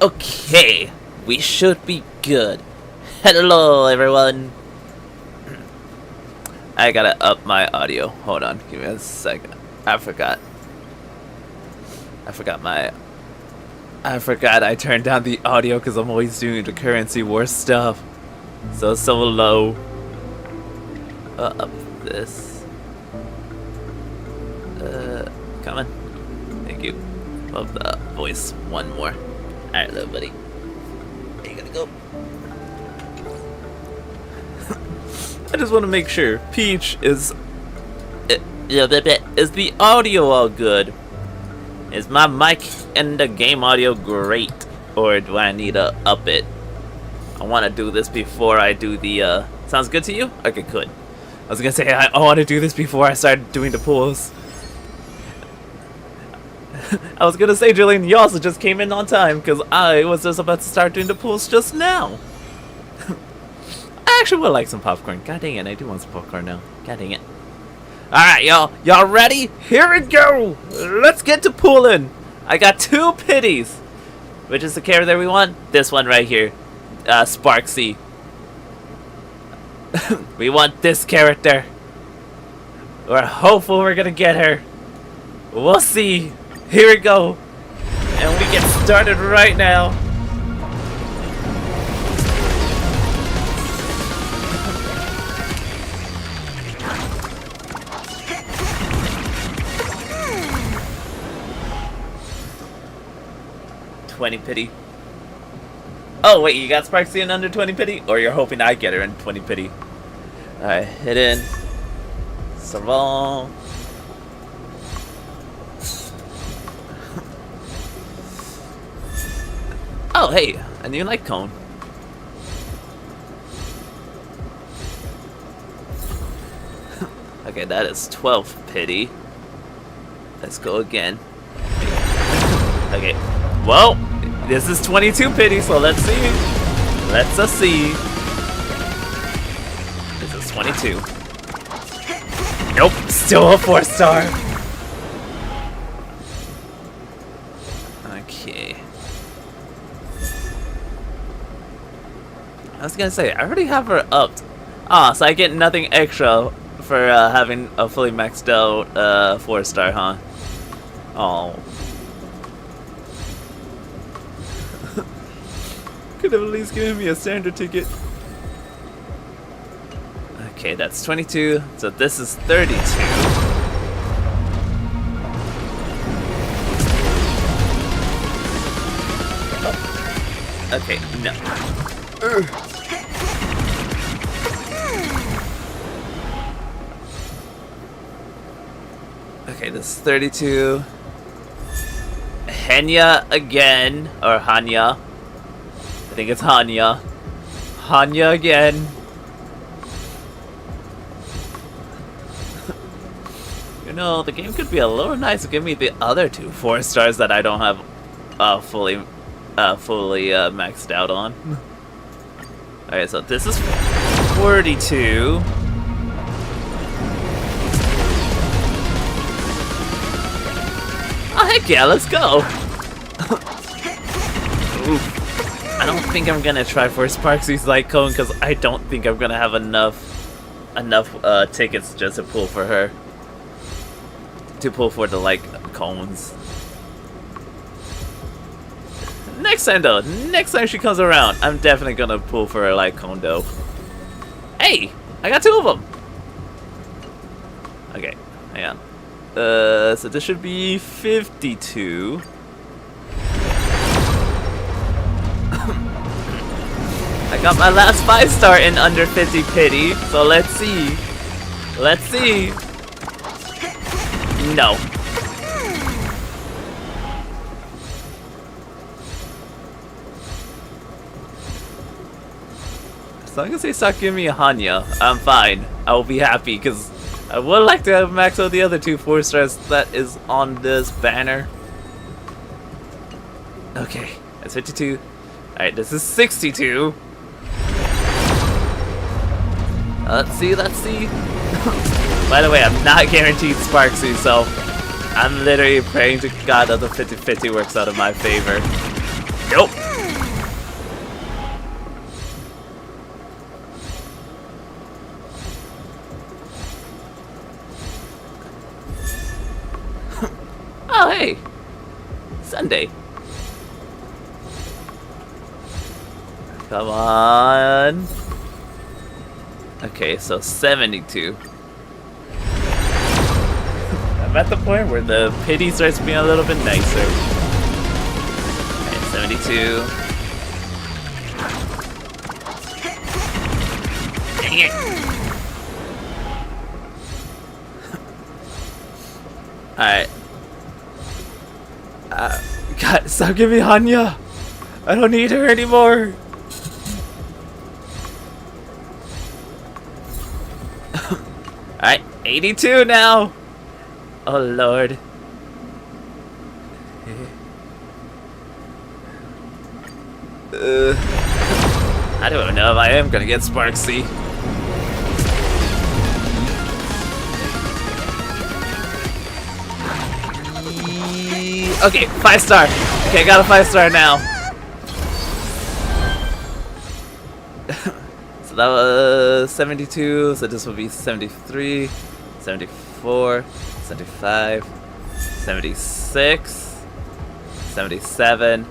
Okay, we should be good. Hello, everyone. I gotta up my audio. Hold on, give me a second. I forgot I turned down the audio because I'm always doing the currency war stuff. So it's so low. Up this. Come on. Thank you. Love the voice. One more. Alright, little buddy. There you gotta go. I just want to make sure. Peach is the audio all good? Is my mic and the game audio great? Or do I need to up it? I want to do this before I do the, sounds good to you? Okay, good. I was gonna say, I want to do this before I start doing the pulls. I was gonna say, Julian, you also just came in on time, because I was just about to start doing the pulls just now. I actually would like some popcorn. God dang it, I do want some popcorn now. God dang it. Alright, y'all. Y'all ready? Here we go! Let's get to pulling! I got 2 pities. Which is the character we want? This one right here. Sparksy. We want this character. We're hopeful we're gonna get her. We'll see. Here we go. And we get started right now. $20 pity. Oh wait, you got Sparksy in under 20 pity? Or you're hoping I get her in 20 pity? Alright, hit in. Savon. Oh hey, a new light cone. Okay, that is 12 pity. Let's go again. Okay. Well, this is 22 pity, so let's see. Let's see. This is 22. Nope, still a 4-star. Okay. I was gonna say, I already have her upped. Ah, so I get nothing extra for having a fully maxed out 4-star, huh? Oh. Could have at least given me a standard ticket. Okay, that's 22. So this is 32. Oh. Okay, no. Okay, this is 32. Henya again, or Hanya. I think it's Hanya. Hanya again. You know, the game could be a little nice to give me the other 2 4-stars that I don't have fully maxed out on. Alright, so this is 42. Oh heck yeah, let's go! Oof. I don't think I'm gonna try for Sparksy's light cone because I don't think I'm gonna have enough tickets just to pull for her. To pull for the light cones. Next time though, next time she comes around, I'm definitely gonna pull for her light cone though. Hey! I got 2 of them! Okay, hang on. So this should be 52. I got my last 5-star in under 50 pity, so let's see. Let's see. No. As long as they start giving me a Hanya, I'm fine. I will be happy, because I would like to have max out the other 2 4-stars that is on this banner. Okay, that's 52. Alright, this is 62. Let's see, let's see. By the way, I'm not guaranteed Sparksy, so I'm literally praying to God that the 50-50 works out in my favor. Nope. Oh, hey. Sunday. Come on. Okay, so 72. I'm at the point where the pity starts being a little bit nicer. Okay, 72. Dang it. Alright. God, stop giving me Hanya. I don't need her anymore. Alright, 82 now. Oh lord. I don't know if I am gonna get Sparksy. Okay, 5-star. Okay, got a 5-star now. So that was 72, so this will be 73, 74, 75, 76, 77.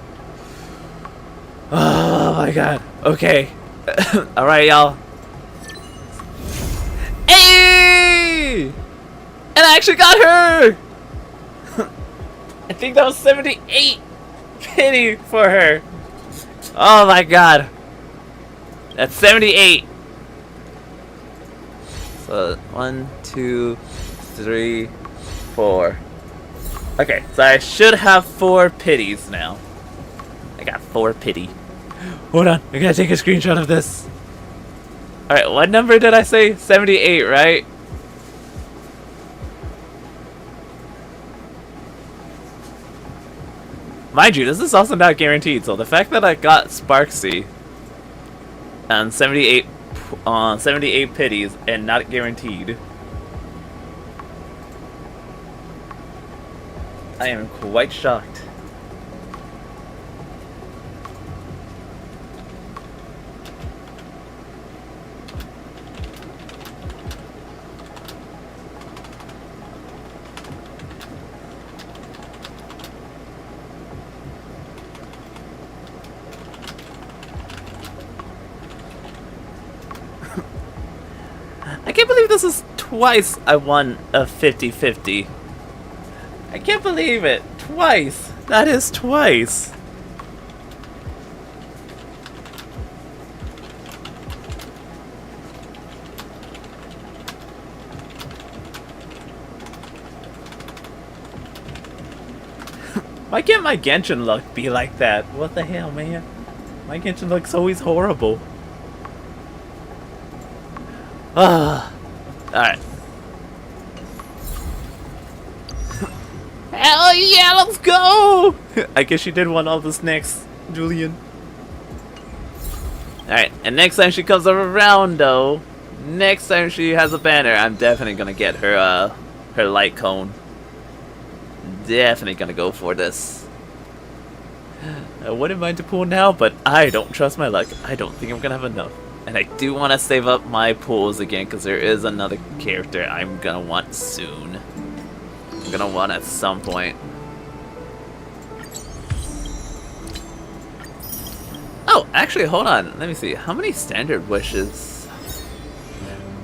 Oh my god. Okay. Alright, y'all. Hey! And I actually got her! I think that was 78 pity for her. Oh my god. That's 78. So 1, 2, 3, 4. Okay, so I should have 4 pities now. I got 4 pity. Hold on, I gotta take a screenshot of this. Alright, what number did I say? 78, right? Mind you, this is also not guaranteed, so the fact that I got Sparksy and 78 pities and not guaranteed, I am quite shocked. I can't believe this is twice I won a 50-50. I can't believe it. Twice. That is twice. Why can't my Genshin luck be like that? What the hell, man? My Genshin luck's always horrible. Alright. Hell yeah, let's go! I guess you did want all this next, Julian. Alright, and next time she comes around though, next time she has a banner, I'm definitely gonna get her her light cone. Definitely gonna go for this. I wouldn't mind to pull now, but I don't trust my luck. I don't think I'm gonna have enough. And I do want to save up my pulls again, because there is another character I'm gonna want soon. I'm gonna want at some point. Oh, actually, hold on. Let me see. How many standard wishes?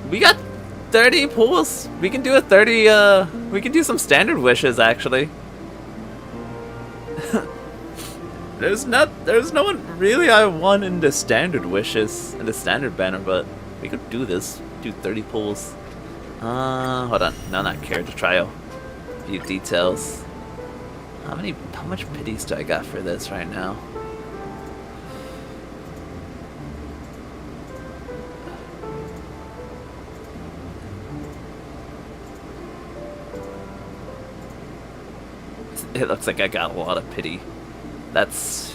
We got 30 pulls. We can do a 30, we can do some standard wishes, actually. There's no one really I want in the standard wishes, in the standard banner, but we could do this. Do 30 pulls. Hold on. No, not character trial. View details. How much pities do I got for this right now? It looks like I got a lot of pity. That's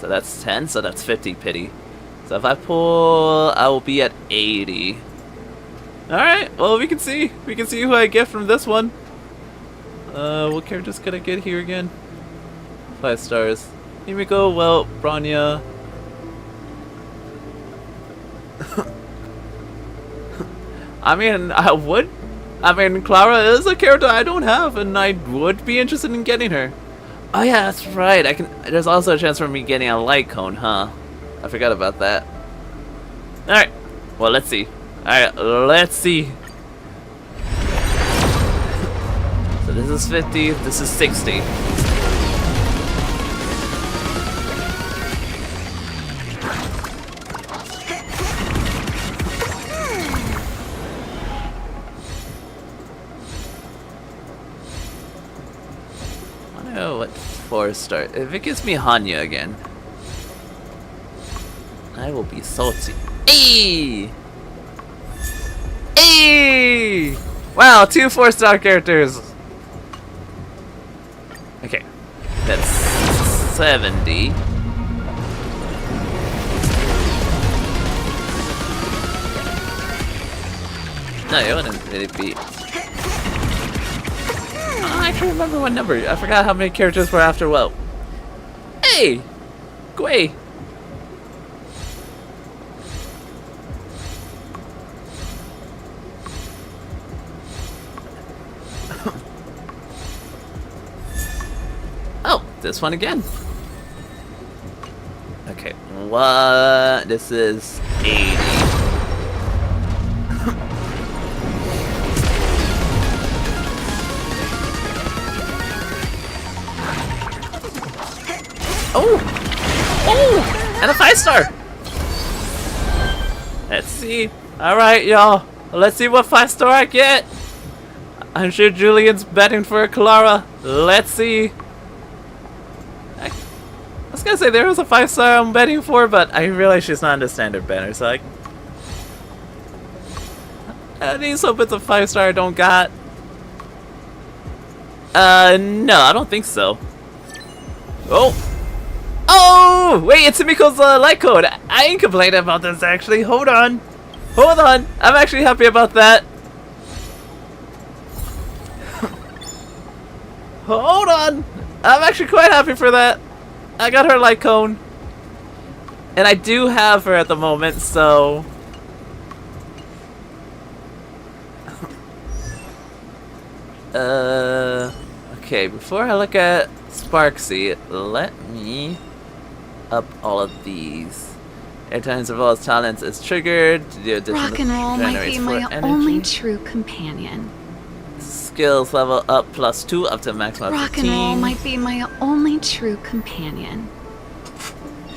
10, so that's 50 pity. So if I pull, I will be at 80. Alright, well we can see who I get from this one. What characters could I get here again? 5 stars. Himiko, well, Bronya. I mean, Clara is a character I don't have, and I would be interested in getting her. Oh yeah, that's right. There's also a chance for me getting a light cone, huh? I forgot about that. All right. Well, let's see. All right, let's see. So this is 50. This is 60. Oh, what 4-star? If it gives me Hanya again, I will be salty. Hey! Hey! Wow, 2 4-star characters. Okay, that's 70. No, it wouldn't really be. I can't remember what number. I forgot how many characters were after what. Hey! Gwei! Oh, this one again. Okay, what? This is 80. Oh! Oh! And a 5-star! Let's see. Alright, y'all. Let's see what 5-star I get. I'm sure Julian's betting for Clara. Let's see. I was gonna say there was a 5-star I'm betting for, but I realize she's not in the standard banner, so I at least hope it's a 5-star I don't got. No, I don't think so. Oh! Oh! Wait, it's Himiko's light code. I ain't complaining about this, actually. Hold on. Hold on. I'm actually happy about that. Hold on. I'm actually quite happy for that. I got her light cone. And I do have her at the moment, so... Okay, before I look at Sparksy, let me up all of these. Every time Zavala's talents is triggered, the addition rock and roll might be my only true companion. Skills level up +2 up to maximum 15. Rock and roll might be my only true companion.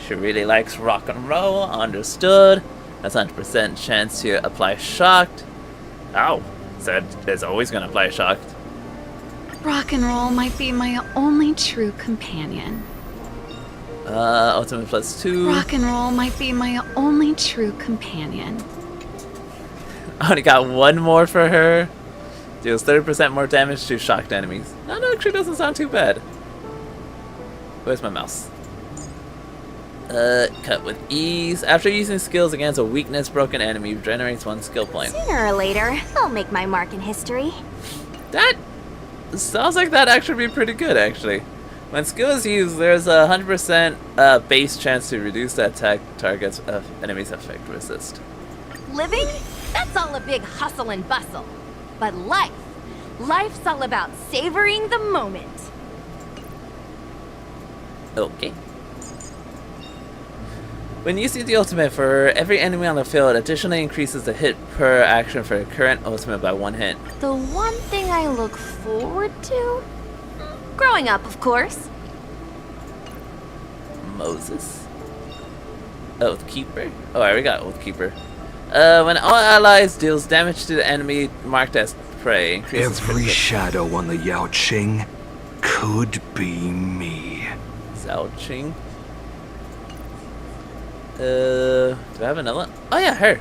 She really likes rock and roll, understood. That's 100% chance to apply shocked. Oh, said it's always gonna apply shocked. Rock and roll might be my only true companion. Ultimate +2. Rock and roll might be my only true companion. I only got one more for her. Deals 30% more damage to shocked enemies. That actually doesn't sound too bad. Where's my mouse? Cut with ease. After using skills against a weakness broken enemy, generates 1 skill point. Sooner or later, I'll make my mark in history. That sounds like that'd actually be pretty good, actually. When skill is used, there's a 100% base chance to reduce the attack target's enemy's effect resist. Living? That's all a big hustle and bustle. But life's all about savoring the moment. Okay. When using the ultimate for every enemy on the field, additionally increases the hit per action for the current ultimate by 1 hit. The one thing I look forward to? Growing up, of course. Moses. Oathkeeper? Oh, I already got Oathkeeper. When all allies deals damage to the enemy marked as prey, increases every shadow on the Yao Qing could be me. Zhao Qing. Do I have another one? Oh yeah, her.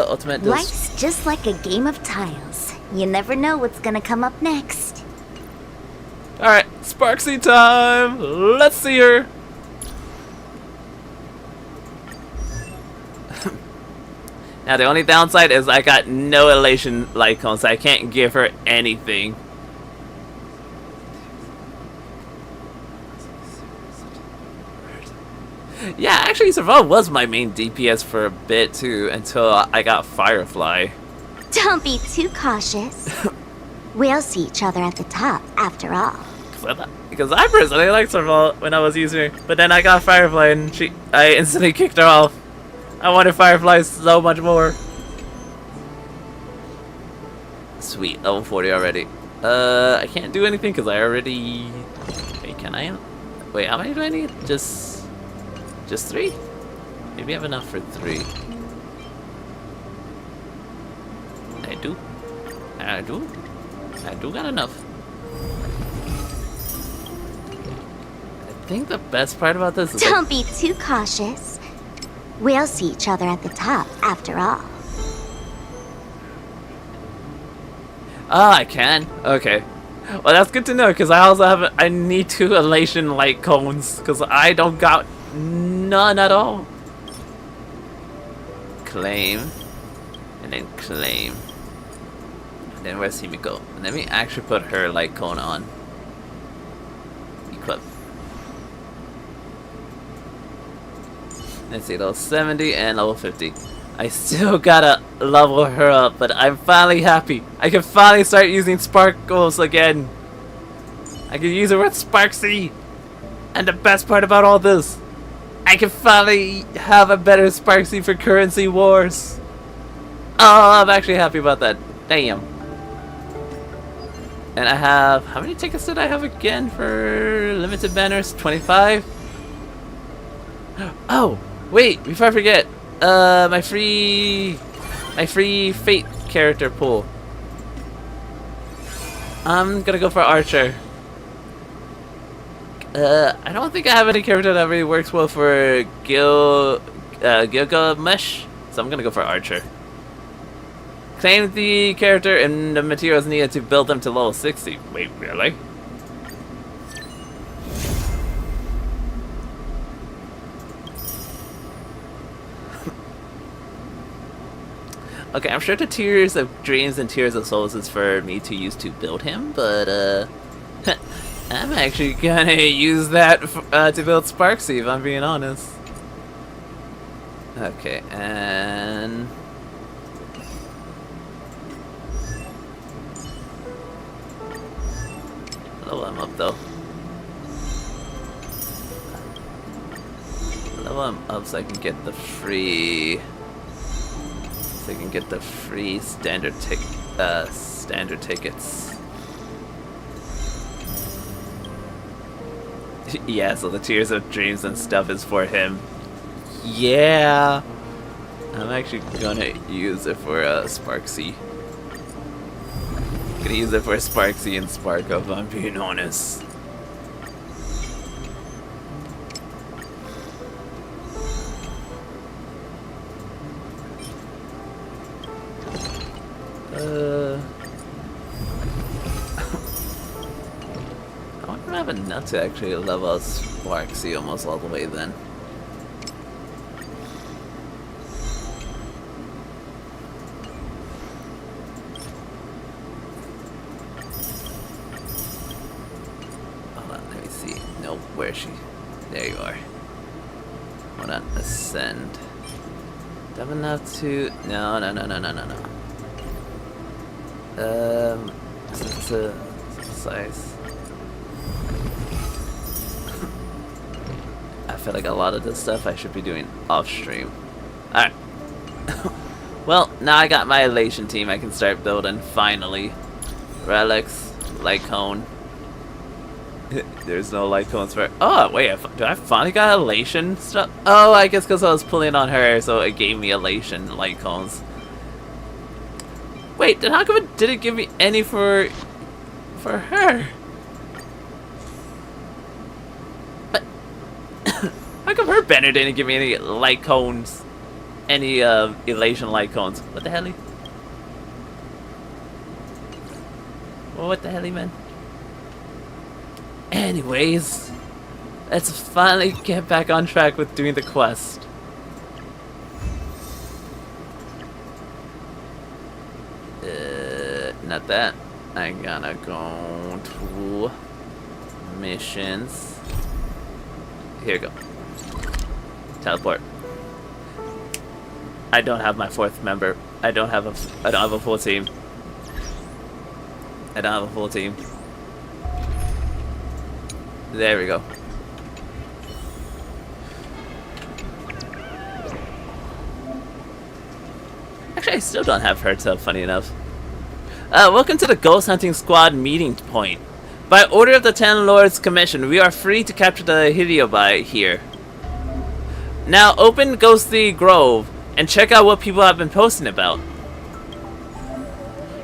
Ultimate does... Life's just like a game of tiles. You never know what's gonna come up next. Alright, Sparksy time! Let's see her! Now the only downside is I got no elation light cone, so I can't give her anything. Yeah, actually, Serval was my main DPS for a bit too, until I got Firefly. Don't be too cautious. We'll see each other at the top, after all. Because I personally liked Serval when I was using her, but then I got Firefly and I instantly kicked her off. I wanted Firefly so much more. Sweet, level 40 already. I can't do anything because I already... Wait, can I? Wait, how many do I need? Just 3? Maybe I have enough for 3. I do got enough. I think the best part about this is Don't be too cautious. We'll see each other at the top, after all. Ah, I can? Okay. Well, that's good to know, because I also have... I need 2 Elation light cones, because I don't got none at all. Claim. And then claim. And then where's Himiko? Let me actually put her light cone on. Equip. Let's see, level 70 and level 50. I still gotta level her up, but I'm finally happy. I can finally start using sparkles again. I can use her with Sparksy. And the best part about all this, I can finally have a better Sparksy for currency wars. Oh, I'm actually happy about that. Damn. And I have... How many tickets did I have again for limited banners? 25? Oh, wait, before I forget. My free Fate character pool. I'm gonna go for Archer. I don't think I have any character that really works well for Gilgamesh, so I'm gonna go for Archer. Claim the character and the materials needed to build them to level 60. Wait, really? Okay, I'm sure the Tears of Dreams and Tears of Souls is for me to use to build him, but I'm actually gonna use that to build Sparksy, if I'm being honest. Okay, and... level him up though. Level him up so I can get the free... So I can get the free standard tickets. Yeah, so the Tears of Dreams and stuff is for him. Yeah! I'm actually gonna use it for Sparksy. I'm gonna use it for Sparksy and Sparko, if I'm being honest. I wonder if I have enough to actually level out Sparksy almost all the way then. Hold on, let me see. Nope, where is she? There you are. Hold on, ascend. Do I have enough to... No. It's a size. I feel like a lot of this stuff I should be doing off stream. Alright. Well, now I got my Elation team I can start building, finally. Relics, light cone. There's no light cones for... Oh, wait, do I finally got Elation stuff? Oh, I guess because I was pulling on her, so it gave me Elation light cones. Wait, then how come it didn't give me any for her? But how come her banner didn't give me any light cones? Any Elation light cones? What the hell? Well, what the hell, man? Anyways, let's finally get back on track with doing the quest. Not that. I'm gonna go to missions. Here we go. Teleport. I don't have my fourth member. I don't have a full team. I don't have a full team. There we go. Actually, I still don't have her sub, funny enough. Welcome to the Ghost Hunting Squad meeting point. By order of the Ten Lords Commission, we are free to capture the Hidiobai here. Now open Ghostly Grove and check out what people have been posting about.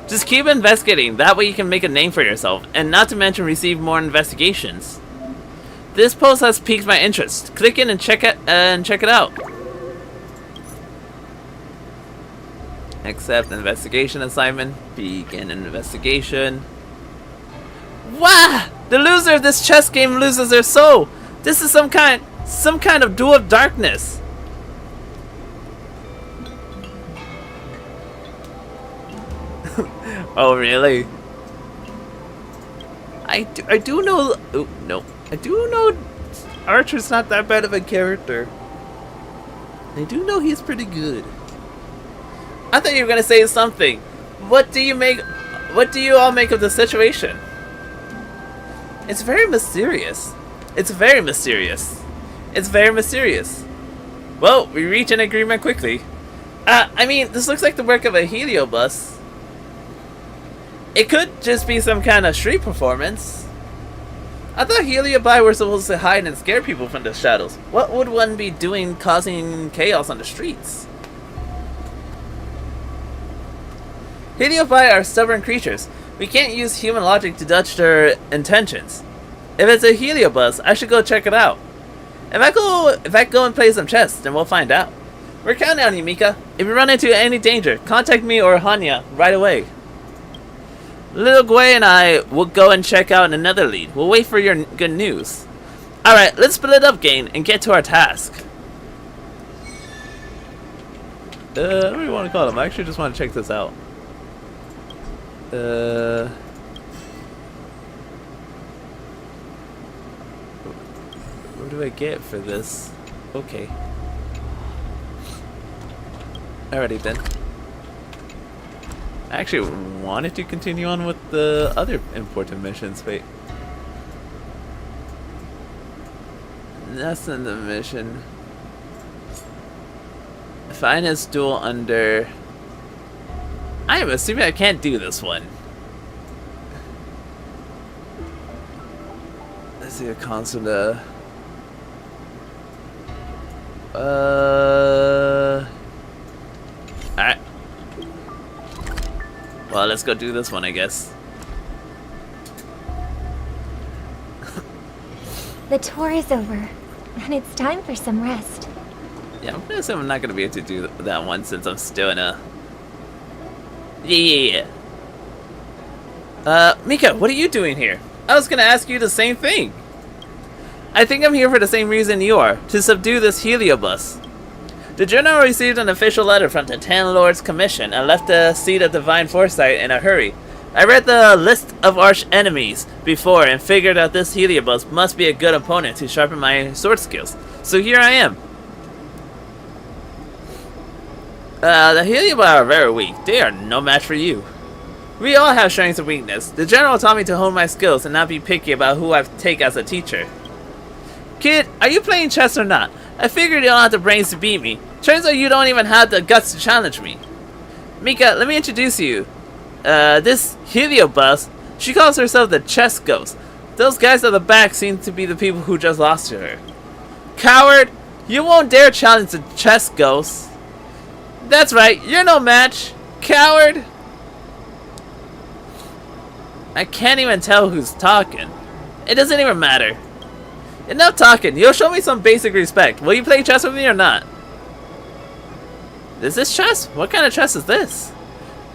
Just keep investigating, that way you can make a name for yourself, and not to mention receive more investigations. This post has piqued my interest. Click in and check it out. Accept investigation assignment. Begin investigation. Wah! The loser of this chess game loses their soul. This is some kind of duel of darkness. Oh really? I do know. Oh no, I do know. Archer's not that bad of a character. I do know he's pretty good. I thought you were gonna say something. What do you all make of the situation? It's very mysterious. It's very mysterious. It's very mysterious. Well, we reach an agreement quickly. I mean, this looks like the work of a heliobus. It could just be some kind of street performance. I thought Heliobi were supposed to hide and scare people from the shadows. What would one be doing causing chaos on the streets? Heliobi are stubborn creatures. We can't use human logic to judge their intentions. If it's a heliobus, I should go check it out. If I go and play some chess, then we'll find out. We're counting on you, Mika. If you run into any danger, contact me or Hanya right away. Little Gui and I will go and check out another lead. We'll wait for your good news. Alright, let's split up, gang, and get to our task. What do you want to call them? I actually just want to check this out. What do I get for this? Okay. Alrighty then. I actually wanted to continue on with the other important missions. Wait. That's in the mission. Find his duel under... I am assuming I can't do this one. Let's see a consular. Alright. Well, let's go do this one, I guess. The tour is over, and it's time for some rest. Yeah, I'm gonna assume I'm not gonna be able to do that one since I'm still in a... Yeah. Mika, what are you doing here? I was gonna ask you the same thing. I think I'm here for the same reason you are, to subdue this heliobus. The General received an official letter from the Ten Lords Commission and left the seat of Divine Foresight in a hurry. I read the list of arch enemies before and figured that this heliobus must be a good opponent to sharpen my sword skills. So here I am. The Heliobi are very weak. They are no match for you. We all have strengths and weakness. The General taught me to hone my skills and not be picky about who I take as a teacher. Kid, are you playing chess or not? I figured you don't have the brains to beat me. Turns out you don't even have the guts to challenge me. Mika, let me introduce you. This heliobus, she calls herself the chess ghost. Those guys at the back seem to be the people who just lost to her. Coward, you won't dare challenge the chess ghost. That's right, you're no match. Coward. I can't even tell who's talking. It doesn't even matter. Enough talking. You'll show me some basic respect. Will you play chess with me or not? Is this chess? What kind of chess is this?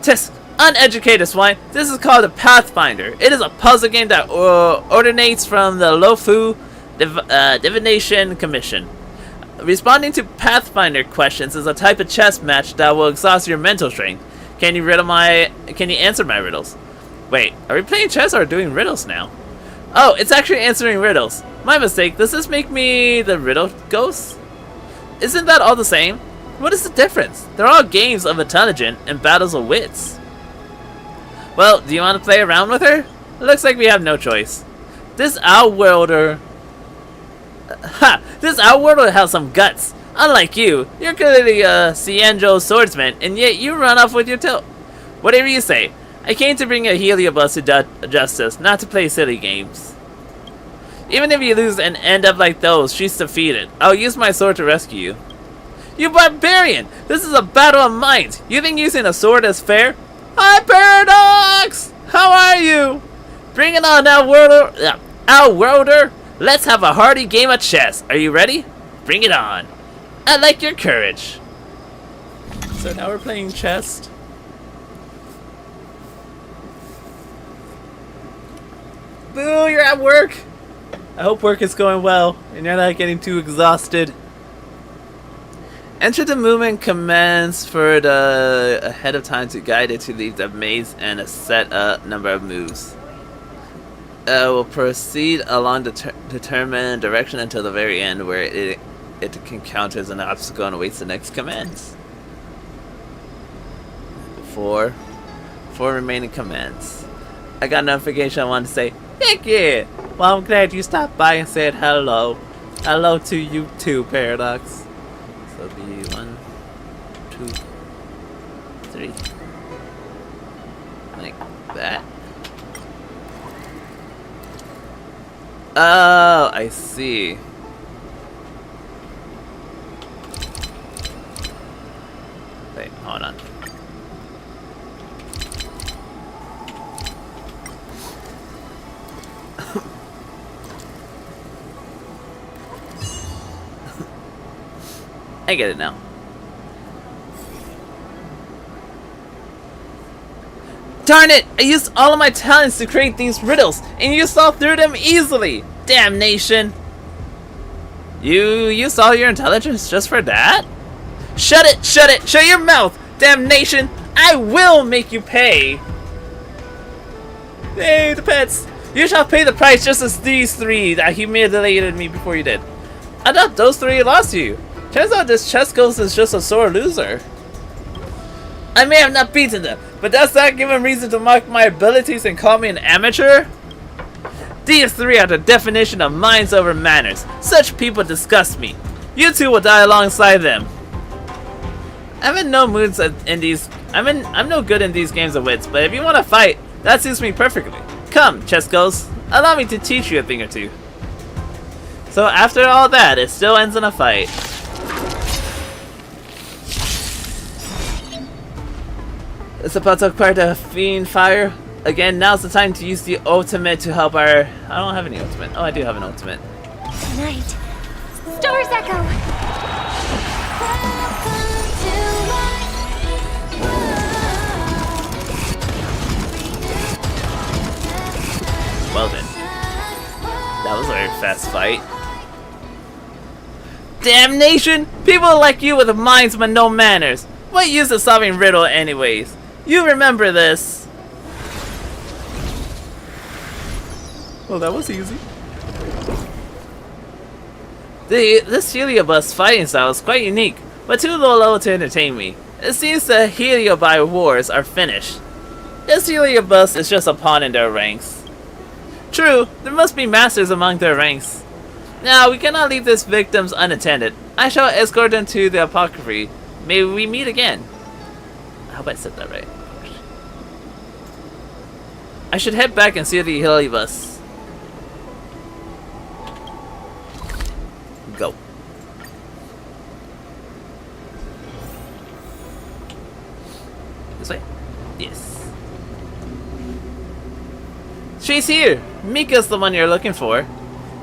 Tisk, uneducated swine. This is called a Pathfinder. It is a puzzle game that originates from the Lofu Divination Commission. Responding to Pathfinder questions is a type of chess match that will exhaust your mental strength. Can you answer my riddles? Wait, are we playing chess or doing riddles now? Oh, it's actually answering riddles. My mistake. Does this make me the riddle ghost? Isn't that all the same? What is the difference? They're all games of intelligence and battles of wits. Well, do you want to play around with her? It looks like we have no choice. This outworlder... This outworlder has some guts. Unlike you, you're clearly a Xianzhou swordsman, and yet you run off with your tail. Whatever you say. I came to bring a Heliobus to justice, not to play silly games. Even if you lose and end up like those, she's defeated. I'll use my sword to rescue you. You barbarian! This is a battle of minds! You think using a sword is fair? Hi, Paradox! How are you? Bring it on, Outworlder! Let's have a hearty game of chess. Are you ready? Bring it on. I like your courage. So now we're playing chess. Boo, you're at work! I hope work is going well, and you're not getting too exhausted. Enter the movement commands for the ahead of time to guide it to leave the maze and a set number of moves. Will proceed along the determined direction until the very end, where it encounters an obstacle and awaits the next commands. 4 remaining commands. I got a notification. I wanted to say, heck yeah! Well, I'm glad you stopped by and said hello. Hello to you too, Paradox. So it'll be 1, 2, 3. Like that. Oh, I see. Wait, hold on. I get it now. Darn it! I used all of my talents to create these riddles, and you saw through them easily! Damnation! You used all your intelligence just for that? Shut it! Shut it! Shut your mouth! Damnation! I will make you pay! Hey, the pets! You shall pay the price just as these 3 that humiliated me before you did. I thought those 3 lost you. Turns out this chess ghost is just a sore loser. I may have not beaten them, but does that give him reason to mock my abilities and call me an amateur? These 3 are the definition of minds over manners. Such people disgust me. You 2 will die alongside them. I'm in no moods in these. I'm no good in these games of wits, but if you want to fight, that suits me perfectly. Come, chess ghost, allow me to teach you a thing or two. So after all that, it still ends in a fight. It's about to acquire the fiend fire. Again, now's the time to use the ultimate to help our... I don't have any ultimate. Oh, I do have an ultimate. Tonight, stars echo. Well then. That was a very fast fight. Damnation! People like you with minds but no manners. What use of solving riddle anyways? You remember this. Well, that was easy. This Heliobus fighting style is quite unique, but too low to entertain me. It seems the Heliobi wars are finished. This Heliobus is just a pawn in their ranks. True, there must be masters among their ranks. Now, we cannot leave these victims unattended. I shall escort them to the Apocryphy. May we meet again. I hope I said that right. I should head back and see the Heliobus. Go. This way? Yes. She's here! Mika's the one you're looking for.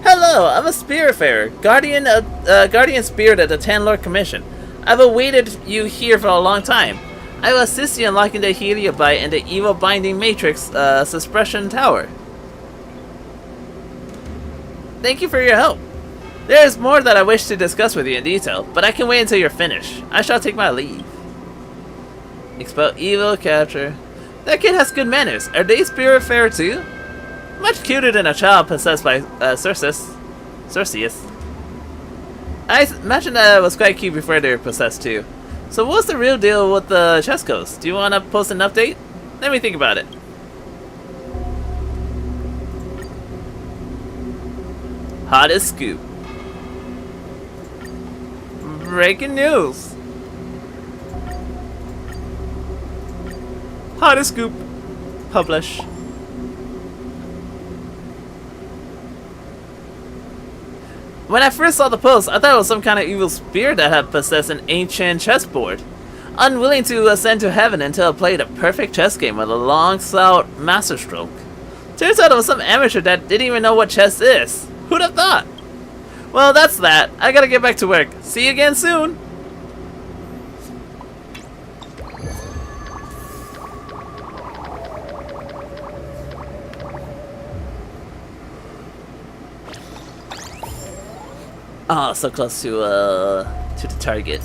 Hello, I'm a spiritfarer, guardian spirit of the Ten Lord Commission. I've awaited you here for a long time. I will assist you in unlocking the Heliobi and the evil binding matrix suppression tower. Thank you for your help. There is more that I wish to discuss with you in detail, but I can wait until you're finished. I shall take my leave. Expel evil, capture. That kid has good manners. Are they spiritfarer too? Much cuter than a child possessed by Circeus. I imagine that was quite cute before they were possessed too. So what's the real deal with the chest ghost? Do you want to post an update? Let me think about it. Hottest scoop. Breaking news. Hottest scoop. Publish. When I first saw the post, I thought it was some kind of evil spirit that had possessed an ancient chessboard. Unwilling to ascend to heaven until I played a perfect chess game with a long, stout masterstroke. Turns out it was some amateur that didn't even know what chess is. Who'd have thought? Well, that's that. I gotta get back to work. See you again soon. Oh, so close to the target.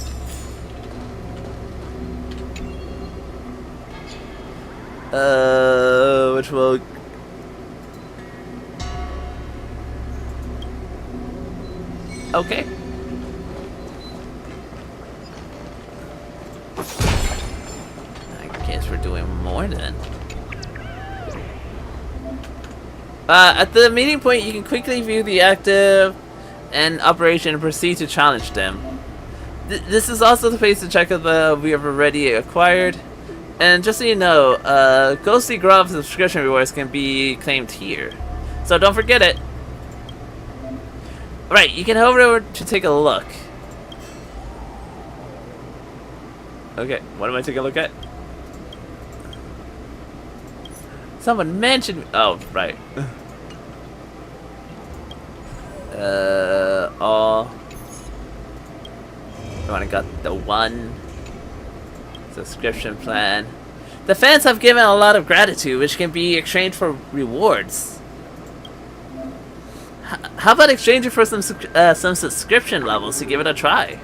Which will... Okay. I guess we're doing more then. At the meeting point, you can quickly view the active and operation and proceed to challenge them. This is also the place to check out the we have already acquired. And just so you know, Ghostly Grove subscription rewards can be claimed here. So don't forget it. Right, you can head over to take a look. Okay, what am I taking a look at? Someone mentioned... Oh, right. Oh. I only got the one subscription plan. The fans have given a lot of gratitude, which can be exchanged for rewards. How about exchanging for some subscription levels to give it a try?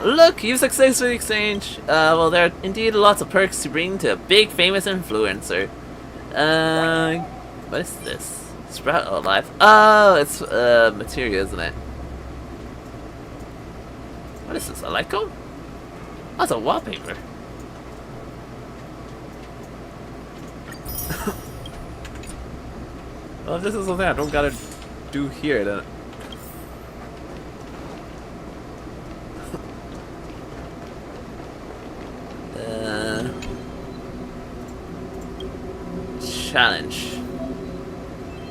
Look, you've successfully exchanged. Well, there are indeed lots of perks to bring to a big famous influencer. What is this? Sprout Alive. Oh, it's material, isn't it? What is this? A light cone? That's a wallpaper. Well, if this is something I don't gotta do here, then... Challenge.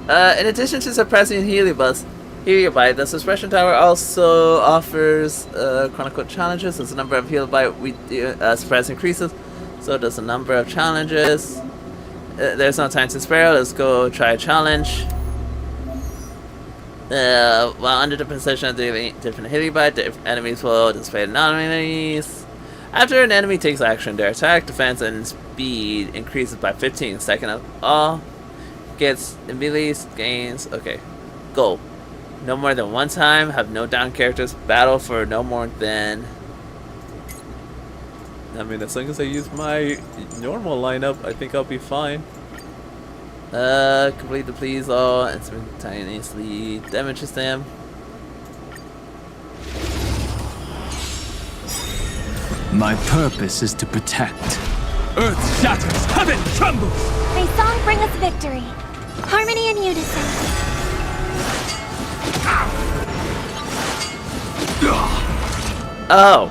In addition to suppressing Heliobyte, the suppression tower also offers quote-unquote challenges. As the number of Heliobyte we suppress increases, so does the number of challenges. There's no time to spare. Let's go try a challenge. While under the position of the different Heliobyte, the enemies will display anomalies. After an enemy takes action, their attack, defense, and speed increases by 15. Second of all, gets immediately gains. Okay, go. No more than one time. Have no down characters. Battle for no more than. I mean, as long as I use my normal lineup, I think I'll be fine. Complete the please all and simultaneously damages them. My purpose is to protect. Earth shatters, heaven trembles! May song bring us victory. Harmony and unison. Oh!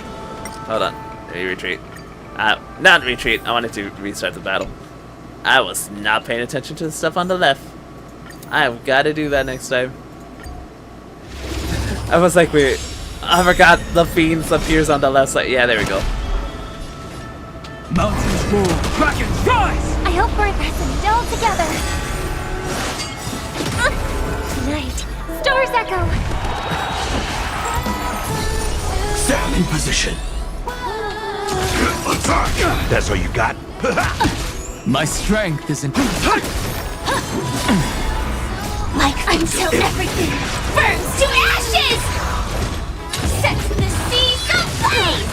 Hold on. Let me retreat. Not retreat. I wanted to restart the battle. I was not paying attention to the stuff on the left. I've got to do that next time. I was like, wait. I forgot the fiends appears on the left side. Yeah, there we go. Mountains roar, dragons rise! I hope we're impressing all together. Tonight, stars echo. Stand in position. Attack! That's all you got? My strength is in... Like until everything burns to ashes! Set the seas ablaze!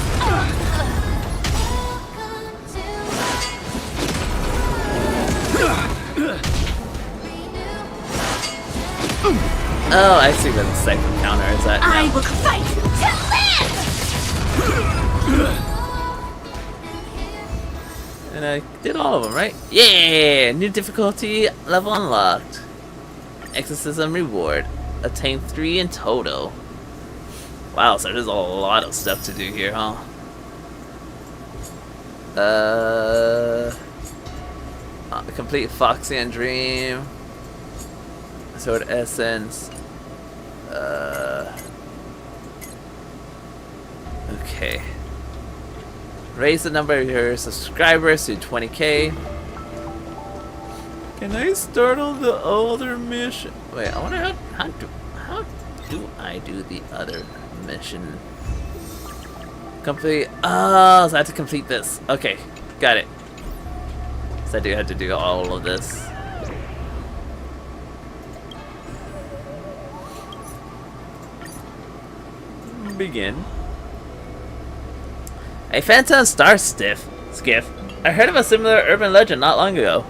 Oh, I see where the second counter is at now. I will fight to live! And I did all of them, right? Yeah! New difficulty level unlocked. Exorcism reward. Obtained 3 in total. Wow, so there's a lot of stuff to do here, huh? Complete Foxian Dream. Sword Essence. Okay. Raise the number of your subscribers to 20k. Can I start on the other mission? Wait, I wonder how do I do the other mission? Complete. Oh, so I have to complete this. Okay, got it. So I do have to do all of this. Begin. A phantom star skiff. I heard of a similar urban legend not long ago.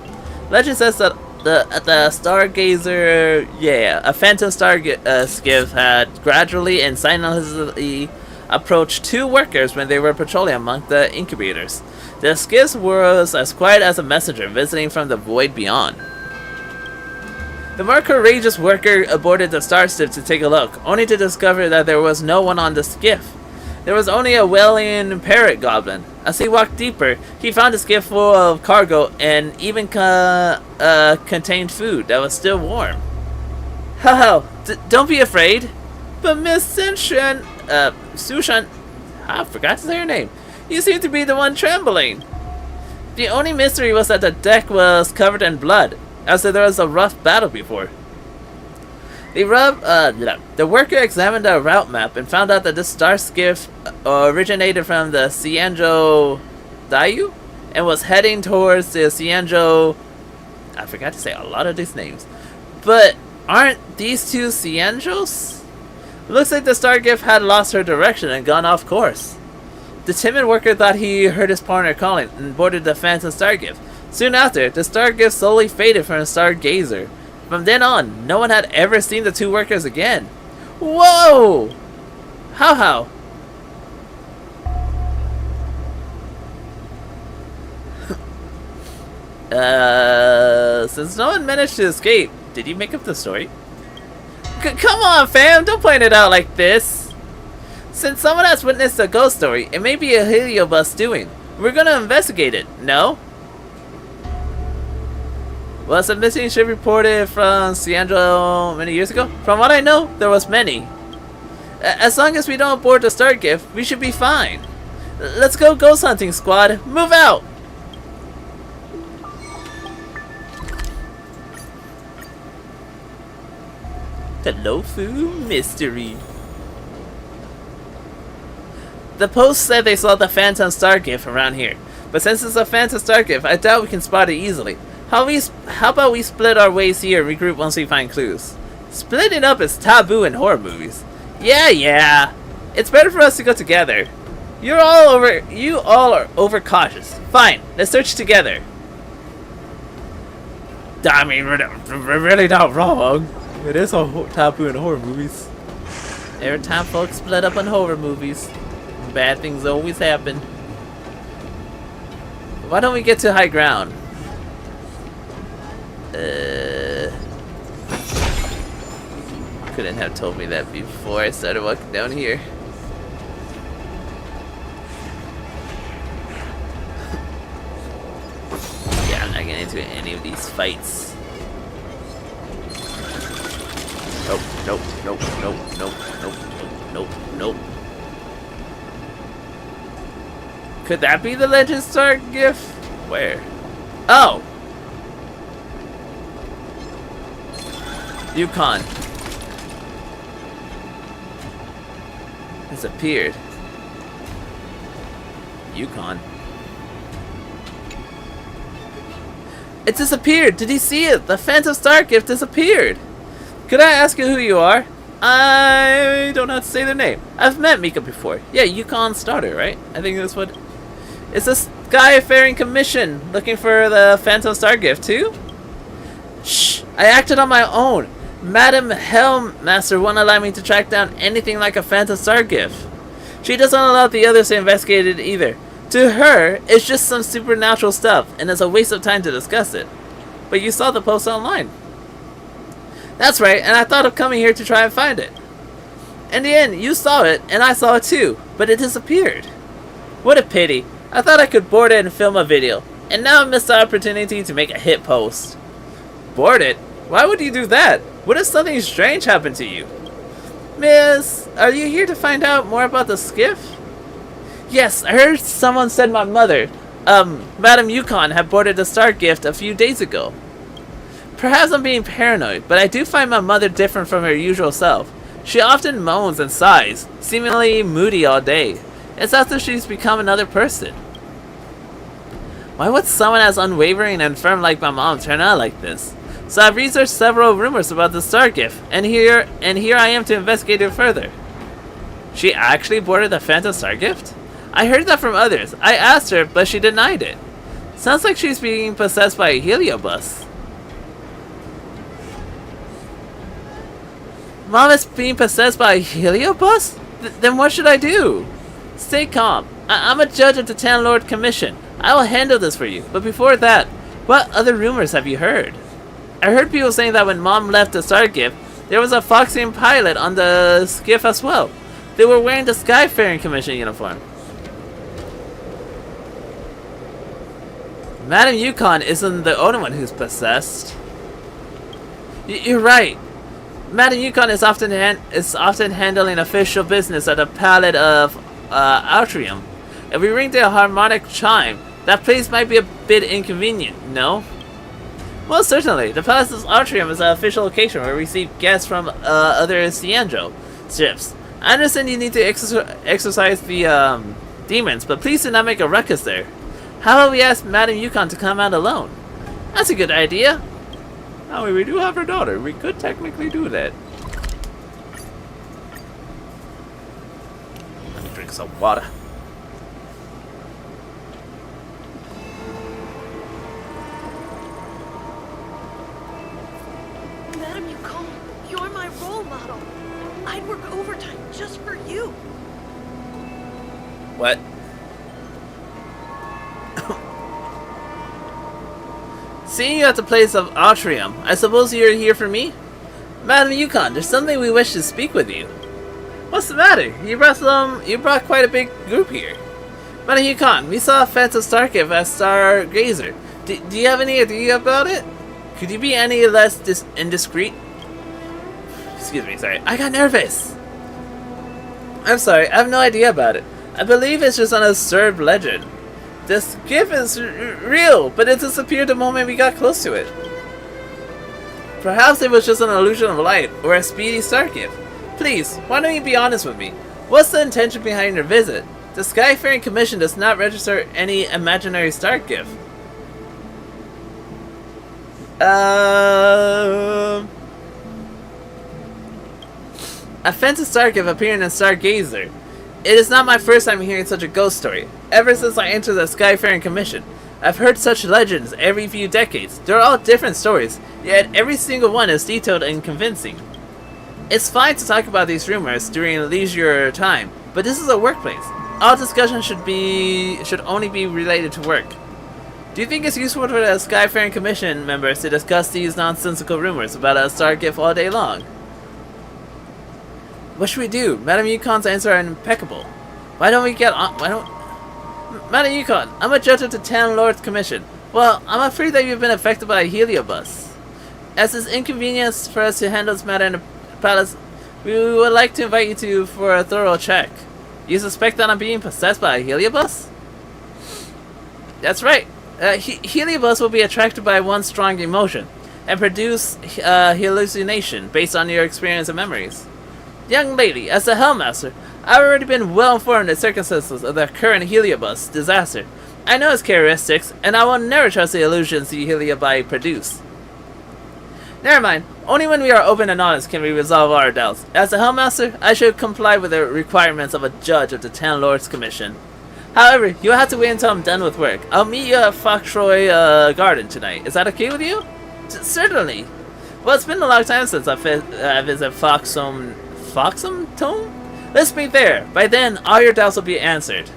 Legend says that the stargazer, a phantom star skiff had gradually and silently approached 2 workers when they were patrolling among the incubators. The skiff was as quiet as a messenger visiting from the void beyond. The more courageous worker aborted the star skiff to take a look, only to discover that there was no one on the skiff. There was only a wailing parrot goblin. As he walked deeper, he found a skiff full of cargo and even contained food that was still warm. Don't be afraid. But Miss Sushan, I forgot to say her name. You seem to be the one trembling. The only mystery was that the deck was covered in blood, as if there was a rough battle before. The worker examined the route map and found out that this star skiff originated from the Xianzhou Dayu and was heading towards the Xianzhou. I forgot to say a lot of these names. But aren't these 2 Xianzhous? Looks like the star skiff had lost her direction and gone off course. The timid worker thought he heard his partner calling and boarded the phantom star skiff. Soon after, the star skiff slowly faded from the stargazer. From then on, no one had ever seen the 2 workers again. Whoa! How? Since no one managed to escape, did you make up the story? Come on, fam, don't point it out like this. Since someone has witnessed a ghost story, it may be a heliobus doing. We're gonna investigate it, no? Was a missing ship reported from Xianzhou many years ago? From what I know, there was many. As long as we don't board the star gift, we should be fine. Let's go ghost hunting, squad. Move out! The Lofu Mystery. The post said they saw the Phantom Star Gift around here, but since it's a Phantom Star Gift, I doubt we can spot it easily. How about we split our ways here and regroup once we find clues? Splitting up is taboo in horror movies. Yeah. It's better for us to go together. You all are overcautious. Fine, let's search together. I mean, we're really not wrong. It is a taboo in horror movies. Every time folks split up in horror movies, bad things always happen. Why don't we get to high ground? Couldn't have told me that before I started walking down here. Yeah, I'm not getting into any of these fights. Nope. Could that be the Legend Star gift? Where? Oh! Yukon. Disappeared. Yukon. It disappeared! Did he see it? The Phantom Star gift disappeared! Could I ask you who you are? I don't know how to say their name. I've met Mika before. Yeah, Yukon starter, right? I think that's what... It's a Skyfaring Commission looking for the Phantom Star gift too? Shh! I acted on my own. Madam Helmmaster won't allow me to track down anything like a Phantom Star gift. She doesn't allow the others to investigate it either. To her, it's just some supernatural stuff, and it's a waste of time to discuss it. But you saw the post online. That's right, and I thought of coming here to try and find it. In the end, you saw it, and I saw it too, but it disappeared. What a pity. I thought I could board it and film a video, and now I missed the opportunity to make a hit post. Board it? Why would you do that? What if something strange happened to you? Miss, are you here to find out more about the skiff? Yes, I heard someone said my mother, Madam Yukon, had boarded the star gift a few days ago. Perhaps I'm being paranoid, but I do find my mother different from her usual self. She often moans and sighs, seemingly moody all day. It's as if she's become another person. Why would someone as unwavering and firm like my mom turn out like this? So I've researched several rumors about the star gift, and here I am to investigate it further. She actually boarded the Phantom Star gift? I heard that from others. I asked her, but she denied it. Sounds like she's being possessed by a heliobus. Mom is being possessed by a heliobus? Then what should I do? Stay calm. I'm a judge of the Tan Lord Commission. I will handle this for you. But before that, what other rumors have you heard? I heard people saying that when Mom left the Star Gift, there was a Foxian pilot on the skiff as well. They were wearing the Skyfaring Commission uniform. Madam Yukon isn't the only one who's possessed. You're right. Madam Yukon is often handling official business at the Palette of Altrium. If we ring the harmonic chime, that place might be a bit inconvenient, no? Well, certainly. The Palace of Altrium is an official location where we receive guests from other Xianzhou ships. I understand you need to exorcise the demons, but please do not make a ruckus there. How about we ask Madam Yukon to come out alone? That's a good idea. Oh, we do have her daughter. We could technically do that. Let me drink some water. Madam Yukon, you're my role model. I'd work overtime just for you. What? Seeing you at the place of Altrium, I suppose you're here for me? Madam Yukon, there's something we wish to speak with you. What's the matter? You brought quite a big group here. Madam Yukon, we saw a Phantom Star gift at Stargazer. Do you have any idea about it? Could you be any less indiscreet? Excuse me, sorry. I got nervous. I'm sorry, I have no idea about it. I believe it's just an absurd legend. This gift is real, but it disappeared the moment we got close to it. Perhaps it was just an illusion of light, or a speedy star gift. Please, why don't you be honest with me? What's the intention behind your visit? The Skyfaring Commission does not register any imaginary star gift. A Phantom Star gift appearing in Stargazer. It is not my first time hearing such a ghost story. Ever since I entered the Skyfaring Commission, I've heard such legends every few decades. They're all different stories, yet every single one is detailed and convincing. It's fine to talk about these rumors during leisure time, but this is a workplace. All discussion should only be related to work. Do you think it's useful for the Skyfaring Commission members to discuss these nonsensical rumors about a star gift all day long? What should we do? Madam Yukon's answers are impeccable. Madam Yukon, I'm a judge of the Tan Lord's Commission. Well, I'm afraid that you've been affected by a heliobus. As it's inconvenience for us to handle this matter in the palace, we would like to invite you for a thorough check. You suspect that I'm being possessed by a heliobus? That's right. Heliobus will be attracted by one strong emotion and produce hallucination based on your experience and memories. Young lady, as the Hellmaster, I've already been well informed of the circumstances of the current heliobus disaster. I know its characteristics, and I will never trust the illusions the heliobi produce. Never mind. Only when we are open and honest can we resolve our doubts. As the Hellmaster, I should comply with the requirements of a judge of the Tan Lord's Commission. However, you'll have to wait until I'm done with work. I'll meet you at Foxroy Garden tonight. Is that okay with you? Certainly. Well, it's been a long time since I visited Foxhome Tome? Let's meet there. By then, all your doubts will be answered.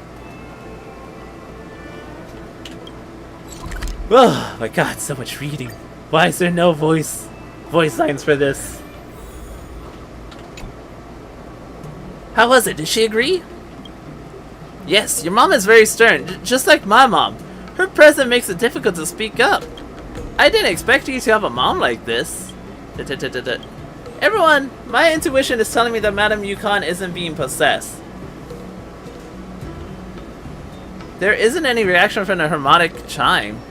Oh my god, so much reading. Why is there no voice lines for this? How was it? Did she agree? Yes, your mom is very stern, just like my mom. Her presence makes it difficult to speak up. I didn't expect you to have a mom like this. Everyone, my intuition is telling me that Madame Yukon isn't being possessed. There isn't any reaction from the harmonic chime.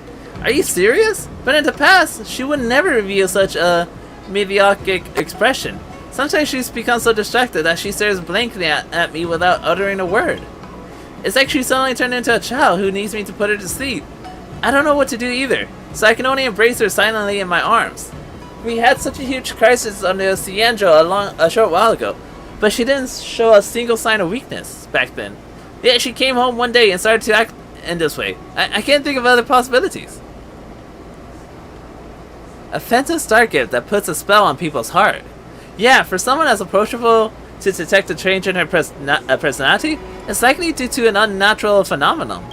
Are you serious? But in the past, she would never reveal such a mediocre expression. Sometimes she's become so distracted that she stares blankly at me without uttering a word. It's like she suddenly turned into a child who needs me to put her to sleep. I don't know what to do either, so I can only embrace her silently in my arms. We had such a huge crisis on the Xianzhou a short while ago, but she didn't show a single sign of weakness back then. Yet she came home one day and started to act in this way. I can't think of other possibilities. A phantom star gift that puts a spell on people's heart. Yeah, for someone as approachable to detect a change in her personality, it's likely due to an unnatural phenomenon.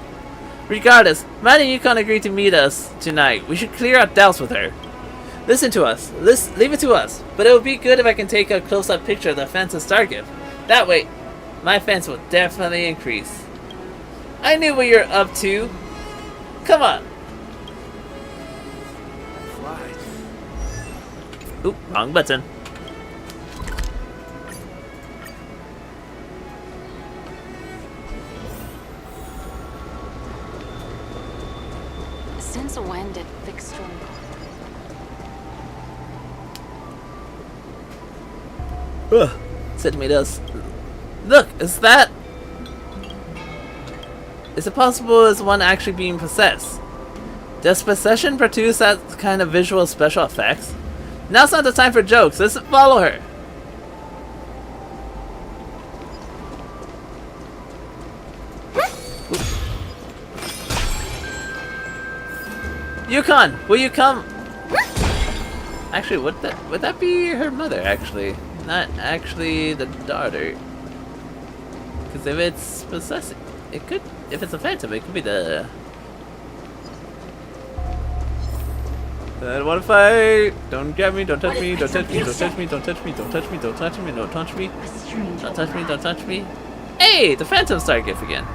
Regardless, Madame Yukon agreed to meet us tonight. We should clear our doubts with her. Listen to us. Leave it to us. But it would be good if I can take a close-up picture of the phantom star gift. That way, my fans will definitely increase. I knew what you're up to. Come on. Oop, wrong button. Since when did Fixstrom... Ugh, said to me this. Look, is that... Is it possible as one actually being possessed? Does possession produce that kind of visual special effects? Now's not the time for jokes. Let's follow her. Yukon, will you come? Actually, would that be her mother? Actually, not actually the daughter. Because if it's possessed, it could. If it's a phantom, it could be the. I don't want to fight. Don't grab me. Don't touch me. Don't touch me. Don't touch me. Don't touch me. Don't touch me. Don't touch me. Don't touch me. Don't touch me. Don't touch me. Hey, the Phantom Star gift again.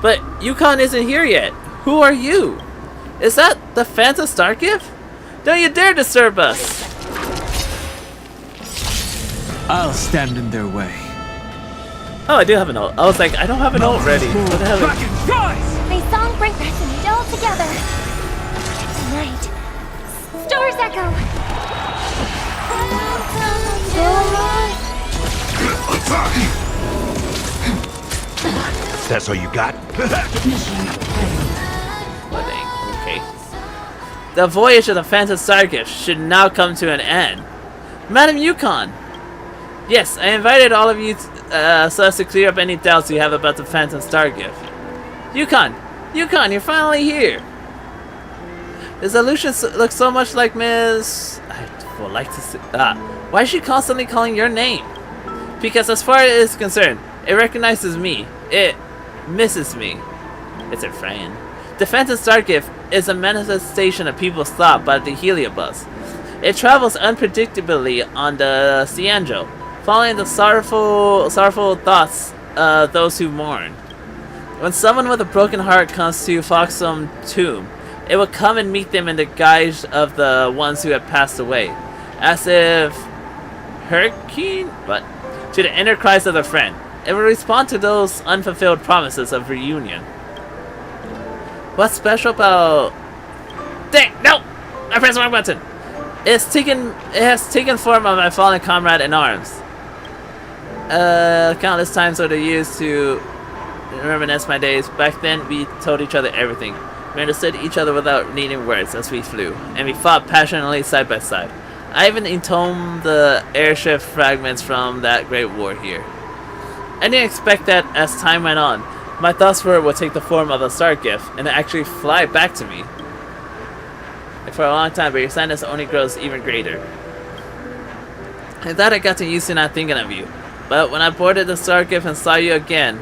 But Yukon isn't here yet. Who are you? Is that the Phantom Star gift? Don't you dare disturb us. I'll stand in their way. Oh, I do have a note. I was like, I don't have a note ready. What the hell? My song brings us all together. Tonight, stars echo. That's all you got? Oh, dang. Okay. The voyage of the Phantom Star gift should now come to an end. Madam Yukon! Yes, I invited all of you so as to clear up any doubts you have about the Phantom Star gift. Yukon! Yukon, you're finally here! This illusion looks so much like Miss... I would like to see... why is she constantly calling your name? Because as far as it is concerned, it recognizes me. It misses me. It's her friend. The Phantom Star gift is a manifestation of people's thought by the Heliobus. It travels unpredictably on the Xianzhou, following the sorrowful thoughts of those who mourn. When someone with a broken heart comes to Foxhome Tomb, it will come and meet them in the guise of the ones who have passed away, as if Hurricane, but to the inner cries of the friend. It will respond to those unfulfilled promises of reunion. What's special about... Dang! No! I pressed the wrong button! It has taken form of my fallen comrade in arms. Countless times over the years to reminisce my days. Back then, we told each other everything. We understood each other without needing words as we flew, and we fought passionately side by side. I even entombed the airship fragments from that great war here. I didn't expect that as time went on, my thoughts would take the form of a star gift and actually fly back to me. Like for a long time, but your sadness only grows even greater. I thought I got too used to not thinking of you, but when I boarded the Stargift and saw you again,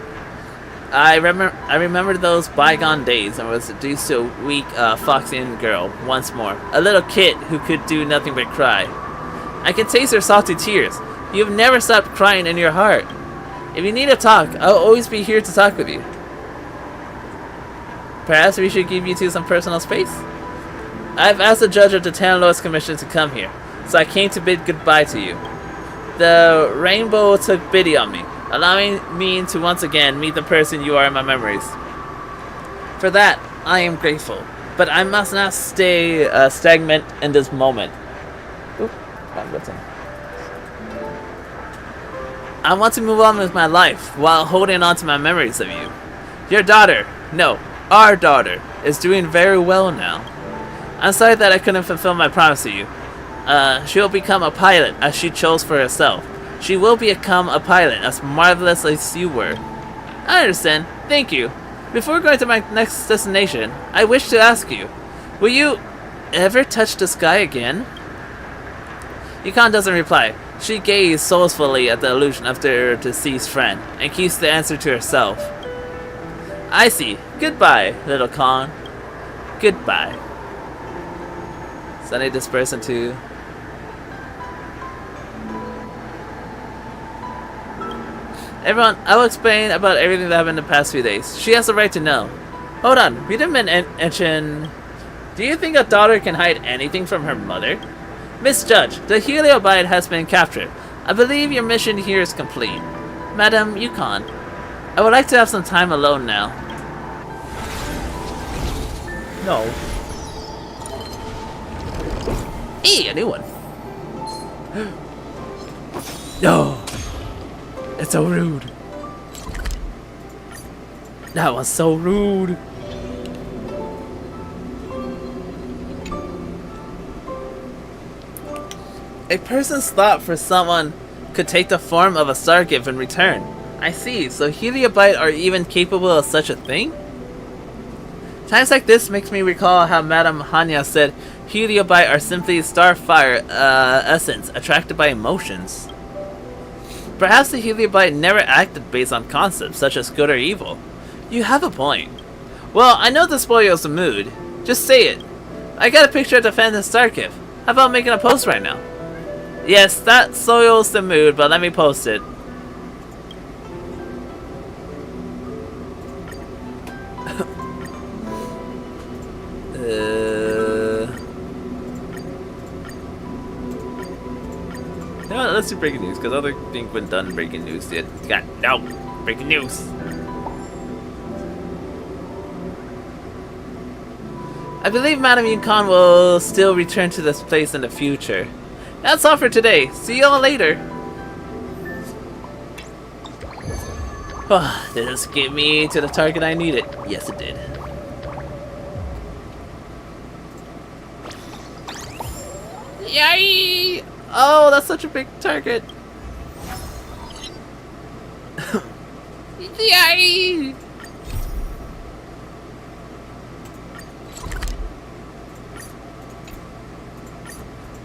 I remembered those bygone days and was reduced to a weak, foxy girl once more. A little kid who could do nothing but cry. I can taste her salty tears. You've never stopped crying in your heart. If you need to talk, I'll always be here to talk with you. Perhaps we should give you two some personal space? I've asked the judge of the 10 Lords Commission to come here, so I came to bid goodbye to you. The rainbow took pity on me, allowing me to once again meet the person you are in my memories. For that, I am grateful, but I must not stay stagnant in this moment. Oop, wrong button. I want to move on with my life while holding on to my memories of you. Your daughter, no, our daughter, is doing very well now. I'm sorry that I couldn't fulfill my promise to you. She'll become a pilot as she chose for herself. She will become a pilot as marvelous as you were. I understand. Thank you. Before going to my next destination, I wish to ask you, will you ever touch the sky again? Yukon doesn't reply. She gazes soulfully at the illusion of their deceased friend and keeps the answer to herself. I see. Goodbye, little Con. Goodbye. So they disperse into... Everyone, I will explain about everything that happened in the past few days. She has the right to know. Hold on, we didn't mention... Do you think a daughter can hide anything from her mother? Miss Judge, the Heliobite has been captured. I believe your mission here is complete. Madam Yukon, I would like to have some time alone now. No. Hey, a new one. No. It's so rude. That was so rude. A person's thought for someone could take the form of a Stargift in return. I see, so Heliobite are even capable of such a thing? Times like this makes me recall how Madame Hanya said Heliobite are simply starfire essence attracted by emotions. Perhaps the Heliobite never acted based on concepts such as good or evil. You have a point. Well, I know this spoils the mood. Just say it. I got a picture of the Phantom Stargift. How about making a post right now? Yes, that soils the mood, but let me post it. No, let's do breaking news, because I don't think we've done breaking news yet. God, no! Breaking news! I believe Madame Yukon will still return to this place in the future. That's all for today. See y'all later. Did this get me to the target I needed? Yes, it did. Yay! Oh, that's such a big target. Yay!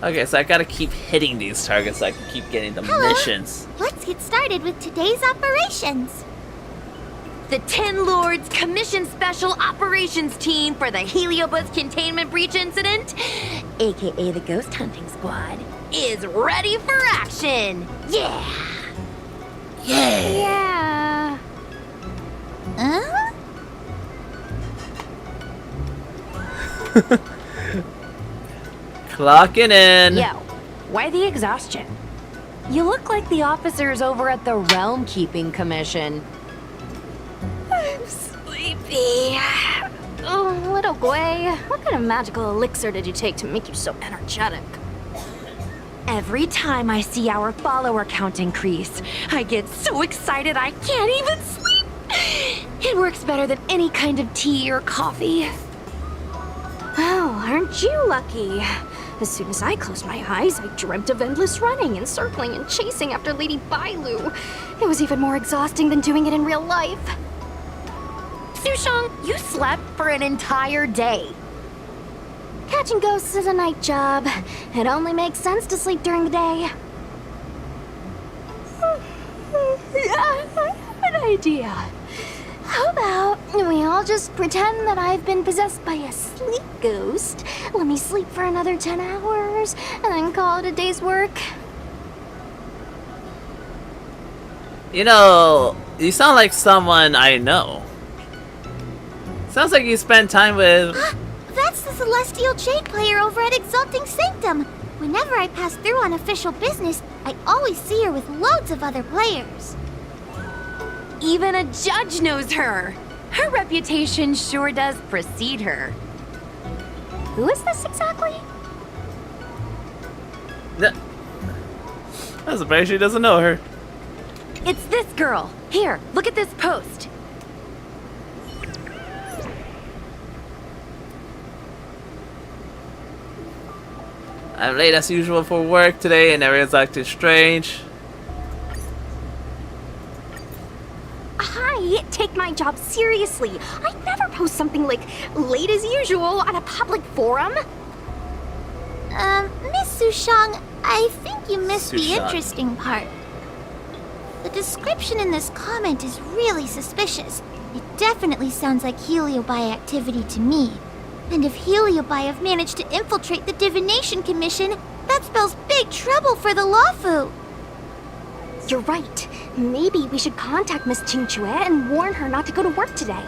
Okay, so I gotta keep hitting these targets so I can keep getting the missions. Let's get started with today's operations. The 10 Lords Commission Special Operations Team for the Heliobus Containment Breach Incident, aka the Ghost Hunting Squad, is ready for action! Yeah! Yeah. Huh? Clocking in! Yo, why the exhaustion? You look like the officers over at the Realm Keeping Commission. I'm sleepy. Oh, little Gwei, what kind of magical elixir did you take to make you so energetic? Every time I see our follower count increase, I get so excited I can't even sleep! It works better than any kind of tea or coffee. Oh, aren't you lucky? As soon as I closed my eyes, I dreamt of endless running and circling and chasing after Lady Bailu. It was even more exhausting than doing it in real life. Sushang, you slept for an entire day. Catching ghosts is a night job. It only makes sense to sleep during the day. I have an idea. How about we all just pretend that I've been possessed by a sleep ghost? Let me sleep for another 10 hours, and then call it a day's work. You know, you sound like someone I know. Sounds like you spend time with... That's the Celestial Jade player over at Exalting Sanctum. Whenever I pass through on official business, I always see her with loads of other players. Even a judge knows her. Her reputation sure does precede her. Who is this exactly? I'm surprised she doesn't know her. It's this girl. Here, look at this post. I'm late as usual for work today and everyone's acting strange. Hi, take my job seriously. I'd never post something like late as usual on a public forum. Miss Sushang, I think you missed the Sushang. interesting part. The description in this comment is really suspicious. It definitely sounds like Heliobi activity to me. And if Heliobi have managed to infiltrate the Divination Commission, that spells big trouble for the Lawfu. You're right. Maybe we should contact Miss Qingchue and warn her not to go to work today.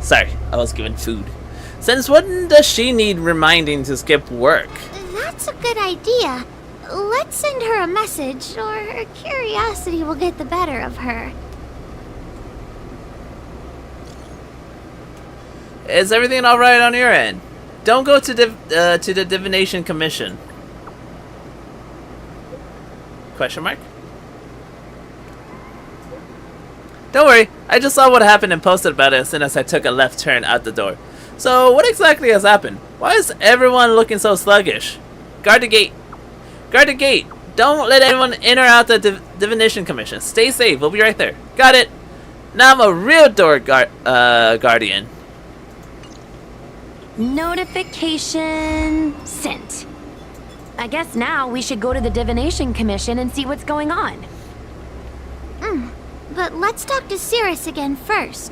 Sorry, I was given food. Since when does she need reminding to skip work? That's a good idea. Let's send her a message, or her curiosity will get the better of her. Is everything alright on your end? Don't go to the Divination Commission. Question mark? Don't worry, I just saw what happened and posted about it as soon as I took a left turn out the door. So, what exactly has happened? Why is everyone looking so sluggish? Guard the gate. Guard the gate. Don't let anyone in or out the Divination Commission. Stay safe. We'll be right there. Got it. Now I'm a real door guardian. Notification sent. I guess now we should go to the Divination Commission and see what's going on. But let's talk to Cirrus again first.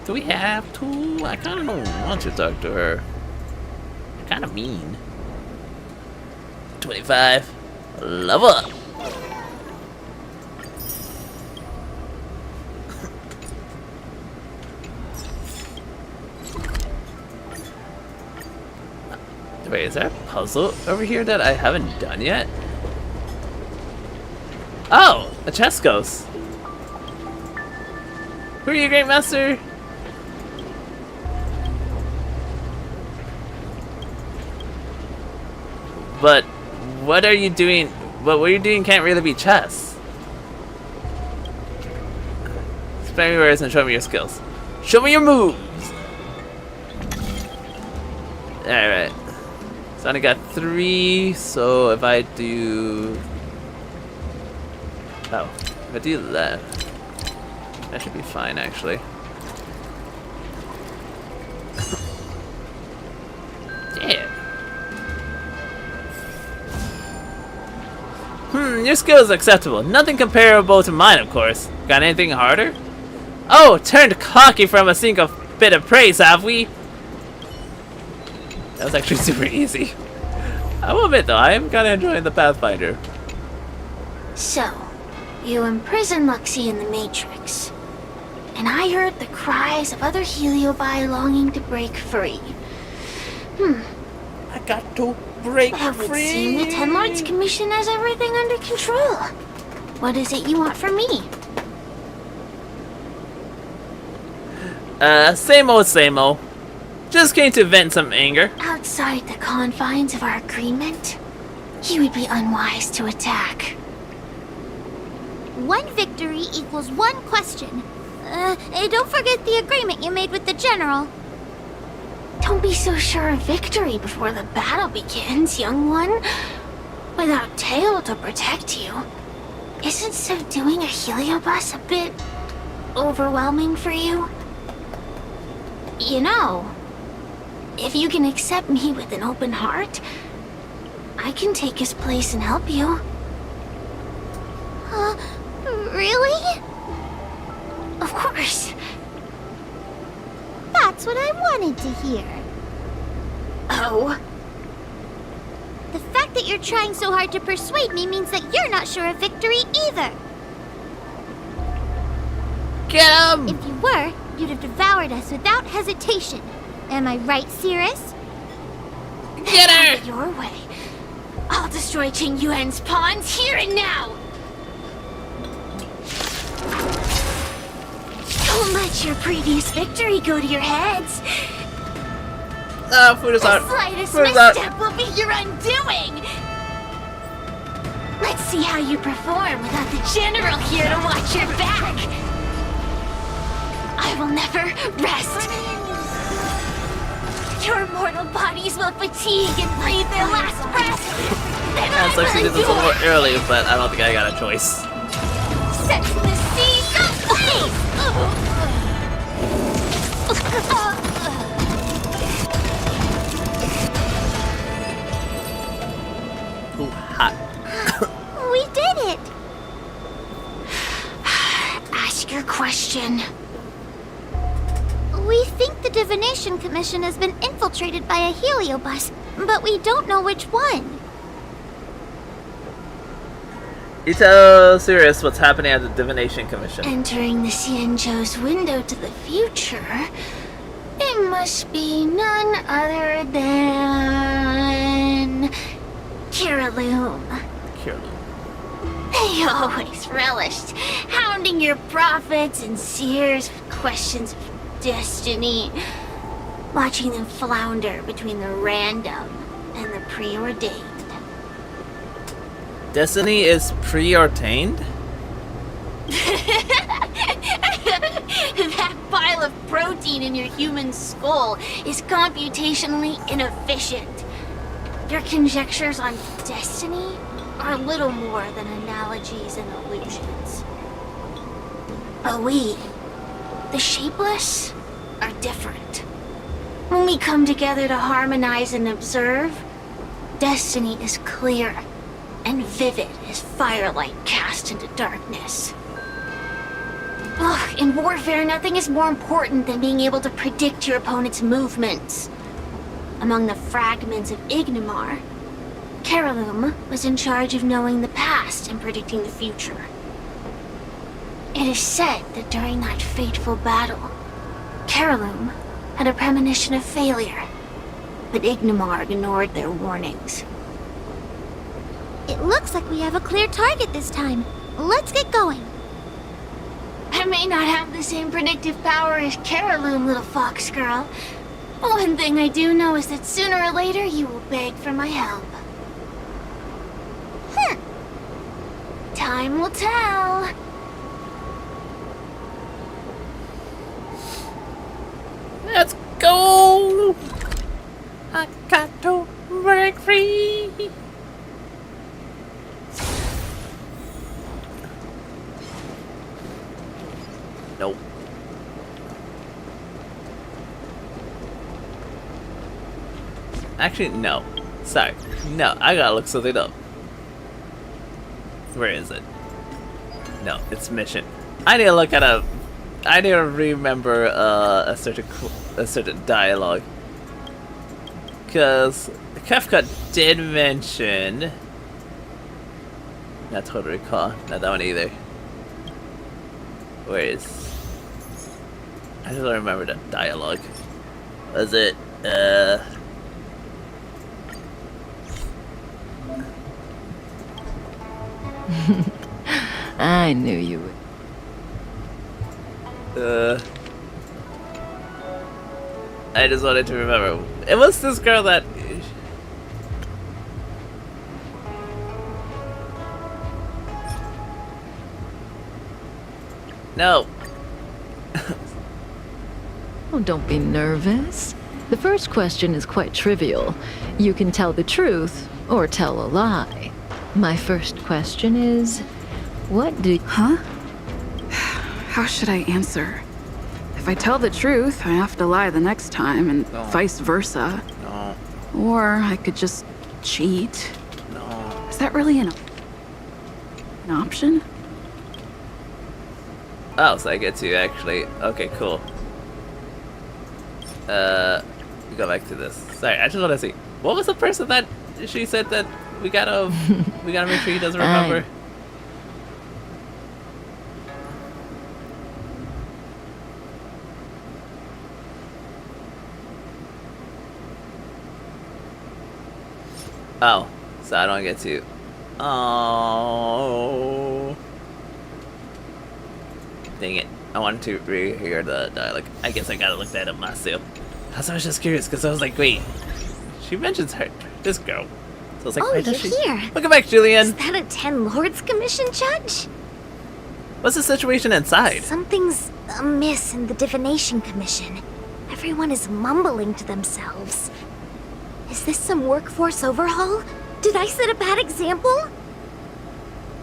Do we have to? I kind of don't want to talk to her. Kind of mean. 25. Level up. Wait, is there a puzzle over here that I haven't done yet? Oh, a chest ghost. Who are you, Great Master? But what are you doing? But what you're doing can't really be chess. Explain your words and show me your skills. Show me your moves! Alright. So I only got 3, so if I do... Oh, if I do left, that should be fine actually. Yeah. Your skill is acceptable. Nothing comparable to mine, of course. Got anything harder? Oh, turned cocky from a single bit of praise, have we? That was actually super easy. I will admit though, I am kinda enjoying the Pathfinder. So, you imprisoned Luxie in the Matrix. And I heard the cries of other Heliobi longing to break free. I got to break That would free. seem the Ten Lords Commission has everything under control. What is it you want from me? Same old, same old. Just came to vent some anger. Outside the confines of our agreement, you would be unwise to attack. One victory equals one question. Don't forget the agreement you made with the General. Don't be so sure of victory before the battle begins, young one. Without Tail to protect you, isn't so doing a Heliobus a bit overwhelming for you? You know, if you can accept me with an open heart, I can take his place and help you. Really? Of course. That's what I wanted to hear. Oh? The fact that you're trying so hard to persuade me means that you're not sure of victory either. Get him! If you were, you'd have devoured us without hesitation. Am I right, Cirrus? Get her! Have it your way. I'll destroy Qing Yuan's pawns here and now! Don't let your previous victory go to your heads. Food is out. The slightest Food is out. misstep will be your undoing. Let's see how you perform without the general here to watch your back. I will never rest. Your mortal bodies will fatigue and breathe their last breath. Then Sounds like she did this a little early, but I don't think I got a choice. Set the seas ablaze! Ooh, hot. We did it! Ask your question. We think the Divination Commission has been infiltrated by a heliobus, but we don't know which one. You tell Sirius what's happening at the Divination Commission. Entering the Xianzhou's window to the future, it must be none other than Kiraloom. They always relished hounding your prophets and seers with questions of destiny, watching them flounder between the random and the preordained. Destiny is preordained? That pile of protein in your human skull is computationally inefficient. Your conjectures on destiny are little more than analogies and illusions. But we, the shapeless, are different. When we come together to harmonize and observe, destiny is clear and vivid as firelight cast into darkness. Ugh, in warfare, nothing is more important than being able to predict your opponent's movements. Among the fragments of Ignimar, Kiraloom was in charge of knowing the past and predicting the future. It is said that during that fateful battle, Kiraloom had a premonition of failure, but Ignimar ignored their warnings. It looks like we have a clear target this time. Let's get going. I may not have the same predictive power as Kiraloom, little fox girl. One thing I do know is that sooner or later you will beg for my help. Time will tell. Let's go! I got to break free! Nope. Actually, no. Sorry. No, I gotta look something up. Where is it? No, it's mission. I need to look at a... I need to remember a certain dialogue. Because Kefka did mention... Not Total Recall. Not that one either. Where is... I just don't remember the dialogue. Was it, I knew you would. I just wanted to remember. It was this girl that... No. Oh, don't be nervous. The first question is quite trivial. You can tell the truth or tell a lie. My first question is, what do... Huh? How should I answer? If I tell the truth, I have to lie the next time, and vice versa. No. Or I could just cheat. No. Is that really an option? Oh, so I get to actually. Okay, cool. We go back to this. Sorry, I just want to see. What was the person that she said that we gotta make sure he doesn't remember? Oh, so I don't get to. Oh. Dang it. I wanted to rehear the dialogue. I guess I gotta look that up myself. I was just curious because I was like, wait. She mentions her. This girl. So I was like, Oh, why you're does she? here. Welcome back, Julian. Is that a 10 Lords Commission, Judge? What's the situation inside? Something's amiss in the Divination Commission. Everyone is mumbling to themselves. Is this some workforce overhaul? Did I set a bad example?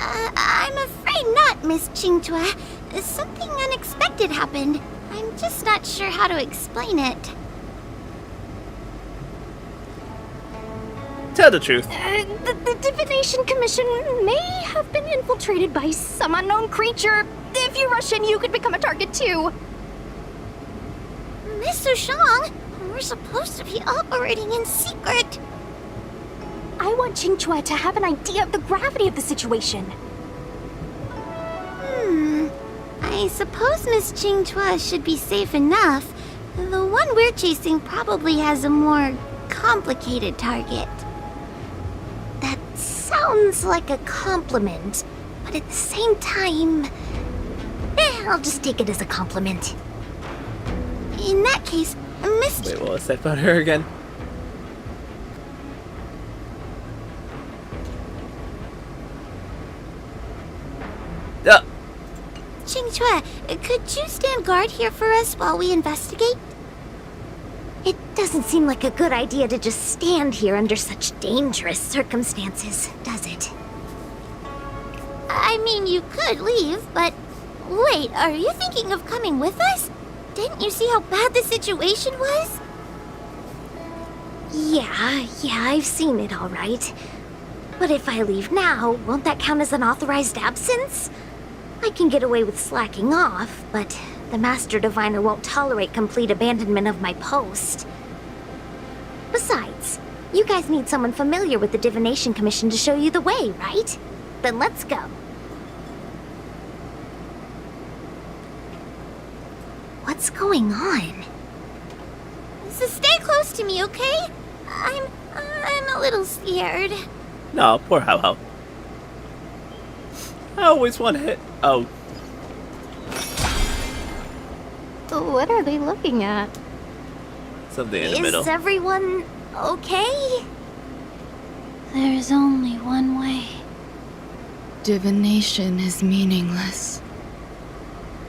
I'm afraid not, Miss Qingchua. Something unexpected happened. I'm just not sure how to explain it. Tell the truth. The Divination Commission may have been infiltrated by some unknown creature. If you rush in, you could become a target too. Miss Sushang, we're supposed to be operating in secret. I want Qingchua to have an idea of the gravity of the situation. I suppose Miss Qingchua should be safe enough. The one we're chasing probably has a more complicated target. That sounds like a compliment, but at the same time, I'll just take it as a compliment. In that case, Miss... Wait, what was that about her again? Qingchua, could you stand guard here for us while we investigate? It doesn't seem like a good idea to just stand here under such dangerous circumstances, does it? I mean, you could leave, but... Wait, are you thinking of coming with us? Didn't you see how bad the situation was? Yeah, I've seen it all right. But if I leave now, won't that count as an authorized absence? I can get away with slacking off, but the Master Diviner won't tolerate complete abandonment of my post. Besides, you guys need someone familiar with the Divination Commission to show you the way, right? Then let's go. What's going on? So stay close to me, okay? I'm a little scared. No, poor How How. I always want to hit. Oh. What are they looking at? Something in the middle. Is everyone okay? There's only one way. Divination is meaningless.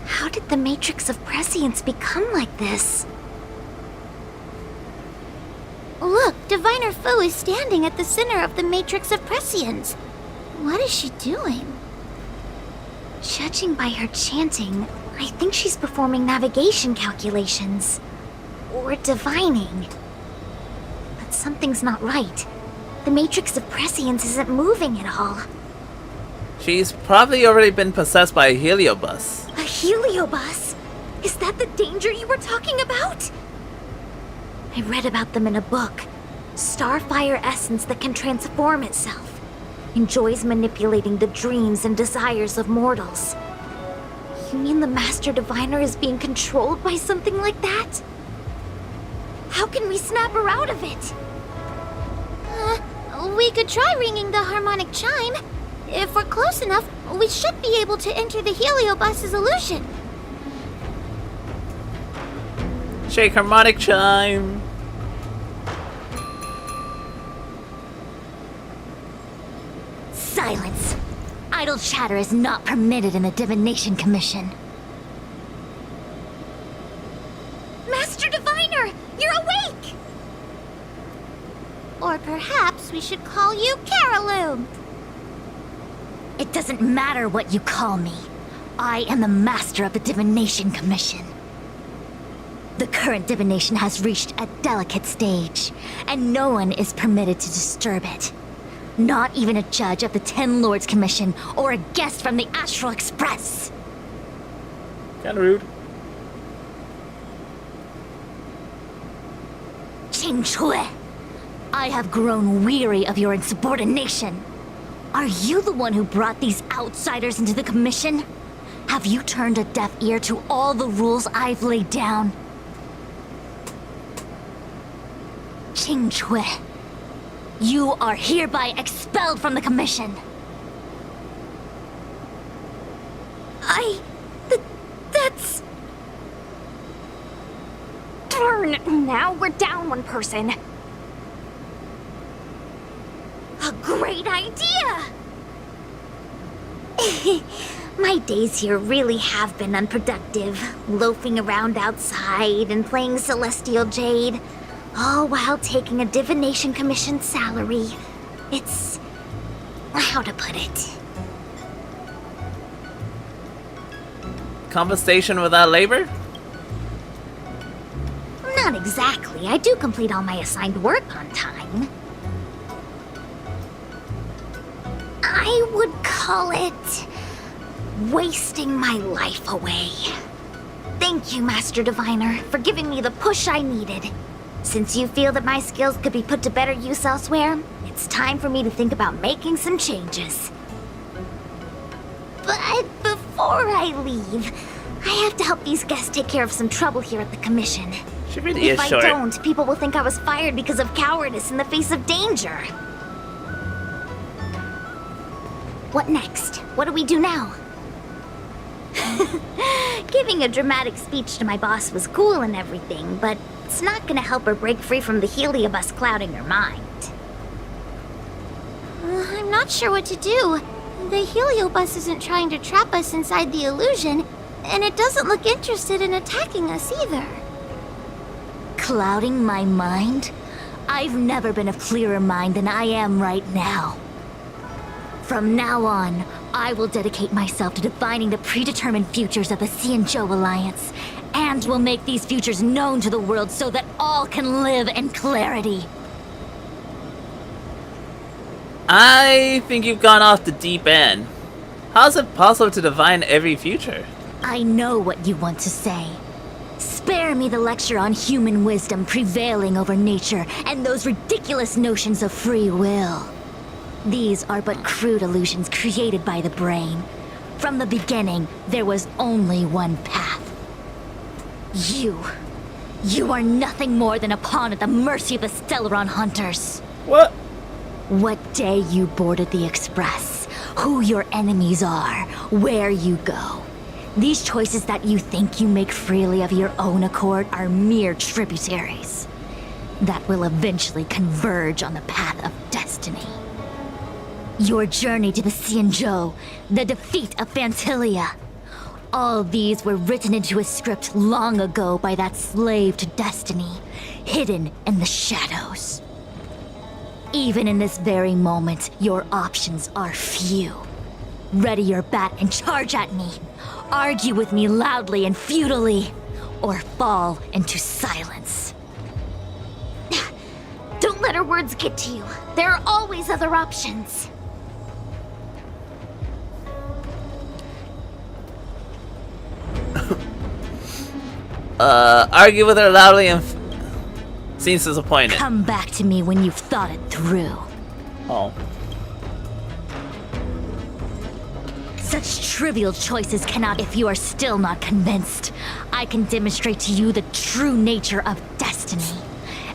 How did the Matrix of Prescience become like this? Look, Diviner Fu is standing at the center of the Matrix of Prescience. What is she doing? Judging by her chanting, I think she's performing navigation calculations. Or divining. But something's not right. The Matrix of Prescience isn't moving at all. She's probably already been possessed by a heliobus. A heliobus? Is that the danger you were talking about? I read about them in a book. Starfire essence that can transform itself. Enjoys manipulating the dreams and desires of mortals. You mean the Master Diviner is being controlled by something like that? How can we snap her out of it? We could try ringing the harmonic chime. If we're close enough, we should be able to enter the heliobus's illusion. Shake harmonic chime. Silence! Idle chatter is not permitted in the Divination Commission. Master Diviner! You're awake! Or perhaps we should call you Caraloom. It doesn't matter what you call me. I am the master of the Divination Commission. The current divination has reached a delicate stage, and no one is permitted to disturb it. Not even a judge of the Ten Lords Commission or a guest from the Astral Express. Kinda rude. Xianzhou, I have grown weary of your insubordination. Are you the one who brought these outsiders into the commission? Have you turned a deaf ear to all the rules I've laid down? Xianzhou, you are hereby expelled from the commission. That's... Darn, now we're down one person. a great idea! My days here really have been unproductive, loafing around outside and playing Celestial Jade, all while taking a Divination Commission salary. It's... how to put it? Compensation without labor? Not exactly. I do complete all my assigned work on time. I would call it... wasting my life away. Thank you, Master Diviner, for giving me the push I needed. Since you feel that my skills could be put to better use elsewhere, it's time for me to think about making some changes. But before I leave, I have to help these guests take care of some trouble here at the Commission. She really is If short. I don't, people will think I was fired because of cowardice in the face of danger. What next? What do we do now? Giving a dramatic speech to my boss was cool and everything, but it's not gonna help her break free from the heliobus clouding her mind. I'm not sure what to do. The heliobus isn't trying to trap us inside the illusion, and it doesn't look interested in attacking us either. Clouding my mind? I've never been of clearer mind than I am right now. From now on, I will dedicate myself to defining the predetermined futures of the Xianzhou Alliance, and will make these futures known to the world so that all can live in clarity. I think you've gone off the deep end. How is it possible to divine every future? I know what you want to say. Spare me the lecture on human wisdom prevailing over nature and those ridiculous notions of free will. These are but crude illusions created by the brain. From the beginning, there was only one path. You are nothing more than a pawn at the mercy of the Stellaron hunters. What? What day you boarded the Express, who your enemies are, where you go. These choices that you think you make freely of your own accord are mere tributaries that will eventually converge on the path of destiny. Your journey to the Xianzhou, the defeat of Phantilia. All these were written into a script long ago by that slave to destiny, hidden in the shadows. Even in this very moment, your options are few. Ready your bat and charge at me. Argue with me loudly and futilely, or fall into silence. Don't let her words get to you. There are always other options. Argue with her loudly and seems disappointed. Come back to me when you've thought it through. Oh. Such trivial choices cannot if you are still not convinced. I can demonstrate to you the true nature of destiny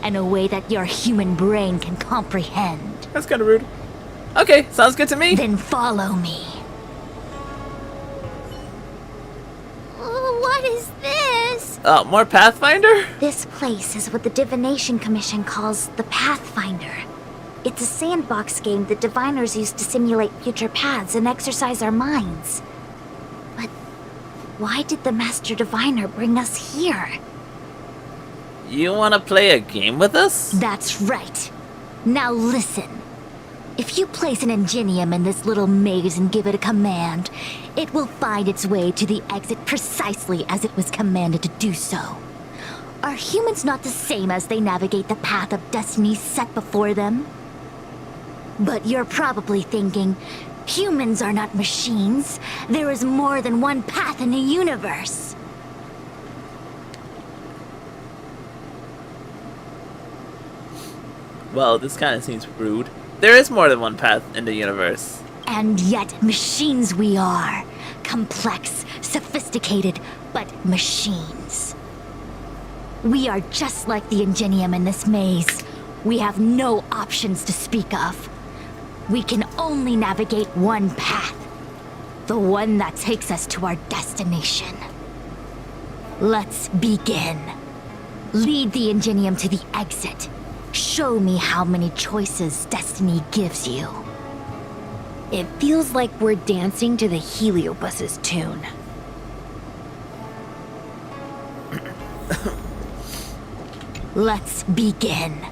in a way that your human brain can comprehend. That's kind of rude. Okay, sounds good to me. Then follow me. What is this? More Pathfinder? This place is what the Divination Commission calls the Pathfinder. It's a sandbox game that diviners use to simulate future paths and exercise our minds. But why did the Master Diviner bring us here? You want to play a game with us? That's right. Now listen. If you place an Ingenium in this little maze and give it a command, it will find its way to the exit precisely as it was commanded to do so. Are humans not the same as they navigate the path of destiny set before them? But you're probably thinking, humans are not machines. There is more than one path in the universe. Well, this kind of seems rude. There is more than one path in the universe. And yet, machines we are. Complex, sophisticated, but machines. We are just like the Ingenium in this maze. We have no options to speak of. We can only navigate one path. The one that takes us to our destination. Let's begin. Lead the Ingenium to the exit. Show me how many choices destiny gives you. It feels like we're dancing to the Heliobus's tune. Let's begin.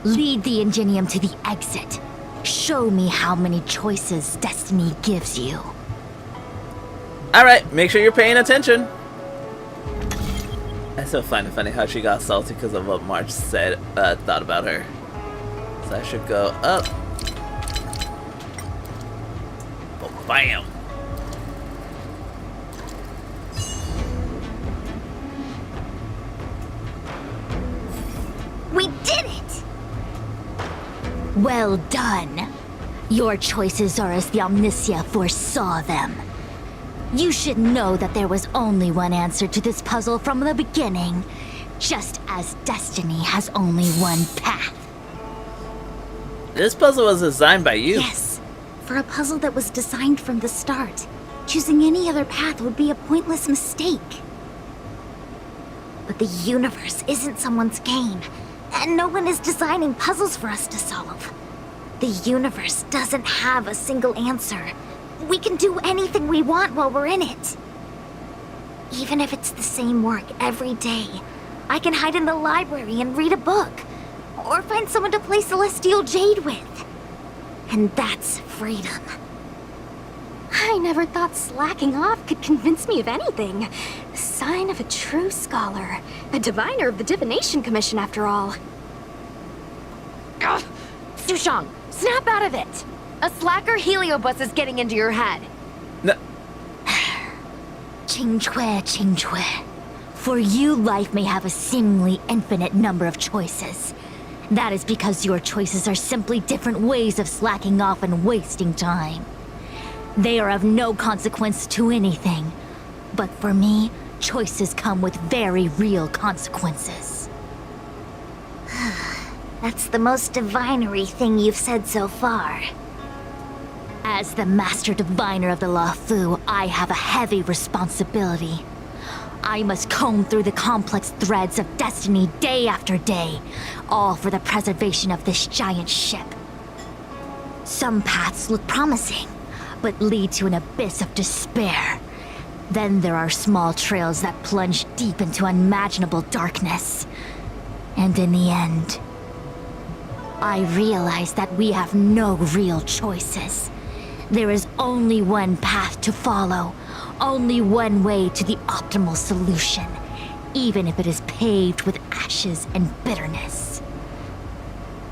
Lead the Ingenium to the exit. Show me how many choices destiny gives you. Alright, make sure you're paying attention. I still find it funny how she got salty because of what March said, thought about her. So I should go up. Oh, bam! We did it! Well done. Your choices are as the Omnicia foresaw them. You should know that there was only one answer to this puzzle from the beginning, just as destiny has only one path. This puzzle was designed by you. Yes, for a puzzle that was designed from the start. Choosing any other path would be a pointless mistake. But the universe isn't someone's game, and no one is designing puzzles for us to solve. The universe doesn't have a single answer. We can do anything we want while we're in it. Even if it's the same work every day, I can hide in the library and read a book, or find someone to play Celestial Jade with. And that's freedom. I never thought slacking off could convince me of anything. Sign of a true scholar. A diviner of the Divination Commission, after all. Ugh. Sushang, snap out of it! A slacker Heliobus is getting into your head. No. Qingque. For you, life may have a seemingly infinite number of choices. That is because your choices are simply different ways of slacking off and wasting time. They are of no consequence to anything. But for me, choices come with very real consequences. That's the most divinery thing you've said so far. As the Master Diviner of the Luofu, I have a heavy responsibility. I must comb through the complex threads of destiny day after day, all for the preservation of this giant ship. Some paths look promising, but lead to an abyss of despair. Then there are small trails that plunge deep into unimaginable darkness. And in the end, I realize that we have no real choices. There is only one path to follow, only one way to the optimal solution, even if it is paved with ashes and bitterness.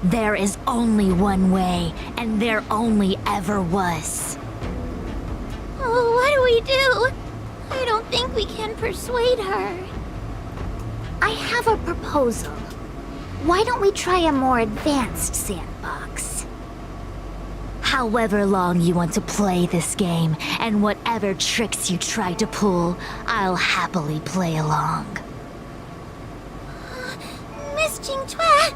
There is only one way, and there only ever was. Oh, what do we do? I don't think we can persuade her. I have a proposal. Why don't we try a more advanced sandbox? However long you want to play this game, and whatever tricks you try to pull, I'll happily play along. Miss Qingque!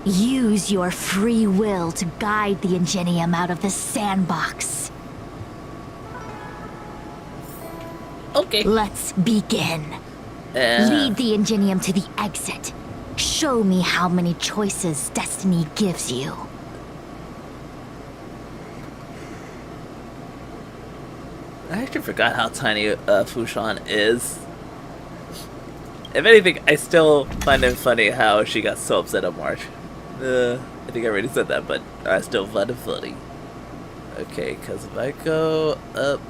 Use your free will to guide the Ingenium out of the sandbox. Okay. Let's begin. Lead the Ingenium to the exit. Show me how many choices destiny gives you. I actually forgot how tiny Fushan is. If anything, I still find it funny how she got so upset at March. I think I already said that, but I still find it funny. Okay, because if I go up,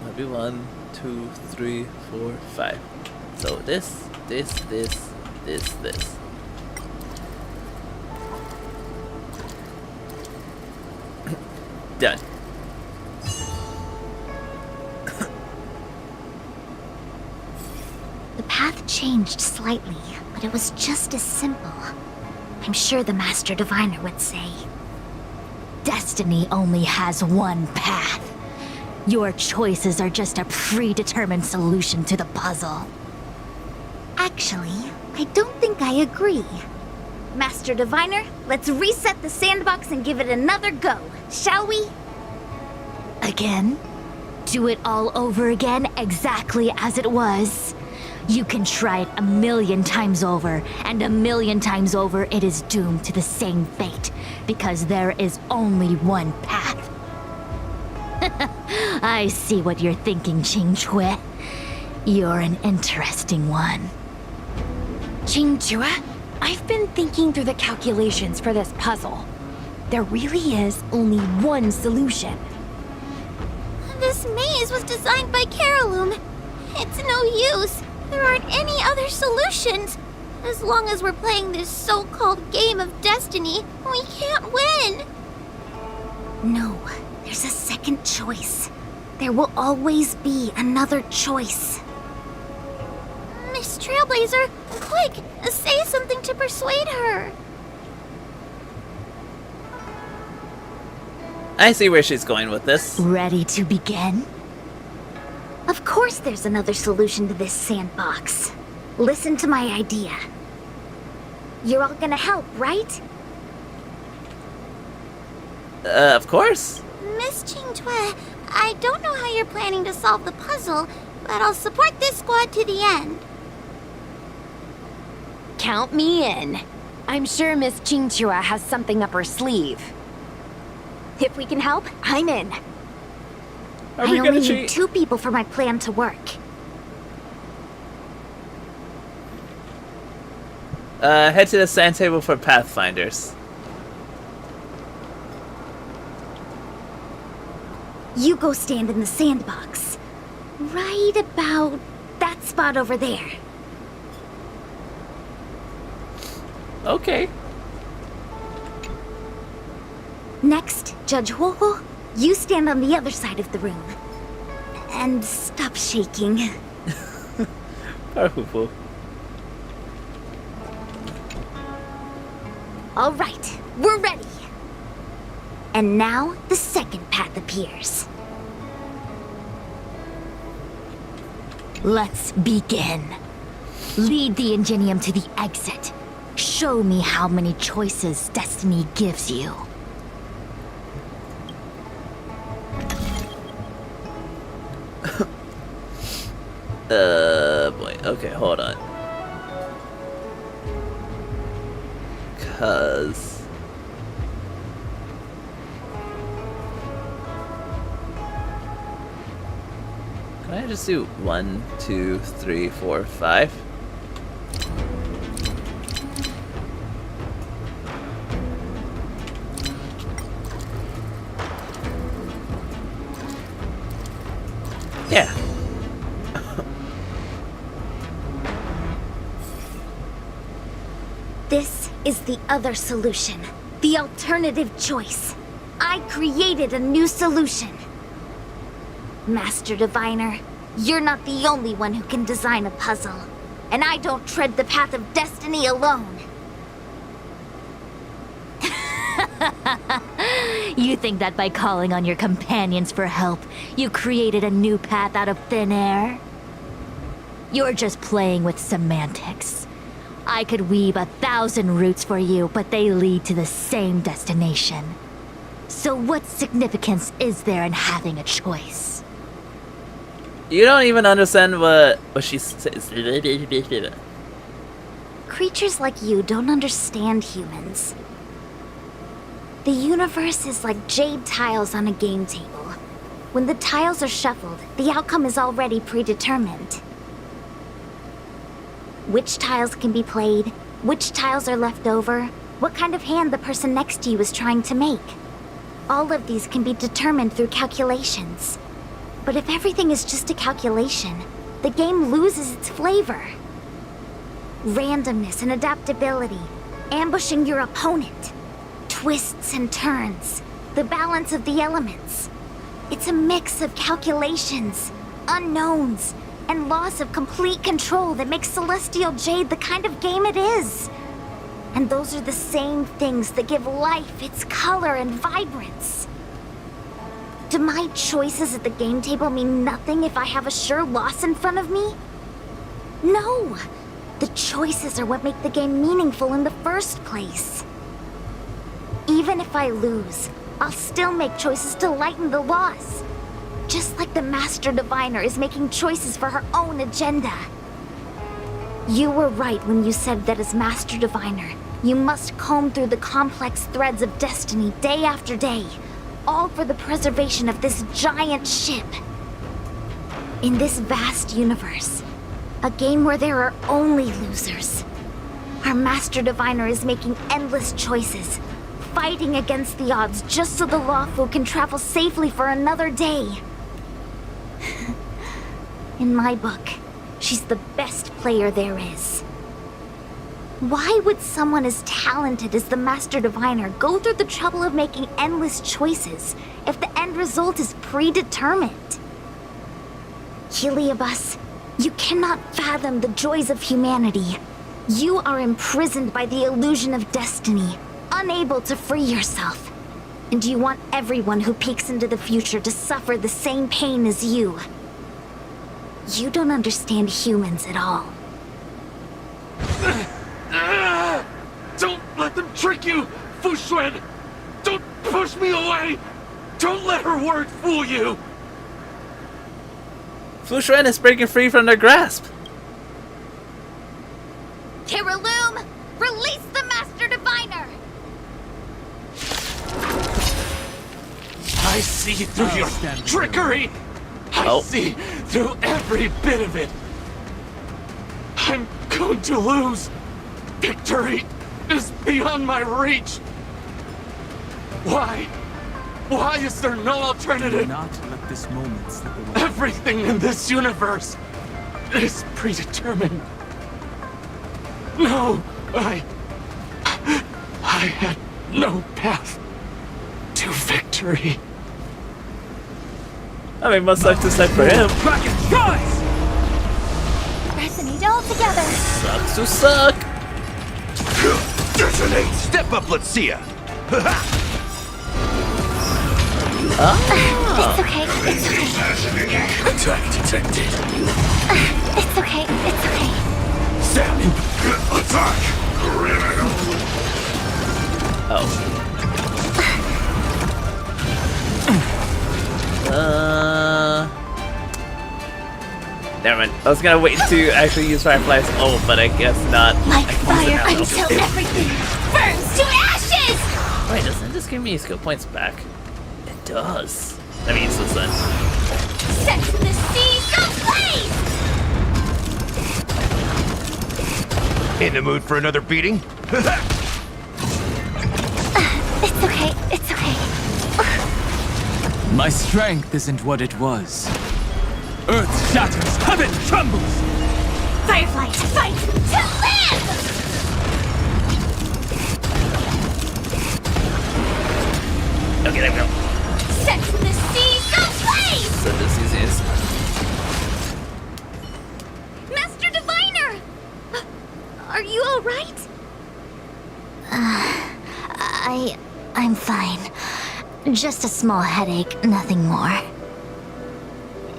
maybe 1, 2, 3, 4, 5. So this. Done. The path changed slightly, but it was just as simple. I'm sure the Master Diviner would say. Destiny only has one path. Your choices are just a predetermined solution to the puzzle. Actually, I don't think I agree. Master Diviner, let's reset the sandbox and give it another go, shall we? Again? Do it all over again exactly as it was? You can try it 1,000,000 times over, and 1,000,000 times over it is doomed to the same fate, because there is only one path. I see what you're thinking, Qingque. You're an interesting one. Qingque, I've been thinking through the calculations for this puzzle. There really is only one solution. This maze was designed by Carolum. It's no use. There aren't any other solutions. As long as we're playing this so-called game of destiny, we can't win. No, there's a second choice. There will always be another choice. Miss Trailblazer, quick, say something to persuade her. I see where she's going with this. Ready to begin? Of course there's another solution to this sandbox. Listen to my idea. You're all gonna help, right? Of course. Miss Qingque, I don't know how you're planning to solve the puzzle, but I'll support this squad to the end. Count me in. I'm sure Miss Qingque has something up her sleeve. If we can help, I'm in. Are I we only gonna need cheat? 2 people for my plan to work. Head to the sand table for Pathfinders. You go stand in the sandbox. Right about that spot over there. Okay. Next, Judge Huohuo, you stand on the other side of the room. And stop shaking. Powerful. All right, we're ready. And now the second path appears. Let's begin. Lead the Ingenium to the exit. Show me how many choices destiny gives you. Boy. Okay, hold on. Cause... Can I just do 1, 2, 3, 4, 5? Yeah. This is the other solution. The alternative choice. I created a new solution. Master Diviner, you're not the only one who can design a puzzle. And I don't tread the path of destiny alone. You think that by calling on your companions for help, you created a new path out of thin air? You're just playing with semantics. I could weave 1,000 routes for you, but they lead to the same destination. So what significance is there in having a choice? You don't even understand what she says. Creatures like you don't understand humans. The universe is like jade tiles on a game table. When the tiles are shuffled, the outcome is already predetermined. Which tiles can be played, which tiles are left over, what kind of hand the person next to you is trying to make. All of these can be determined through calculations. But if everything is just a calculation, the game loses its flavor. Randomness and adaptability, ambushing your opponent, twists and turns, the balance of the elements. It's a mix of calculations, unknowns, and loss of complete control that makes Celestial Jade the kind of game it is. And those are the same things that give life its color and vibrance. Do my choices at the game table mean nothing if I have a sure loss in front of me? No! The choices are what make the game meaningful in the first place. Even if I lose, I'll still make choices to lighten the loss. Just like the Master Diviner is making choices for her own agenda. You were right when you said that as Master Diviner, you must comb through the complex threads of destiny day after day, all for the preservation of this giant ship. In this vast universe, a game where there are only losers, our Master Diviner is making endless choices, fighting against the odds just so the lawful can travel safely for another day. In my book, she's the best player there is. Why would someone as talented as the Master Diviner go through the trouble of making endless choices if the end result is predetermined? Heliobus, you cannot fathom the joys of humanity. You are imprisoned by the illusion of destiny, unable to free yourself. And you want everyone who peeks into the future to suffer the same pain as you. You don't understand humans at all. Don't let them trick you, Fu Xuan! Don't push me away! Don't let her word fool you! Fu Xuan is breaking free from their grasp. Kiraloom, release the Master Diviner! I see through your trickery! I see through every bit of it! I'm going to lose! Victory is beyond my reach! Why? Why is there no alternative? Do not let this moment slip away. Everything in this universe is predetermined. No, I had no path to victory. I mean, must have to decide for him. Back in choice! Resonate all together! Sucks to suck. Detonate! Step up, let's see ya! It's okay, it's okay. Attack detected. It's okay, it's okay. Sam! Attack! Criminal! Oh. Never mind. I was gonna wait to actually use Firefly's ult, but I guess not. Like fire until everything burns to ashes! Wait, doesn't this give me skill points back? It does. That means this then. Set the seas ablaze! In the mood for another beating? It's okay, it's okay. My strength isn't what it was. Earth shatters, heaven trembles! Fireflies, fight to live! Okay, there we go. Set the seas ablaze! So this is Master Diviner! Are you alright? I'm fine. Just a small headache, nothing more.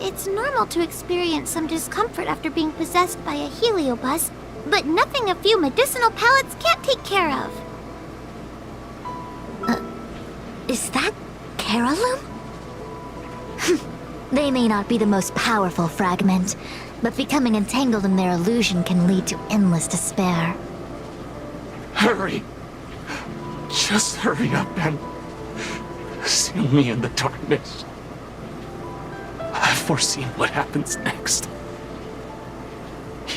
It's normal to experience some discomfort after being possessed by a heliobus, but nothing a few medicinal pellets can't take care of. Is that Kiraloom? They may not be the most powerful fragment, but becoming entangled in their illusion can lead to endless despair. Hurry! Just hurry up and seal me in the darkness. I've foreseen what happens next.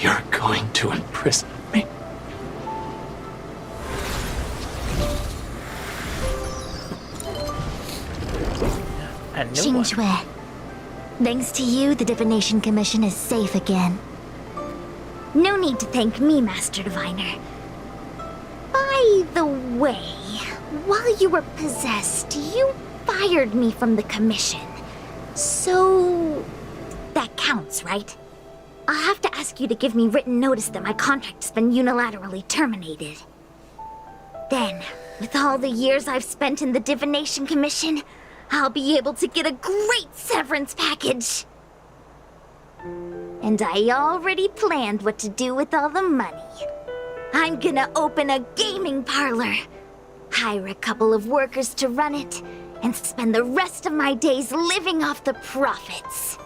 You're going to imprison me. Xianzhou. Thanks to you, the Divination Commission is safe again. No need to thank me, Master Diviner. By the way, while you were possessed, you fired me from the commission. So... that counts, right? I'll have to ask you to give me written notice that my contract's been unilaterally terminated. Then, with all the years I've spent in the Divination Commission, I'll be able to get a great severance package. And I already planned what to do with all the money. I'm gonna open a gaming parlor, hire a couple of workers to run it, and spend the rest of my days living off the profits.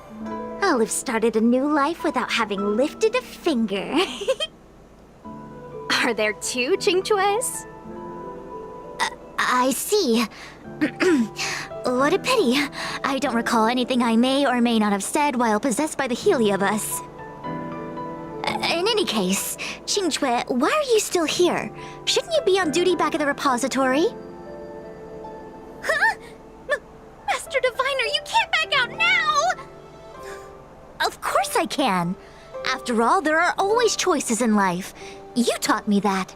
I'll have started a new life without having lifted a finger. Are there two Qingques? I see. What a pity. I don't recall anything I may or may not have said while possessed by the Heliobus. In any case, Qingque, why are you still here? Shouldn't you be on duty back at the repository? Huh? Master Diviner, you can't back out now! Of course I can. After all, there are always choices in life. You taught me that.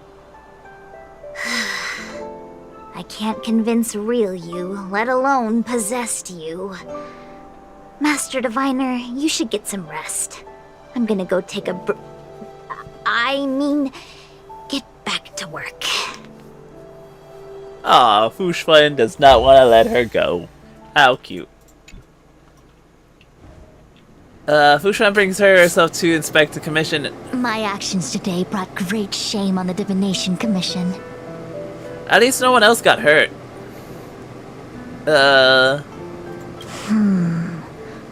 I can't convince real you, let alone possessed you. Master Diviner, you should get some rest. I'm gonna go take a get back to work. Aw, Fu Xuan does not want to let her go. How cute. Fu Xuan brings herself to inspect the commission. My actions today brought great shame on the Divination Commission. At least no one else got hurt.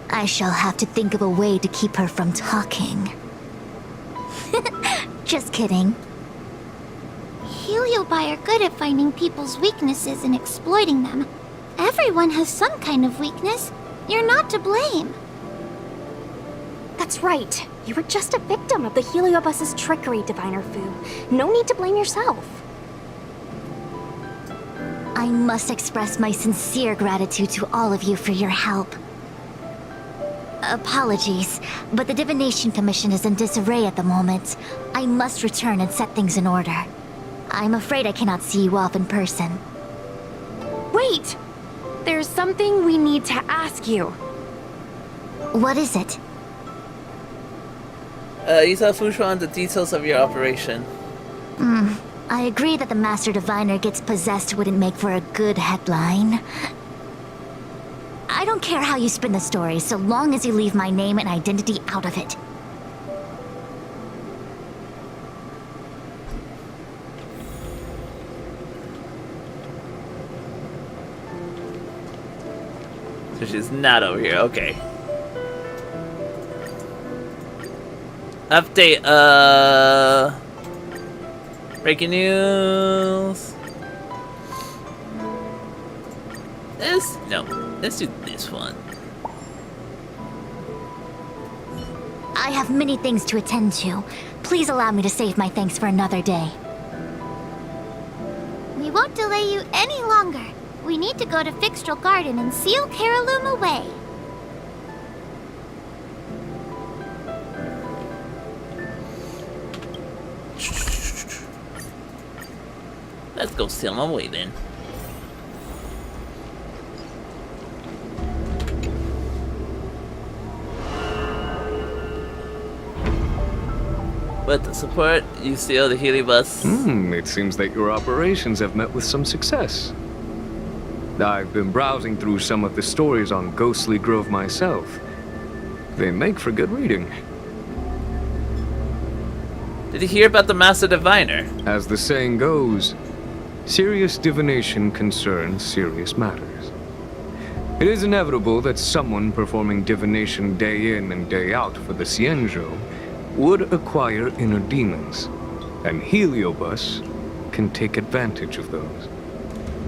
I shall have to think of a way to keep her from talking. Just kidding. Heliobi are good at finding people's weaknesses and exploiting them. Everyone has some kind of weakness. You're not to blame. That's right. You were just a victim of the Heliobus's trickery, Diviner Fu. No need to blame yourself. I must express my sincere gratitude to all of you for your help. Apologies, but the Divination Commission is in disarray at the moment. I must return and set things in order. I'm afraid I cannot see you off in person. Wait! There's something we need to ask you. What is it? You tell Fu Xuan the details of your operation. I agree that the Master Diviner gets possessed wouldn't make for a good headline. I don't care how you spin the story, so long as you leave my name and identity out of it. So she's not over here, okay. Update, breaking news. Let's do this one. I have many things to attend to. Please allow me to save my thanks for another day. We won't delay you any longer. We need to go to Fixtral Garden and seal Caraloom away. Let's go seal him away then. With the support, you seal the Heliobus. It seems that your operations have met with some success. I've been browsing through some of the stories on Ghostly Grove myself. They make for good reading. Did you hear about the Master Diviner? As the saying goes, serious divination concerns serious matters. It is inevitable that someone performing divination day in and day out for the Xianzhou would acquire inner demons, and Heliobus can take advantage of those.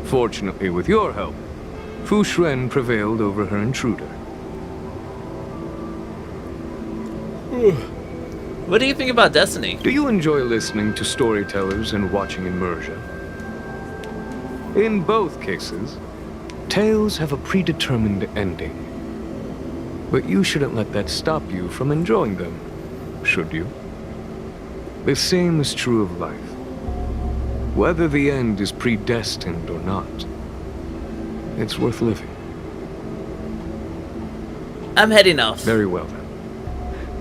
Fortunately, with your help, Fu Xuan prevailed over her intruder. What do you think about Destiny? Do you enjoy listening to storytellers and watching immersion? In both cases, Tales have a predetermined ending. But you shouldn't let that stop you from enjoying them, should you? The same is true of life. Whether the end is predestined or not, it's worth living. I'm heading off. Very well then.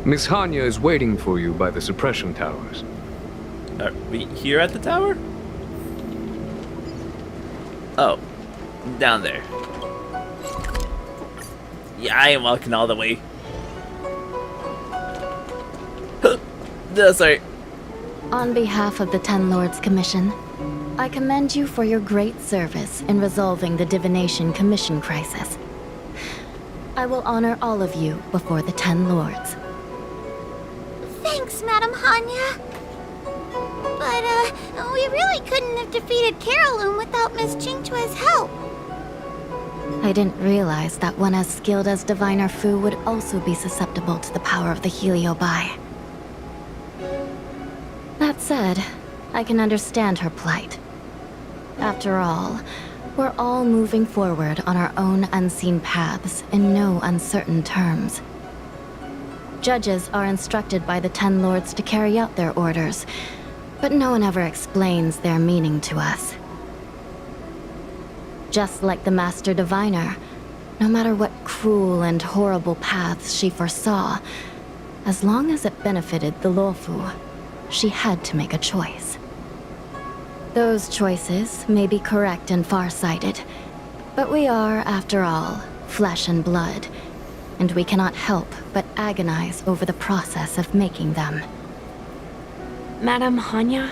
Miss Hanya is waiting for you by the suppression towers. Are we here at the tower? Oh, down there. Yeah, I am walking all the way. No, sorry. On behalf of the Ten Lords Commission, I commend you for your great service in resolving the Divination Commission crisis. I will honor all of you before the Ten Lords. Thanks, Madam Hanya. But, we really couldn't have defeated Carolyn without Miss Qingchua's help. I didn't realize that one as skilled as Diviner Fu would also be susceptible to the power of the Heliobi. That said, I can understand her plight. After all, we're all moving forward on our own unseen paths in no uncertain terms. Judges are instructed by the Ten Lords to carry out their orders, but no one ever explains their meaning to us. Just like the Master Diviner, no matter what cruel and horrible paths she foresaw, as long as it benefited the Luofu, she had to make a choice. Those choices may be correct and far-sighted, but we are, after all, flesh and blood, and we cannot help but agonize over the process of making them. Madam Hanya?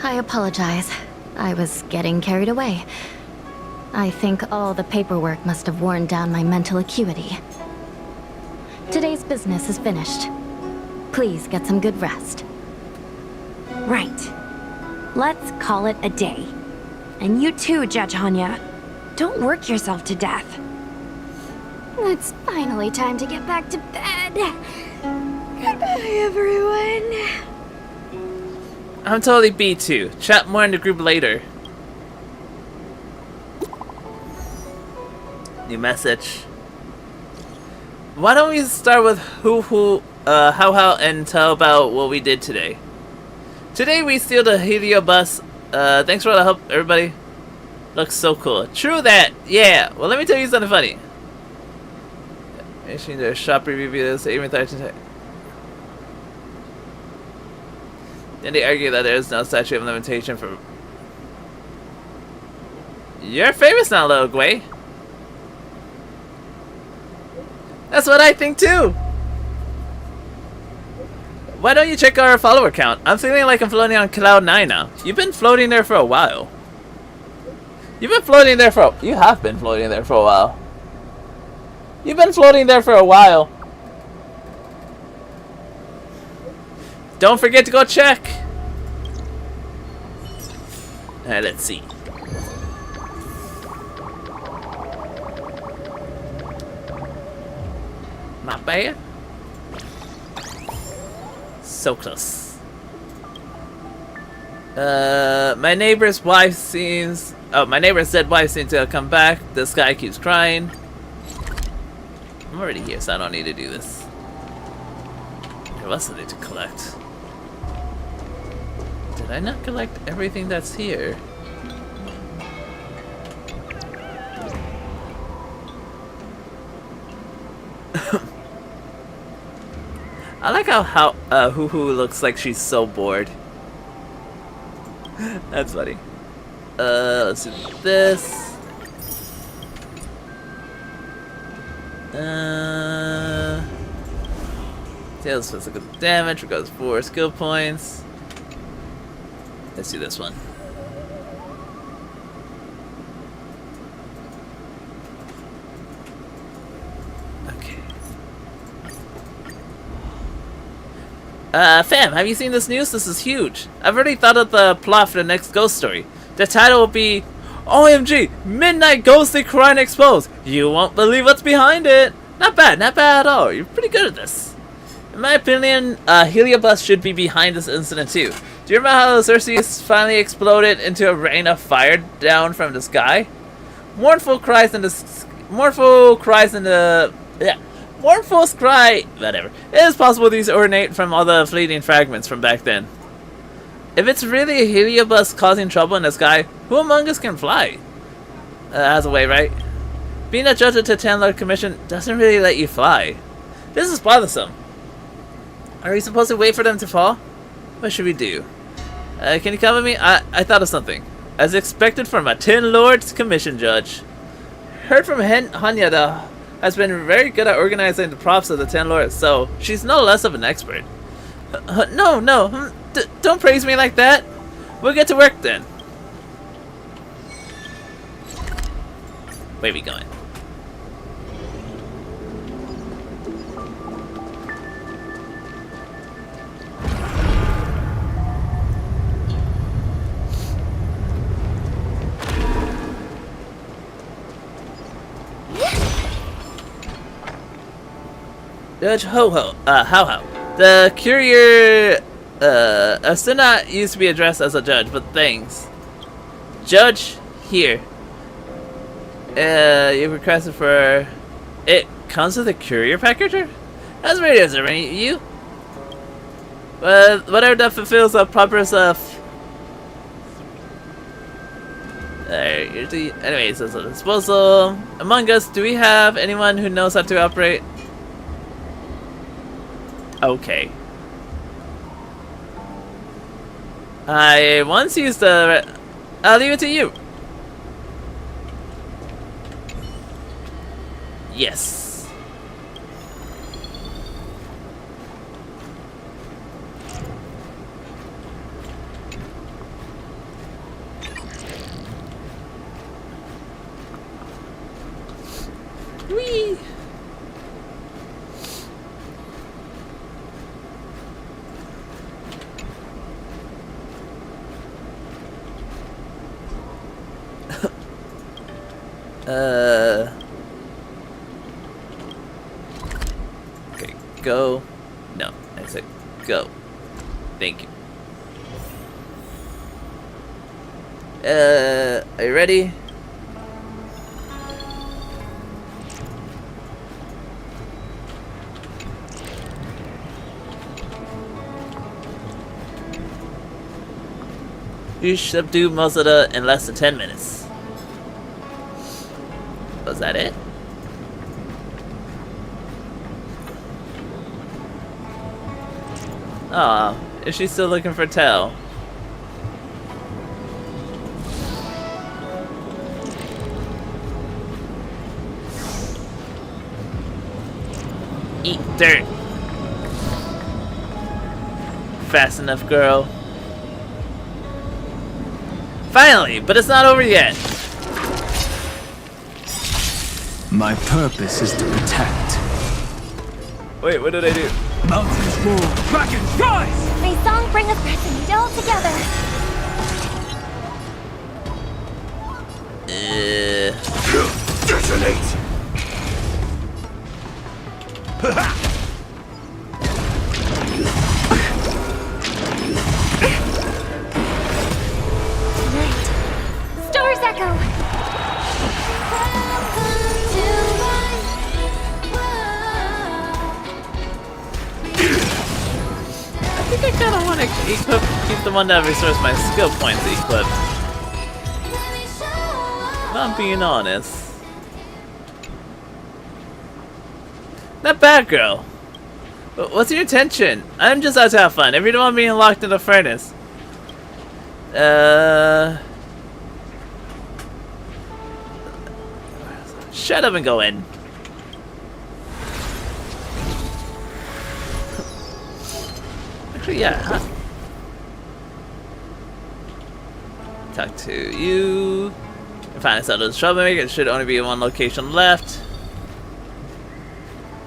I apologize. I was getting carried away. I think all the paperwork must have worn down my mental acuity. Today's business is finished. Please get some good rest. Right. Let's call it a day. And you too, Judge Hanya. Don't work yourself to death. It's finally time to get back to bed. Goodbye, everyone. I'm totally B2. Chat more in the group later. New message. Why don't we start with how, and tell about what we did today. Today we steal the Helio bus. Thanks for all the help, everybody. Looks so cool. True that. Yeah. Well, let me tell you something funny. Issuing their shop review videos, even 13. Then they argue that there is no statute of limitation for. You're famous now, little Gwei. That's what I think too. Why don't you check our follower count? I'm feeling like I'm floating on cloud 9 now. You've been floating there for a while. You have been floating there for a while. You've been floating there for a while. Don't forget to go check. Alright, let's see. Not bad. So close. My neighbor's wife seems... Oh, my neighbor's dead wife seems to have come back. This guy keeps crying. I'm already here, so I don't need to do this. What else do I need to collect? Did I not collect everything that's here? I like how Hoo looks like she's so bored. That's funny. Let's do this. Tails physical damage, regards 4 skill points. Let's do this one. Okay. Fam, have you seen this news? This is huge. I've already thought of the plot for the next ghost story. The title will be OMG, Midnight Ghostly Crime Exposed. You won't believe what's behind it. Not bad at all. You're pretty good at this. In my opinion, Heliobus should be behind this incident too. Do you remember how Xerxes finally exploded into a rain of fire down from the sky? Mournful cries in the mournful cry. Whatever. It is possible these originate from all the fleeting fragments from back then. If it's really a heliobus causing trouble in the sky, who among us can fly? Has a way, right? Being a judge at the 10 Lord Commission doesn't really let you fly. This is bothersome. Are we supposed to wait for them to fall? What should we do? Can you come with me? I thought of something. As expected from a 10 Lords Commission judge. Heard from Hanya has been very good at organizing the props of the 10 Lords, so she's no less of an expert. No, don't praise me like that. We'll get to work then. Where are we going? Judge Ho-Ho, How-How. The courier, Asuna used to be addressed as a judge, but thanks. Judge, here. You requested for... It comes with a courier packager? That's very observant, you? Whatever that fulfills the purpose of... Anyways, it's a disposal. Among us, do we have anyone who knows how to operate? Okay. I once used the... I'll leave it to you. Yes. Whee! Okay, go. No, I said go. Thank you. Are you ready? You should subdue most of the in less than 10 minutes. Was that it? Oh, is she still looking for Tell? Eat dirt. Fast enough, girl. Finally, but it's not over yet. My purpose is to protect. Wait, what did I do? Mountains roar, dragons rise! May song bring us back to meet all together. Detonate! Stars echo. I think I kind of want to keep the one that restores my skill points equipped. If I'm being honest. Not bad, girl. What's your intention? I'm just out to have fun. If you don't want me locked in the furnace. Shut up and go in. Actually, yeah. Huh? Talk to you. Find us out of the troublemaker. It should only be one location left.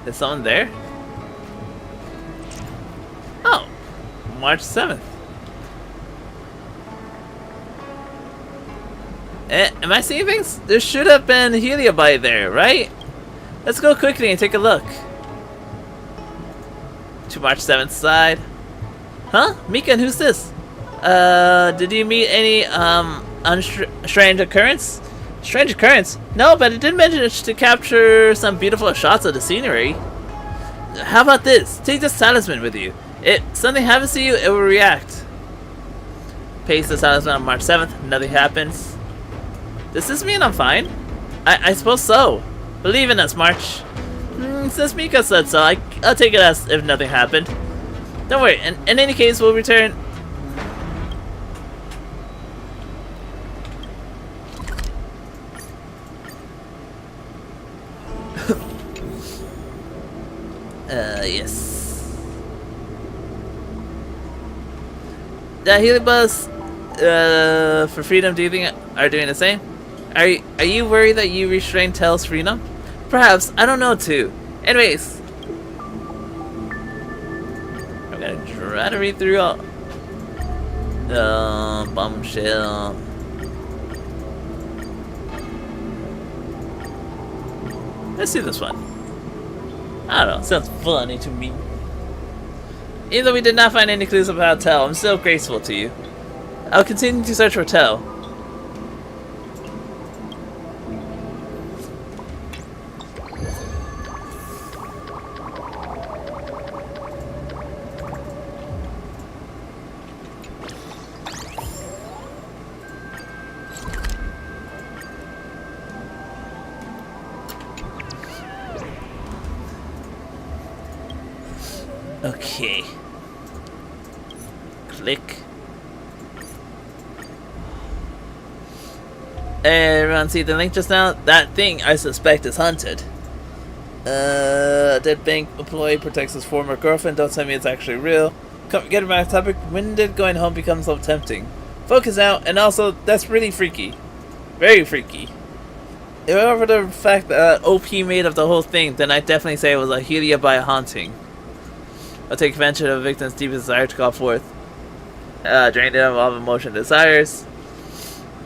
Is someone there? Oh, March 7th. Am I seeing things? There should have been Heliobite there, right? Let's go quickly and take a look. To March 7th side. Huh? Mika, and who's this? Did you meet any, strange occurrence? Strange occurrence? No, but it did manage to capture some beautiful shots of the scenery. How about this? Take this talisman with you. If something happens to you, it will react. Paste the talisman on March 7th. Nothing happens. Does this mean I'm fine? I suppose so. Believe in us, March. Since Mika said so, I'll take it as if nothing happened. Don't worry. In any case, we'll return. Yes. The Heliobus, for freedom, do you think are doing the same? Are you worried that you restrained Tell's freedom? Perhaps. I don't know too. Anyways, I'm gonna try to read through all. Bombshell. Let's do this one. I don't know, sounds funny to me. Even though we did not find any clues about Tell, I'm still grateful to you. I'll continue to search for Tell. Okay. Click. Everyone see the link just now? That thing I suspect is hunted. Dead bank employee protects his former girlfriend. Don't tell me it's actually real. Come, get back to topic. When did going home become so tempting? Focus out, and also, that's really freaky. Very freaky. If it were for the fact that OP made up the whole thing, then I'd definitely say it was a Helia haunting. I'll take advantage of the victim's deepest desire to call forth. Drain it of all emotion desires.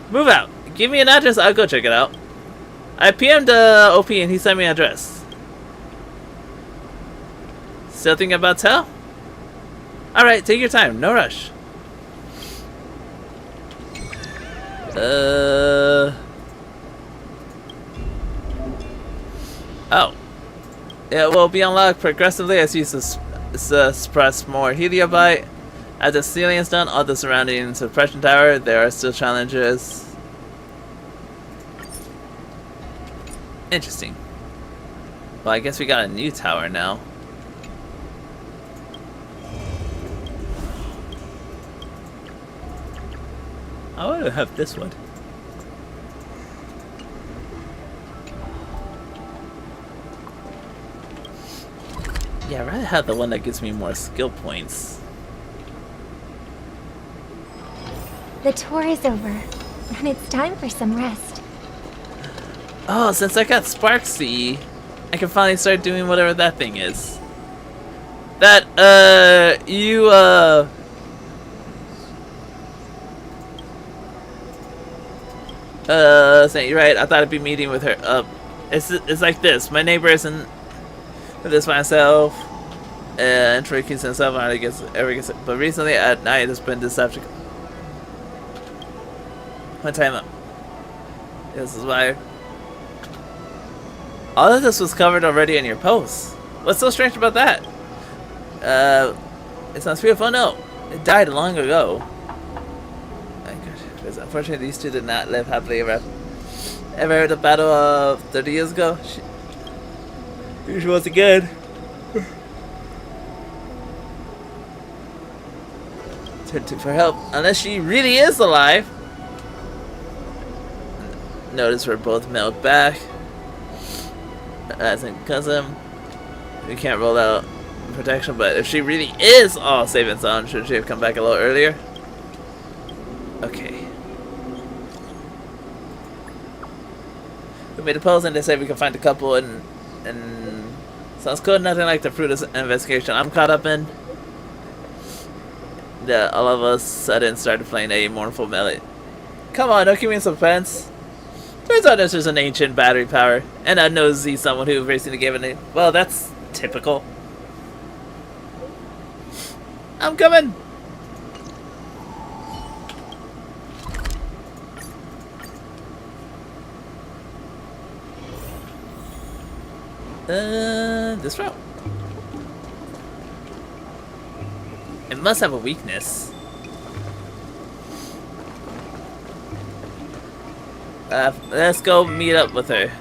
Move out. Give me an address, I'll go check it out. I PM'd OP and he sent me an address. Still thinking about Tell? Alright, take your time, no rush. Oh. It will be unlocked progressively as you suppress more Heliobite. As the ceiling is done, all the surrounding suppression tower, there are still challenges. Interesting. Well, I guess we got a new tower now. I want to have this one. Yeah, I'd rather have the one that gives me more skill points. The tour is over, and it's time for some rest. Oh, since I got Sparksy, I can finally start doing whatever that thing is. That, saying you're right, I thought I'd be meeting with her. It's like this. My neighbor isn't this myself, and Troy keeps himself out, but recently at night it's been deceptive. One time up. This is why. All of this was covered already in your posts. What's so strange about that? It's not beautiful. No, it died long ago. Because unfortunately, these two did not live happily ever. Ever heard the battle of 30 years ago? Here she was again. Turn to for help, unless she really is alive. Notice we're both mailed back. As in cousin, we can't roll out protection, but if she really is all safe and sound, should she have come back a little earlier? Okay. We made a post and they said we can find a couple and sounds good. Nothing like the fruitless investigation I'm caught up in. Yeah, all of us suddenly started playing a mournful melody. Come on, don't give me some suspense. Turns out this is an ancient battery power, and a nosy someone who recently gave it a name. Well, that's typical. I'm coming! This route. It must have a weakness. Let's go meet up with her.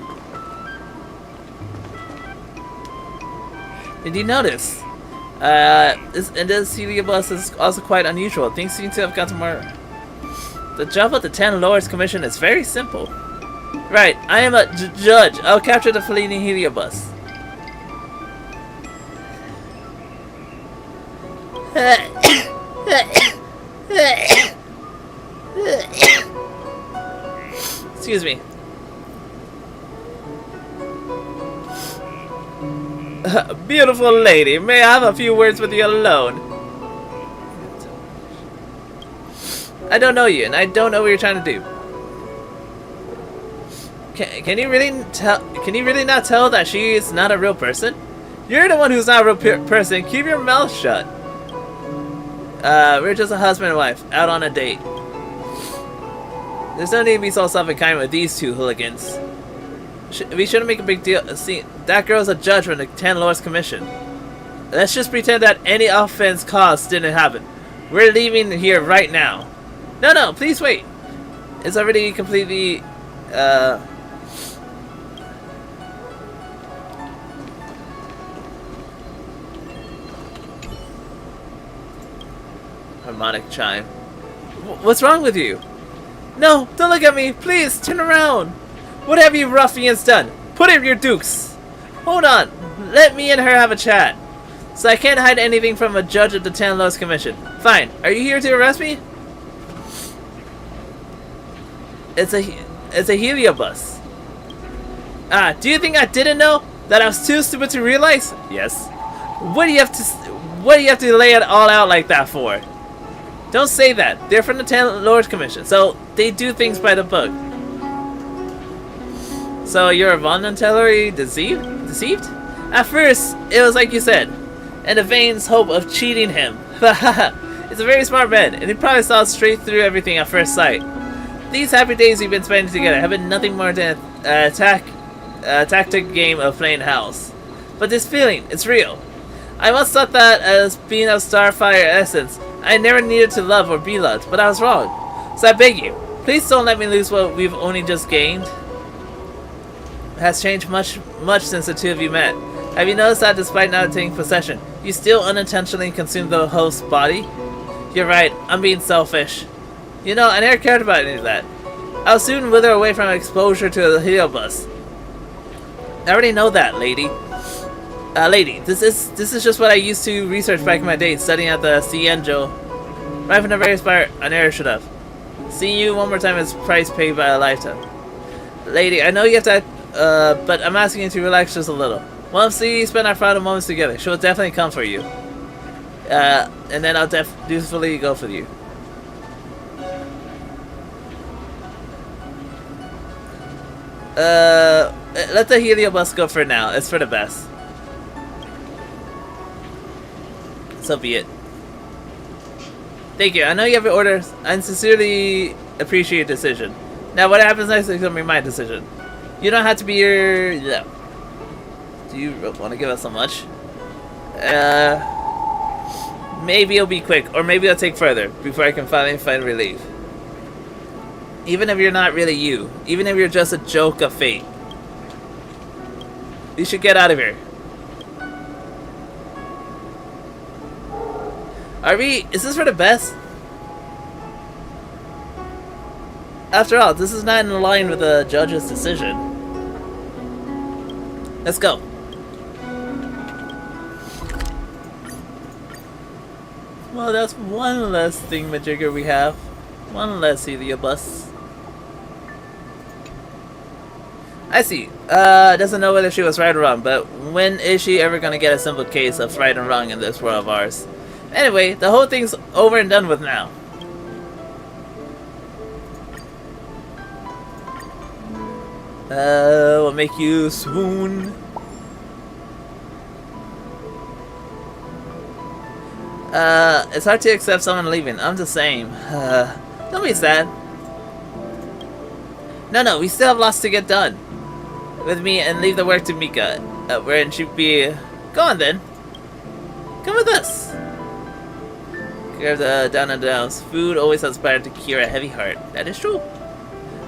Did you notice? This Heliobus is also quite unusual. Things seem to have gotten more... The job of the 10 Lords Commission is very simple. Right, I am a judge. I'll capture the fleeting Heliobus. Excuse me. Beautiful lady, may I have a few words with you alone? I don't know you, and I don't know what you're trying to do. Can you really tell? Can you really not tell that she is not a real person? You're the one who's not a real person. Keep your mouth shut. We're just a husband and wife out on a date. There's no need to be so self-kind with these two hooligans. We shouldn't make a big deal. See, that girl's a judge from the 10 Lords Commission. Let's just pretend that any offense caused didn't happen. We're leaving here right now. No, please wait. It's already completely, harmonic chime. What's wrong with you? No, don't look at me. Please, turn around. What have you ruffians done? Put in your dukes. Hold on. Let me and her have a chat. So I can't hide anything from a judge of the 10 Lords Commission. Fine. Are you here to arrest me? It's a Heliobus. Ah, do you think I didn't know? That I was too stupid to realize? Yes. What do you have to lay it all out like that for? Don't say that. They're from the 10 Lords Commission, so they do things by the book. So you're voluntarily deceived? At first, it was like you said, in the vain hope of cheating him. He's a very smart man, and he probably saw straight through everything at first sight. These happy days we've been spending together have been nothing more than a tactic game of playing house. But this feeling, it's real. I once thought that as being of Starfire essence, I never needed to love or be loved, but I was wrong. So I beg you, please don't let me lose what we've only just gained. It has changed much since the two of you met. Have you noticed that despite not taking possession, you still unintentionally consume the host's body? You're right, I'm being selfish. You know, I never cared about any of that. I'll soon wither away from exposure to the Heliobus. I already know that, lady. Lady, this is just what I used to research back in my day, studying at the Xianzhou. Right from the very start, I never should have. Seeing you one more time is price paid by a lifetime. Lady, I know you have to, but I'm asking you to relax just a little. Once we spend our final moments together, she'll definitely come for you. And then I'll dutifully go for you. Let the Heliobus go for now. It's for the best. So be it. Thank you. I know you have your orders. I sincerely appreciate your decision. Now, what happens next is going to be my decision. You don't have to be your... Yeah. Do you want to give us so much? Maybe it'll be quick, or maybe it'll take further before I can finally find relief. Even if you're not really you, even if you're just a joke of fate, you should get out of here. Is this for the best? After all, this is not in line with the judge's decision. Let's go. Well, that's one less thingamajigger we have. One less Heliobus. I see. Doesn't know whether she was right or wrong, but when is she ever gonna get a simple case of right and wrong in this world of ours? Anyway, the whole thing's over and done with now. Will make you swoon. It's hard to accept someone leaving. I'm the same. Don't be sad. No, we still have lots to get done with me, and leave the work to Mika. Where should she be? Go on then. Come with us. Curve the down and downs. Food always has power to cure a heavy heart. That is true.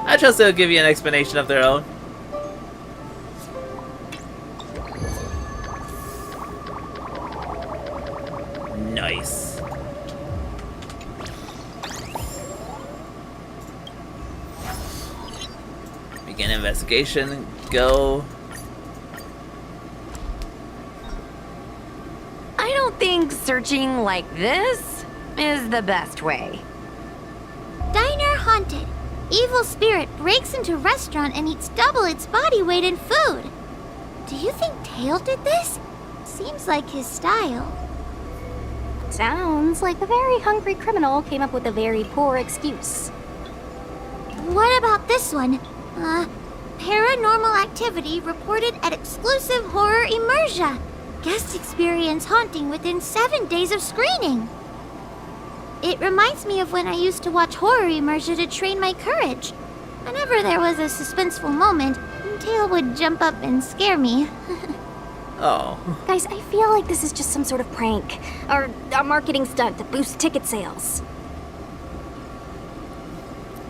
I trust they'll give you an explanation of their own. Nice. Begin investigation. Go. I don't think searching like this is the best way. Diner haunted. Evil spirit breaks into restaurant and eats double its body weight in food. Do you think Tail did this? Seems like his style. Sounds like a very hungry criminal came up with a very poor excuse. What about this one? Paranormal activity reported at exclusive horror immersion. Guest experience haunting within 7 days of screening. It reminds me of when I used to watch horror immersion to train my courage. Whenever there was a suspenseful moment, Tail would jump up and scare me. Oh. Guys, I feel like this is just some sort of prank. Or a marketing stunt to boost ticket sales.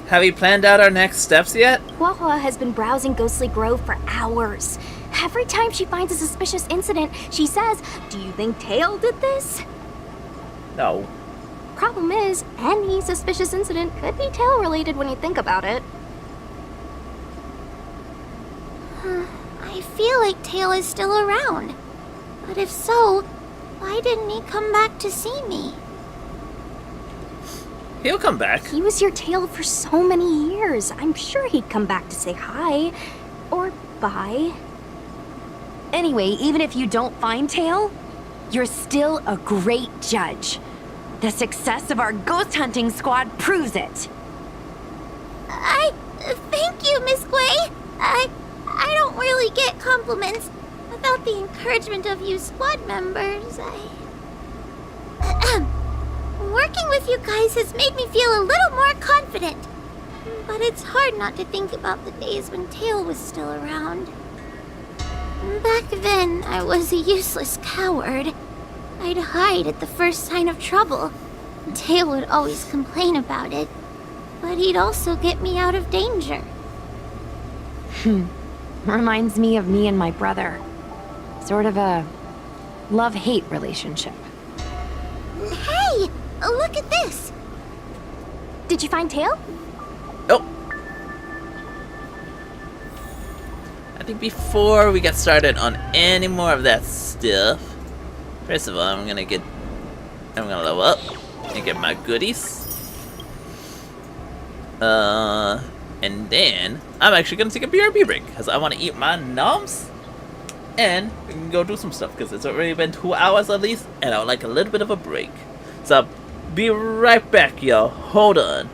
Have we planned out our next steps yet? Hua has been browsing Ghostly Grove for hours. Every time she finds a suspicious incident, she says, "Do you think Tail did this?" No. Problem is, any suspicious incident could be Tail related when you think about it. I feel like Tail is still around. But if so, why didn't he come back to see me? He'll come back. He was your Tail for so many years. I'm sure he'd come back to say hi. Or bye. Anyway, even if you don't find Tail, you're still a great judge. The success of our ghost hunting squad proves it. Thank you, Miss Gui. I don't really get compliments. Without the encouragement of you squad members, Working with you guys has made me feel a little more confident. But it's hard not to think about the days when Tail was still around. Back then, I was a useless coward. I'd hide at the first sign of trouble. Tail would always complain about it. But he'd also get me out of danger. Reminds me of me and my brother. Sort of a love-hate relationship. Hey! Look at this! Did you find Tail? Oh. I think before we get started on any more of that stuff, first of all, I'm gonna level up and get my goodies. And then I'm actually gonna take a BRB break because I want to eat my noms and we can go do some stuff because it's already been 2 hours at least, and I would like a little bit of a break. So I'll be right back, y'all. Hold on.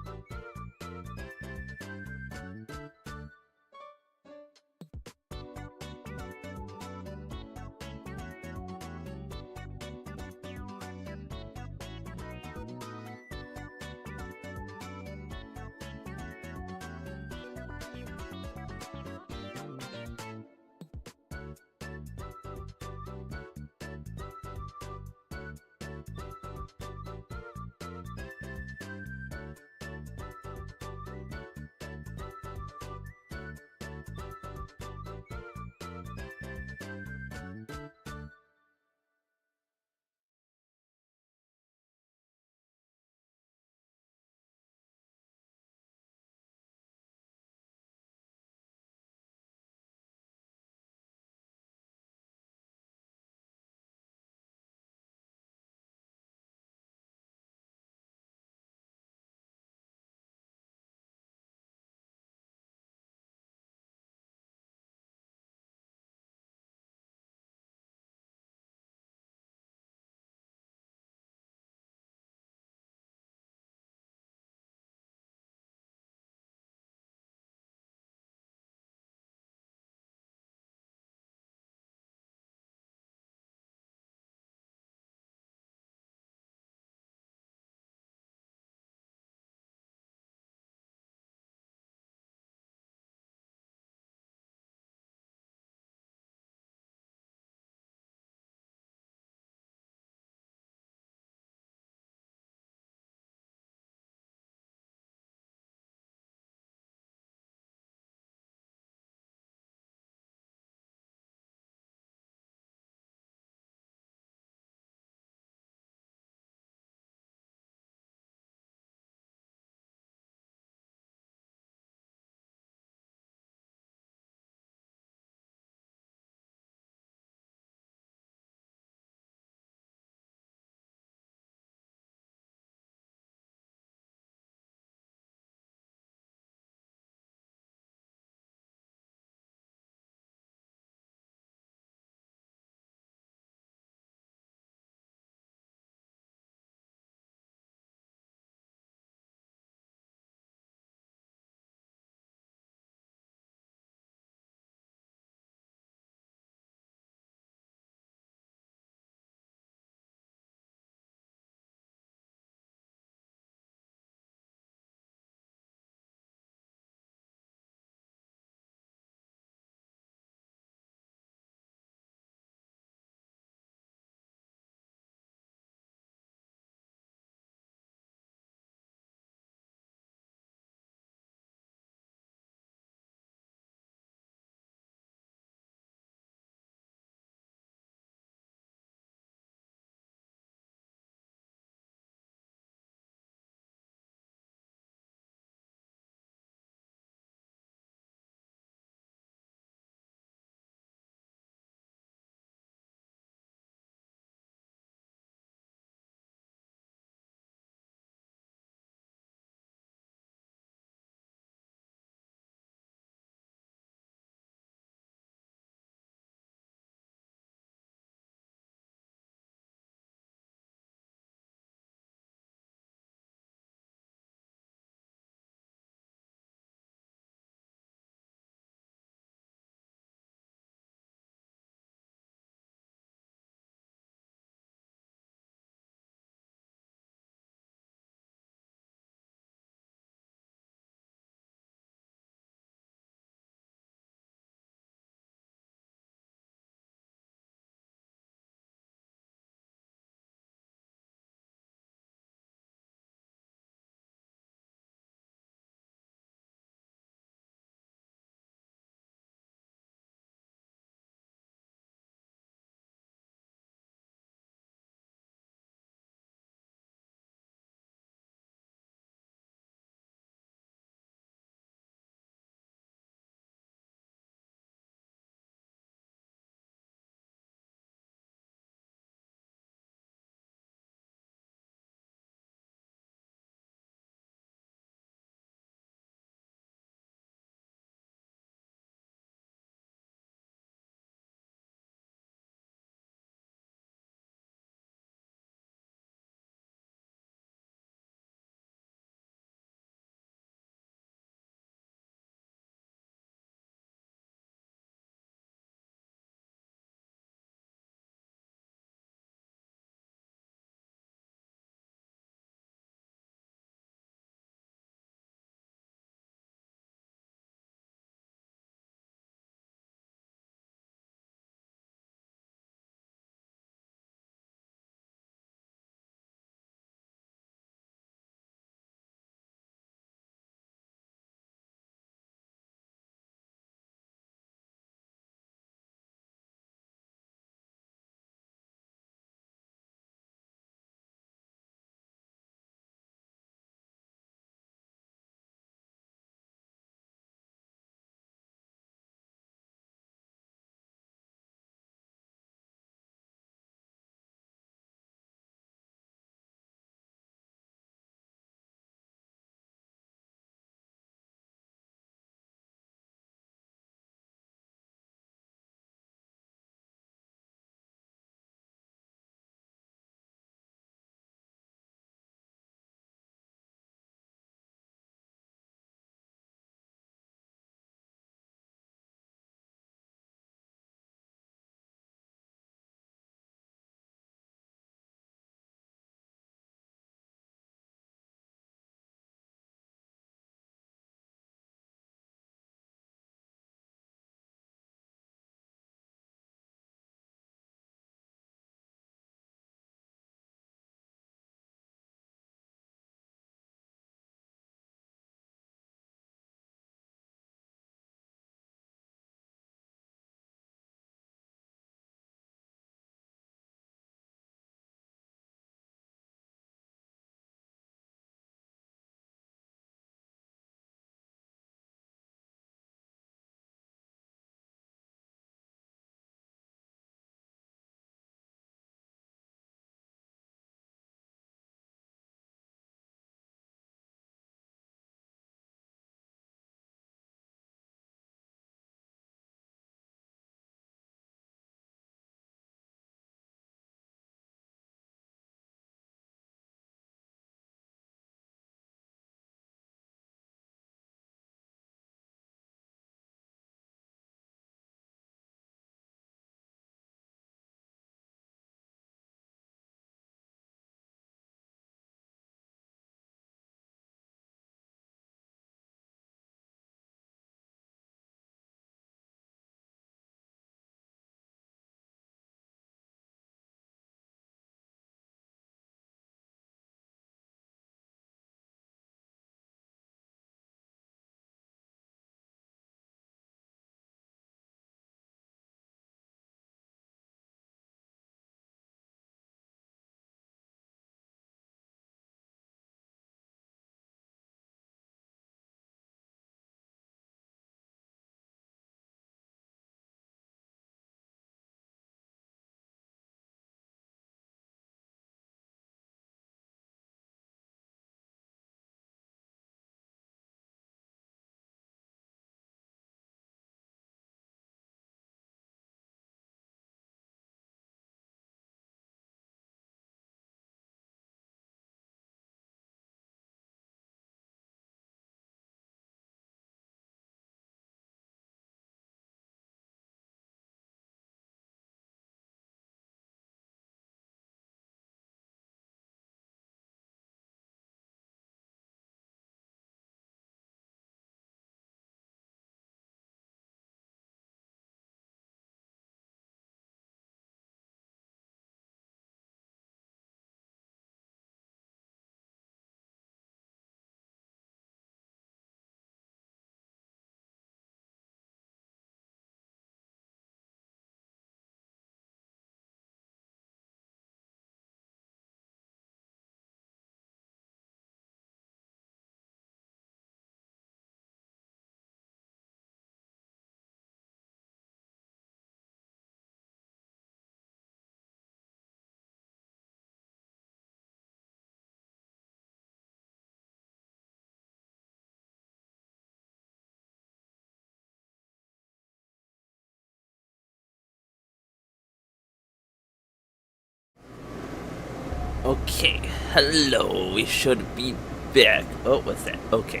Okay, hello, we should be back. Oh, what's that? Okay.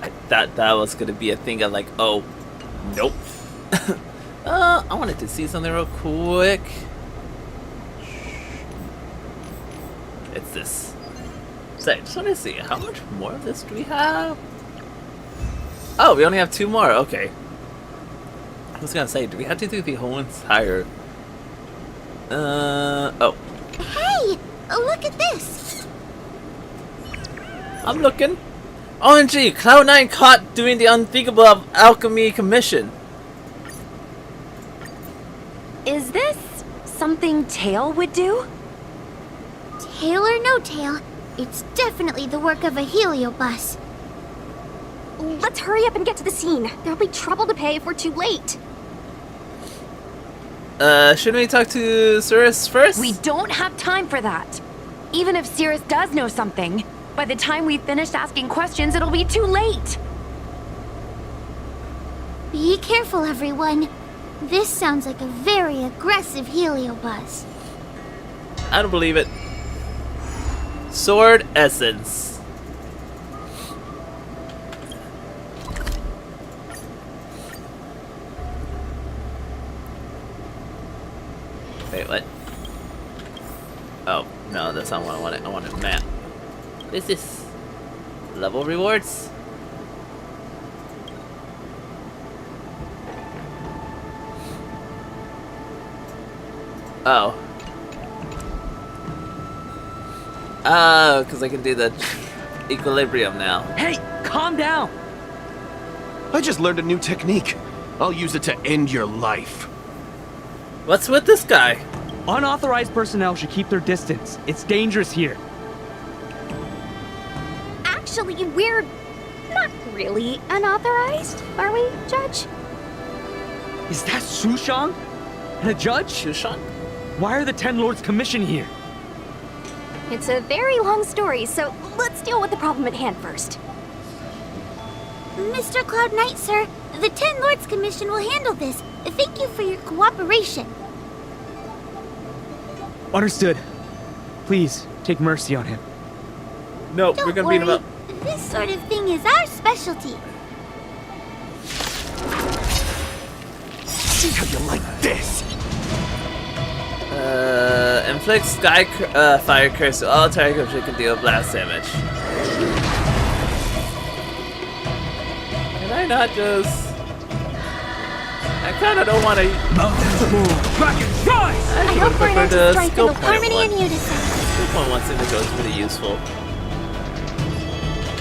I thought that was gonna be a thing. I'm like, oh, nope. I wanted to see something real quick. It's this. So I just want to see, how much more of this do we have? Oh, we only have 2 more, okay. I was gonna say, do we have to do the whole entire... oh. Hey! Look at this! I'm looking. OMG, Cloud9 caught doing the unthinkable of Alchemy Commission. Is this something Tail would do? Tail or no tail, it's definitely the work of a heliobus. Let's hurry up and get to the scene. There'll be trouble to pay if we're too late. Shouldn't we talk to Cirrus first? We don't have time for that. Even if Cirrus does know something, by the time we've finished asking questions, it'll be too late. Be careful, everyone. This sounds like a very aggressive heliobus. I don't believe it. Sword Essence. Wait, what? Oh, no, that's not what I wanted. I wanted a map. What is this? Level rewards? Oh. Oh, because I can do the equilibrium now. Hey, calm down! I just learned a new technique. I'll use it to end your life. What's with this guy? Unauthorized personnel should keep their distance. It's dangerous here. Actually, we're not really unauthorized, are we, Judge? Is that Sushang? And a judge? Sushang? Why are the Ten Lords commissioned here? It's a very long story, so let's deal with the problem at hand first. Mr. Cloud Knight, sir, the Ten Lords Commission will handle this. Thank you for your cooperation. Understood. Please, take mercy on him. Nope, Don't we're gonna beat him worry. up. This sort of thing is our specialty. See how you like this? Inflict sky fire curse to all targets that can deal blast damage. Can I not just... I kinda don't wanna... Mountains move, dragons rise! I hope we're not the destroying skill the point harmony one. and unison. Skill point one seems like it was pretty useful.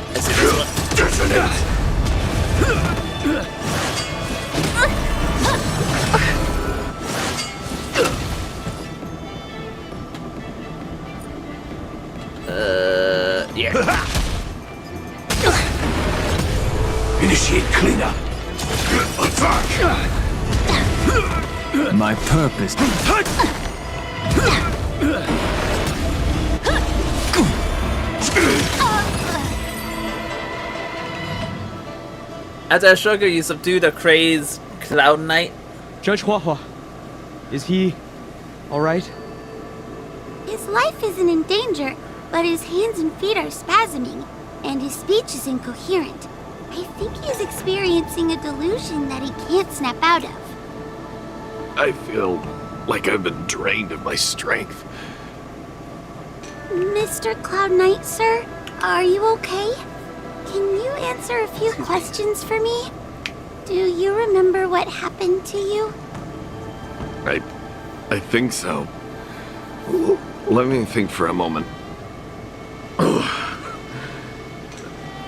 I see this one. Yeah. Initiate cleanup. Attack! My purpose. As a sugar, you subdued a crazed Cloud Knight. Judge Huahua, is he alright? His life isn't in danger, but his hands and feet are spasming, and his speech is incoherent. I think he's experiencing a delusion that he can't snap out of. I feel like I've been drained of my strength. Mr. Cloud Knight, sir, are you okay? Can you answer a few questions for me? Do you remember what happened to you? I think so. Let me think for a moment.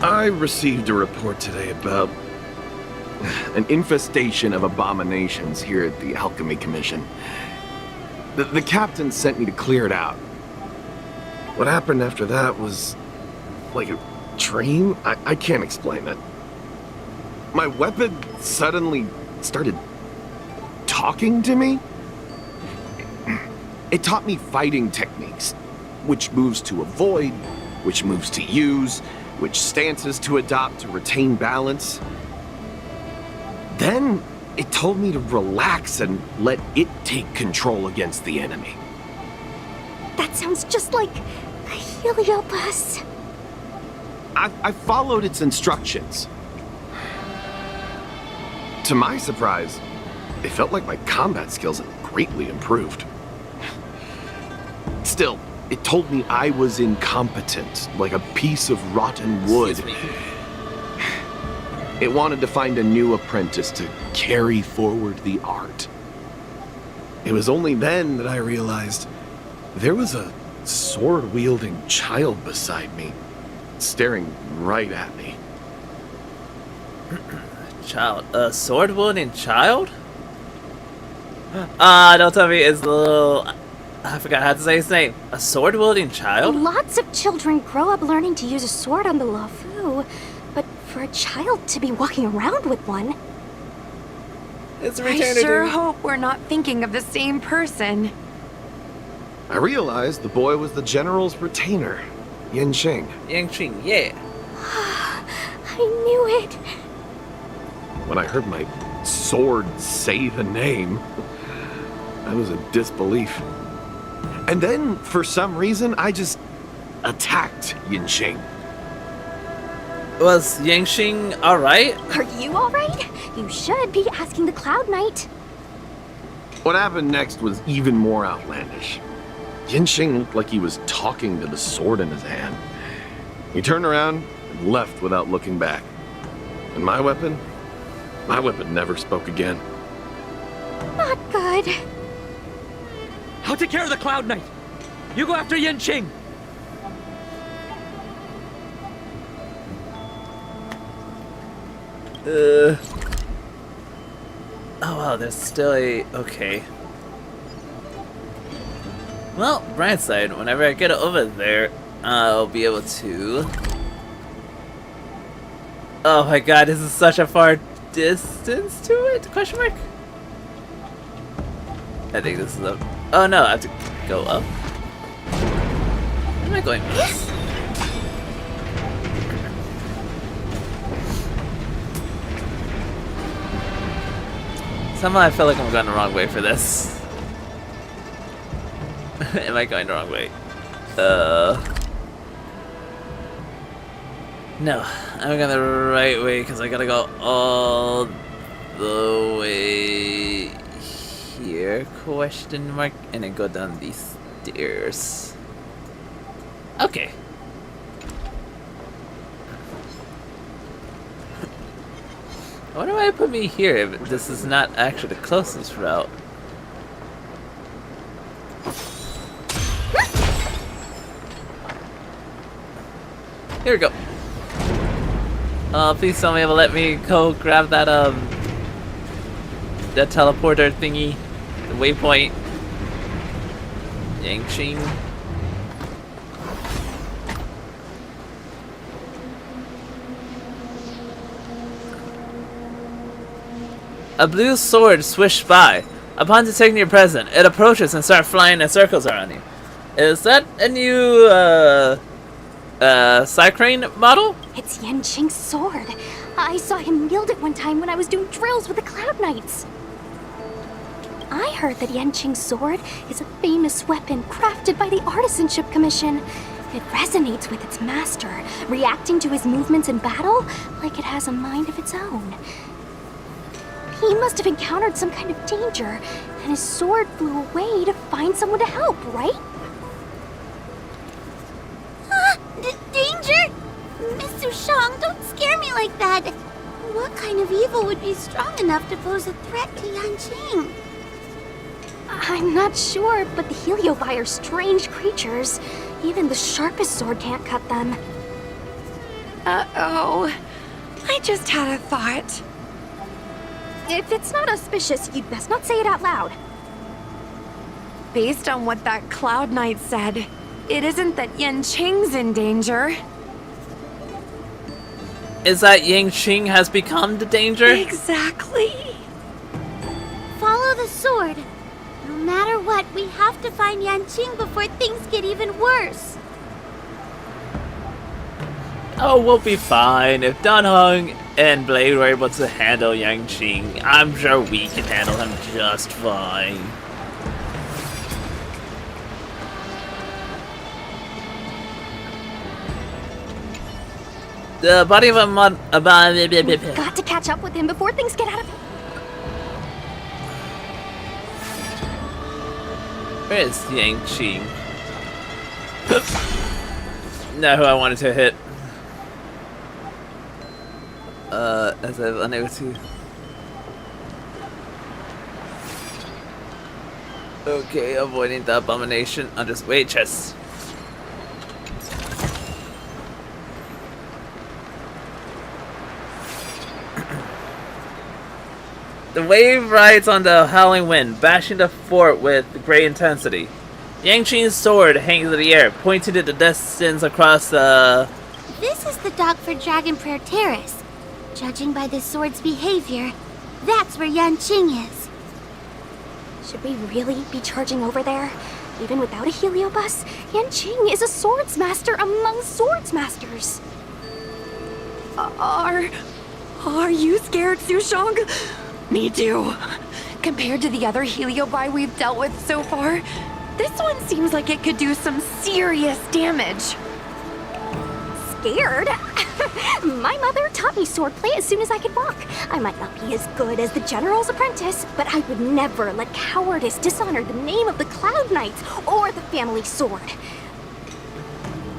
I received a report today about an infestation of abominations here at the Alchemy Commission. The captain sent me to clear it out. What happened after that was like a dream? I can't explain it. My weapon suddenly started talking to me. It taught me fighting techniques, which moves to avoid, which moves to use, which stances to adopt to retain balance. Then it told me to relax and let it take control against the enemy. That sounds just like a heliobus. I followed its instructions. To my surprise, it felt like my combat skills had greatly improved. Still, it told me I was incompetent, like a piece of rotten wood. It wanted to find a new apprentice to carry forward the art. It was only then that I realized there was a sword-wielding child beside me, staring right at me. Child, a sword-wielding child? Don't tell me it's the little... I forgot how to say his name. A sword-wielding child? Lots of children grow up learning to use a sword on the Luofu, but for a child to be walking around with one... It's a I sure hope we're not thinking of the same person. I realized the boy was the general's retainer, Yanqing. Yanqing, yeah. I knew it. When I heard my sword say the name, I was in disbelief. And then, for some reason, I just attacked Yanqing. Was Yanqing alright? Are you alright? You should be asking the Cloud Knight. What happened next was even more outlandish. Yanqing looked like he was talking to the sword in his hand. He turned around and left without looking back. And my weapon never spoke again. Not good. I'll take care of the Cloud Knight. You go after Yanqing. Oh wow, there's still a... Okay. Well, bright side, whenever I get over there, I'll be able to... Oh my god, this is such a far distance to it? Question mark? I think this is up. Oh no, I have to go up. Where am I going with this? Somehow I feel like I'm going the wrong way for this. Am I going the wrong way? No, I'm going the right way because I gotta go all the way here, question mark, and then go down these stairs. Okay. Why do I put me here if this is not actually the closest route? Here we go. Please tell me it'll let me go grab that that teleporter thingy, the waypoint. Yanqing. A blue sword swished by. Upon detecting your presence, it approaches and starts flying in circles around you. Is that a new, Cycrane model? It's Yanqing's sword. I saw him wield it one time when I was doing drills with the Cloud Knights. I heard that Yanqing's sword is a famous weapon crafted by the Artisanship Commission. It resonates with its master, reacting to his movements in battle like it has a mind of its own. He must have encountered some kind of danger, and his sword flew away to find someone to help, right? Danger? Miss Sushang, don't scare me like that. What kind of evil would be strong enough to pose a threat to Yanqing? I'm not sure, but the Heliobi are strange creatures. Even the sharpest sword can't cut them. Uh-oh. I just had a thought. If it's not auspicious, you'd best not say it out loud. Based on what that Cloud Knight said, it isn't that Yanqing's in danger. Is that Yanqing has become the danger? Exactly. Follow the sword. No matter what, we have to find Yanqing before things get even worse. Oh, we'll be fine. If Dunhong and Blade were able to handle Yanqing, I'm sure we can handle him just fine. The body of a mod. Got to catch up with him before things get out of. Where is Xianzhou? Not who I wanted to hit. As I'm unable to. Okay, avoiding the abomination on this weight chest. The wave rides on the howling wind, bashing the fort with great intensity. Xianzhou's sword hangs in the air, pointing to the distance across the... This is the dock for Dragon Prayer Terrace. Judging by this sword's behavior, that's where Yanqing is. Should we really be charging over there? Even without a heliobus, Yanqing is a swordsmaster among swordsmasters. Are you scared, Sushong? Me too. Compared to the other heliobi we've dealt with so far, this one seems like it could do some serious damage. Scared? My mother taught me swordplay as soon as I could walk. I might not be as good as the General's apprentice, but I would never let cowardice dishonor the name of the Cloud Knights or the family sword.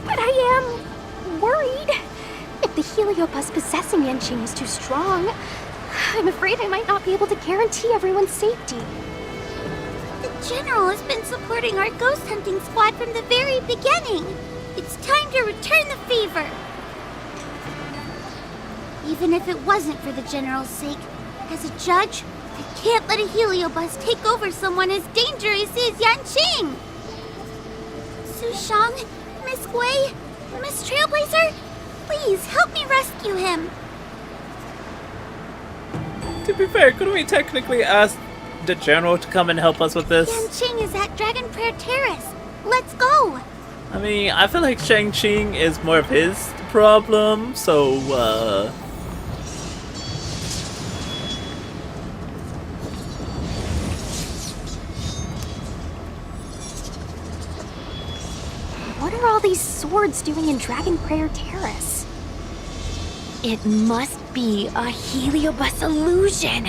But I am worried. If the heliobus possessing Yanqing is too strong, I'm afraid I might not be able to guarantee everyone's safety. The General has been supporting our ghost hunting squad from the very beginning. It's time to return the favor. Even if it wasn't for the General's sake, as a judge, I can't let a heliobus take over someone as dangerous as Yanqing. Sushong, Miss Gui, Miss Trailblazer, please help me rescue him. To be fair, couldn't we technically ask the General to come and help us with this? Yanqing is at Dragon Prayer Terrace. Let's go. I mean, I feel like Xianqing is more of his problem, so, What are all these swords doing in Dragon Prayer Terrace? It must be a heliobus illusion.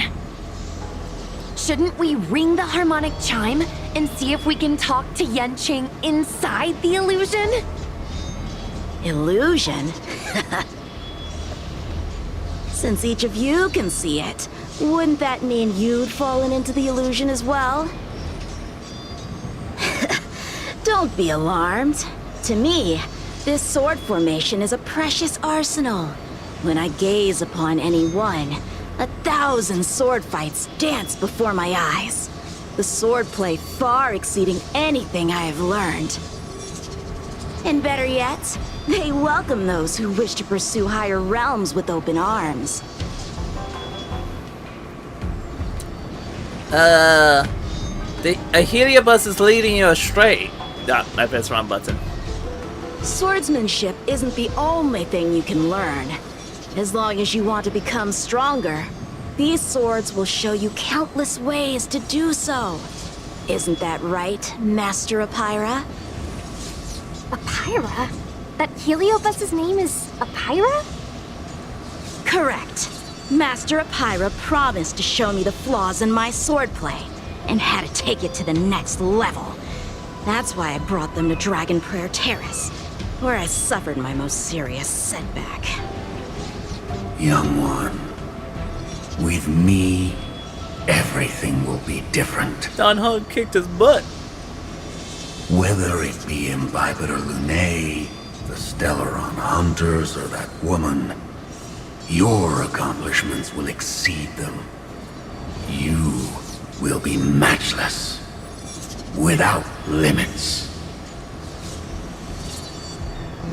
Shouldn't we ring the harmonic chime and see if we can talk to Yanqing inside the illusion? Illusion? Since each of you can see it, wouldn't that mean you'd fallen into the illusion as well? Don't be alarmed. To me, this sword formation is a precious arsenal. When I gaze upon any one, 1,000 sword fights dance before my eyes. The swordplay far exceeding anything I have learned. And better yet, they welcome those who wish to pursue higher realms with open arms. a heliobus is leading you astray. Ah, I pressed the wrong button. Swordsmanship isn't the only thing you can learn. As long as you want to become stronger, these swords will show you countless ways to do so. Isn't that right, Master Apira? Apira? That heliobus's name is Apira? Correct. Master Apira promised to show me the flaws in my swordplay, and had to take it to the next level. That's why I brought them to Dragon Prayer Terrace, where I suffered my most serious setback. Young one, with me, everything will be different. Don Hug kicked his butt. Whether it be Imbibitor Lunae, the Stellaron Hunters, or that woman, your accomplishments will exceed them. You will be matchless, without limits.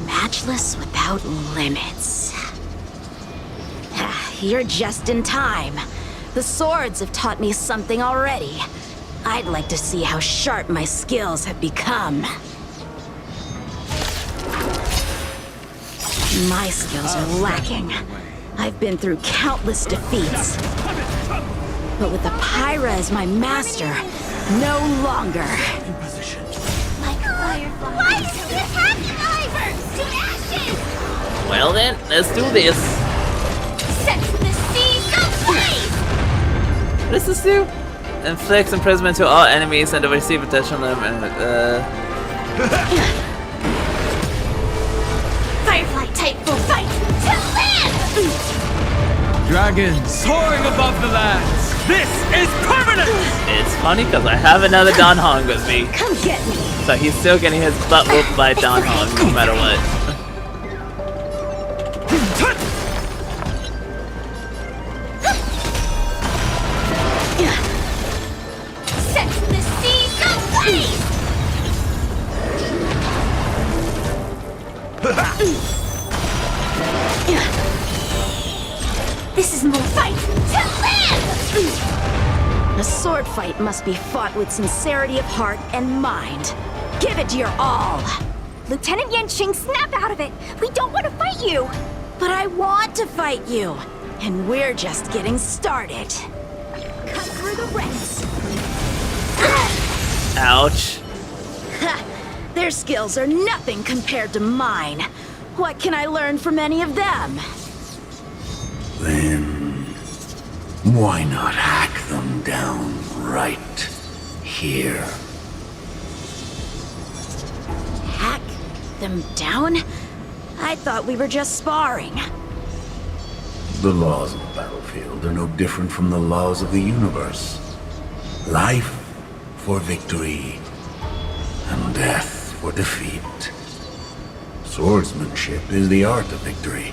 Matchless without limits. You're just in time. The swords have taught me something already. I'd like to see how sharp my skills have become. My skills are lacking. I've been through countless defeats. But with Apira as my master, no longer. Like fireflies. Why is he attacking us? To ashes! Well then, let's do this. Set the seas ablaze! What does this do? Inflicts imprisonment to all enemies and receive attention from them. Firefly type will fight to land! Dragons soaring above the lands. This is permanent! It's funny because I have another Don Hong with me. Come get me! So he's still getting his butt whooped by Don Hong no matter what. Set the seas ablaze! This is more fight to land! A sword fight must be fought with sincerity of heart and mind. Give it your all. Lieutenant Yanqing, snap out of it! We don't want to fight you! But I want to fight you, and we're just getting started. Cut through the ranks. Ouch. Their skills are nothing compared to mine. What can I learn from any of them? Then why not hack them down right here? Hack them down? I thought we were just sparring. The laws of the battlefield are no different from the laws of the universe. Life for victory, and death for defeat. Swordsmanship is the art of victory,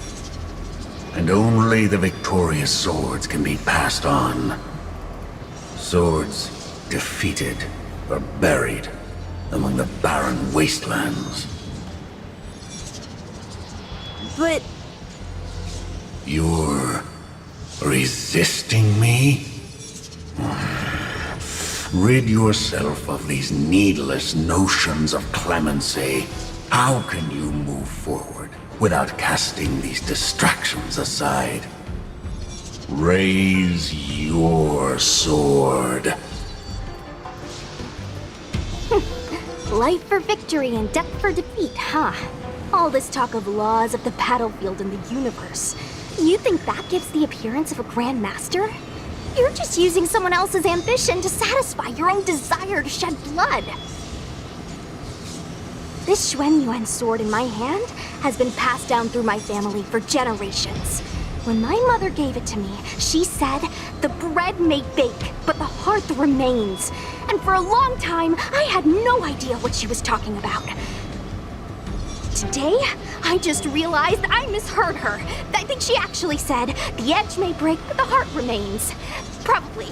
and only the victorious swords can be passed on. Swords defeated are buried among the barren wastelands. But You're resisting me? Rid yourself of these needless notions of clemency. How can you move forward without casting these distractions aside? Raise your sword. Life for victory and death for defeat, huh? All this talk of laws of the battlefield and the universe. You think that gives the appearance of a Grand Master? You're just using someone else's ambition to satisfy your own desire to shed blood. This Xuan Yuan sword in my hand has been passed down through my family for generations. When my mother gave it to me, she said, "The bread may bake, but the hearth remains." And for a long time, I had no idea what she was talking about. Today, I just realized I misheard her. I think she actually said, "The edge may break, but the heart remains." Probably.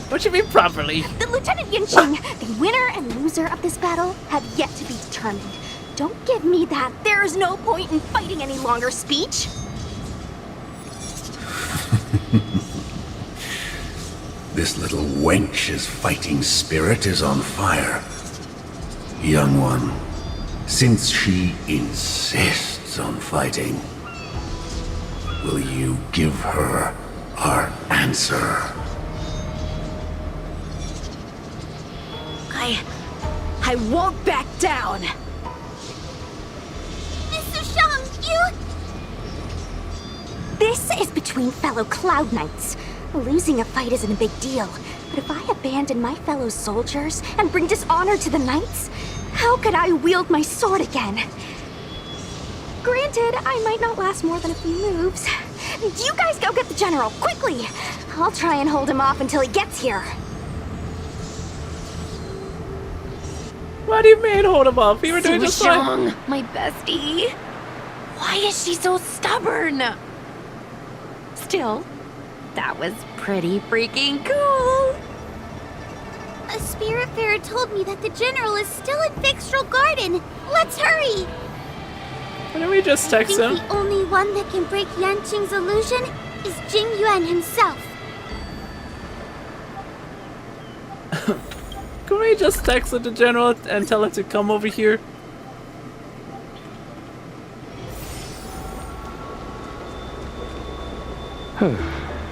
What you mean properly? The Lieutenant Yanqing, the winner and loser of this battle, have yet to be determined. Don't give me that "there's no point in fighting any longer" speech. This little wench's fighting spirit is on fire. Young one, since she insists on fighting, will you give her our answer? I won't back down. Mr. Shang, you... This is between fellow Cloud Knights. Losing a fight isn't a big deal, but if I abandon my fellow soldiers and bring dishonor to the Knights, how could I wield my sword again? Granted, I might not last more than a few moves. You guys go get the General, quickly! I'll try and hold him off until he gets here. What do you mean hold him off? We were doing just fine. Xianzhou, my bestie. Why is she so stubborn? Still, that was pretty freaking cool. A Spiritfarer told me that the General is still in Fixtral Garden. Let's hurry! Why don't we just text him? The only one that can break Yanqing's illusion is Jing Yuan himself. Can we just text the General and tell him to come over here?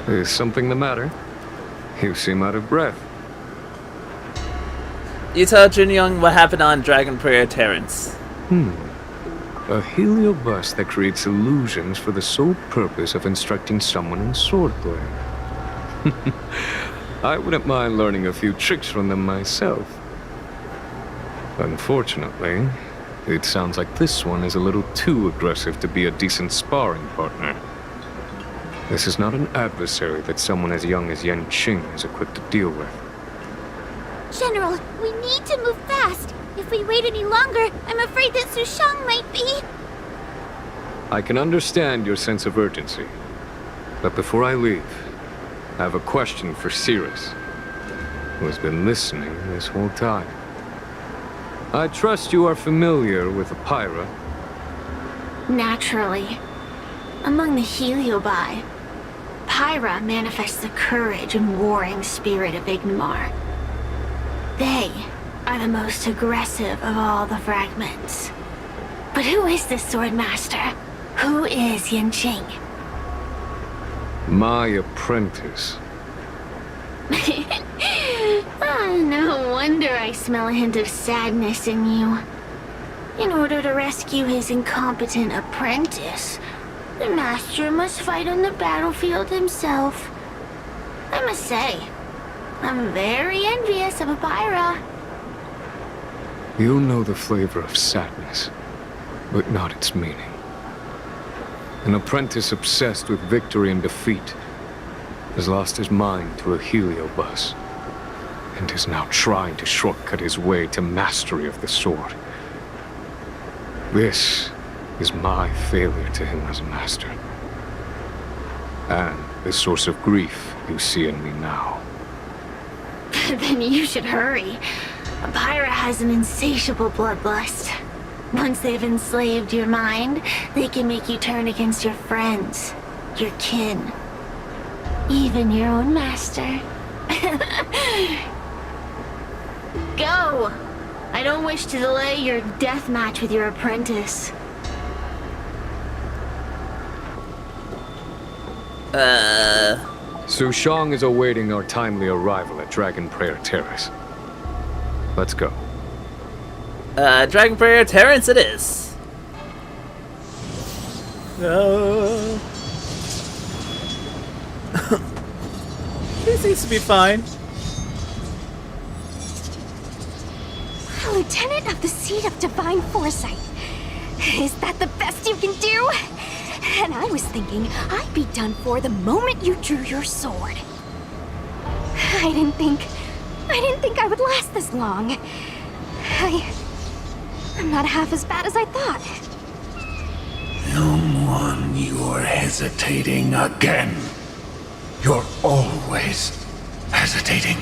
Is something the matter? You seem out of breath. You tell Jin Young what happened on Dragon Prayer Terrace. A heliobus that creates illusions for the sole purpose of instructing someone in swordplay. I wouldn't mind learning a few tricks from them myself. Unfortunately, it sounds like this one is a little too aggressive to be a decent sparring partner. This is not an adversary that someone as young as Yanqing is equipped to deal with. General, we need to move fast. If we wait any longer, I'm afraid that Sushang might be... I can understand your sense of urgency. But before I leave, I have a question for Cirrus, who has been listening this whole time. I trust you are familiar with Apira. Naturally. Among the Heliobi, Pyra manifests the courage and warring spirit of Ignomar. They are the most aggressive of all the fragments. But who is this sword master? Who is Yanqing? My apprentice. No wonder I smell a hint of sadness in you. In order to rescue his incompetent apprentice, the master must fight on the battlefield himself. I must say, I'm very envious of Apira. You know the flavor of sadness, but not its meaning. An apprentice obsessed with victory and defeat has lost his mind to a heliobus, and is now trying to shortcut his way to mastery of the sword. This is my failure to him as a master. And the source of grief you see in me now. Then you should hurry. Apira has an insatiable bloodlust. Once they've enslaved your mind, they can make you turn against your friends, your kin, even your own master. Go! I don't wish to delay your death match with your apprentice. Sushang is awaiting our timely arrival at Dragon Prayer Terrace. Let's go. Dragon Prayer Terrace it is. He seems to be fine. Lieutenant of the Seat of Divine Foresight. Is that the best you can do? And I was thinking I'd be done for the moment you drew your sword. I didn't think I would last this long. I'm not half as bad as I thought. Young one, you're hesitating again. You're always hesitating.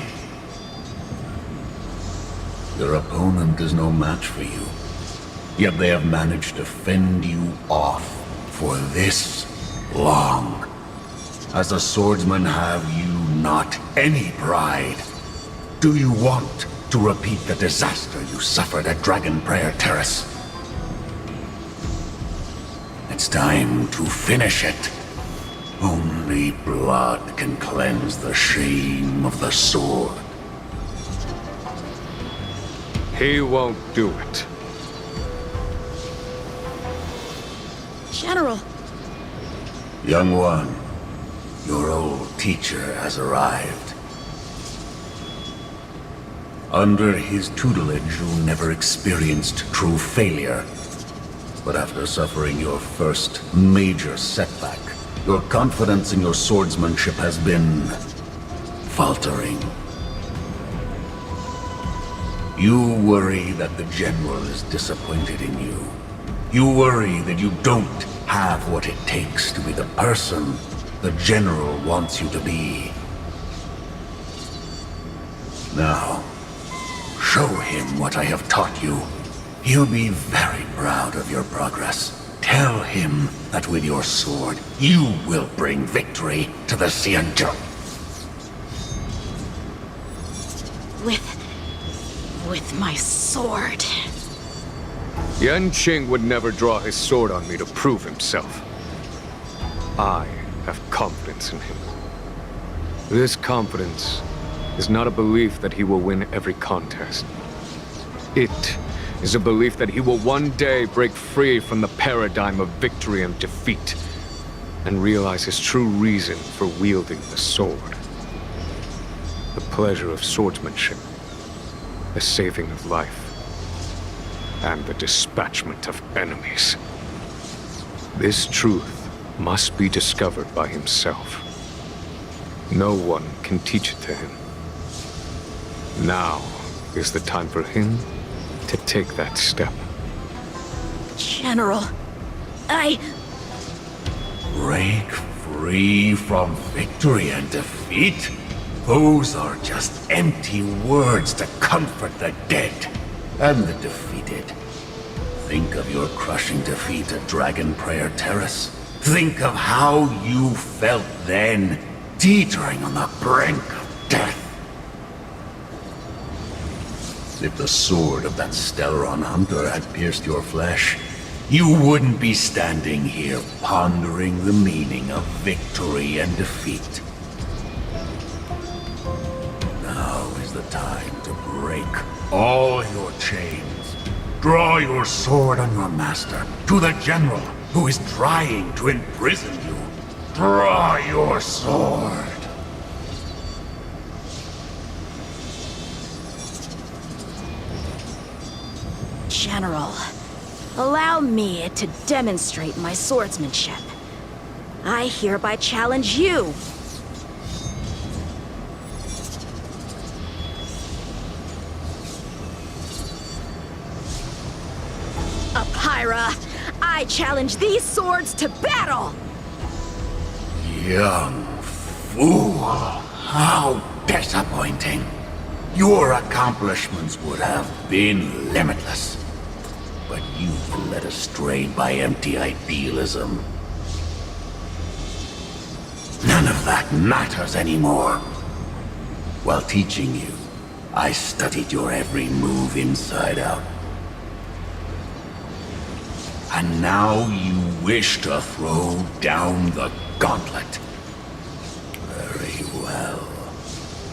Your opponent is no match for you. Yet they have managed to fend you off for this long. As a swordsman, have you not any pride? Do you want to repeat the disaster you suffered at Dragon Prayer Terrace? It's time to finish it. Only blood can cleanse the shame of the sword. He won't do it. General. Young one, your old teacher has arrived. Under his tutelage, you never experienced true failure. But after suffering your first major setback, your confidence in your swordsmanship has been faltering. You worry that the General is disappointed in you. You worry that you don't have what it takes to be the person the General wants you to be. Now, show him what I have taught you. He'll be very proud of your progress. Tell him that with your sword, you will bring victory to the Xianzhou. With my sword. Yanqing would never draw his sword on me to prove himself. I have confidence in him. This confidence is not a belief that he will win every contest. It is a belief that he will one day break free from the paradigm of victory and defeat, and realize his true reason for wielding the sword. The pleasure of swordsmanship, the saving of life, and the dispatchment of enemies. This truth must be discovered by himself. No one can teach it to him. Now is the time for him to take that step. General, Break free from victory and defeat? Those are just empty words to comfort the dead and the defeated. Think of your crushing defeat at Dragon Prayer Terrace. Think of how you felt then, teetering on the brink of death. If the sword of that Stellaron hunter had pierced your flesh, you wouldn't be standing here pondering the meaning of victory and defeat. Now is the time to break all your chains. Draw your sword on your master, to the general who is trying to imprison you. Draw your sword. General, allow me to demonstrate my swordsmanship. I hereby challenge you. Apyra, I challenge these swords to battle! Young fool. How disappointing. Your accomplishments would have been limitless. But you've been led astray by empty idealism. None of that matters anymore. While teaching you, I studied your every move inside out. And now you wish to throw down the gauntlet. Very well.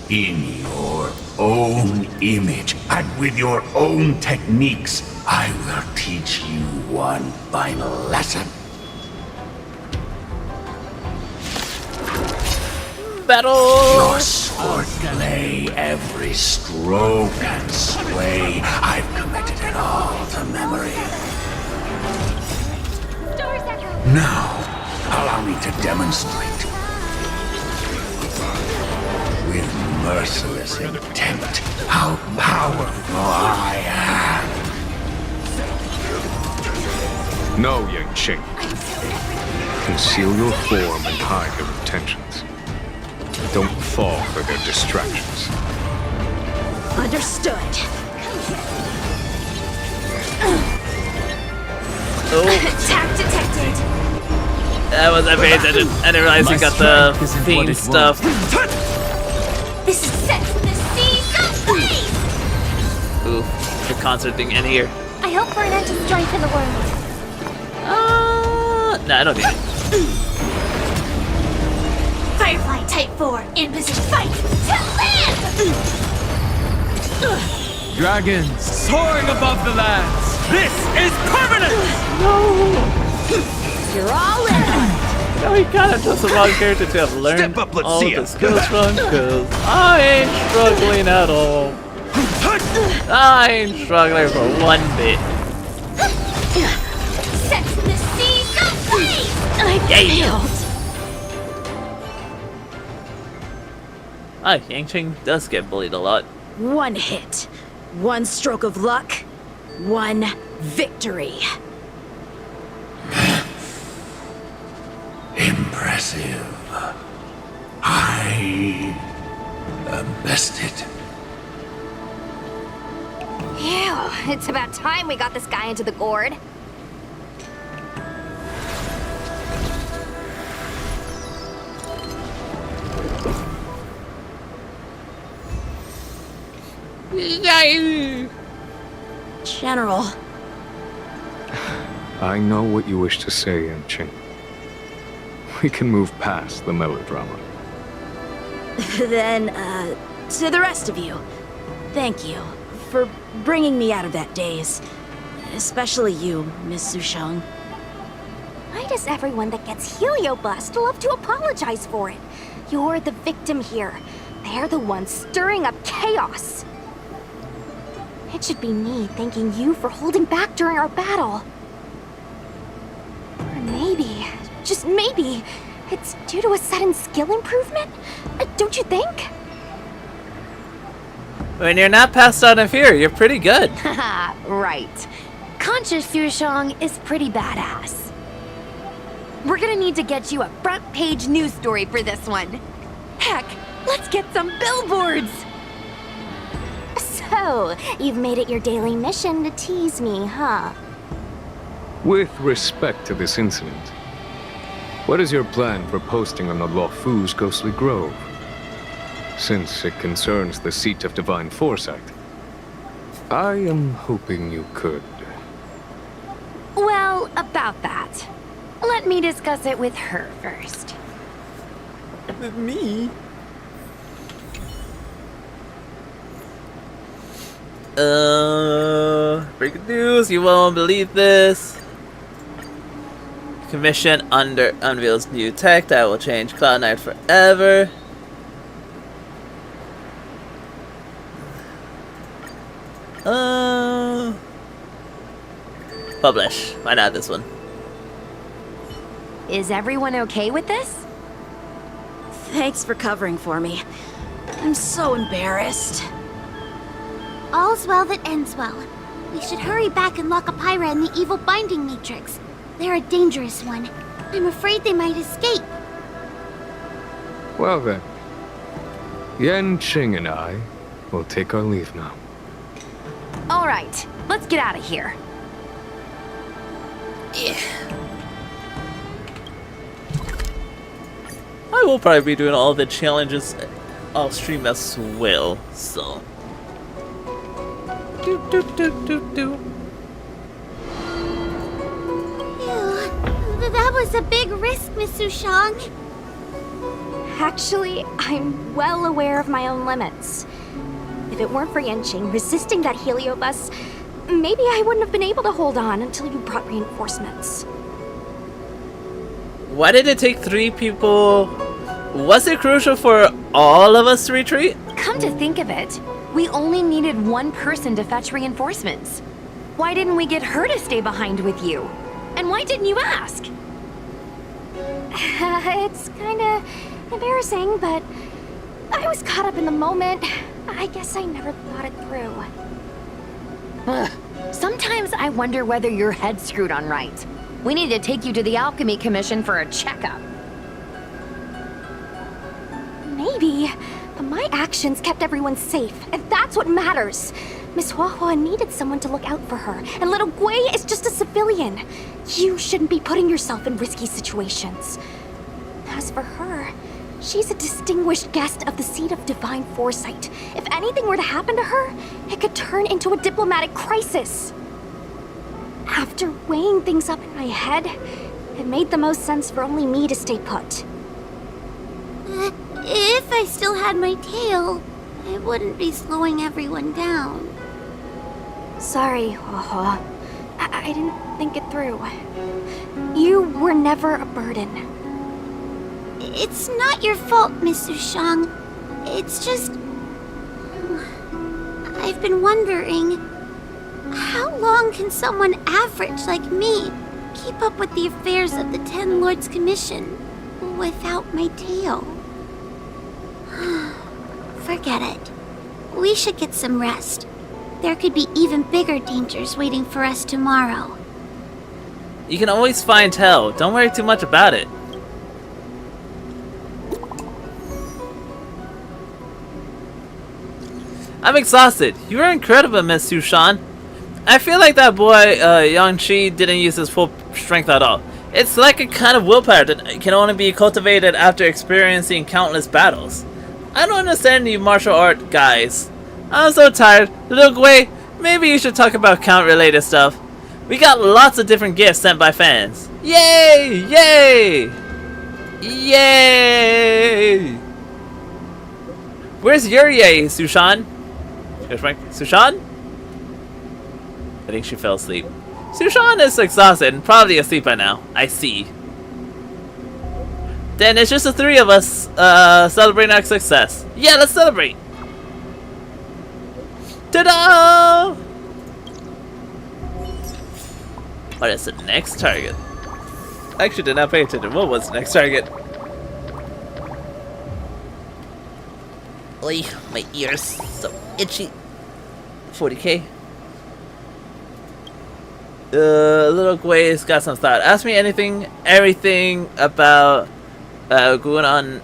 In your own image and with your own techniques, I will teach you one final lesson. Battle! Your swordplay, every stroke and sway, I've committed it all to memory. Now, allow me to demonstrate. With merciless intent, how powerful I am. No, Yang-Ching. Conceal your form and hide your intentions. Don't fall for their distractions. Understood. Attack detected. That was paying attention. I didn't realize he got the theme stuff. This is set from the sea, so please! Ooh, the concert thing in here. I hope for an end to strife in the world. Nah, I don't need it. Firefly Type 4, in position, fight to live! Dragons soaring above the lands. This is permanent! You're all in. No, he kind of chose the wrong character to have learned Step up, let's all see the ya. skills from, because I ain't struggling at all. I ain't struggling for one bit. Set from the sea, so please! I failed. Yang-Ching does get bullied a lot. One hit, one stroke of luck, one victory. Impressive. I am bested. Ew, it's about time we got this guy into the gourd. General. I know what you wish to say, Yang-Ching. We can move past the melodrama. Then, to the rest of you, thank you for bringing me out of that daze. Especially you, Miss Sushang. Why does everyone that gets heliobust love to apologize for it? You're the victim here. They're the ones stirring up chaos. It should be me thanking you for holding back during our battle. Or maybe, just maybe, it's due to a sudden skill improvement? Don't you think? When you're not passed out in fear, you're pretty good. Haha, right. Conscious Sushang is pretty badass. We're gonna need to get you a front page news story for this one. Heck, let's get some billboards! So, you've made it your daily mission to tease me, huh? With respect to this incident, what is your plan for posting on the Luofu's ghostly grove? Since it concerns the seat of divine foresight, I am hoping you could. Well, about that. Let me discuss it with her first. With me? Breaking news, you won't believe this. Commission unveils new tech that will change Cloud Knight forever. Publish. Why not this one? Is everyone okay with this? Thanks for covering for me. I'm so embarrassed. All's well that ends well. We should hurry back and lock up Pyra in the evil binding matrix. They're a dangerous one. I'm afraid they might escape. Well then, Yan Qing and I will take our leave now. Alright, let's get out of here. I will probably be doing all the challenges off stream as well, so. That was a big risk, Miss Sushang. Actually, I'm well aware of my own limits. If it weren't for Yanqing resisting that heliobus, maybe I wouldn't have been able to hold on until you brought reinforcements. Why did it take 3 people? Was it crucial for all of us to retreat? Come to think of it, we only needed one person to fetch reinforcements. Why didn't we get her to stay behind with you? And why didn't you ask? It's kinda embarrassing, but I was caught up in the moment. I guess I never thought it through. Ugh. Sometimes I wonder whether your head's screwed on right. We need to take you to the Alchemy Commission for a checkup. Maybe, but my actions kept everyone safe, and that's what matters. Miss Huahua needed someone to look out for her, and little Gui is just a civilian. You shouldn't be putting yourself in risky situations. As for her, she's a distinguished guest of the seat of divine foresight. If anything were to happen to her, it could turn into a diplomatic crisis. After weighing things up in my head, it made the most sense for only me to stay put. If I still had my tail, I wouldn't be slowing everyone down. Sorry, Huahua. I didn't think it through. You were never a burden. It's not your fault, Miss Sushang. It's just... I've been wondering... How long can someone average like me keep up with the affairs of the Ten Lords Commission without my tail? Forget it. We should get some rest. There could be even bigger dangers waiting for us tomorrow. You can always find hell. Don't worry too much about it. I'm exhausted. You were incredible, Miss Sushan. I feel like that boy, Yang-Chi, didn't use his full strength at all. It's like a kind of willpower that can only be cultivated after experiencing countless battles. I don't understand you martial art guys. I'm so tired. Little Gui, maybe you should talk about count-related stuff. We got lots of different gifts sent by fans. Yay! Yay! Yay! Where's your yay, Sushan? Here's Frank. Sushan? I think she fell asleep. Sushan is exhausted and probably asleep by now. I see. Then it's just the three of us celebrating our success. Yeah, let's celebrate! Ta-da! What is the next target? I actually did not pay attention. What was the next target? Oy, my ears so itchy. 40k. Little Guay's got some thought. Ask me everything about going on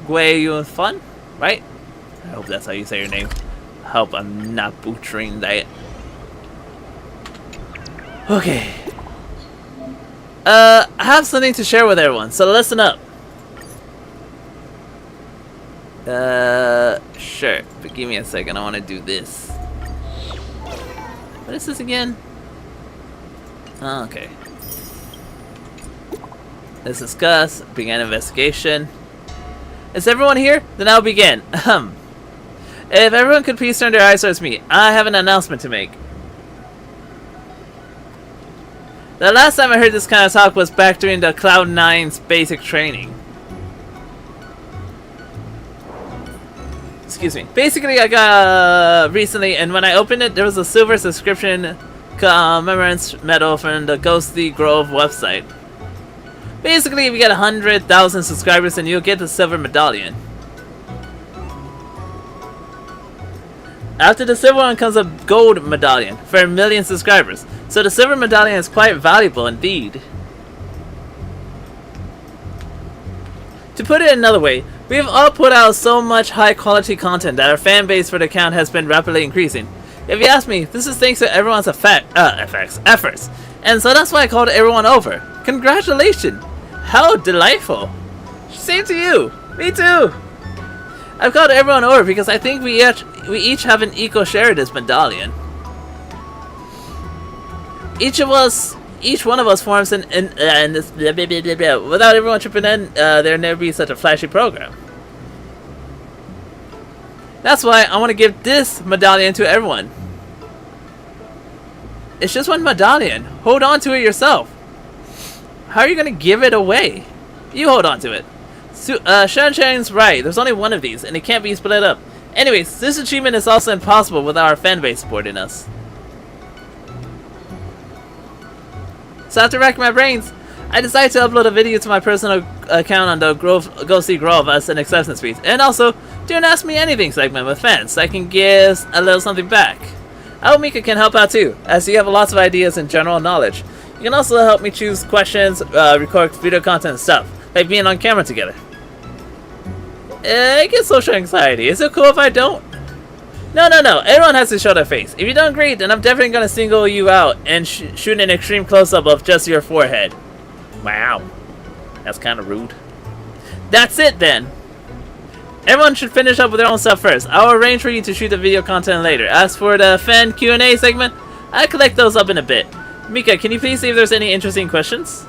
Guay Yun Fun, right? I hope that's how you say your name. I hope I'm not butchering that. Okay. I have something to share with everyone, so listen up. Sure, but give me a second, I want to do this. What is this again? Oh, okay. Let's discuss, begin investigation. Is everyone here? Then I'll begin. If everyone could please turn their eyes towards me, I have an announcement to make. The last time I heard this kind of talk was back during the Cloud9's basic training. Excuse me. Basically, I got recently, and when I opened it, there was a silver subscription commemorance medal from the Ghostly Grove website. Basically, if you get 100,000 subscribers, then you'll get the silver medallion. After the silver one comes a gold medallion for 1 million subscribers. So the silver medallion is quite valuable indeed. To put it another way, we have all put out so much high quality content that our fan base for the account has been rapidly increasing. If you ask me, this is thanks to everyone's efforts. And so that's why I called everyone over. Congratulations! How delightful! Same to you! Me too! I've called everyone over because I think we each have an equal share of this medallion. Each one of us forms this without everyone chipping in, there'd never be such a flashy program. That's why I want to give this medallion to everyone. It's just one medallion. Hold on to it yourself. How are you going to give it away? You hold on to it. Xianzhou's right. There's only one of these, and it can't be split up. Anyways, this achievement is also impossible without our fanbase supporting us. So after racking my brains, I decided to upload a video to my personal account on the Ghostly Grove as an acceptance speech, and also do an Ask Me Anything segment with fans so I can give a little something back. I hope Mika can help out too, as you have lots of ideas and general knowledge. You can also help me choose questions, record video content and stuff, like being on camera together. I get social anxiety. Is it cool if I don't? No. Everyone has to show their face. If you don't agree, then I'm definitely going to single you out and shoot an extreme close-up of just your forehead. Wow. That's kind of rude. That's it then. Everyone should finish up with their own stuff first. I'll arrange for you to shoot the video content later. As for the fan Q&A segment, I'll collect those up in a bit. Mika, can you please see if there's any interesting questions?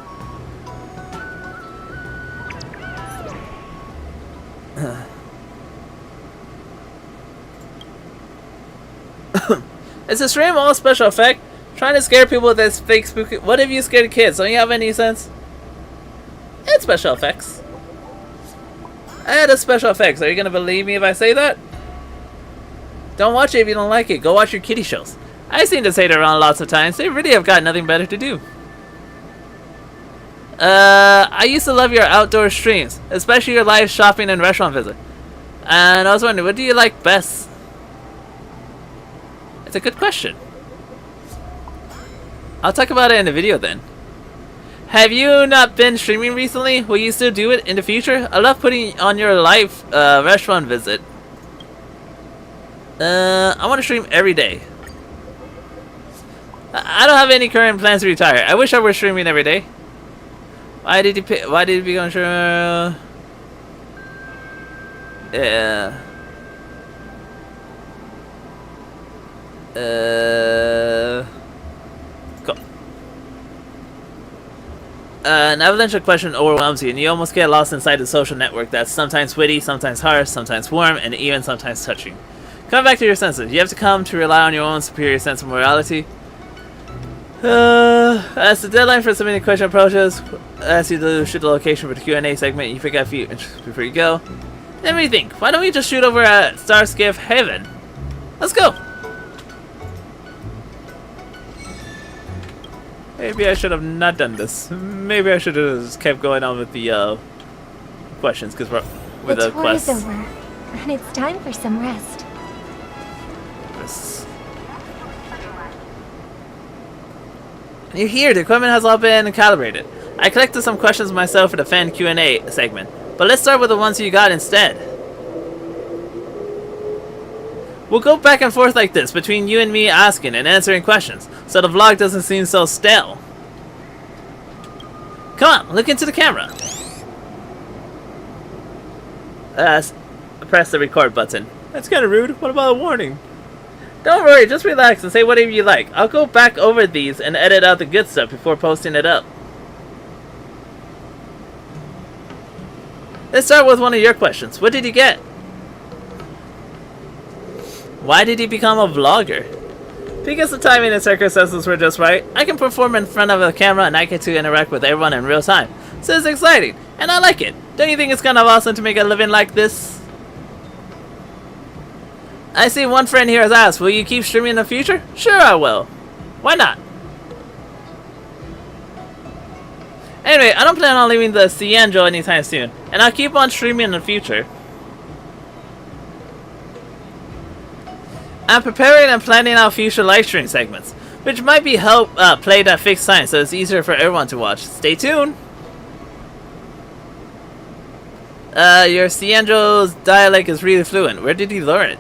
Is the stream all special effect? Trying to scare people with this fake spooky... What if you scared kids? Don't you have any sense? It's special effects. I had a special effects. Are you gonna believe me if I say that? Don't watch it if you don't like it. Go watch your kiddie shows. I've seen this hater around lots of times. They really have got nothing better to do. I used to love your outdoor streams, especially your live shopping and restaurant visit. And I was wondering, what do you like best? It's a good question. I'll talk about it in the video then. Have you not been streaming recently? Will you still do it in the future? I love putting on your live restaurant visit. I want to stream every day. I don't have any current plans to retire. I wish I were streaming every day. Why did you become sure? Yeah. Cool. An avalanche of question overwhelms you, and you almost get lost inside the social network that's sometimes witty, sometimes harsh, sometimes warm, and even sometimes touching. Come back to your senses. You have to come to rely on your own superior sense of morality. As the deadline for submitting question approaches, ask you to shoot the location for the Q&A segment. You pick out a few before you go. Then what do you think? Why don't we just shoot over at Starskiff Haven? Let's go! Maybe I should have not done this. Maybe I should have just kept going on with the questions, because we're with the quests. The tour is over, and it's time for some rest. You're here. The equipment has all been calibrated. I collected some questions myself for the fan Q&A segment, but let's start with the ones you got instead. We'll go back and forth like this between you and me asking and answering questions, so the vlog doesn't seem so stale. Come on, look into the camera. Press the record button. That's kind of rude. What about a warning? Don't worry, just relax and say whatever you like. I'll go back over these and edit out the good stuff before posting it up. Let's start with one of your questions. What did you get? Why did he become a vlogger? Because the timing and circumstances were just right. I can perform in front of a camera and I get to interact with everyone in real time. So it's exciting, and I like it. Don't you think it's kind of awesome to make a living like this? I see one friend here has asked, will you keep streaming in the future? Sure I will. Why not? Anyway, I don't plan on leaving the Xianzhou anytime soon, and I'll keep on streaming in the future. I'm preparing and planning out future live stream segments, which might be played at fixed times so it's easier for everyone to watch. Stay tuned! Your Xianzhou's dialect is really fluent. Where did you learn it?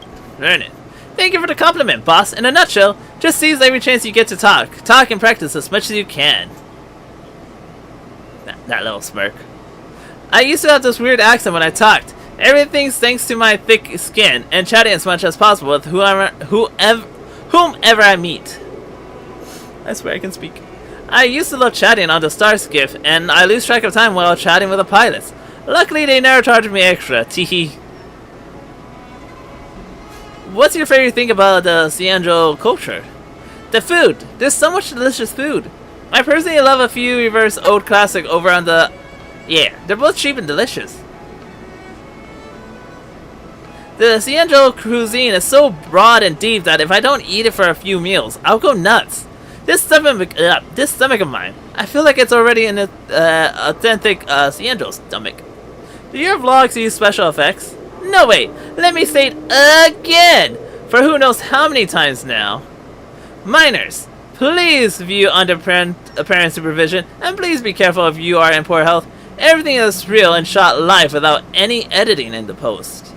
Thank you for the compliment, boss. In a nutshell, just seize every chance you get to talk. Talk and practice as much as you can. That little smirk. I used to have this weird accent when I talked. Everything's thanks to my thick skin and chatting as much as possible with whomever I meet. I swear I can speak. I used to love chatting on the Starskiff, and I lose track of time while chatting with the pilots. Luckily, they never charged me extra. Teehee. What's your favorite thing about the Xianzhou culture? The food. There's so much delicious food. I personally love a few reverse old classic over on the... Yeah, they're both cheap and delicious. The Xianzhou cuisine is so broad and deep that if I don't eat it for a few meals, I'll go nuts. This stomach of mine, I feel like it's already an authentic Xianzhou stomach. Do your vlogs use special effects? No way! Let me say it again! For who knows how many times now. Minors, please view under parent supervision, and please be careful if you are in poor health. Everything is real and shot live without any editing in the post.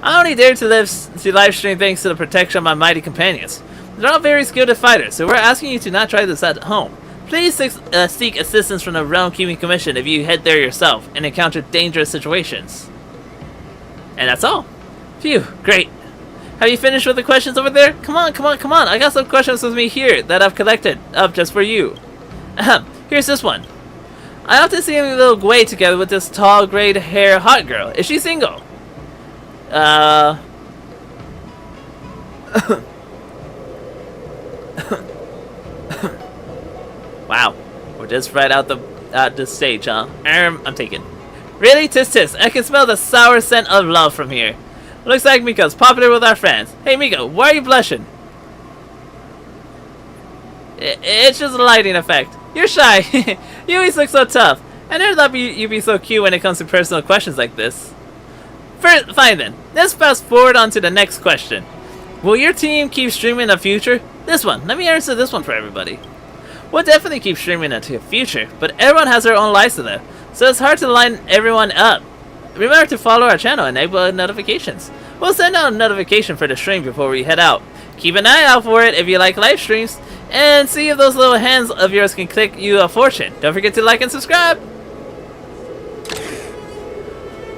I only dare to live stream thanks to the protection of my mighty companions. They're all very skilled fighters, so we're asking you to not try this at home. Please seek assistance from the Realm Keeping Commission if you head there yourself and encounter dangerous situations. And that's all. Phew, great. Have you finished with the questions over there? Come on. I got some questions with me here that I've collected up just for you. Here's this one. I often see a little Gwei together with this tall, gray hair hot girl. Is she single? Wow. We're just right out the stage, huh? I'm taken. Really? Tis. I can smell the sour scent of love from here. Looks like Miko's popular with our friends. Hey Miko, why are you blushing? It's just a lighting effect. You're shy. You always look so tough. I never thought you'd be so cute when it comes to personal questions like this. Fine then. Let's fast forward on to the next question. Will your team keep streaming in the future? This one. Let me answer this one for everybody. We'll definitely keep streaming into the future, but everyone has their own lives to live, so it's hard to line everyone up. Remember to follow our channel and enable notifications. We'll send out a notification for the stream before we head out. Keep an eye out for it if you like live streams, and see if those little hands of yours can click you a fortune. Don't forget to like and subscribe.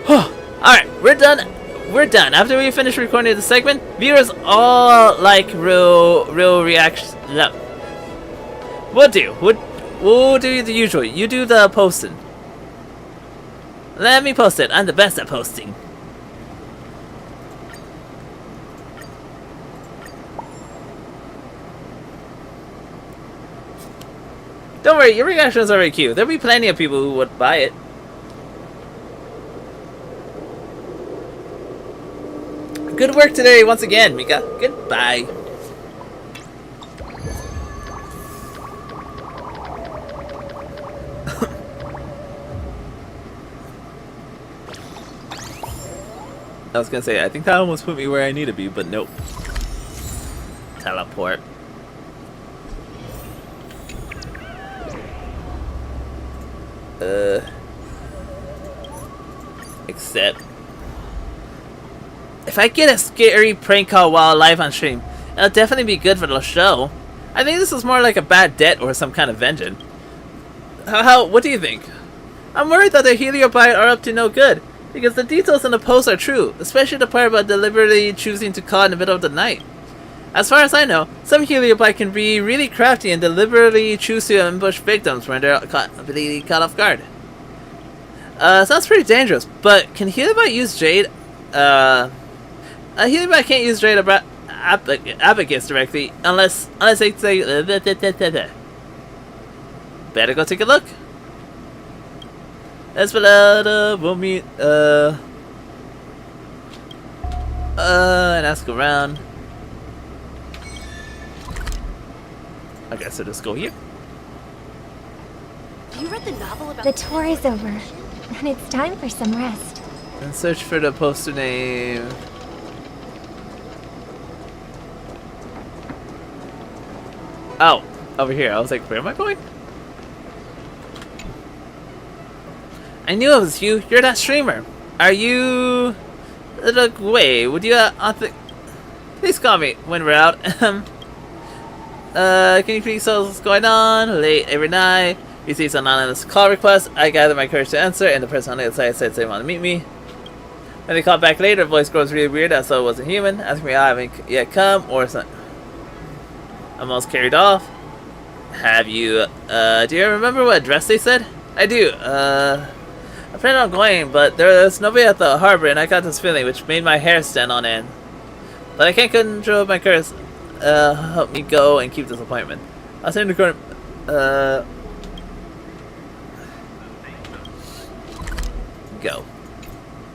Alright, we're done. After we finish recording the segment, viewers all like real reactions. No. We'll do the usual. You do the posting. Let me post it. I'm the best at posting. Don't worry, your reaction is already cute. There'll be plenty of people who would buy it. Good work today once again, Mika. Goodbye. I was gonna say, I think that almost put me where I need to be, but nope. Teleport. Except if I get a scary prank call while live on stream, it'll definitely be good for the show. I think this is more like a bad debt or some kind of vengeance. What do you think? I'm worried that the Heliobite are up to no good, because the details in the post are true, especially the part about deliberately choosing to call in the middle of the night. As far as I know, some Heliobite can be really crafty and deliberately choose to ambush victims when they're completely caught off guard. Sounds pretty dangerous, but can Heliobite use Jade? A Heliobite can't use Jade Abacus directly unless they say better go take a look. Esmeralda, we'll meet and ask around. I guess I'll just go here. You read the novel about the tour is over, and it's time for some rest. And search for the poster name. Oh, over here. I was like, where am I going? I knew it was you. You're that streamer. Are you... Look, wait, would you... please call me when we're out. Can you please tell us what's going on? Late every night. You see some anonymous call request. I gather my courage to answer, and the person on the other side said they want to meet me. When they call back later, voice grows really weird, as though it wasn't human. Asking me I haven't yet come, or something. Almost carried off. Have you, do you remember what address they said? I do, I plan on going, but there's nobody at the harbor, and I got this feeling, which made my hair stand on end. But I can't control my curse. Help me go and keep this appointment. I'll send the current, go.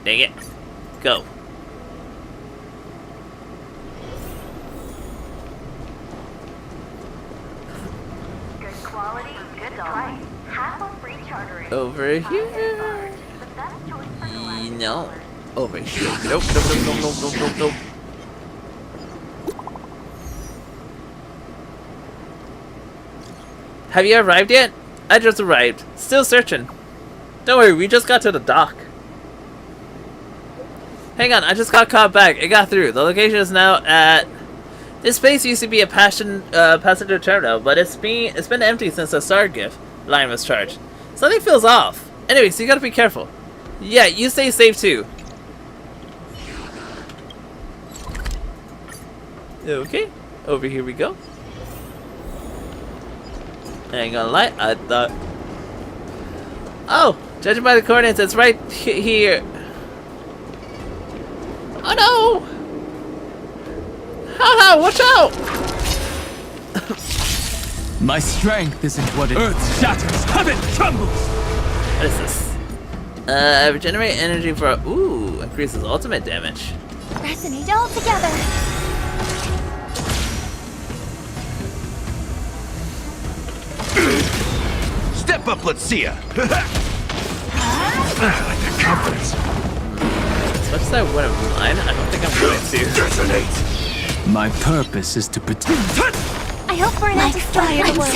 Dang it. Go. Good quality, good price. Hassle-free chartering. Over here. No. Over here. Nope, nope, nope, nope, nope, nope, nope, nope. Have you arrived yet? I just arrived. Still searching. Don't worry, we just got to the dock. Hang on, I just got caught back. It got through. The location is now at... This place used to be a passenger terminal, but it's been empty since the Star Gift line was charged. Something feels off. Anyway, so you gotta be careful. Yeah, you stay safe too. Okay, over here we go. I ain't gonna lie, I thought... Oh, judging by the coordinates, it's right here. Oh no! Haha, watch out! My strength isn't what it... Earth shatters, heaven trembles! What is this? Regenerate energy for... Ooh, increases ultimate damage. Resonate all together. Step up, let's see ya. I like that confidence. As much as I would have mind, I don't think I'm going to. Resonate. My purpose is to protect. I hope we're not destroying the world.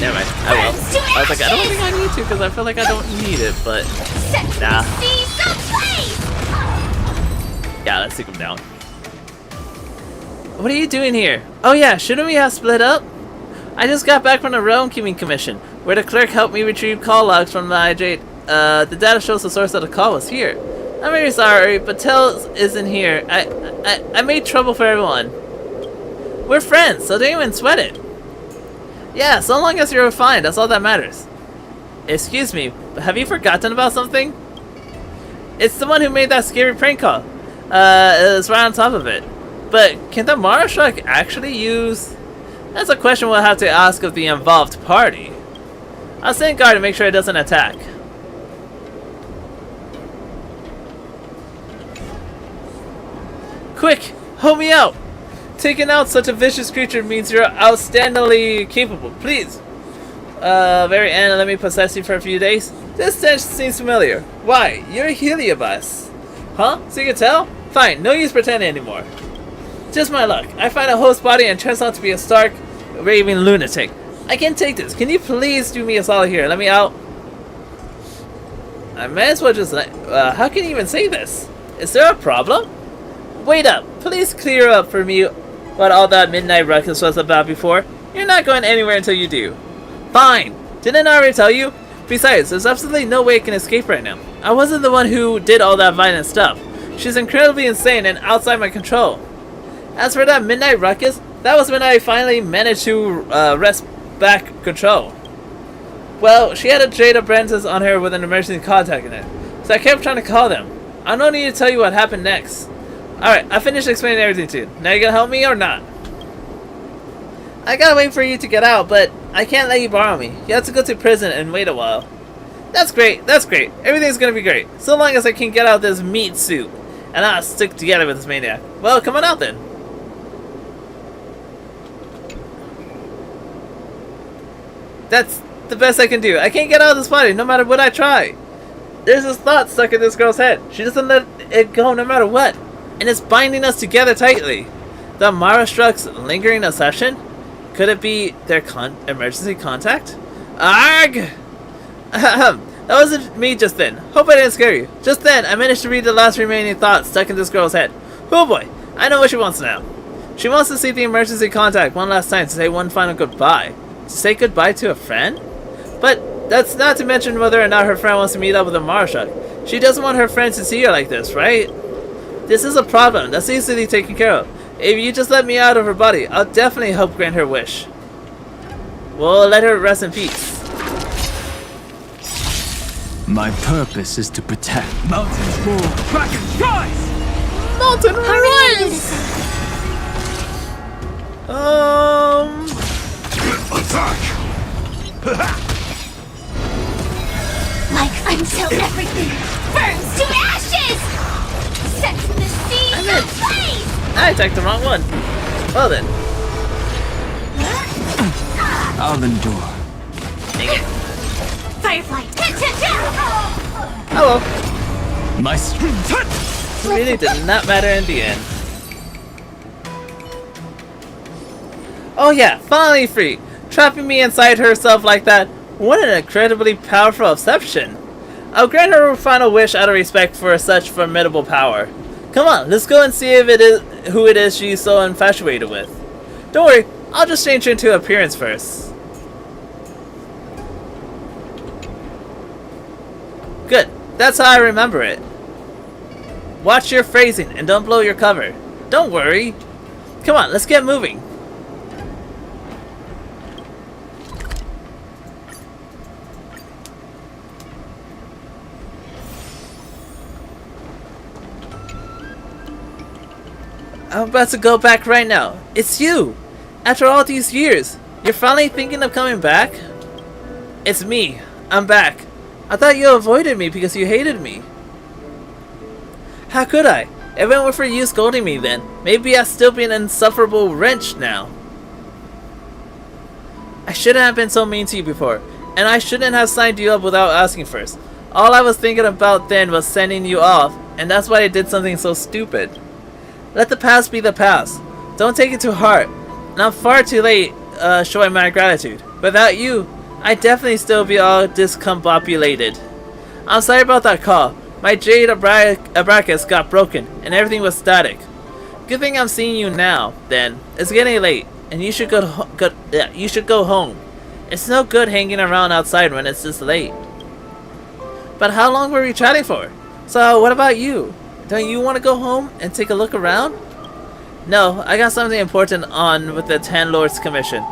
Never mind, I will. I was like, I don't think I need to because I feel like I don't need it, but nah. Yeah, let's take him down. What are you doing here? Oh yeah, shouldn't we have split up? I just got back from the Realm Keeping Commission, where the clerk helped me retrieve call logs from the IJ. The data shows the source of the call was here. I'm very sorry, but Tails isn't here. I made trouble for everyone. We're friends, so don't even sweat it. Yeah, so long as you're fine, that's all that matters. Excuse me, but have you forgotten about something? It's the one who made that scary prank call. It's right on top of it. But can the Marshak actually use... That's a question we'll have to ask of the involved party. I'll stand guard to make sure it doesn't attack. Quick! Help me out! Taking out such a vicious creature means you're outstandingly capable. Please! Very end, let me possess you for a few days. This stench seems familiar. Why? You're a Heliobus. Huh? So you can tell? Fine, no use pretending anymore. Just my luck. I find a host body and turns out to be a stark, raving lunatic. I can't take this. Can you please do me a solid here? Let me out. I may as well just how can you even say this? Is there a problem? Wait up. Please clear up for me what all that midnight ruckus was about before. You're not going anywhere until you do. Fine. Didn't I already tell you? Besides, there's absolutely no way I can escape right now. I wasn't the one who did all that violent stuff. She's incredibly insane and outside my control. As for that midnight ruckus, that was when I finally managed to wrest back control. Well, she had a Jade Apprentice on her with an emergency contact in it, so I kept trying to call them. I don't need to tell you what happened next. Alright, I finished explaining everything to you. Now you gonna help me or not? I gotta wait for you to get out, but I can't let you borrow me. You have to go to prison and wait a while. That's great, that's great. Everything's gonna be great. So long as I can get out this meat suit. And I'll stick together with this maniac. Well, come on out then. That's the best I can do. I can't get out of this body no matter what I try. There's this thought stuck in this girl's head. She doesn't let it go no matter what. And it's binding us together tightly. The Mara Struck's lingering obsession? Could it be their emergency contact? Arg! Ahem. That wasn't me just then. Hope I didn't scare you. Just then, I managed to read the last remaining thought stuck in this girl's head. Oh boy, I know what she wants now. She wants to see the emergency contact one last time to say one final goodbye. To say goodbye to a friend? But that's not to mention whether or not her friend wants to meet up with a Marshak. She doesn't want her friend to see her like this, right? This is a problem that's easily taken care of. If you just let me out of her body, I'll definitely help grant her wish. Well, let her rest in peace. My purpose is to protect. Mountains roar, dragons rise! Mountain rise! Attack! Like until everything burns to ashes! Sets the sea ablaze! I attacked the wrong one. Well then. I'll endure. Dang it. Firefly! Hello. My really did not matter in the end. Oh yeah, finally free. Trapping me inside herself like that. What an incredibly powerful exception. I'll grant her a final wish out of respect for such formidable power. Come on, let's go and see if it is who it is she's so infatuated with. Don't worry, I'll just change her into appearance first. Good, that's how I remember it. Watch your phrasing and don't blow your cover. Don't worry. Come on, let's get moving. I'm about to go back right now. It's you! After all these years, you're finally thinking of coming back? It's me. I'm back. I thought you avoided me because you hated me. How could I? If it weren't for you scolding me then, maybe I'd still be an insufferable wrench now. I shouldn't have been so mean to you before, and I shouldn't have signed you up without asking first. All I was thinking about then was sending you off, and that's why I did something so stupid. Let the past be the past. Don't take it to heart. And I'm far too late showing my gratitude. Without you, I'd definitely still be all discombobulated. I'm sorry about that call. My Jade Abracus got broken, and everything was static. Good thing I'm seeing you now, then. It's getting late, and you should go home. It's no good hanging around outside when it's this late. But how long were we chatting for? So, what about you? Don't you want to go home and take a look around? No, I got something important on with the Ten Lords Commission.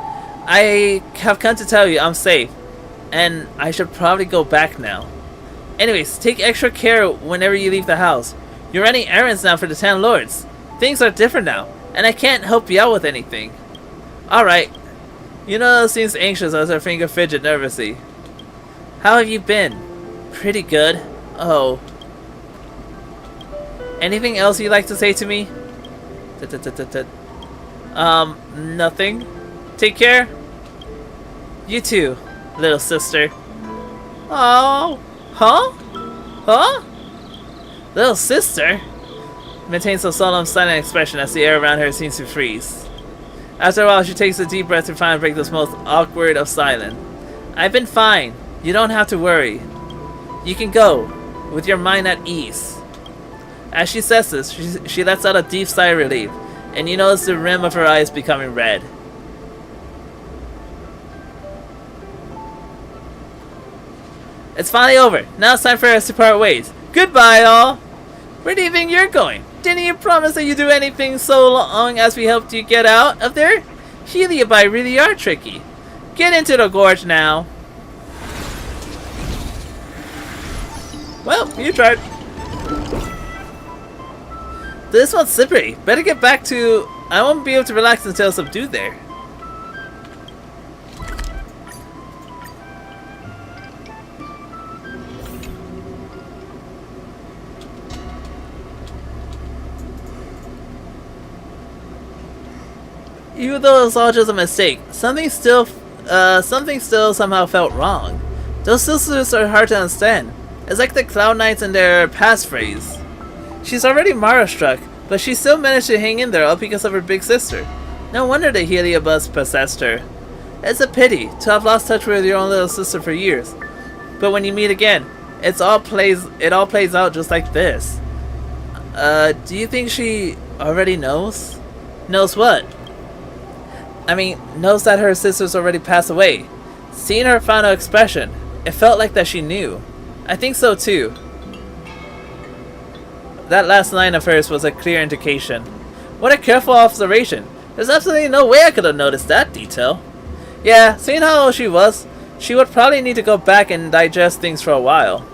I have come to tell you I'm safe, and I should probably go back now. Anyways, take extra care whenever you leave the house. You're running errands now for the Ten Lords. Things are different now, and I can't help you out with anything. Alright. Yuno seems anxious as her finger fidget nervously. How have you been? Pretty good. Oh. Anything else you'd like to say to me? Nothing. Take care. You too, little sister. Oh. Huh? Huh? Little sister? Maintains a solemn, silent expression as the air around her seems to freeze. After a while, she takes a deep breath to finally break this most awkward of silence. I've been fine. You don't have to worry. You can go, with your mind at ease. As she says this, she lets out a deep sigh of relief, and you notice the rim of her eyes becoming red. It's finally over. Now it's time for us to part ways. Goodbye, all. Where do you think you're going? Didn't you promise that you'd do anything so long as we helped you get out of there? Heliobi really are tricky. Get into the gorge now. Well, you tried. This one's slippery. Better get back to... I won't be able to relax until it's subdued there. Even though it was all just a mistake, something still somehow felt wrong. Those sisters are hard to understand. It's like the Cloud Knights and their passphrase. She's already Mara-struck, but she still managed to hang in there all because of her big sister. No wonder the Heliobus possessed her. It's a pity to have lost touch with your own little sister for years. But when you meet again, it all plays out just like this. Do you think she already knows? Knows what? I mean, knows that her sisters already passed away. Seeing her final expression, it felt like that she knew. I think so too. That last line of hers was a clear indication. What a careful observation. There's absolutely no way I could have noticed that detail. Yeah, seeing how old she was, she would probably need to go back and digest things for a while.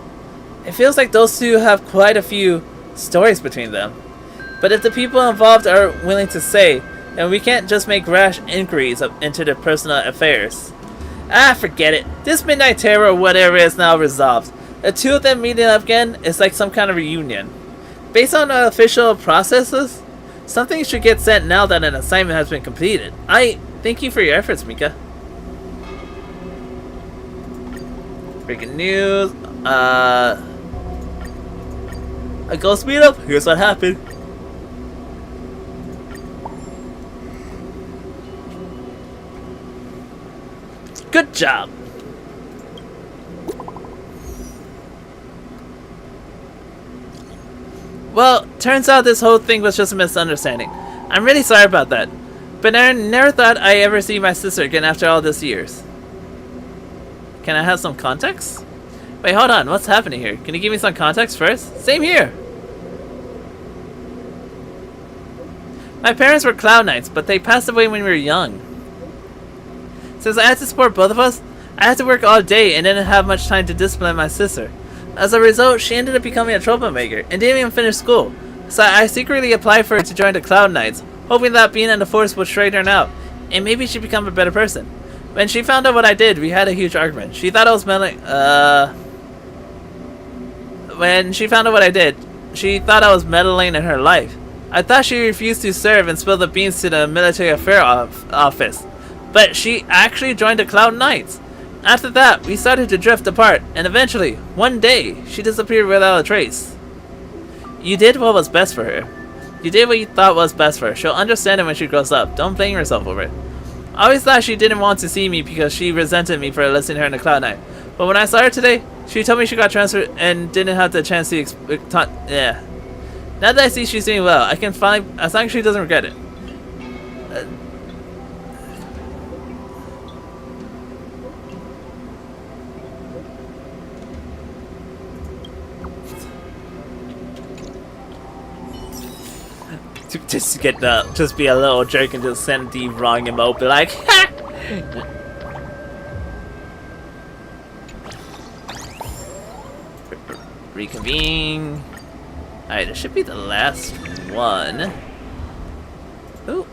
It feels like those two have quite a few stories between them. But if the people involved are willing to say, and we can't just make rash inquiries into their personal affairs. Ah, forget it. This midnight terror or whatever is now resolved. The two of them meeting up again is like some kind of reunion. Based on the official processes, something should get sent now that an assignment has been completed. Thank you for your efforts, Mika. Breaking news. A ghost meetup? Here's what happened. Good job. Well, turns out this whole thing was just a misunderstanding. I'm really sorry about that. But I never thought I'd ever see my sister again after all these years. Can I have some context? Wait, hold on. What's happening here? Can you give me some context first? Same here. My parents were Cloud Knights, but they passed away when we were young. Since I had to support both of us, I had to work all day and didn't have much time to discipline my sister. As a result, she ended up becoming a troublemaker and didn't even finish school. So I secretly applied for her to join the Cloud Knights, hoping that being in the force would straighten her out, and maybe she'd become a better person. When she found out what I did, we had a huge argument. She thought I was meddling, When she found out what I did, she thought I was meddling in her life. I thought she refused to serve and spilled the beans to the military affairs office. But she actually joined the Cloud Knights. After that, we started to drift apart, and eventually, one day, she disappeared without a trace. You did what was best for her. You did what you thought was best for her. She'll understand it when she grows up. Don't blame yourself over it. I always thought she didn't want to see me because she resented me for enlisting her in the Cloud Knight. But when I saw her today, she told me she got transferred and didn't have the chance to yeah. Now that I see she's doing well, I can finally, as long as she doesn't regret it. Just be a little jerk and just send the wrong emote, be like, ha! Reconvene. Alright, this should be the last one. Ooh.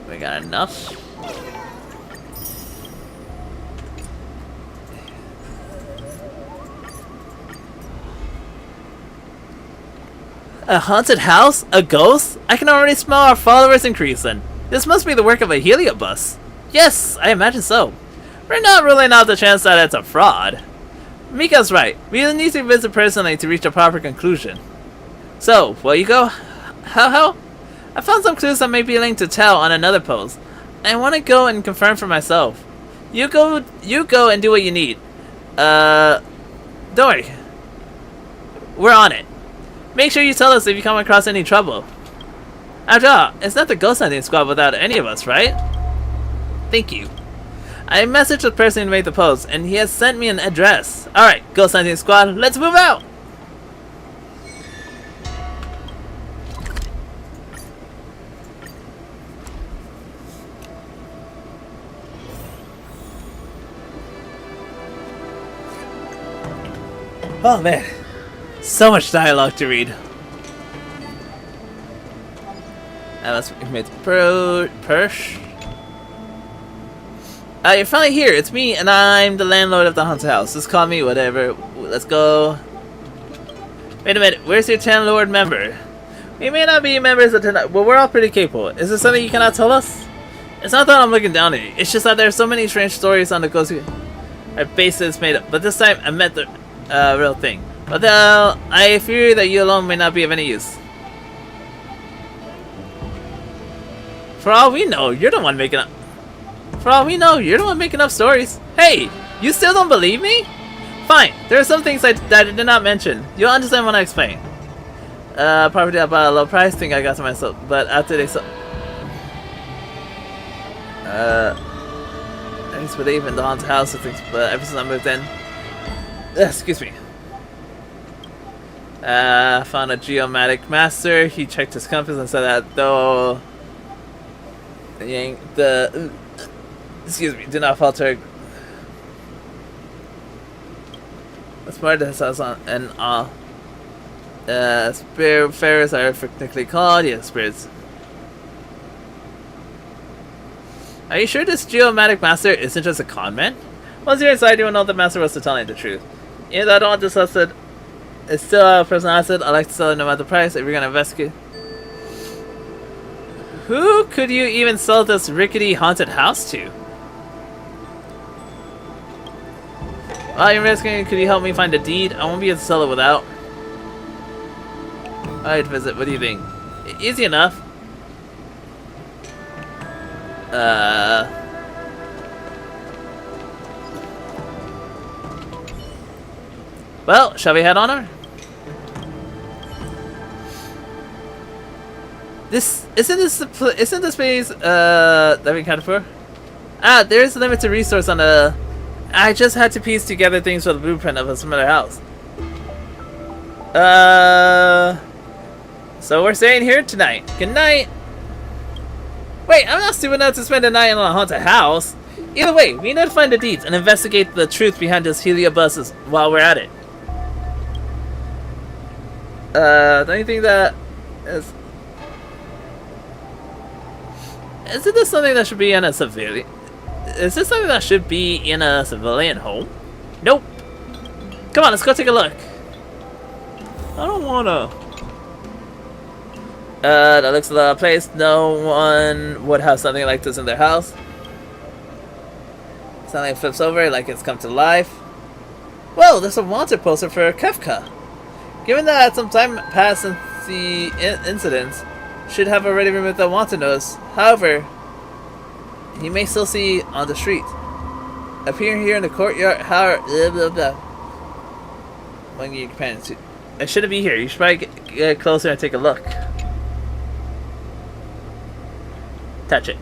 We got enough. A haunted house? A ghost? I can already smell our followers increasing. This must be the work of a heliobus. Yes, I imagine so. We're not ruling out the chance that it's a fraud. Mika's right. We need to visit personally to reach a proper conclusion. So, will you go? How? I found some clues that may be linked to Tell on another post. I want to go and confirm for myself. You go and do what you need. Don't worry. We're on it. Make sure you tell us if you come across any trouble. After all, it's not the ghost hunting squad without any of us, right? Thank you. I messaged the person who made the post, and he has sent me an address. Alright, ghost hunting squad, let's move out! Oh man, so much dialogue to read. Let's make Persh. You're finally here. It's me, and I'm the landlord of the haunted house. Just call me whatever. Let's go. Wait a minute. Where's your landlord member? We may not be members of tonight, but we're all pretty capable. Is there something you cannot tell us? It's not that I'm looking down at you. It's just that there are so many strange stories on the ghost. Our base is made up, but this time I met the real thing. But I fear that you alone may not be of any use. For all we know, you're the one making up. For all we know, you're the one making up stories. Hey, you still don't believe me? Fine. There are some things that I did not mention. You'll understand when I explain. Property I bought at a low price. Think I got to myself, but after they sold. I used to believe in the haunted house and things, but ever since I moved in. Excuse me. Found a geomatic master. He checked his compass and said that though excuse me, do not falter. That's part of this house on and spiritfarers are technically called. Yes, spirits. Are you sure this geomatic master isn't just a con man? Once you're inside, you will know the master was telling the truth. Even though I don't want this asset, it's still a personal asset. I like to sell it no matter the price. If you're gonna investigate, who could you even sell this rickety haunted house to? While you're investigating, could you help me find a deed? I won't be able to sell it without. I'd visit. What do you think? Easy enough. Well, shall we head on her? Isn't this space that we accounted for? There's a limited resource on the. I just had to piece together things for the blueprint of a similar house. So we're staying here tonight. Good night. Wait, I'm not stupid enough to spend a night in a haunted house. Either way, we need to find the deeds and investigate the truth behind this heliobus while we're at it. Don't you think that is... Isn't this something that should be in a civilian... Is this something that should be in a civilian home? Nope. Come on, let's go take a look. I don't wanna... that looks like a place no one would have something like this in their house. Something flips over like it's come to life. Well, there's a wanted poster for Kefka. Given that some time passed since the incidents, should have already removed the wanted notice. However, he may still see on the street. Appearing here in the courtyard, blah blah blah. When your companions, it shouldn't be here. You should probably get closer and take a look. Touch it.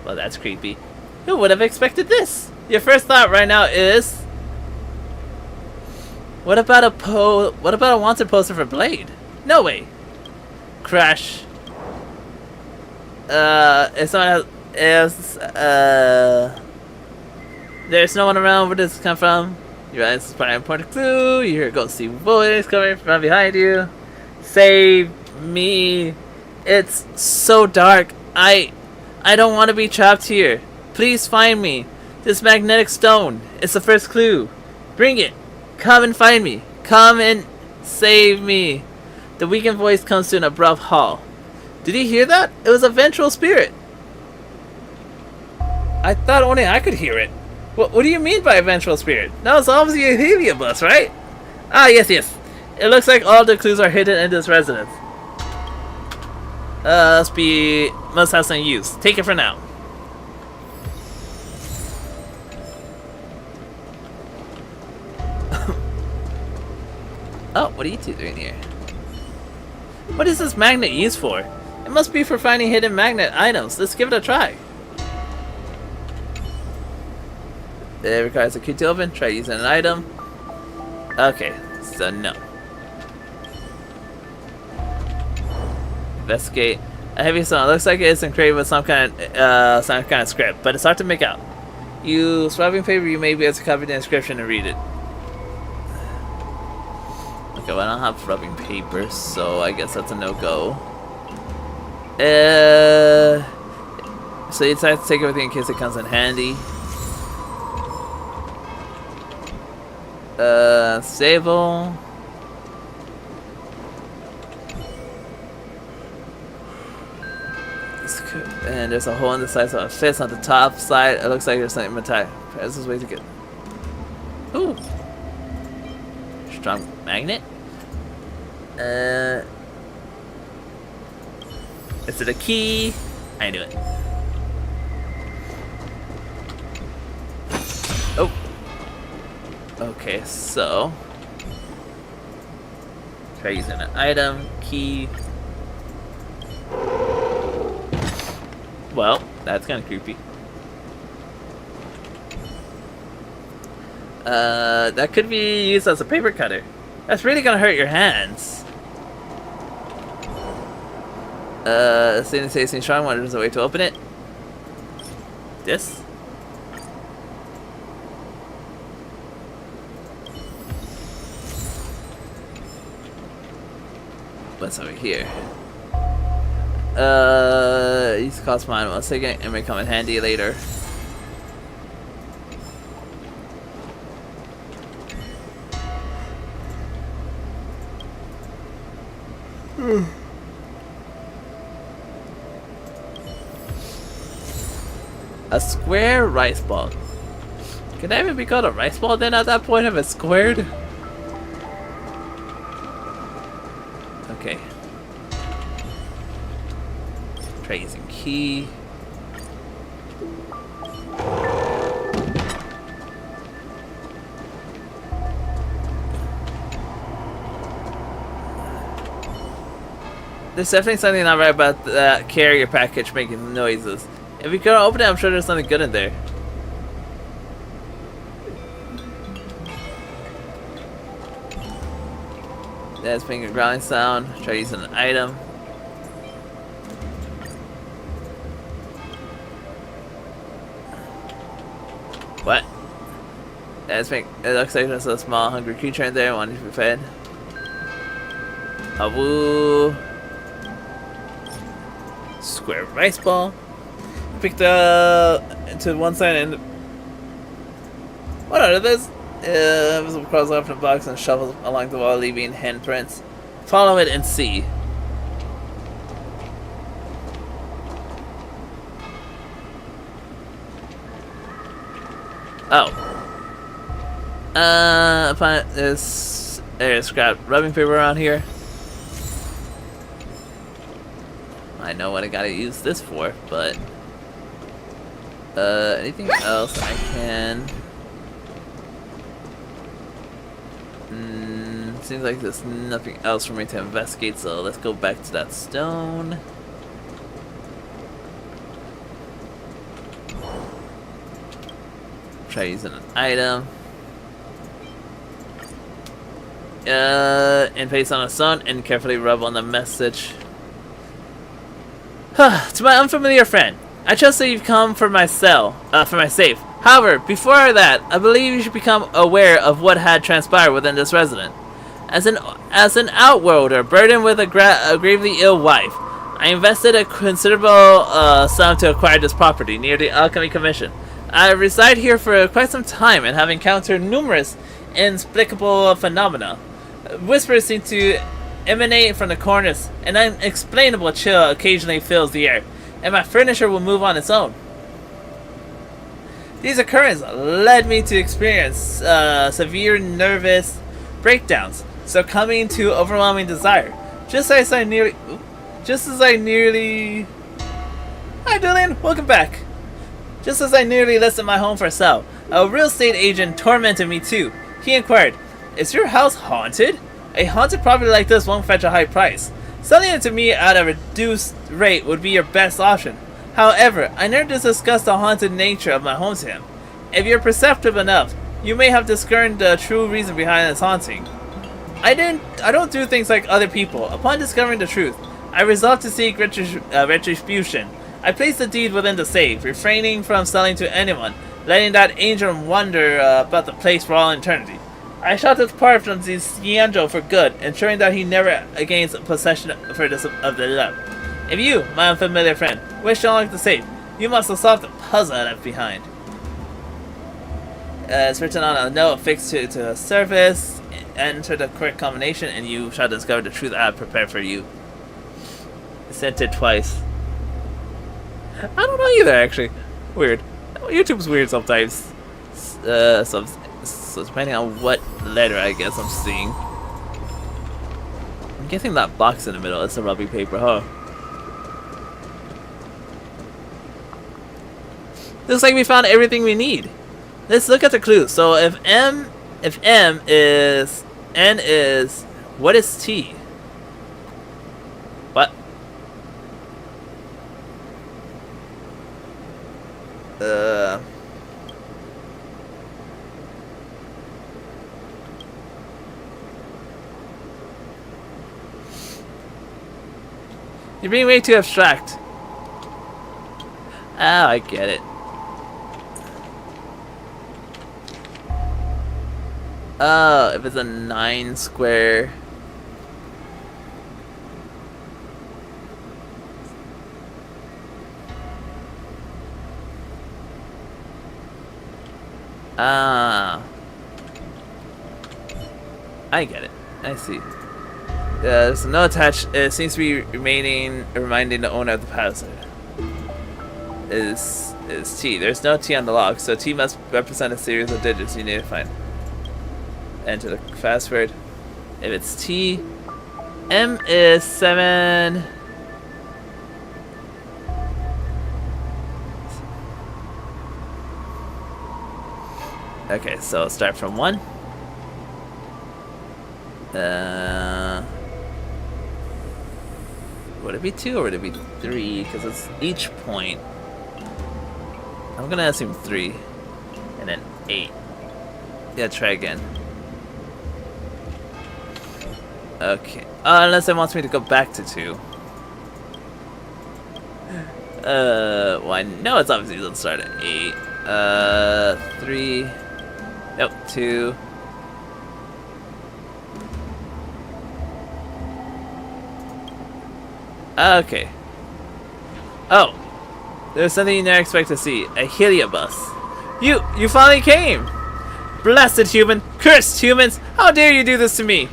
Well, that's creepy. Who would have expected this? Your first thought right now is, what about a wanted poster for Blade? No way. Crash. There's no one around. Where does this come from? Your eyes is probably an important clue. You hear a ghostly voice coming from behind you. Save me. It's so dark. I don't want to be trapped here. Please find me. This magnetic stone. It's the first clue. Bring it. Come and find me. Come and Save me! The weakened voice comes to an abrupt halt. Did you hear that? It was a ventral spirit. I thought only I could hear it. What do you mean by a ventral spirit? No, it's obviously a heliobus, right? Ah, yes. It looks like all the clues are hidden in this residence. Must have some use. Take it for now. Oh, what are you two doing here? What is this magnet used for? It must be for finding hidden magnet items. Let's give it a try. It requires a key to open. Try using an item. Okay, so no. Investigate. A heavy stone. Looks like it's engraved with some kind of script, but it's hard to make out. Use wrapping paper. You may be able to copy the inscription and read it. Okay, well, I don't have rubbing paper, so I guess that's a no-go. So you decide to take everything in case it comes in handy. Stable. And there's a hole in the side, so it fits on the top side. It looks like there's something metallic. This is way to get. Ooh. Strong magnet. Is it a key? I knew it. Oh. Okay, so try using an item, key. Well, that's kind of creepy. That could be used as a paper cutter. That's really gonna hurt your hands. Seeing tasting strong, wonder there's a way to open it. This? What's over here? These cost mine 1 second and may come in handy later. A square rice ball. Can that even be called a rice ball then at that point if it's squared? Okay. Try using key. There's definitely something not right about that carrier package making noises. If we go open it, I'm sure there's something good in there. That's making a growling sound. Try using an item. What? That's it looks like there's a small hungry creature in there wanting to be fed. A woo. Square rice ball. Picked to one side and what are this? Visible crawls off the box and shovels along the wall, leaving handprints. Follow it and see. Oh. Upon this, there's scrap rubbing paper around here. I know what I gotta use this for, but anything else I can? Seems like there's nothing else for me to investigate, so let's go back to that stone. Try using an item. And paste on a stone and carefully rub on the message. To my unfamiliar friend, I trust that you've come for my for my safe. However, before that, I believe you should become aware of what had transpired within this residence. As an outworlder burdened with a gravely ill wife, I invested a considerable sum to acquire this property near the Alchemy Commission. I reside here for quite some time and have encountered numerous inexplicable phenomena. Whispers seem to emanate from the corners. An unexplainable chill occasionally fills the air, and my furniture will move on its own. These occurrences led me to experience severe nervous breakdowns, succumbing to overwhelming desire. Just as I nearly... Hi, Julian. Welcome back. Just as I nearly listed my home for sale, a real estate agent tormented me too. He inquired, "Is your house haunted? A haunted property like this won't fetch a high price. Selling it to me at a reduced rate would be your best option." However, I never discussed the haunted nature of my home to him. If you're perceptive enough, you may have discerned the true reason behind this haunting. I don't do things like other people. Upon discovering the truth, I resolved to seek retribution. I placed the deed within the safe, refraining from selling to anyone, letting that angel wonder about the place for all eternity. I shall depart from the Xianzhou for good, ensuring that he never gains possession of the love. If you, my unfamiliar friend, wish to unlock the safe, you must solve the puzzle I left behind. It's written on a note affixed to the surface. Enter the correct combination and you shall discover the truth I have prepared for you. I sent it twice. I don't know either, actually. Weird. YouTube's weird sometimes. So depending on what letter I guess I'm seeing. I'm guessing that box in the middle is the rubbing paper, huh? Looks like we found everything we need. Let's look at the clues. So if M is N is, what is T? What? You're being way too abstract. Oh, I get it. Oh, if it's a 9 square. Ah. I get it. I see. There's no attached. It seems to be reminding the owner of the password. Is T. There's no T on the log, so T must represent a series of digits you need to find. Enter the password. If it's T, M is 7. Okay, so I'll start from 1. Would it be 2 or would it be 3? Because it's each point. I'm gonna assume 3, and then 8. Yeah, try again. Okay. Unless it wants me to go back to 2. Well, I know it's obviously doesn't start at 8. 3. Nope, 2. Okay. Oh. There's something you never expect to see. A heliobus. You finally came! Blasted human! Cursed humans! How dare you do this to me!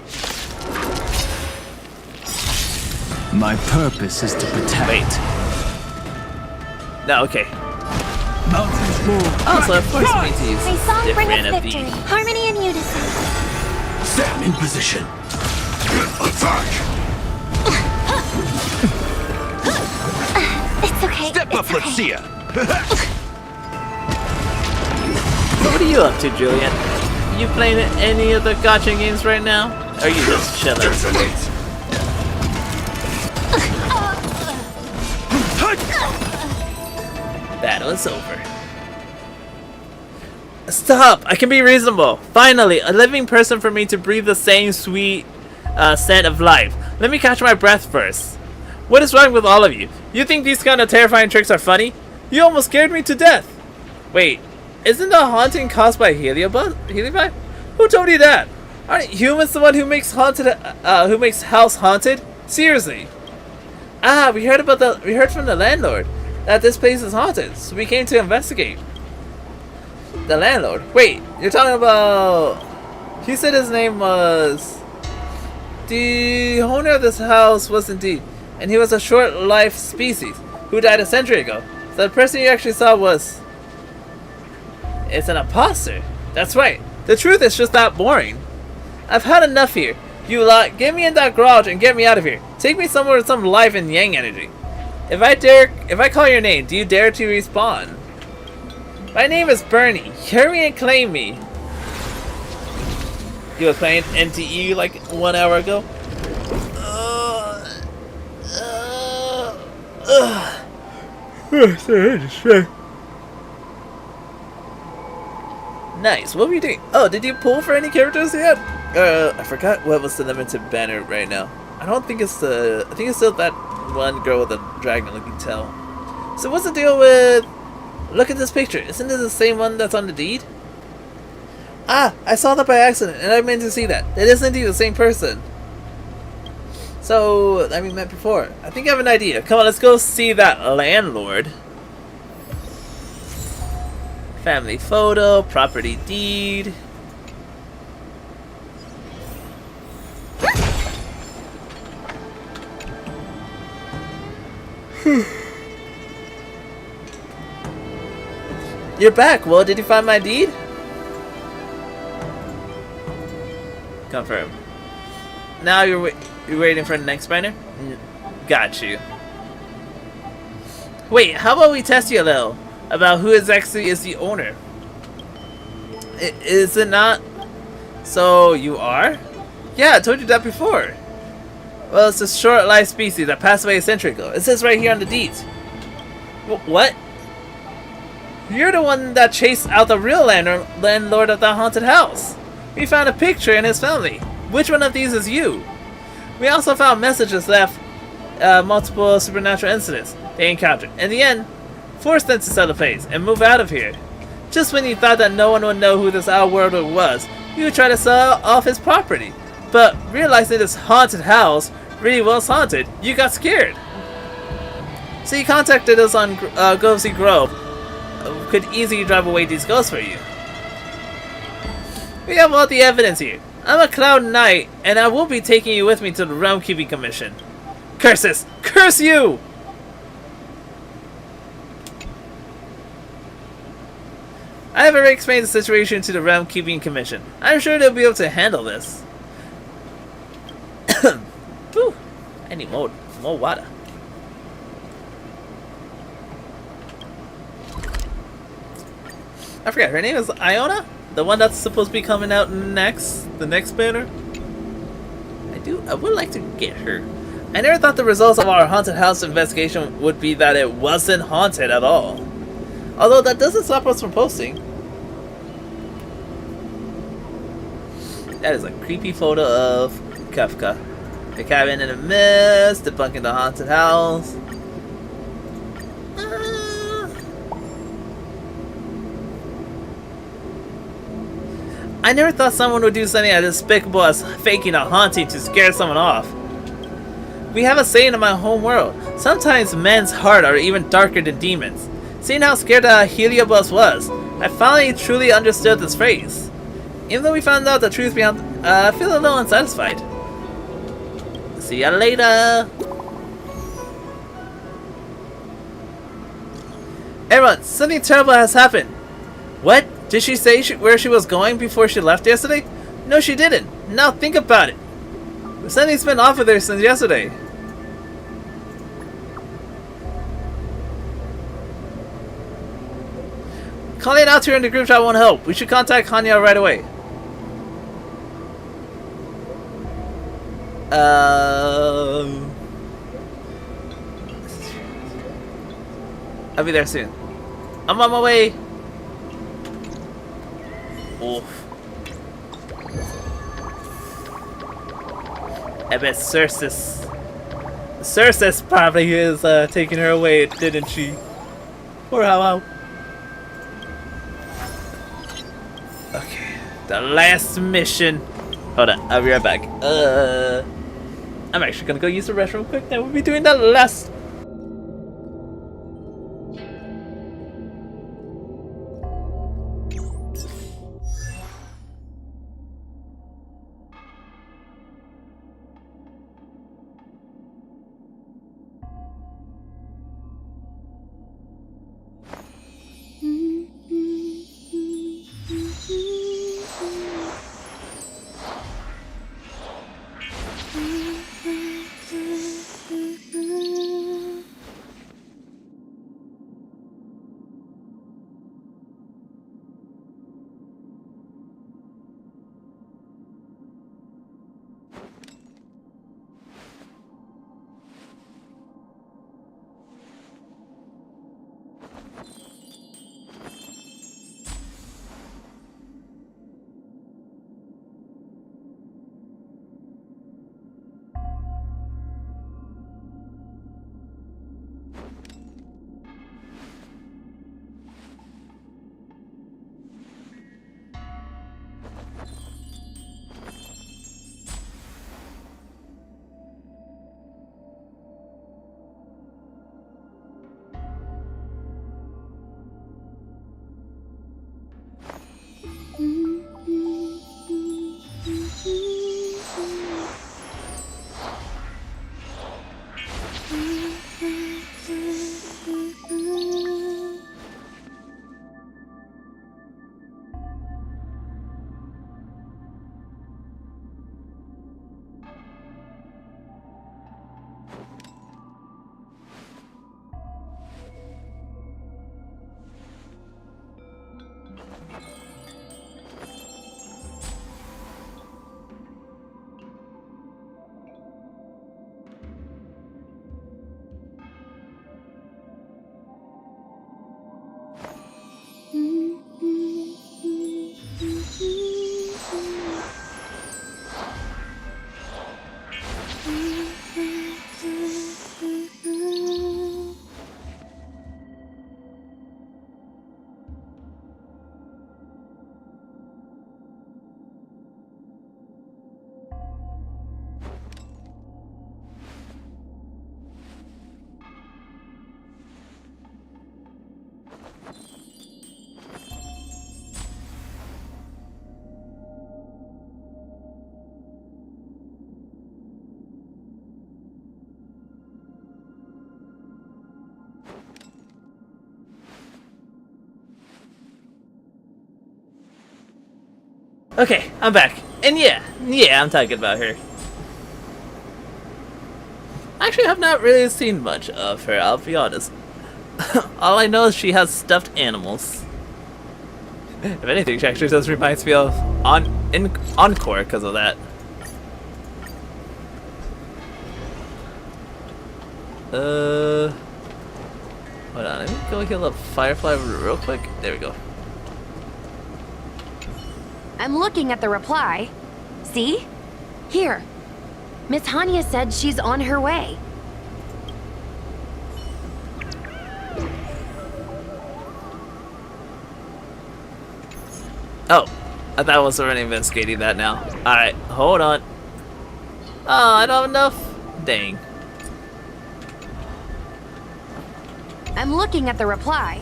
My purpose is to protect. Wait. No, okay. Mountains move. Oh, so of course we need to use My song different bringeth of victory. these. Harmony and unison. Stand in position. Attack! It's okay. Step up, let's see ya. So what are you up to, Julian? You playing any of the gacha games right now? Or are you just chilling? Battle is over. Stop! I can be reasonable. Finally, a living person for me to breathe the same sweet scent of life. Let me catch my breath first. What is wrong with all of you? You think these kind of terrifying tricks are funny? You almost scared me to death. Wait, isn't the haunting caused by Heliobi? Who told you that? Aren't humans the one who makes house haunted? Seriously. Ah, we heard from the landlord that this place is haunted, so we came to investigate. The landlord? Wait, you're talking about... He said his name was... The owner of this house was indeed, and he was a short-lived species who died a century ago. So the person you actually saw was... It's an imposter. That's right. The truth is just that boring. I've had enough here. You lot, get me in that garage and get me out of here. Take me somewhere with some life and yang energy. If I call your name, do you dare to respond? My name is Bernie. Hear me and claim me. You were playing NTE like 1 hour ago? Nice. What were you doing? Oh, did you pull for any characters yet? I forgot what was the limited banner right now. I think it's still that one girl with the dragon-looking tail. So what's the deal with... Look at this picture. Isn't it the same one that's on the deed? Ah, I saw that by accident, and I meant to see that. It is indeed the same person. So, that we met before. I think I have an idea. Come on, let's go see that landlord. Family photo, property deed. You're back. Well, did you find my deed? Confirm. Now you're waiting for the next banner? Got you. Wait, how about we test you a little about who exactly is the owner? Is it not? So you are? Yeah, I told you that before. Well, it's a short-lived species that passed away a century ago. It says right here on the deeds. What? You're the one that chased out the real landlord of the haunted house. We found a picture in his family. Which one of these is you? We also found messages left multiple supernatural incidents they encountered. In the end, forced them to sell the place and move out of here. Just when you thought that no one would know who this outworlder was, you would try to sell off his property. But realizing this haunted house really was haunted, you got scared. So you contacted us on Ghostly Grove. Could easily drive away these ghosts for you. We have all the evidence here. I'm a Cloud Knight, and I will be taking you with me to the Realm Keeping Commission. Curses! Curse you! I have already explained the situation to the Realm Keeping Commission. I'm sure they'll be able to handle this. Whew, I need more water. I forgot, her name is Iona? The one that's supposed to be coming out next? The next banner? I would like to get her. I never thought the results of our haunted house investigation would be that it wasn't haunted at all. Although that doesn't stop us from posting. That is a creepy photo of Kafka. The cabin in the mist, debunking the haunted house. I never thought someone would do something as despicable as faking a haunting to scare someone off. We have a saying in my home world. Sometimes men's hearts are even darker than demons. Seeing how scared Heliobus was, I finally truly understood this phrase. Even though we found out the truth behind, I feel a little unsatisfied. See ya later! Everyone, something terrible has happened. What? Did she say where she was going before she left yesterday? No, she didn't. Now think about it. Something's been off with her since yesterday. Calling out to her in the group chat won't help. We should contact Hanya right away. I'll be there soon. I'm on my way. Oof. I bet Circe probably is taking her away, didn't she? Poor How. Okay, the last mission. Hold on, I'll be right back. I'm actually gonna go use the restroom quick. Then we'll be doing the last. Okay, I'm back. And yeah, I'm talking about her. Actually, I've not really seen much of her, I'll be honest. All I know is she has stuffed animals. If anything, she actually does remind me of Encore because of that. Hold on, let me go heal up Firefly real quick. There we go. I'm looking at the reply. See? Here. Miss Hania said she's on her way. Oh, I thought I was already investigating that now. Alright, hold on. Oh, I don't have enough? Dang. I'm looking at the reply.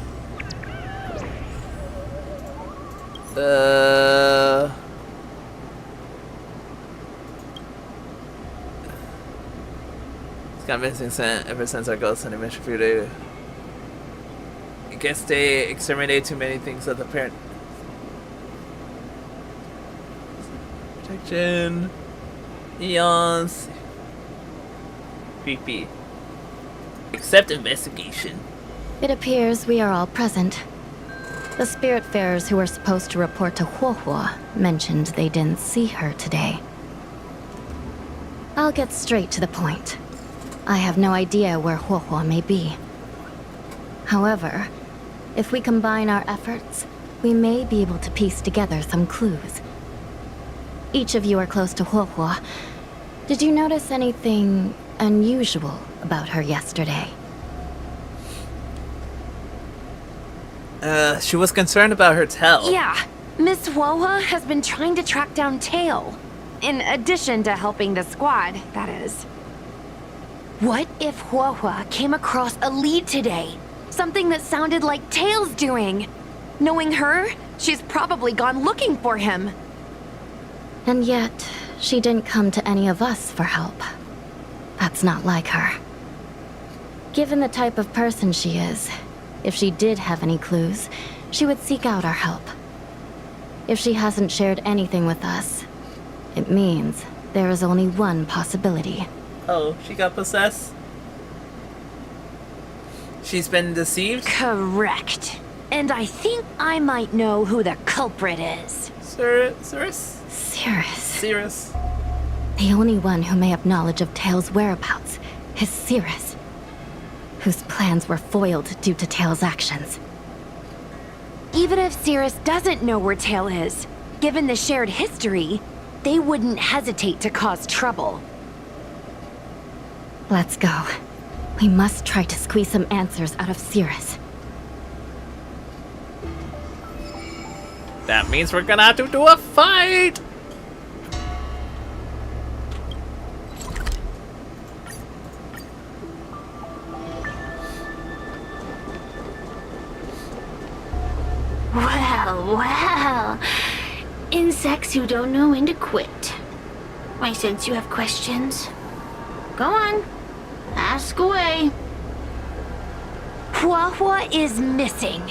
It's got missing scent ever since our ghost and mission for you. I guess they exterminated too many things at the parent. Protection. Eons. BP. Accept investigation. It appears we are all present. The Spiritfarers who were supposed to report to Huohuo mentioned they didn't see her today. I'll get straight to the point. I have no idea where Huohuo may be. However, if we combine our efforts, we may be able to piece together some clues. Each of you are close to Huohuo. Did you notice anything unusual about her yesterday? She was concerned about her tail. Yeah, Miss Huohua has been trying to track down Tail. In addition to helping the squad, that is. What if Huohua came across a lead today? Something that sounded like Tail's doing. Knowing her, she's probably gone looking for him. And yet, she didn't come to any of us for help. That's not like her. Given the type of person she is, if she did have any clues, she would seek out our help. If she hasn't shared anything with us, it means there is only one possibility. Oh, she got possessed? She's been deceived? Correct. And I think I might know who the culprit is. Cirrus? Cirrus. The only one who may have knowledge of Tail's whereabouts is Cirrus, whose plans were foiled due to Tail's actions. Even if Cirrus doesn't know where Tail is, given the shared history, they wouldn't hesitate to cause trouble. Let's go. We must try to squeeze some answers out of Cirrus. That means we're gonna have to do a fight! Well. Insects who don't know when to quit. I sense you have questions. Go on. Ask away. Huohua is missing.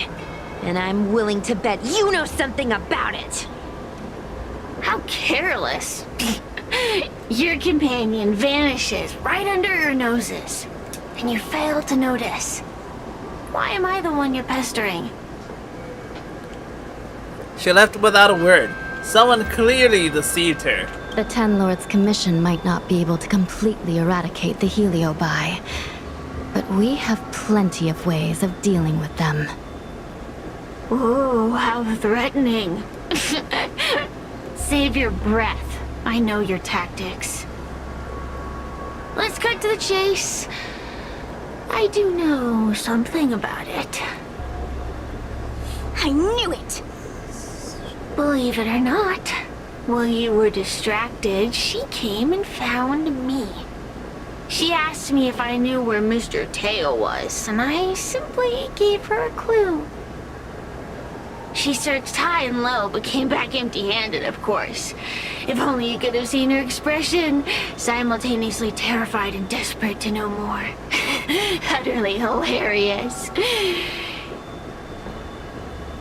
And I'm willing to bet you know something about it. How careless. Your companion vanishes right under your noses. And you fail to notice. Why am I the one you're pestering? She left without a word. Someone clearly deceived her. The Ten Lords' Commission might not be able to completely eradicate the Heliobi, but we have plenty of ways of dealing with them. Ooh, how threatening. Save your breath. I know your tactics. Let's cut to the chase. I do know something about it. I knew it! Believe it or not, while you were distracted, she came and found me. She asked me if I knew where Mr. Tail was, and I simply gave her a clue. She searched high and low, but came back empty-handed, of course. If only you could have seen her expression, simultaneously terrified and desperate to know more. Utterly hilarious.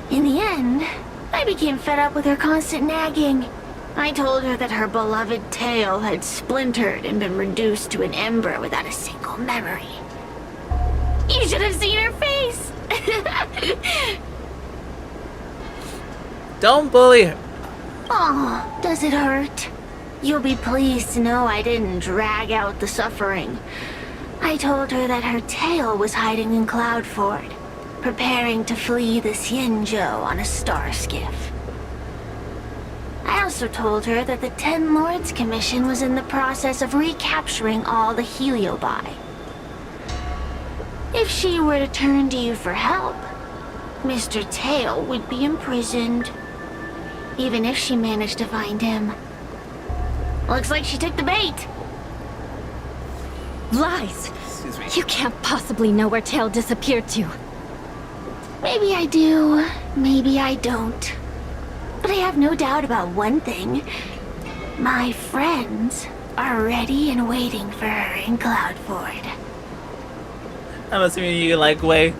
In the end, I I became fed up with her constant nagging. I told her that her beloved tail had splintered and been reduced to an ember without a single memory. You should have seen her face! Don't bully her. Oh, does it hurt? You'll be pleased to know I didn't drag out the suffering. I told her that her tail was hiding in Cloudford, preparing to flee the Xianzhou on a star skiff. I also told her that the Ten Lords Commission was in the process of recapturing all the Heliobi. If she were to turn to you for help, Mr. Tail would be imprisoned, even if she managed to find him. Looks like she took the bait. Lies! You can't possibly know where Tail disappeared to. Maybe I do, maybe I don't. But I have no doubt about one thing. My friends are ready and waiting for her in Cloudford. I'm assuming you like Wei.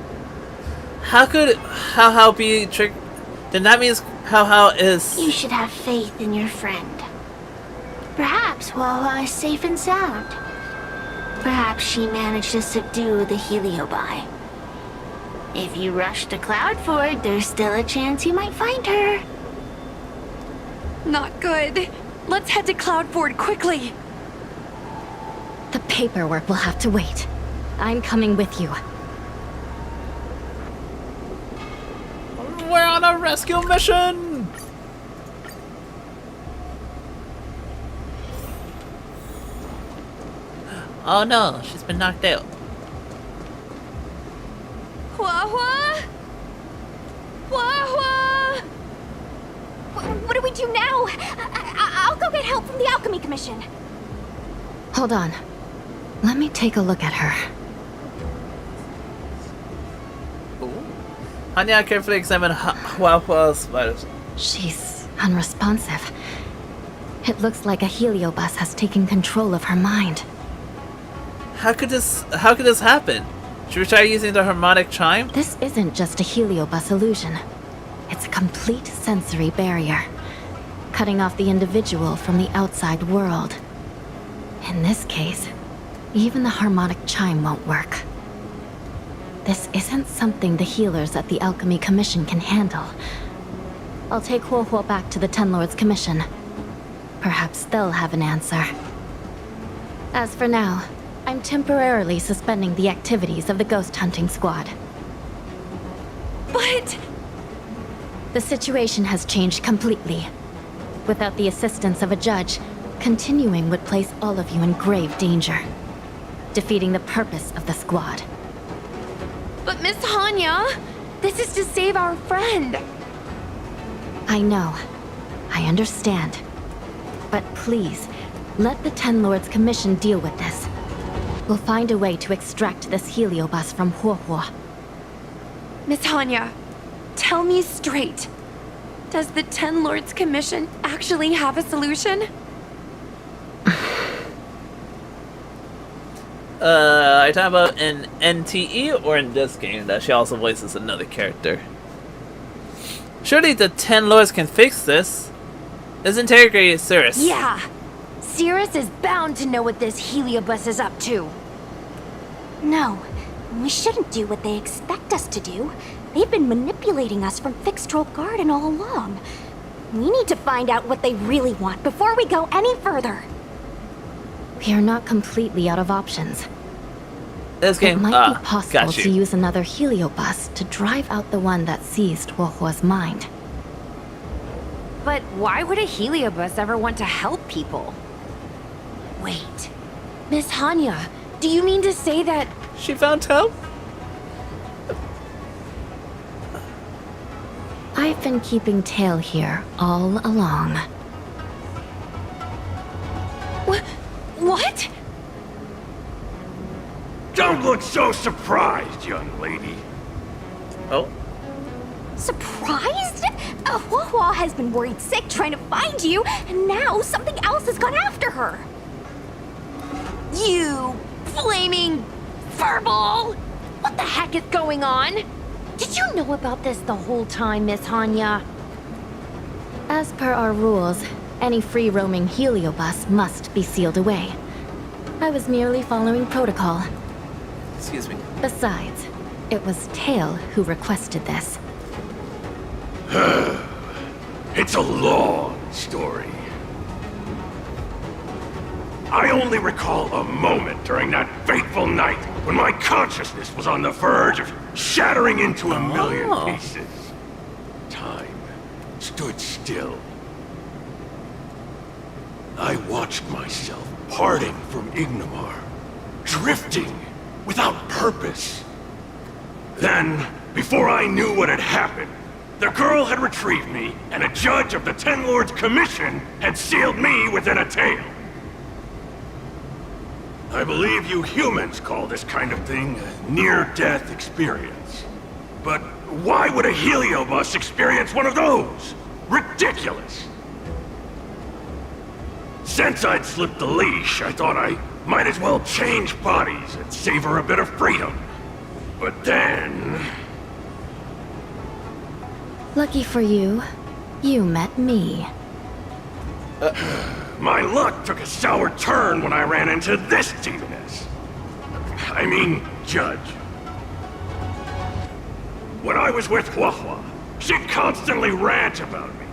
How could How be tricked? Then that means How is... You should have faith in your friend. Perhaps Hua is safe and sound. Perhaps she managed to subdue the Heliobi. If you rush to Cloudford, there's still a chance you might find her. Not good. Let's head to Cloudford quickly. The paperwork will have to wait. I'm coming with you. We're on a rescue mission! Oh no, she's been knocked out. Hua? What do we do now? I'll go get help from the Alchemy Commission. Hold on. Let me take a look at her. Hanya carefully examined Huahua's spiders. She's unresponsive. It looks like a heliobus has taken control of her mind. How could this happen? Should we try using the harmonic chime? This isn't just a heliobus illusion. It's a complete sensory barrier, cutting off the individual from the outside world. In this case, even the harmonic chime won't work. This isn't something the healers at the Alchemy Commission can handle. I'll take Huohuo back to the Ten Lords Commission. Perhaps they'll have an answer. As for now, I'm temporarily suspending the activities of the ghost hunting squad. But... The situation has changed completely. Without the assistance of a judge, continuing would place all of you in grave danger, defeating the purpose of the squad. But Miss Hanya, this is to save our friend. I know. I understand. But please, let the Ten Lords Commission deal with this. We'll find a way to extract this heliobus from Huohuo. Miss Hanya, tell me straight. Does the Ten Lords Commission actually have a solution? Are you talking about in NTE or in this game that she also voices another character? Surely the Ten Lords can fix this. Let's interrogate Cirrus. Yeah. Cirrus is bound to know what this heliobus is up to. No, we shouldn't do what they expect us to do. They've been manipulating us from Fixed Troll Garden all along. We need to find out what they really want before we go any further. We are not completely out of options. This game, it might be possible got you. to use another heliobus to drive out the one that seized Huohuo's mind. But why would a heliobus ever want to help people? Wait, Miss Hanya, do you mean to say that... She found help? I've been keeping tail here all along. What? Don't look so surprised, young lady. Oh? Surprised? Huohuo has been worried sick trying to find you, and now something else has gone after her. You flaming furball! What the heck is going on? Did you know about this the whole time, Miss Hanya? As per our rules, any free-roaming heliobus must be sealed away. I was merely following protocol. Excuse me. Besides, it was Tail who requested this. It's a long story. I only recall a moment during that fateful night when my consciousness was on the verge of shattering into a million pieces. Time stood still. I watched myself parting from Ignomar, drifting without purpose. Then, before I knew what had happened, the girl had retrieved me, and a judge of the Ten Lords' Commission had sealed me within a tail. I believe you humans call this kind of thing a near-death experience. But why would a heliobus experience one of those? Ridiculous! Since I'd slipped the leash, I thought I might as well change bodies and savor a bit of freedom. But then... Lucky for you, you met me. My luck took a sour turn when I ran into this demoness. I mean, Judge. When I was with Huahua, she'd constantly rant about me,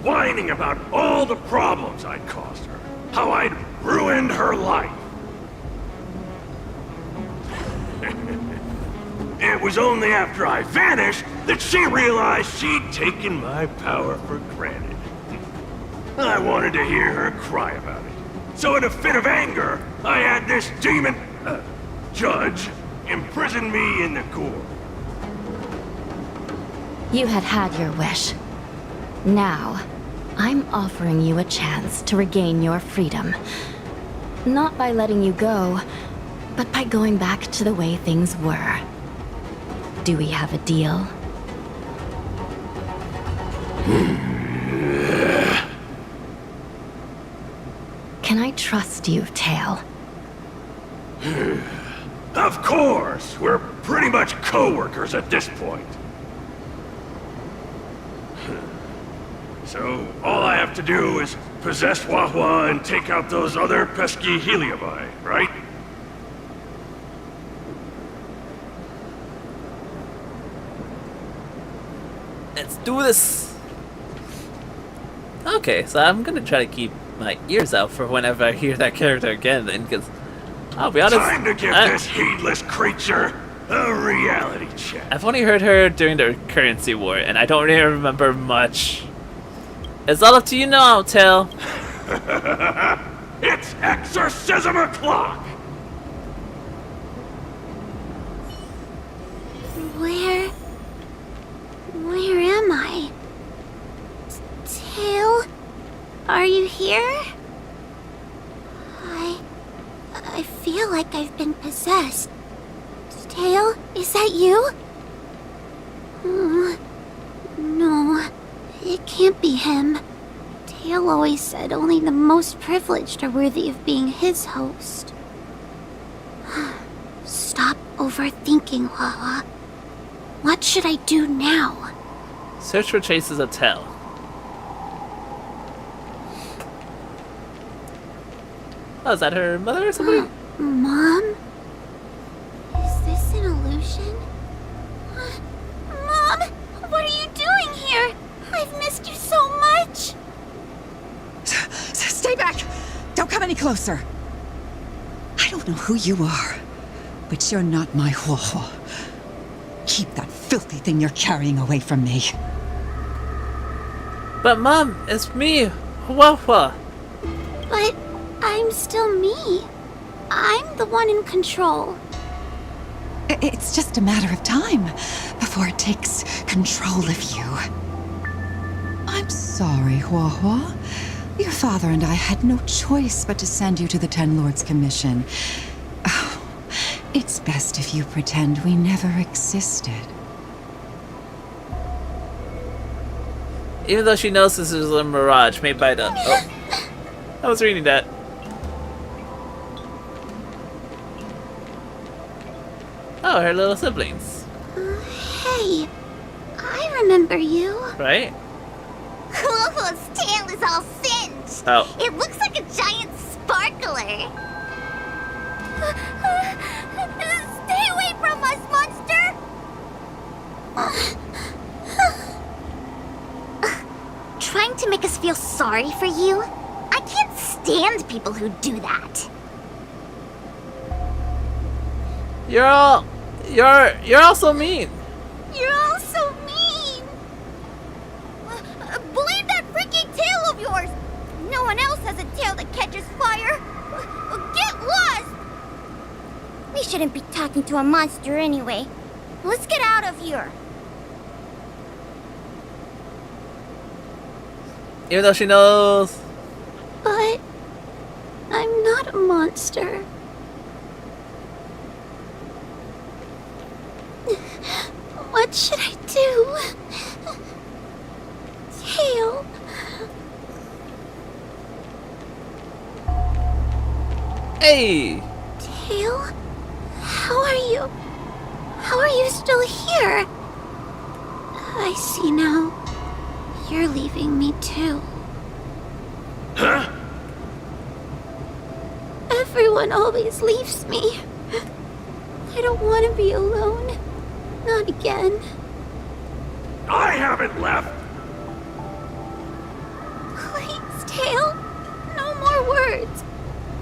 whining about all the problems I'd caused her, how I'd ruined her life. It was only after I vanished that she realized she'd taken my power for granted. I wanted to hear her cry about it. So in a fit of anger, I had this demon, judge, imprison me in the gorge. You had had your wish. Now, I'm offering you a chance to regain your freedom. Not by letting you go, but by going back to the way things were. Do we have a deal? Can I trust you, Tail? Of course! We're pretty much co-workers at this point. So, all I have to do is possess Huahua and take out those other pesky heliobi, right? Let's do this! Okay, so I'm gonna try to keep my ears out for whenever I hear that character again, then, because I'll be honest. Time to give this heedless creature a reality check. I've only heard her during the currency war, and I don't really remember much. It's all up to you now, Tail. It's exorcism o'clock! Where am I? Tail? Are you here? I feel like I've been possessed. Tail, is that you? No, it can't be him. Tail always said only the most privileged are worthy of being his host. Stop overthinking, Huahua. What should I do now? Search for traces of Tail. Oh, is that her mother or something? Mom? Is this an illusion? Mom! What are you doing here? I've missed you so much! Stay back! Don't come any closer! I don't know who you are, but you're not my Huahua. Keep that filthy thing you're carrying away from me. But Mom, it's me, Huahua. But I'm still me. I'm the one in control. It's just a matter of time before it takes control of you. I'm sorry, Huahua. Your father and I had no choice but to send you to the Ten Lords' Commission. Oh, it's best if you pretend we never existed. Even though she knows this is a mirage made by the... Oh, I was reading that. Oh, her little siblings. Hey, I remember you. Right? Huohuo's tail is all singed. Oh. It looks like a giant sparkler. Stay away from us, monster! Trying to make us feel sorry for you? I can't stand people who do that. You're all so mean. You're all so mean. Believe that freaking tail of yours. No one else has a tail that catches fire. Get lost. We shouldn't be talking to a monster anyway. Let's get out of here. Even though she knows. But I'm not a monster. What should I do? Tail. Hey! Tail? How are you? How are you still here? I see now. You're leaving me too. Huh? Everyone always leaves me. I don't want to be alone. Not again. I haven't left. Please, Tail. No more words.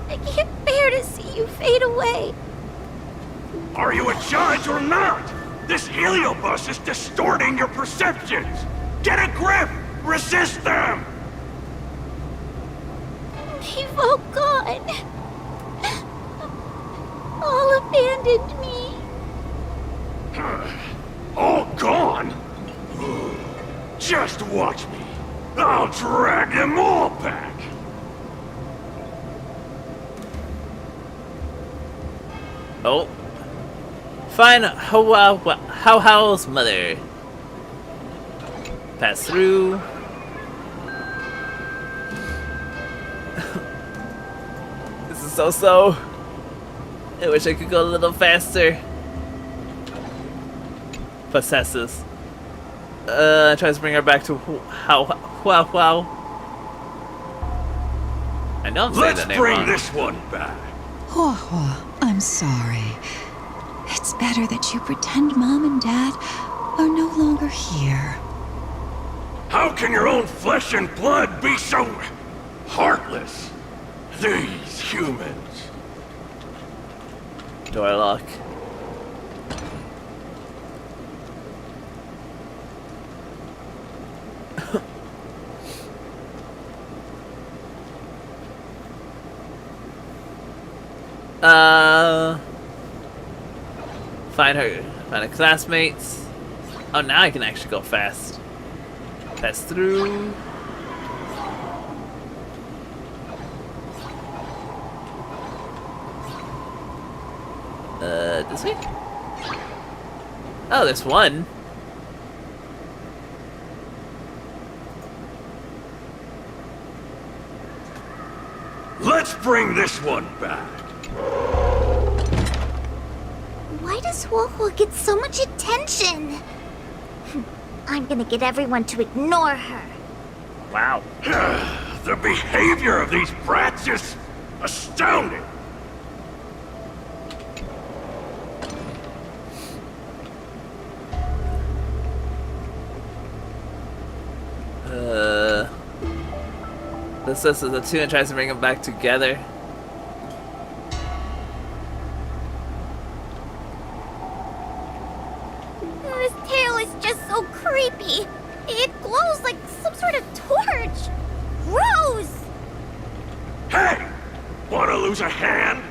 I can't bear to see you fade away. Are you a judge or not? This heliobus is distorting your perceptions. Get a grip! Resist them! They've all gone. All abandoned me. All gone? Just watch me. I'll drag them all back. Oh. Find How's mother. Pass through. This is so. I wish I could go a little faster. Possesses. Tries to bring her back to Wow. I know I'm saying that name wrong. Let's bring this one back. Huohuo, I'm sorry. It's better that you pretend Mom and Dad are no longer here. How can your own flesh and blood be so heartless? These humans. Door lock. Find her classmates. Oh, now I can actually go fast. Pass through. This way? Oh, there's one. Let's bring this one back. Why does Huohuo get so much attention? I'm gonna get everyone to ignore her. Wow. The behavior of these brats is astounding. This is the two and tries to bring them back together. This tail is just so creepy. It glows like some sort of torch. Gross! Hey! Wanna lose a hand?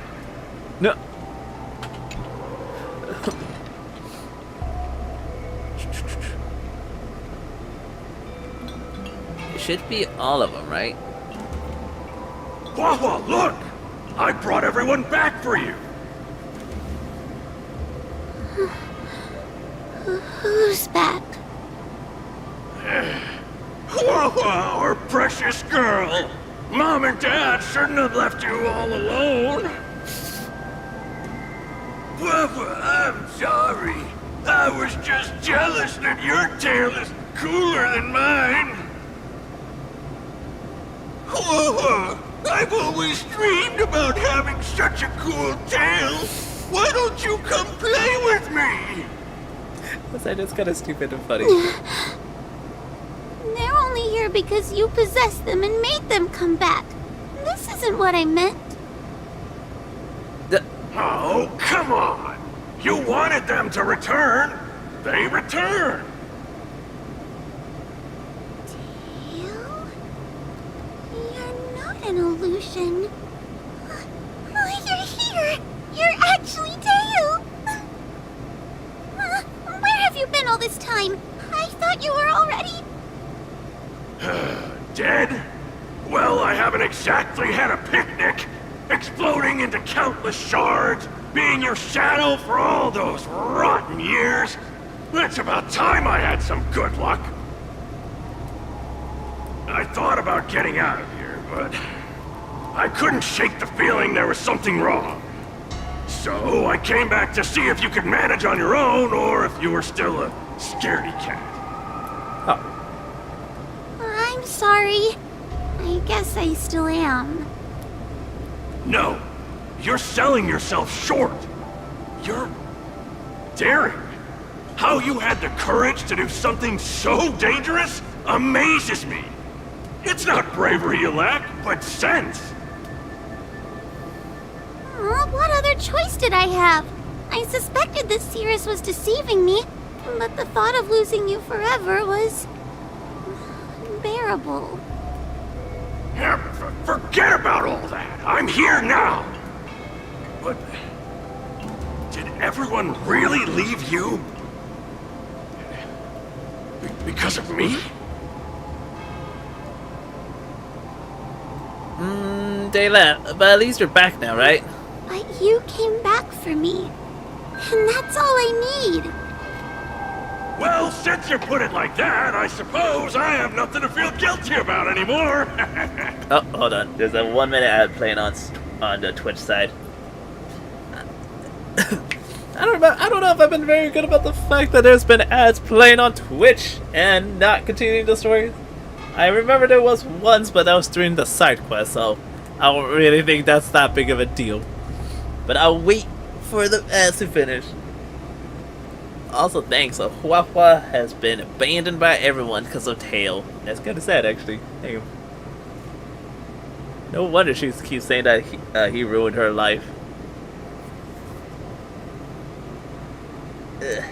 No. It should be all of them, right? Huohuo, look! I brought everyone back for you. Who's back? Huohuo, our precious girl. Mom and Dad shouldn't have left you all alone. Huohuo, I'm sorry. I was just jealous that your tail is cooler than mine. I've always dreamed about having such a cool tail. Why don't you come play with me? That's just kind of stupid and funny. They're only here because you possessed them and made them come back. This isn't what I meant. Oh, come on! You wanted them to return. They returned. Tail? You're not an illusion. Oh, you're here! You're actually Tail! Where have you been all this time? I thought you were already... Dead? Well, I haven't exactly had a picnic. Exploding into countless shards, being your shadow for all those rotten years. It's about time I had some good luck. I thought about getting out of here, but I couldn't shake the feeling there was something wrong. So I came back to see if you could manage on your own, or if you were still a scaredy cat. I'm sorry. I guess I still am. No, you're selling yourself short. You're daring. How you had the courage to do something so dangerous amazes me. It's not bravery you lack, but sense. What other choice did I have? I suspected this Cirrus was deceiving me, but the thought of losing you forever was... unbearable. Yeah, forget about all that. I'm here now. But did everyone really leave you? Because of me? They left, but at least you're back now, right? But you came back for me. And that's all I need. Well, since you put it like that, I suppose I have nothing to feel guilty about anymore. Oh, hold on. There's a 1 minute ad playing on the Twitch side. I don't know if I've been very good about the fact that there's been ads playing on Twitch and not continuing the story. I remember there was once, but that was during the side quest, so I don't really think that's that big of a deal. But I'll wait for the ads to finish. Also, thanks. So Huahua has been abandoned by everyone because of Tail. That's kind of sad, actually. Damn. No wonder she keeps saying that he ruined her life. Ugh.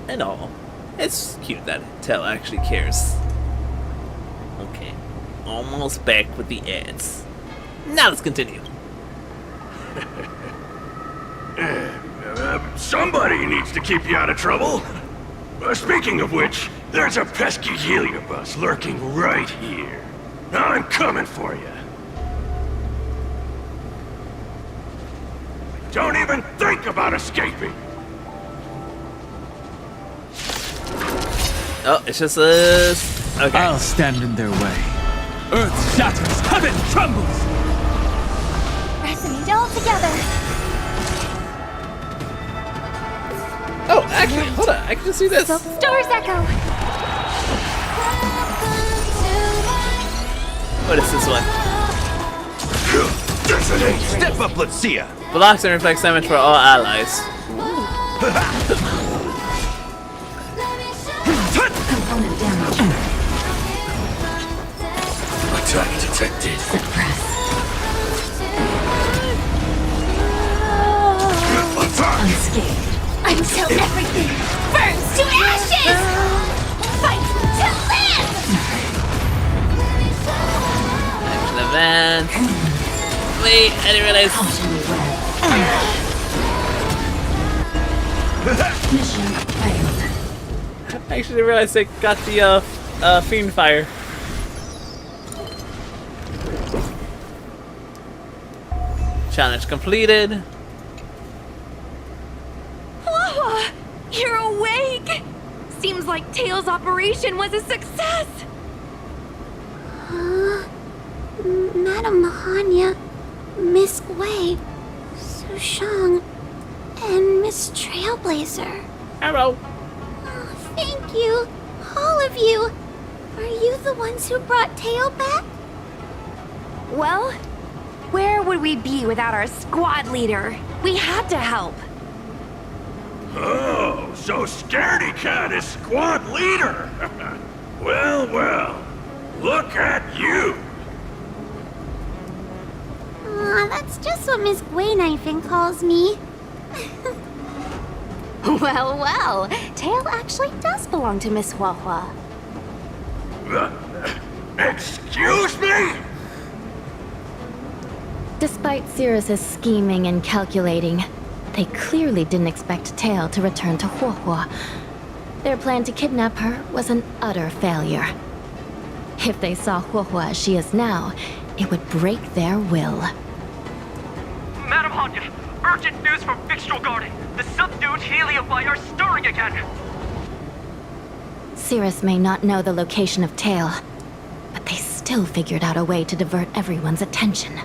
And all. It's cute that Tail actually cares. Okay. Almost back with the ads. Now let's continue. Somebody needs to keep you out of trouble. Speaking of which, there's a pesky heliobus lurking right here. I'm coming for you. Don't even think about escaping. Oh, it's just a... Okay. I'll stand in their way. Earth shatters, heaven trembles! Resonate all together. Oh, actually, hold on. I can just see this. Stars echo. What is this one? Step up, let's see ya. Blocks and reflects damage for all allies. Component damage. Attack detected. Suppress. Attack! Unscathed. Until everything burns to ashes! Fight to live! Action event. Wait, I didn't realize. Mission failed. I actually didn't realize they got the fiend fire. Challenge completed. Wawa, you're awake! Seems like Tails' operation was a success! Madame Mahanya, Miss Gui, Su Shang, and famous trailblazer. Arrow. Oh, thank you, all of you. Are you the ones who brought Teo back? Well, where would we be without our squad leader? We had to help. Oh, so Scaredy Cat is squad leader. Well, well, look at you. Aw, that's just what Miss Gwaynifin calls me. Well, well, Tail actually does belong to Miss Huahua. Excuse me? Despite Cirrus's scheming and calculating, they clearly didn't expect Tail to return to Huahua. Their plan to kidnap her was an utter failure. If they saw Huahua as she is now, it would break their will. Madam Hanya, urgent news from Fixtural Garden. The subdued Heliobi are stirring again. Cirrus may not know the location of Tail, but they still figured out a way to divert everyone's attention.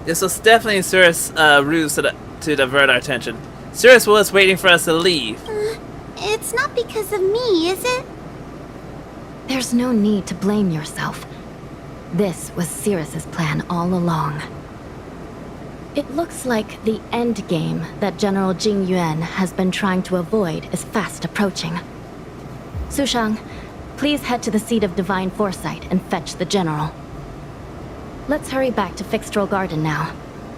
This was definitely Cirrus' ruse to divert our attention. Cirrus was waiting for us to leave. It's not because of me, is it? There's no need to blame yourself. This was Cirrus's plan all along. It looks like the end game that General Jing Yuan has been trying to avoid is fast approaching. Su Shang, please head to the seat of Divine Foresight and fetch the General. Let's hurry back to Fixtural Garden now,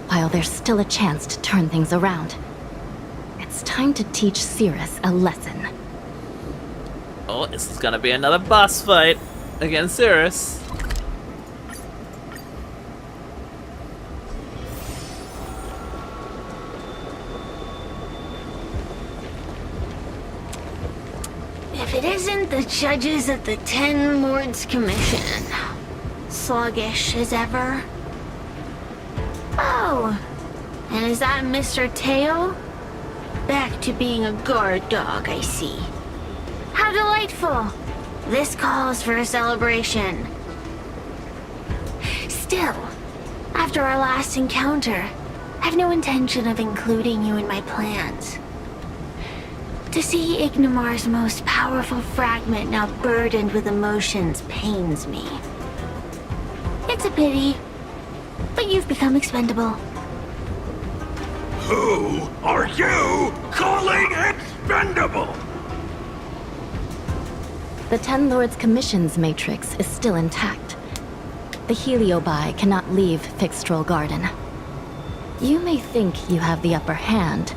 while there's still a chance to turn things around. It's time to teach Cirrus a lesson. Oh, this is gonna be another boss fight against Cirrus. If it isn't the judges at the Ten Lords Commission, sluggish as ever. Oh, and is that Mr. Teo? Back to being a guard dog, I see. How delightful! This calls for a celebration. Still, after our last encounter, I've no intention of including you in my plans. To see Ignimar's most powerful fragment now burdened with emotions pains me. It's a pity, but you've become expendable. Who are you calling expendable? The Ten Lords Commission's matrix is still intact. The Heliobi cannot leave Fixtural Garden. You may think you have the upper hand,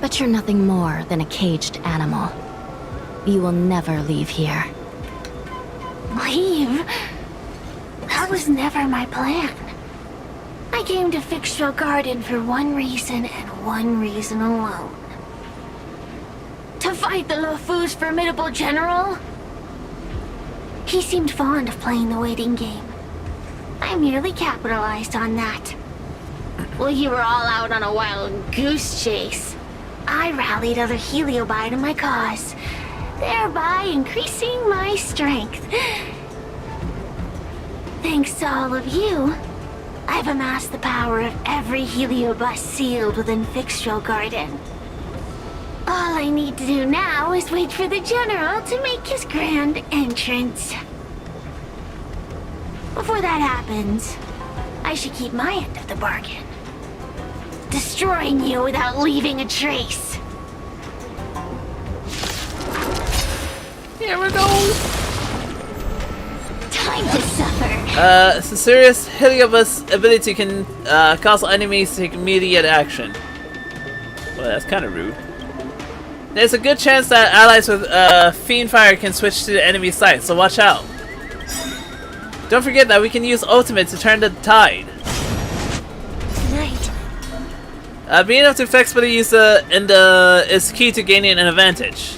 but you're nothing more than a caged animal. You will never leave here. Leave? That was never my plan. I came to Fixtural Garden for one reason and one reason alone. To fight the Luofu's formidable general? He seemed fond of playing the waiting game. I merely capitalized on that. While you were all out on a wild goose chase, I rallied other Heliobi to my cause, thereby increasing my strength. Thanks to all of you, I've amassed the power of every Heliobus sealed within Fixtural Garden. All I need to do now is wait for the General to make his grand entrance. Before that happens, I should keep my end of the bargain. Destroying you without leaving a trace. Here we go! Time to suffer. It's a serious Heliobus ability can cause enemies to take immediate action. Well, that's kind of rude. There's a good chance that allies with Fiend Fire can switch to the enemy side, so watch out. Don't forget that we can use Ultimate to turn the tide. Tonight. Being able to flexibly use is key to gaining an advantage.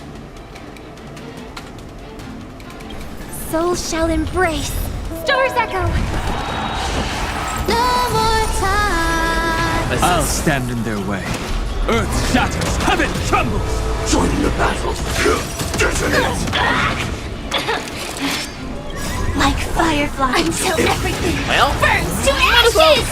Soul shall embrace. Stars echo. No more time. I'll stand in their way. Earth shatters, heaven trembles! Joining the battle. Dissonance. Like fireflies until everything burns to ashes!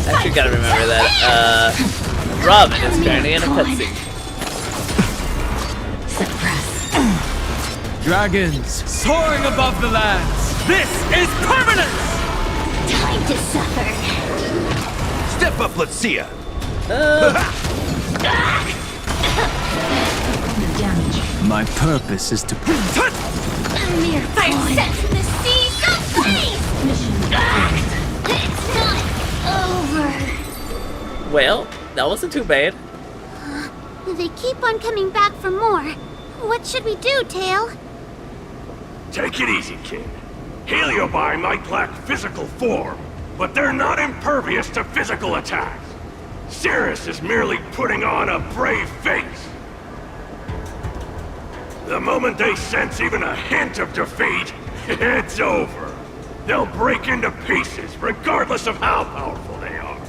Actually, gotta remember that. Robin is currently in a cutscene. Dragons soaring above the lands. This is permanence! Time to suffer. Step up, let's see ya. My purpose is to Mere fire set in the sea, so please! It's not over. Well, that wasn't too bad. They keep on coming back for more. What should we do, Tail? Take it easy, kid. Heliobi might lack physical form, but they're not impervious to physical attacks. Cirrus is merely putting on a brave face. The moment they sense even a hint of defeat, it's over. They'll break into pieces, regardless of how powerful they are.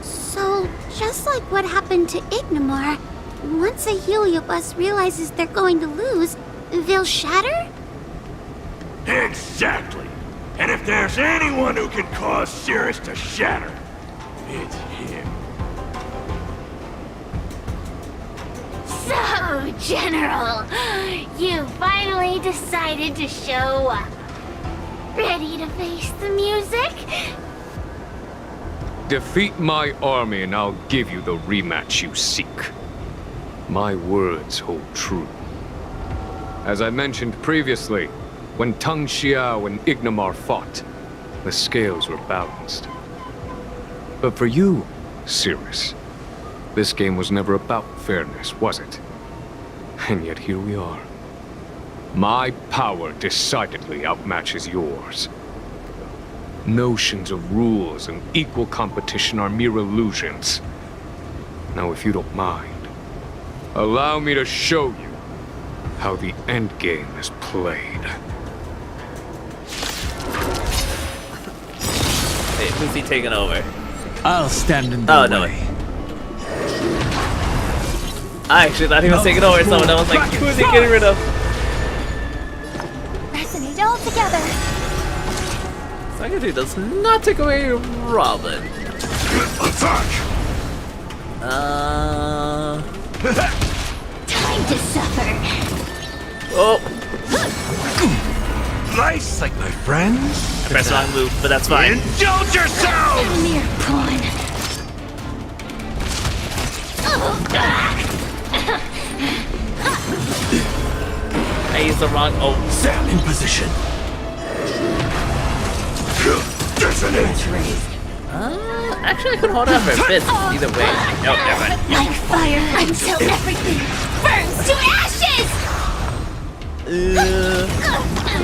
So, just like what happened to Ignimar, once a Heliobus realizes they're going to lose, they'll shatter? Exactly. And if there's anyone who can cause Cirrus to shatter, it's him. So, General, you finally decided to show up. Ready to face the music? Defeat my army and I'll give you the rematch you seek. My words hold true. As I mentioned previously, when Tang Xiao and Ignimar fought, the scales were balanced. But for you, Cirrus, this game was never about fairness, was it? And yet here we are. My power decidedly outmatches yours. Notions of rules and equal competition are mere illusions. Now, if you don't mind, allow me to show you how the endgame is played. Hey, who's he taking over? I'll stand in the way. I actually thought he was taking over someone. I was like, who's he getting rid of? Resonate all together. Sakatu does not take away Robin. Attack! Time to suffer. Oh. Nice, like my friends. Press wrong move, but that's fine. Indulge yourself! A mere pawn. I used the wrong. Oh, Sam in position. Actually, I could hold on for a bit. Either way. Nope, never mind. Like fire until everything burns to ashes! A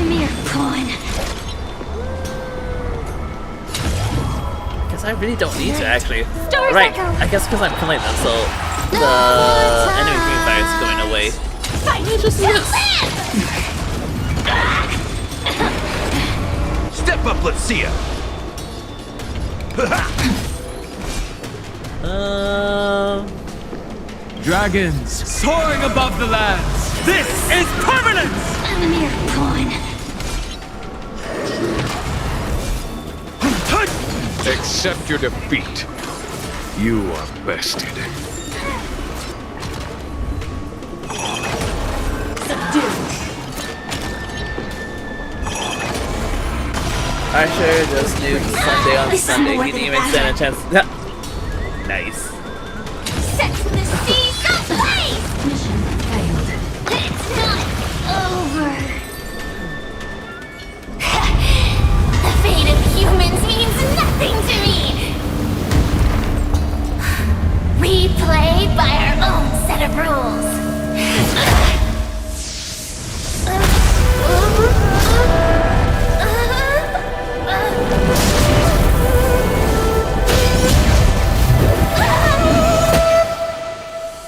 mere pawn. Guess I really don't need to actually. Stars Right, echo. I guess because I'm killing them, so the enemy green fire is going away. Fight just Step up, let's see ya. Dragons soaring above the lands. This is permanence! A mere pawn. Accept your defeat. You are bested. I sure just do Sunday on Sunday. You didn't even stand a chance. Nice. Set the sea ablaze! Mission failed. It's not over. The fate of humans means nothing to me. We play by our own set of rules.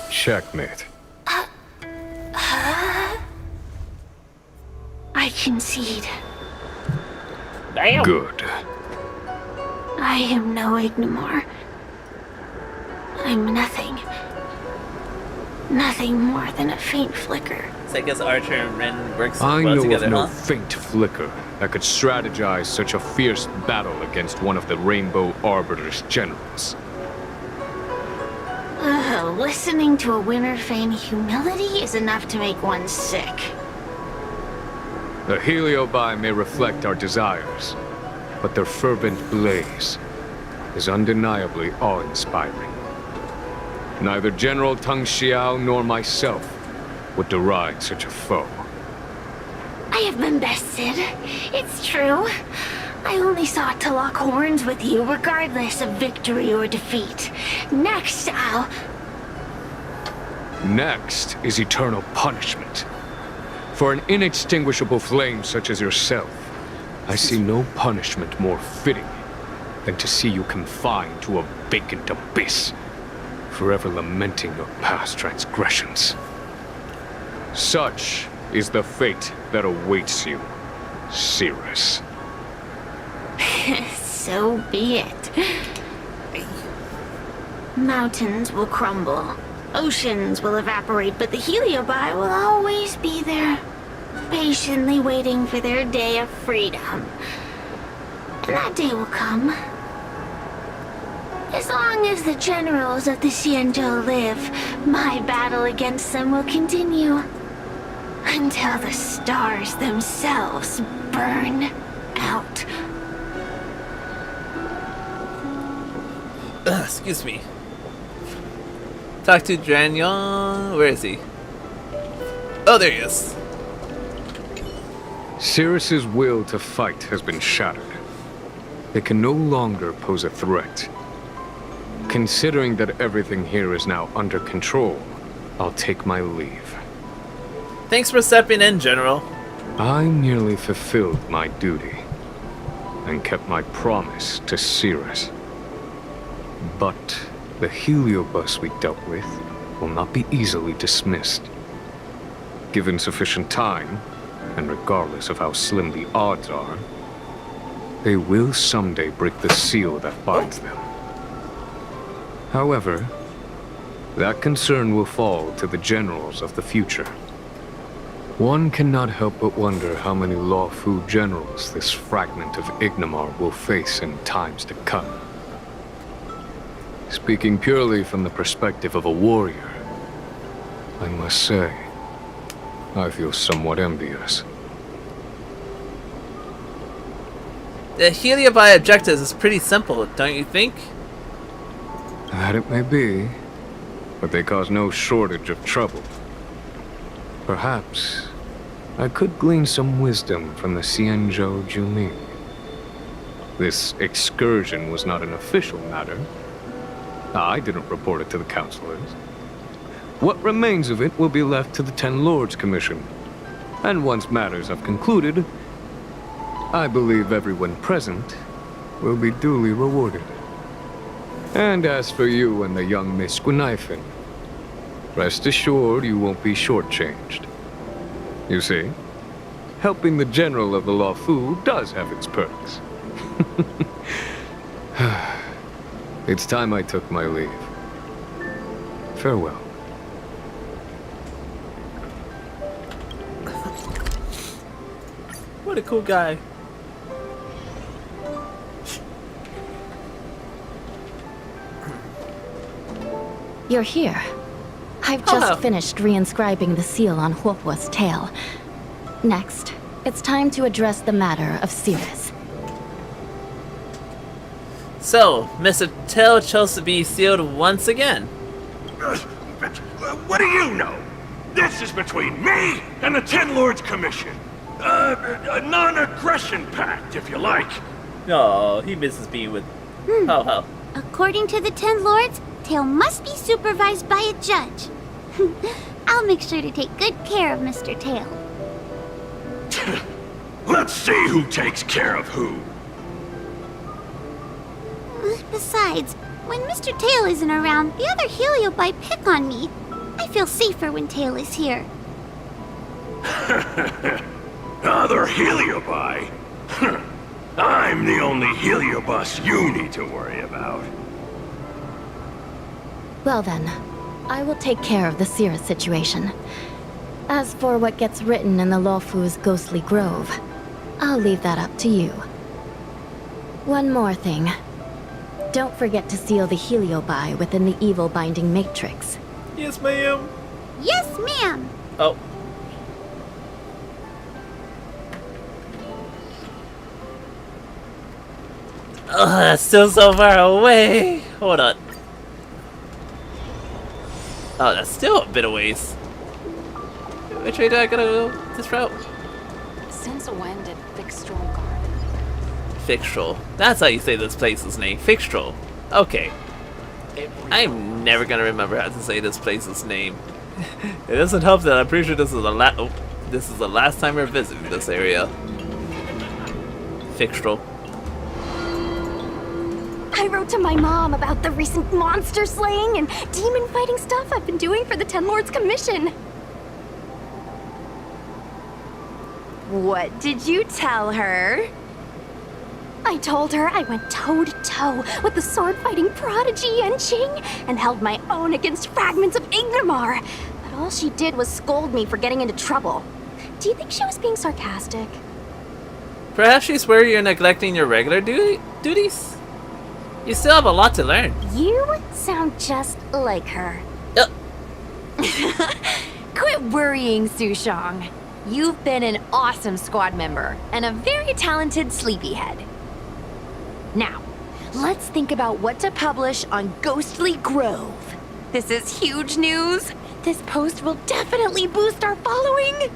Checkmate. I concede. Damn. Good. I am no Ignimar. I'm nothing. Nothing more than a faint flicker. So I guess Archer and Ren works I well know together, of no huh? faint flicker that could strategize such a fierce battle against one of the Rainbow Arbiter's generals. Listening to a winner feign humility is enough to make one sick. The Heliobi may reflect our desires, but their fervent blaze is undeniably awe-inspiring. Neither General Tang Xiao nor myself would deride such a foe. I have been bested. It's true. I only sought to lock horns with you regardless of victory or defeat. Next, Next is eternal punishment. For an inextinguishable flame such as yourself, I see no punishment more fitting than to see you confined to a vacant abyss, forever lamenting your past transgressions. Such is the fate that awaits you, Cirrus. So be it. Mountains will crumble. Oceans will evaporate, but the Heliobi will always be there, patiently waiting for their day of freedom. And that day will come. As long as the generals of the Xianzhou live, my battle against them will continue. Until the stars themselves burn out. Excuse me. Talk to Dranyon. Where is he? Oh, there he is. Cirrus's will to fight has been shattered. They can no longer pose a threat. Considering that everything here is now under control, I'll take my leave. Thanks for stepping in, General. I merely fulfilled my duty and kept my promise to Cirrus. But the Heliobus we dealt with will not be easily dismissed. Given sufficient time, and regardless of how slim the odds are, they will someday break the seal that binds them. However, that concern will fall to the generals of the future. One cannot help but wonder how many Luofu generals this fragment of Ignimar will face in times to come. Speaking purely from the perspective of a warrior, I must say, I feel somewhat envious. The Heliobi objectives is pretty simple, don't you think? That it may be, but they cause no shortage of trouble. Perhaps I could glean some wisdom from the Xianzhou Junin. This excursion was not an official matter. I didn't report it to the councilors. What remains of it will be left to the Ten Lords Commission. And once matters have concluded, I believe everyone present will be duly rewarded. And as for you and the young Miss Guinaifen, rest assured you won't be shortchanged. You see, helping the general of the Luofu does have its perks. It's time I took my leave. Farewell. What a cool guy. You're here. I've just finished reinscribing the seal on Huohuo's tail. Next, it's time to address the matter of Cirrus. So, Mr. Tail chose to be sealed once again. What do you know? This is between me and the Ten Lords Commission. A non-aggression pact, if you like. Oh, he misses being with Ho-Ho. According to the Ten Lords, Tail must be supervised by a judge. I'll make sure to take good care of Mr. Tail. Let's see who takes care of who. Besides, when Mr. Tail isn't around, the other Heliobi pick on me. I feel safer when Tail is here. Other Heliobi? I'm the only Heliobus you need to worry about. Well then, I will take care of the Cirrus situation. As for what gets written in the Luofu's ghostly grove, I'll leave that up to you. One more thing. Don't forget to seal the Heliobi within the evil binding matrix. Yes, ma'am. Yes, ma'am. Oh. Oh, that's still so far away. Hold on. Oh, that's still a bit of ways. Which way do I gotta go? This route? Since when did Fixtral Garden? Fixtral. That's how you say this place's name. Fixtral. Okay. I'm never gonna remember how to say this place's name. It doesn't help that I'm pretty sure this is the last time we're visiting this area. Fixtral. I wrote to my mom about the recent monster slaying and demon fighting stuff I've been doing for the Ten Lords Commission. What did you tell her? I told her I went toe-to-toe with the sword-fighting prodigy Yanqing and held my own against fragments of Ignomar. But all she did was scold me for getting into trouble. Do you think she was being sarcastic? Perhaps she's worried you're neglecting your regular duties? You still have a lot to learn. You sound just like her. Quit worrying, Sushong. You've been an awesome squad member and a very talented sleepyhead. Now, let's think about what to publish on Ghostly Grove. This is huge news. This post will definitely boost our following.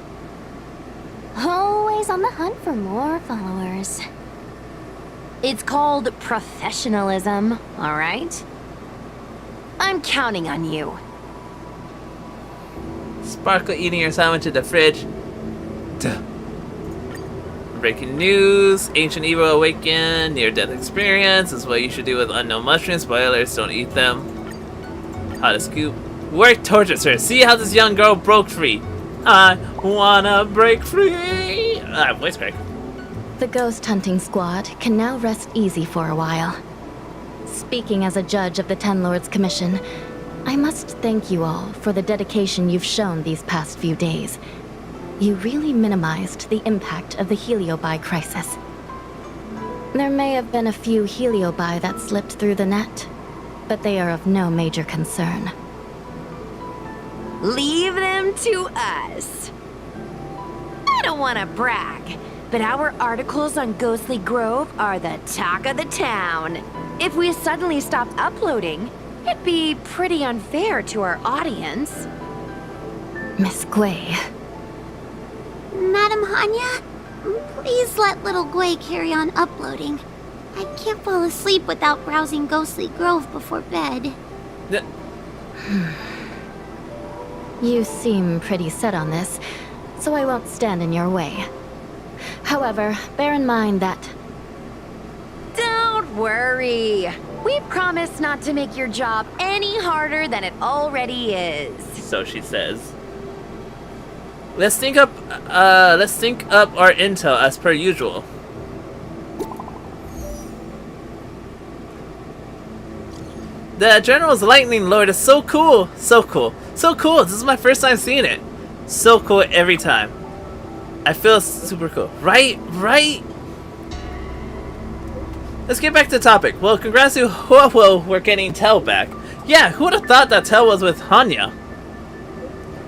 Always on the hunt for more followers. It's called professionalism, all right? I'm counting on you. Sparkle eating your sandwich in the fridge. Duh. Breaking news. Ancient Evil awakened. Near-death experience is what you should do with unknown mushrooms. Spoilers, don't eat them. How to scoop. Work tortures her. See how this young girl broke free. I wanna break free. Voice crack. The ghost hunting squad can now rest easy for a while. Speaking as a judge of the Ten Lords Commission, I must thank you all for the dedication you've shown these past few days. You really minimized the impact of the Heliobi crisis. There may have been a few Heliobi that slipped through the net, but they are of no major concern. Leave them to us. I don't want to brag, but our articles on Ghostly Grove are the talk of the town. If we suddenly stopped uploading, it'd be pretty unfair to our audience. Miss Gui. Madam Hanya, please let little Gui carry on uploading. I can't fall asleep without browsing Ghostly Grove before bed. You seem pretty set on this, so I won't stand in your way. However, bear in mind that... Don't worry. We promise not to make your job any harder than it already is. So she says. Let's think up our intel as per usual. The General's Lightning Lord is so cool! So cool. So cool! This is my first time seeing it. So cool every time. I feel super cool. Right? Right? Let's get back to the topic. Well, congrats to Huo, we're getting Tell back. Yeah, who would have thought that Tell was with Hanya?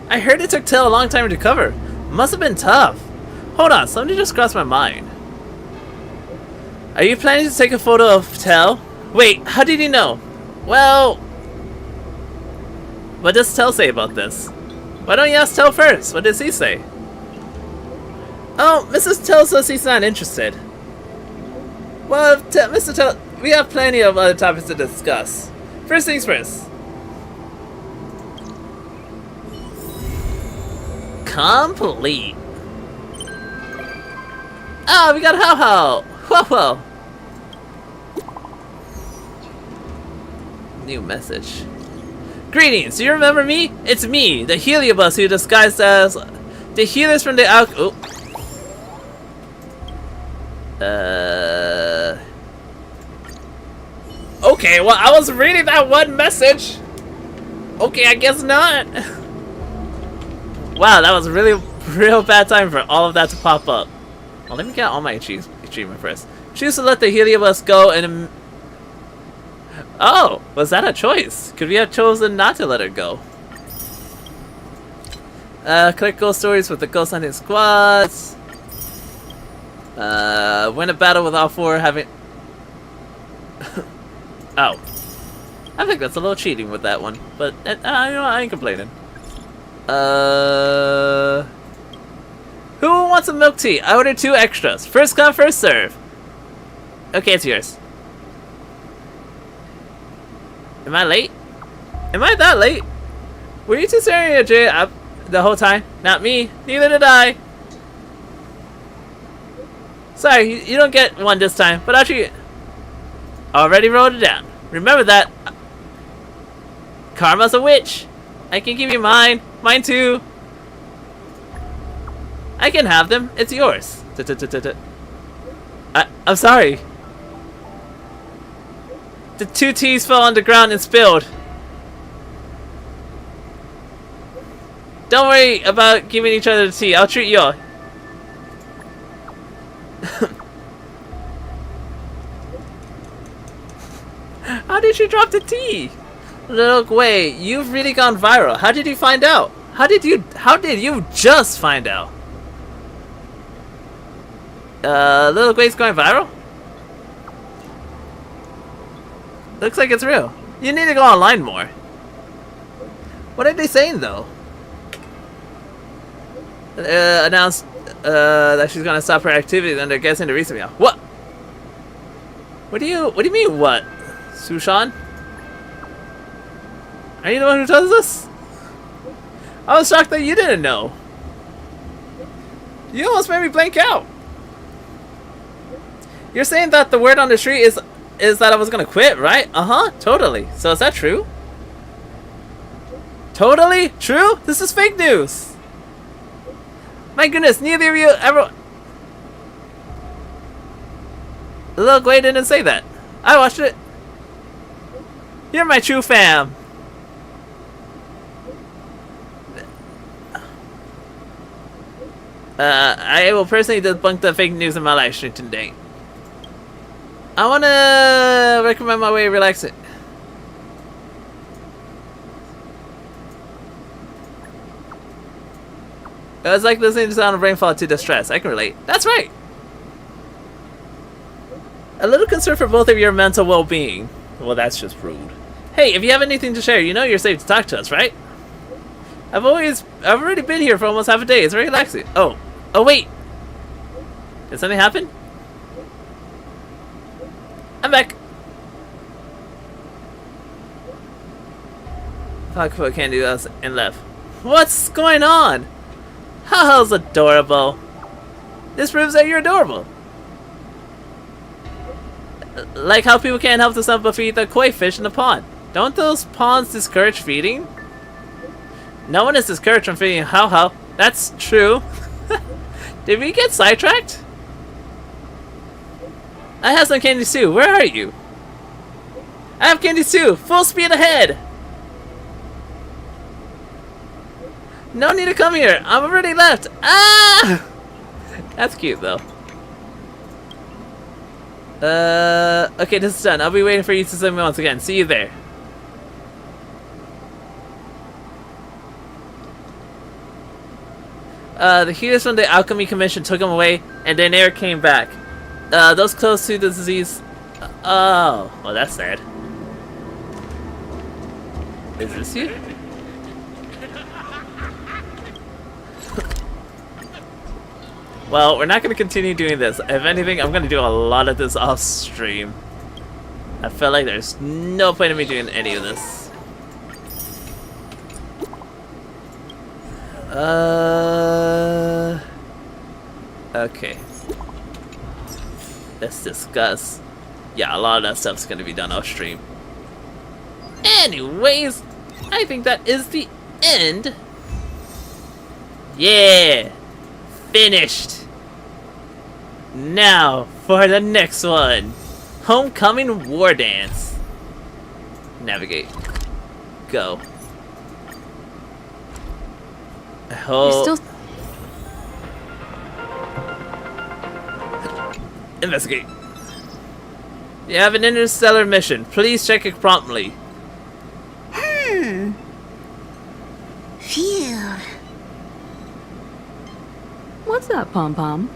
I heard it took Tell a long time to recover. Must have been tough. Hold on, something just crossed my mind. Are you planning to take a photo of Tell? Wait, how did you know? Well... What does Tell say about this? Why don't you ask Tell first? What does he say? Oh, Mrs. Tell says he's not interested. Well, Mr. Tell, we have plenty of other topics to discuss. First things first. Complete. Oh, we got How. Whoa. New message. Greetings, do you remember me? It's me, the Heliobus who disguised as the healers from the Okay, well, I was reading that one message. Okay, I guess not. Wow, that was a real bad time for all of that to pop up. Well, let me get all my achievement first. Choose to let the Heliobus go and... Oh, was that a choice? Could we have chosen not to let her go? Collect ghost stories with the ghost hunting squads. Win a battle with all 4 having... Oh. I think that's a little cheating with that one, but you know, I ain't complaining. Who wants a milk tea? I ordered 2 extras. First come, first serve. Okay, it's yours. Am I late? Am I that late? Were you two staring at Jay up the whole time? Not me. Neither did I. Sorry, you don't get one this time, but I'll treat you. Already wrote it down. Remember that. Karma's a witch. I can give you mine. Mine too. I can have them. It's yours. I'm sorry. The 2 teas fell on the ground and spilled. Don't worry about giving each other the tea. I'll treat you all. How did you drop the tea? Look, wait, you've really gone viral. How did you find out? How did you just find out? Little Gway's going viral? Looks like it's real. You need to go online more. What are they saying though? Announced that she's gonna stop her activities and they're guessing the reason behind. What? What do you mean what? Sushan? Are you the one who does this? I was shocked that you didn't know. You almost made me blank out. You're saying that the word on the street is that I was gonna quit, right? Uh-huh, totally. So is that true? Totally true? This is fake news. My goodness, neither of you ever... Little Gway didn't say that. I watched it. You're my true fam. I will personally debunk the fake news in my live stream today. I wanna recommend my way to relax it. It was like listening to the sound of rainfall to distress. I can relate. That's right. A little concern for both of your mental well-being. Well, that's just rude. Hey, if you have anything to share, you know you're safe to talk to us, right? I've already been here for almost half a day. It's very relaxing. Oh wait. Did something happen? I'm back. Pocketfoot can't do us and left. What's going on? How's adorable. This proves that you're adorable. Like how people can't help themselves but feed the koi fish in the pond. Don't those ponds discourage feeding? No one is discouraged from feeding how. That's true. Did we get sidetracked? I have some candies too. Where are you? I have candies too. Full speed ahead. No need to come here. I'm already left. Ah! That's cute though. Okay, this is done. I'll be waiting for you to send me once again. See you there. The healers from the Alchemy Commission took him away, and they never came back. Those close to the disease... Oh, well that's sad. Is this you? Well, we're not going to continue doing this. If anything, I'm going to do a lot of this off stream. I feel like there's no point in me doing any of this. Okay. Let's discuss. Yeah, a lot of that stuff's going to be done off stream. Anyways, I think that is the end. Yeah! Finished! Now, for the next one. Homecoming War Dance. Navigate. Go. Oh. You're still... Investigate. You have an interstellar mission. Please check it promptly. Phew. What's up, Pom Pom?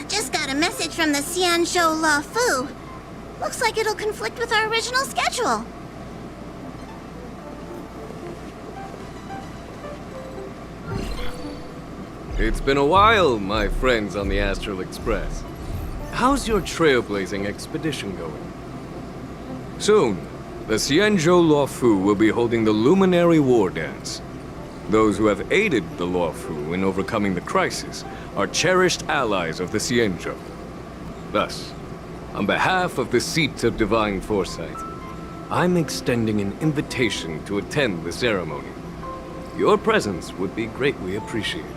Just got a message from the Xianzhou La Fu. Looks like it'll conflict with our original schedule. It's been a while, my friends on the Astral Express. How's your trailblazing expedition going? Soon, the Xianzhou Luofu will be holding the Luminary War Dance. Those who have aided the Luofu in overcoming the crisis are cherished allies of the Xianzhou. Thus, on behalf of the Seat of Divine Foresight, I'm extending an invitation to attend the ceremony. Your presence would be greatly appreciated.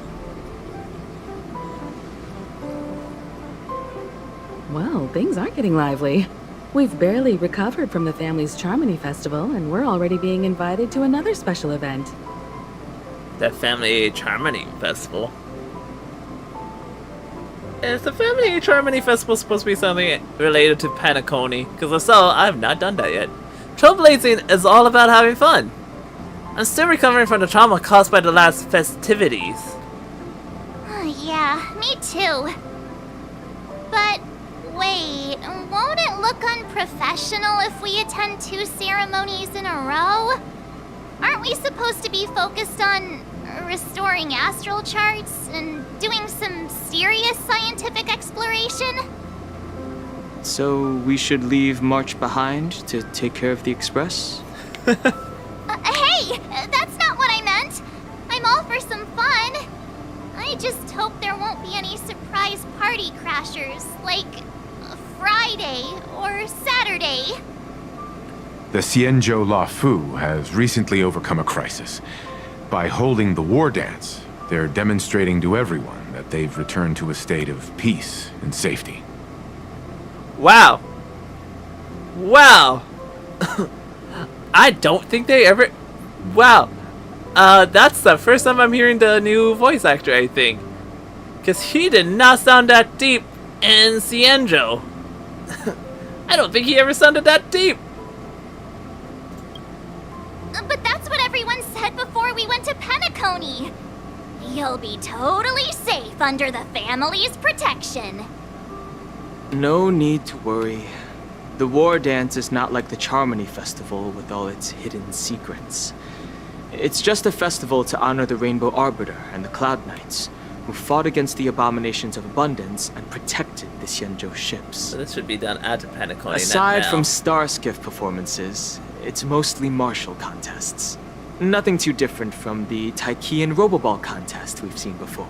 Well, things are getting lively. We've barely recovered from the family's Charmony Festival, and we're already being invited to another special event. The Family Charmony Festival? Is the Family Charmony Festival supposed to be something related to Penacony? Because if so, I have not done that yet. Trailblazing is all about having fun. I'm still recovering from the trauma caused by the last festivities. Yeah, me too. But wait, won't it look unprofessional if we attend 2 ceremonies in a row? Aren't we supposed to be focused on restoring astral charts and doing some serious scientific exploration? So we should leave March behind to take care of the Express? Hey, that's not what I meant. I'm all for some fun. I just hope there won't be any surprise party crashers, like Friday or Saturday. The Xianzhou La Fu has recently overcome a crisis. By holding the war dance, they're demonstrating to everyone that they've returned to a state of peace and safety. Wow. Wow. I don't think they ever... Wow. That's the first time I'm hearing the new voice actor, I think. Because he did not sound that deep in Xianzhou. I don't think he ever sounded that deep. But that's what everyone said before we went to Penacony. You'll be totally safe under the family's protection. No need to worry. The War Dance is not like the Charmony Festival with all its hidden secrets. It's just a festival to honor the Rainbow Arbiter and the Cloud Knights, who fought against the abominations of abundance and protected the Xianzhou ships. So this should be done at Penacony. Aside from star skiff performances, it's mostly martial contests. Nothing too different from the Taiki and Roboball contest we've seen before.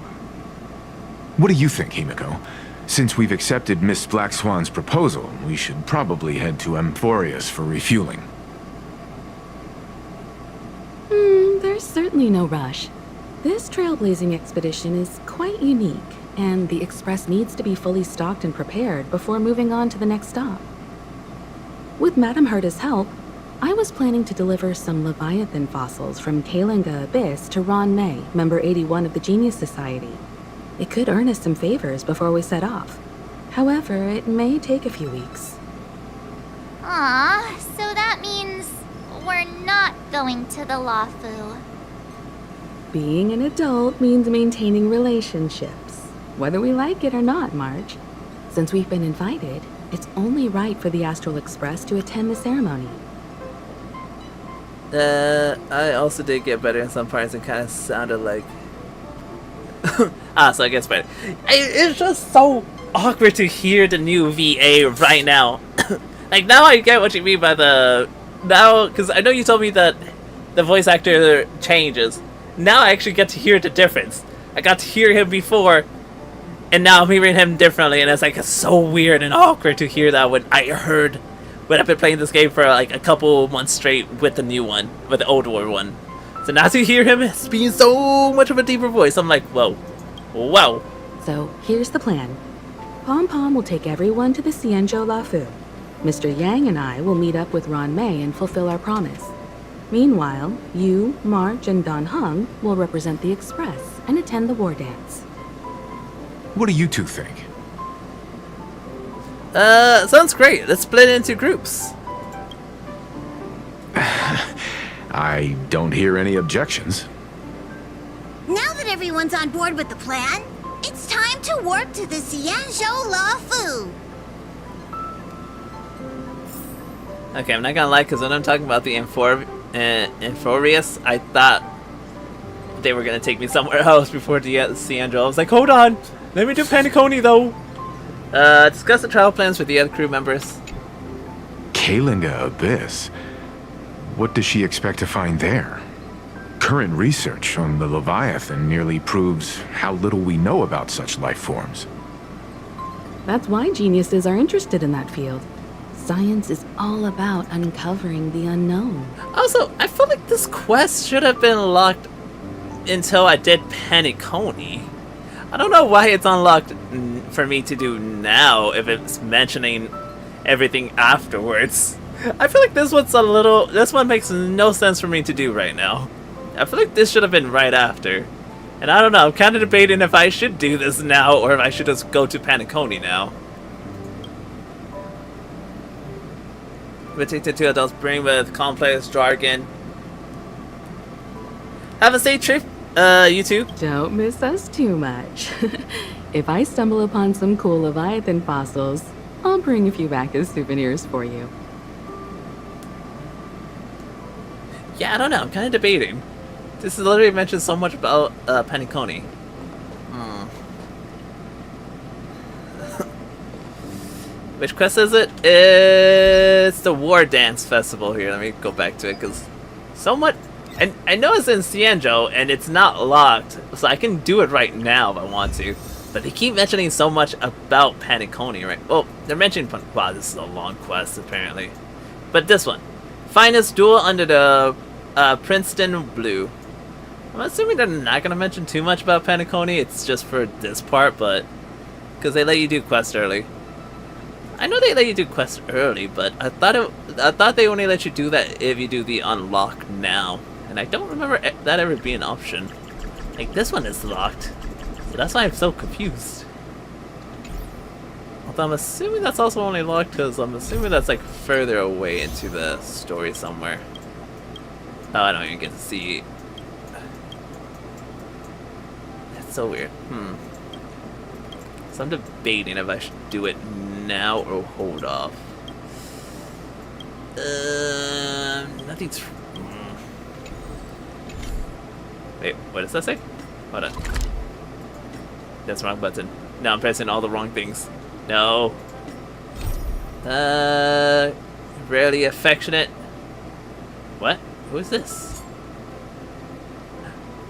What do you think, Himiko? Since we've accepted Miss Black Swan's proposal, we should probably head to Amphorius for refueling. There's certainly no rush. This trailblazing expedition is quite unique, and the Express needs to be fully stocked and prepared before moving on to the next stop. With Madame Herta's help, I was planning to deliver some Leviathan fossils from Kalinga Abyss to Ron May, member 81 of the Genius Society. It could earn us some favors before we set off. However, it may take a few weeks. Aw, so that means we're not going to the Lafu. Being an adult means maintaining relationships, whether we like it or not, Marge. Since we've been invited, it's only right for the Astral Express to attend the ceremony. I also did get better in some parts and kind of sounded like... so I guess better. It's just so awkward to hear the new VA right now. Like, now I get what you mean by the... Now, because I know you told me that the voice actor changes. Now I actually get to hear the difference. I got to hear him before, and now I'm hearing him differently, and it's like, it's so weird and awkward to hear that when I've been playing this game for like a couple months straight with the new one, with the old war one. So now to hear him speaking so much of a deeper voice, I'm like, whoa. Whoa. So, here's the plan. Pom Pom will take everyone to the Xianzhou Lafu. Mr. Yang and I will meet up with Ron May and fulfill our promise. Meanwhile, you, March, and Don Hung will represent the Express and attend the war dance. What do you two think? Sounds great. Let's split into groups. I don't hear any objections. Now that everyone's on board with the plan, it's time to warp to the Xianzhou Lafu. Okay, I'm not gonna lie, because when I'm talking about the Amphorius, I thought they were gonna take me somewhere else before the Xianzhou. I was like, hold on, let me do Penacony though. Discuss the travel plans with the other crew members. Kalinga Abyss? What does she expect to find there? Current research on the Leviathan nearly proves how little we know about such life forms. That's why geniuses are interested in that field. Science is all about uncovering the unknown. Also, I feel like this quest should have been locked until I did Penacony. I don't know why it's unlocked for me to do now if it's mentioning everything afterwards. I feel like this one makes no sense for me to do right now. I feel like this should have been right after. And I don't know, I'm kind of debating if I should do this now or if I should just go to Penacony now. We take the 2 adults, bring with complex jargon. Have a safe trip, you two. Don't miss us too much. If I stumble upon some cool Leviathan fossils, I'll bring a few back as souvenirs for you. Yeah, I don't know, I'm kind of debating. This is literally mentioned so much about Penacony. Which quest is it? It's the War Dance Festival here. Let me go back to it because so much. And I know it's in Xianzhou and it's not locked, so I can do it right now if I want to. But they keep mentioning so much about Penacony, right? Well, they're mentioning. Wow, this is a long quest apparently. But this one, finest duel under the Princeton Blue. I'm assuming they're not gonna mention too much about Penacony. It's just for this part, but because they let you do quests early. I know they let you do quests early, but I thought they only let you do that if you do the unlock now, and I don't remember that ever being an option. Like this one is locked, so that's why I'm so confused. Although I'm assuming that's also only locked because I'm assuming that's like further away into the story somewhere. Oh, I don't even get to see. That's so weird. So I'm debating if I should do it now or hold off. Nothing's. Wait, what does that say? Hold on. That's the wrong button. No, I'm pressing all the wrong things. No. Rarely affectionate. What? Who is this?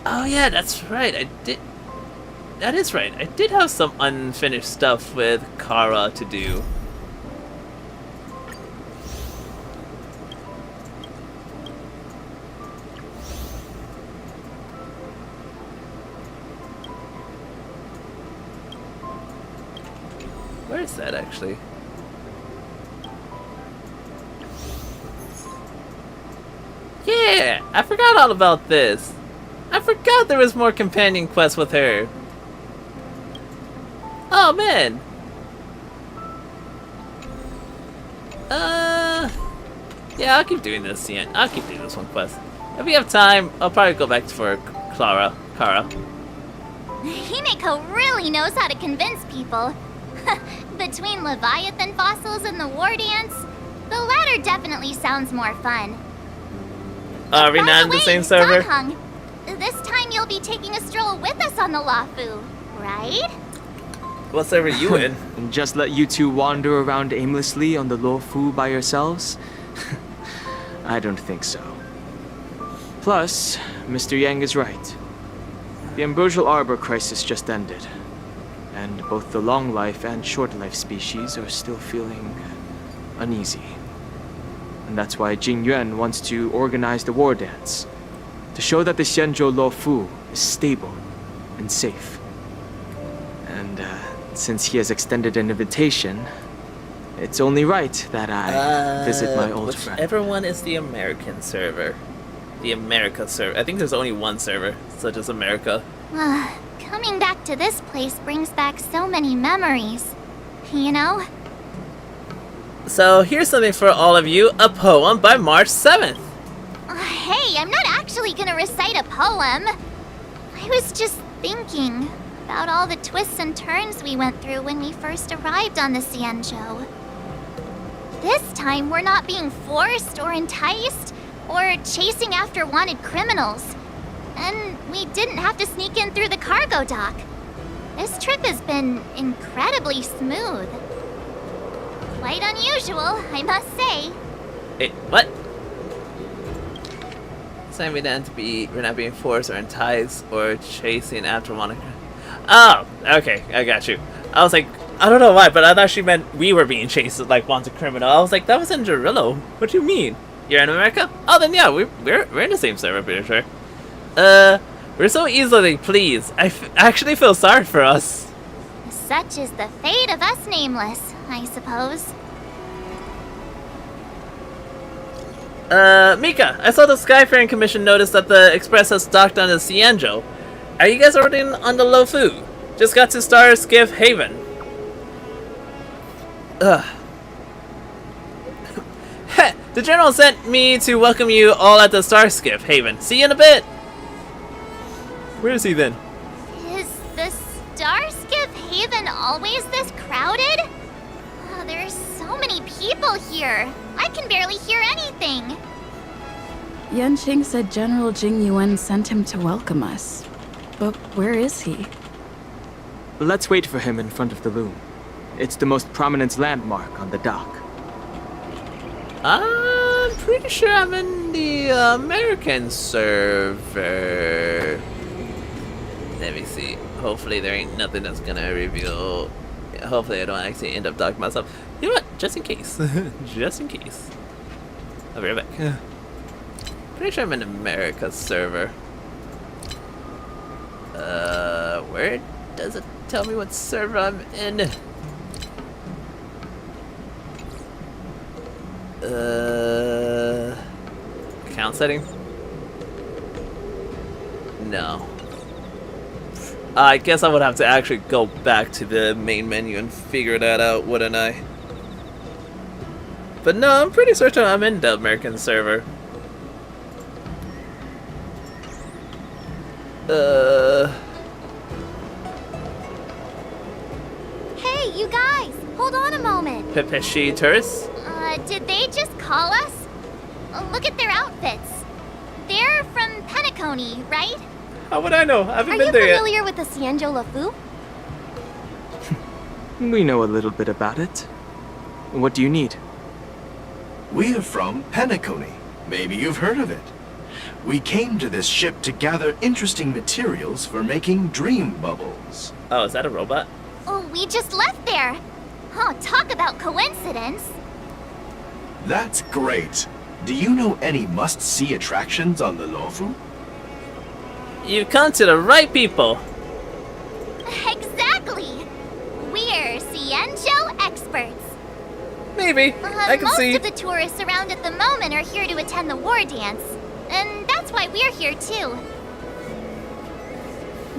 Oh yeah, that's right. That is right. I did have some unfinished stuff with Kara to do. Where is that actually? Yeah, I forgot all about this. I forgot there was more companion quests with her. Oh man. Yeah, I'll keep doing this. Yeah, I'll keep doing this one quest. If we have time, I'll probably go back for Kara. Himeko really knows how to convince people. Between Leviathan fossils and the war dance, the latter definitely sounds more fun. Are we not in the same server? Hung, this time you'll be taking a stroll with us on the Lafu, right? What server are you in? And just let you two wander around aimlessly on the Luofu by yourselves? I don't think so. Plus, Mr. Yang is right. The Ambrosial Arbor crisis just ended, and both the long life and short life species are still feeling uneasy. And that's why Jing Yuan wants to organize the war dance, to show that the Xianzhou Luofu is stable and safe. And since he has extended an invitation, it's only right that I visit my old friend. Whichever one is the American server. The America server. I think there's only one server, such as America. Coming back to this place brings back so many memories. You know? So here's something for all of you, a poem by March 7th. Hey, I'm not actually gonna recite a poem. I was just thinking about all the twists and turns we went through when we first arrived on the Xianzhou. This time, we're not being forced or enticed or chasing after wanted criminals. And we didn't have to sneak in through the cargo dock. This trip has been incredibly smooth. Quite unusual, I must say. Wait, what? Saying we're not being forced or enticed or chasing after wanted. Oh, okay, I got you. I was like, I don't know why, but I thought she meant we were being chased like wanted criminal. I was like, that was in Gerillo. What do you mean? You're in America? Oh, then yeah, we're in the same server, pretty sure. We're so easily pleased. I actually feel sorry for us. Such is the fate of us nameless, I suppose. Mika, I saw the Skyfaring Commission notice that the Express has docked on the Xianzhou. Are you guys already on the Luofu? Just got to Star Skiff Haven. Ugh. Heh, the General sent me to welcome you all at the Star Skiff Haven. See you in a bit. Where is he then? Is the Starskiff Haven always this crowded? Oh, there's so many people here. I can barely hear anything. Yanqing said General Jing Yuan sent him to welcome us. But where is he? Let's wait for him in front of the loom. It's the most prominent landmark on the dock. I'm pretty sure I'm in the American server. Let me see. Hopefully there ain't nothing that's gonna reveal. Hopefully I don't actually end up docking myself. You know what? Just in case. Just in case. I'll be right back. Pretty sure I'm in America server. Where does it tell me what server I'm in? Account setting? No. I guess I would have to actually go back to the main menu and figure that out, wouldn't I? But no, I'm pretty certain I'm in the American server. Hey, you guys! Hold on a moment. Pepeshi tourists? Did they just call us? Look at their outfits. They're from Penacony, right? How would I know? I haven't Are been you there yet. familiar with the Xianzhou Luofu? We know a little bit about it. What do you need? We are from Penacony. Maybe you've heard of it. We came to this ship to gather interesting materials for making dream bubbles. Oh, is that a robot? Oh, we just left there. Oh, talk about coincidence. That's great. Do you know any must-see attractions on the Luofu? You've come to the right people. Exactly. We're Xianzhou experts. Maybe. I can most see. of the tourists around at the moment are here to attend the war dance. And that's why we're here too.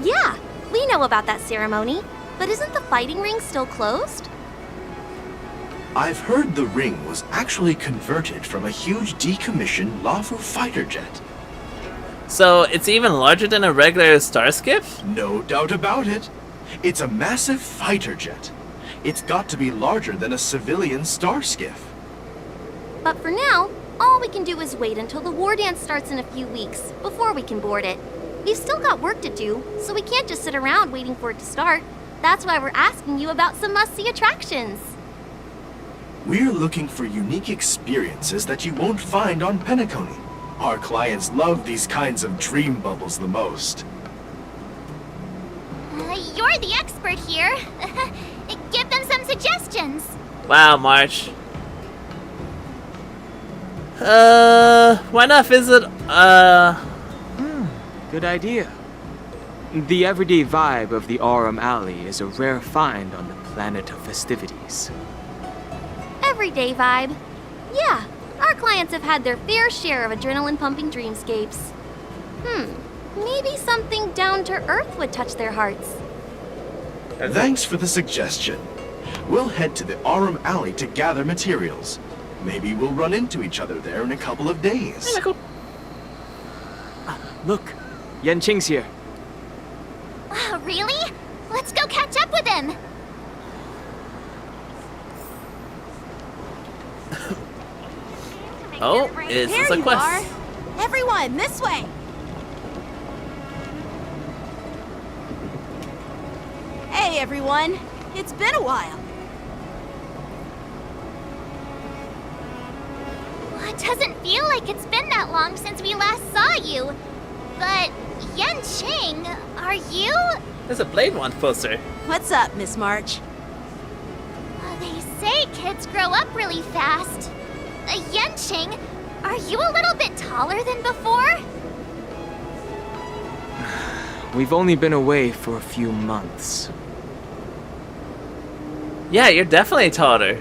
Yeah, we know about that ceremony. But isn't the fighting ring still closed? I've heard the ring was actually converted from a huge decommissioned Luofu fighter jet. So it's even larger than a regular star skiff? No doubt about it. It's a massive fighter jet. It's got to be larger than a civilian star skiff. But for now, all we can do is wait until the war dance starts in a few weeks, before we can board it. We've still got work to do, so we can't just sit around waiting for it to start. That's why we're asking you about some must-see attractions. We're looking for unique experiences that you won't find on Penacony. Our clients love these kinds of dream bubbles the most. You're the expert here. Give them some suggestions. Wow, March. Why not visit, Good idea. The everyday vibe of the Aurum Alley is a rare find on the planet of festivities. Everyday vibe. Yeah, Our clients have had their fair share of adrenaline-pumping dreamscapes. Maybe something down to earth would touch their hearts. Thanks for the suggestion. We'll head to the Aurum Alley to gather materials. Maybe we'll run into each other there in a couple of days. Look, Yanqing's here. Really? Let's go catch up with him! Oh, is this a quest? Are. Everyone, this way! Hey everyone, it's been a while. Well, it doesn't feel like it's been that long since we last saw you. But, Yanqing, are you? There's a Blade Wand poster. What's up, Miss March? They say kids grow up really fast. Yanqing, are you a little bit taller than before? We've only been away for a few months. Yeah, you're definitely taller.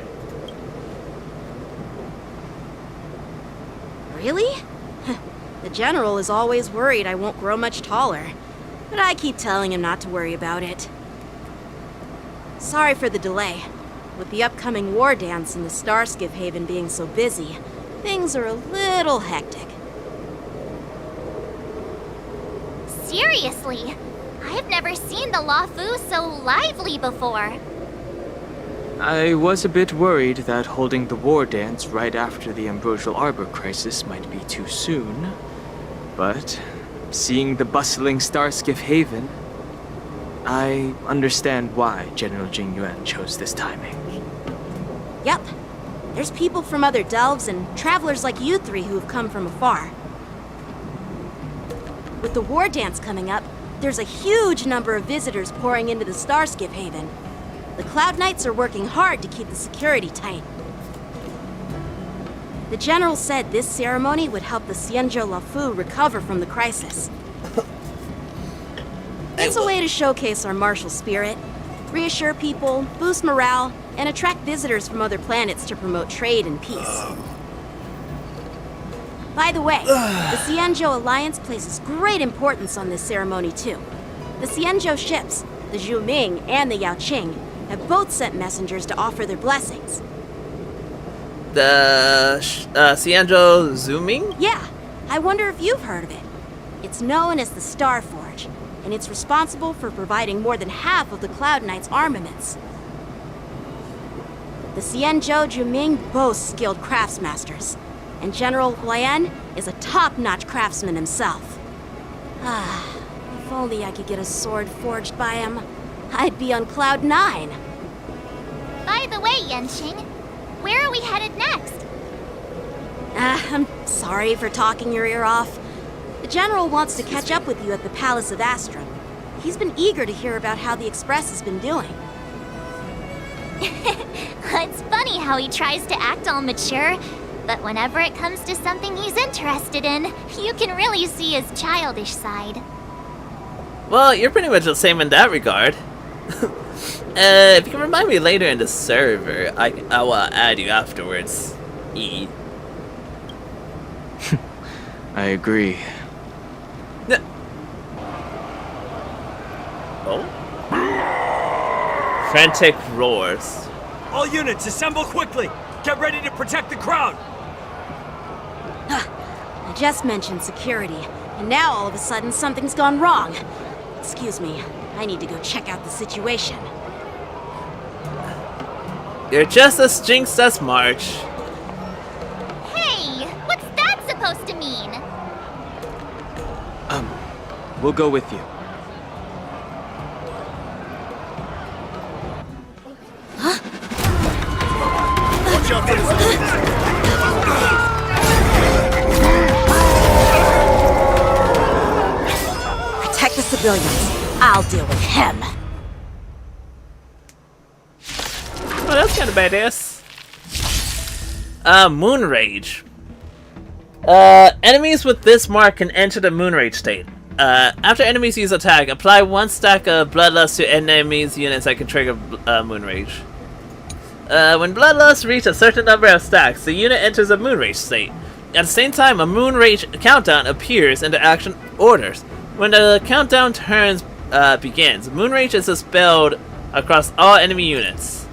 Really? The General is always worried I won't grow much taller. But I keep telling him not to worry about it. Sorry for the delay. With the upcoming war dance and the Starskiff Haven being so busy, things are a little hectic. Seriously, I've never seen the Luofu so lively before. I was a bit worried that holding the war dance right after the Ambrosial Arbor crisis might be too soon. But seeing the bustling Starskiff Haven, I understand why General Jing Yuan chose this timing. Yep. There's people from other delves and travelers like you three who have come from afar. With the war dance coming up, there's a huge number of visitors pouring into the Starskiff Haven. The Cloud Knights are working hard to keep the security tight. The General said this ceremony would help the Xianzhou Luofu recover from the crisis. It's a way to showcase our martial spirit, reassure people, boost morale, and attract visitors from other planets to promote trade and peace. By the way, the Xianzhou Alliance places great importance on this ceremony too. The Xianzhou ships, the Zhuming and the Yaoqing, have both sent messengers to offer their blessings. The Xianzhou Zooming? Yeah, I wonder if you've heard of it. It's known as the Star Forge, and it's responsible for providing more than half of the Cloud Knights' armaments. The Xianzhou Zhuming boasts skilled craftsmasters, and General Huayan is a top-notch craftsman himself. If only I could get a sword forged by him, I'd be on Cloud 9. By the way, Yanqing, where are we headed next? I'm sorry for talking your ear off. The General wants to catch up with you at the Palace of Astrum. He's been eager to hear about how the Express has been doing. It's funny how he tries to act all mature, but whenever it comes to something he's interested in, you can really see his childish side. Well, you're pretty much the same in that regard. If you can remind me later in the server, I will add you afterwards. I agree. Oh? Frantic roars. All units, assemble quickly! Get ready to protect the crowd! I just mentioned security, and now all of a sudden something's gone wrong. Excuse me, I need to go check out the situation. You're just as jinxed as March. Hey, what's that supposed to mean? We'll go with you. Watch out for Protect the civilians. I'll deal with him. Well, that's kind of badass. Moon Rage. Enemies with this mark can enter the Moon Rage state. After enemies use attack, apply one stack of Bloodlust to enemies units that can trigger Moon Rage. When Bloodlust reach a certain number of stacks, the unit enters a moon rage state. At the same time, a moon rage countdown appears in the action orders. When the countdown begins, moon rage is dispelled across all enemy units.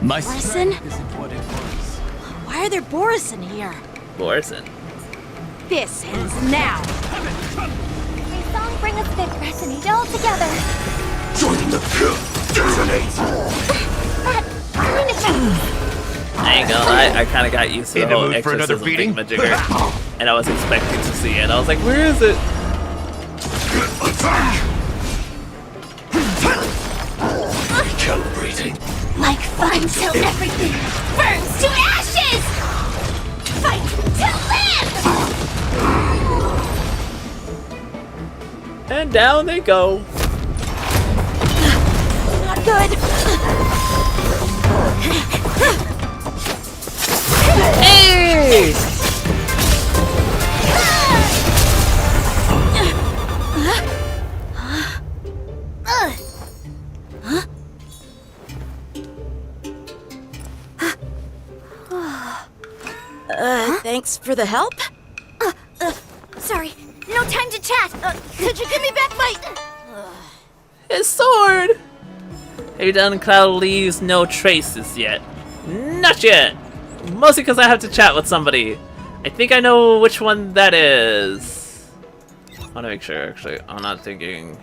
My Borison? strength isn't what it was. Why are there Borison here? Borison. This ends now. May song bring us fit, resonate all together. Join the Resonate! I ain't gonna lie, I kinda got used to the In the whole mood for another exorcism beating? thingamajigger. And I was expecting to see it. I was like, where is it? Attack! Recalibrating. Like fun till everything burns to ashes! Fight to live! And down they go. Not good. Hey! Thanks for the help. Sorry, no time to chat. Could you give me back my... His sword! Have you done Cloud leaves no traces yet? Not yet! Mostly because I have to chat with somebody. I think I know which one that is. I want to make sure, actually. I'm not thinking...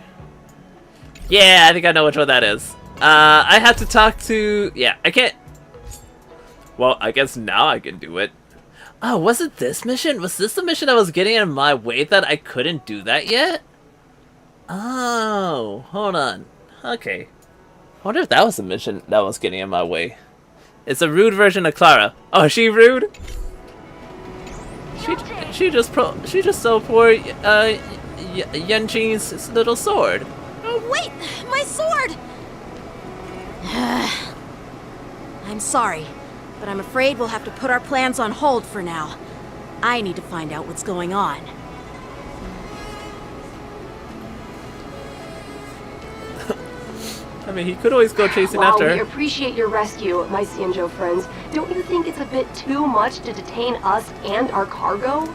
Yeah, I think I know which one that is. I have to talk to... Yeah, I can't... Well, I guess now I can do it. Oh, was it this mission? Was this the mission that was getting in my way that I couldn't do that yet? Oh, hold on. Okay. I wonder if that was the mission that was getting in my way. It's a rude version of Clara. Oh, is she rude? She just stole poor Yanqing's little sword. Oh, wait! My sword! I'm sorry, but I'm afraid we'll have to put our plans on hold for now. I need to find out what's going on. I mean, he could always go chasing While after we her. appreciate your rescue, my Xianzhou friends, don't you think it's a bit too much to detain us and our cargo?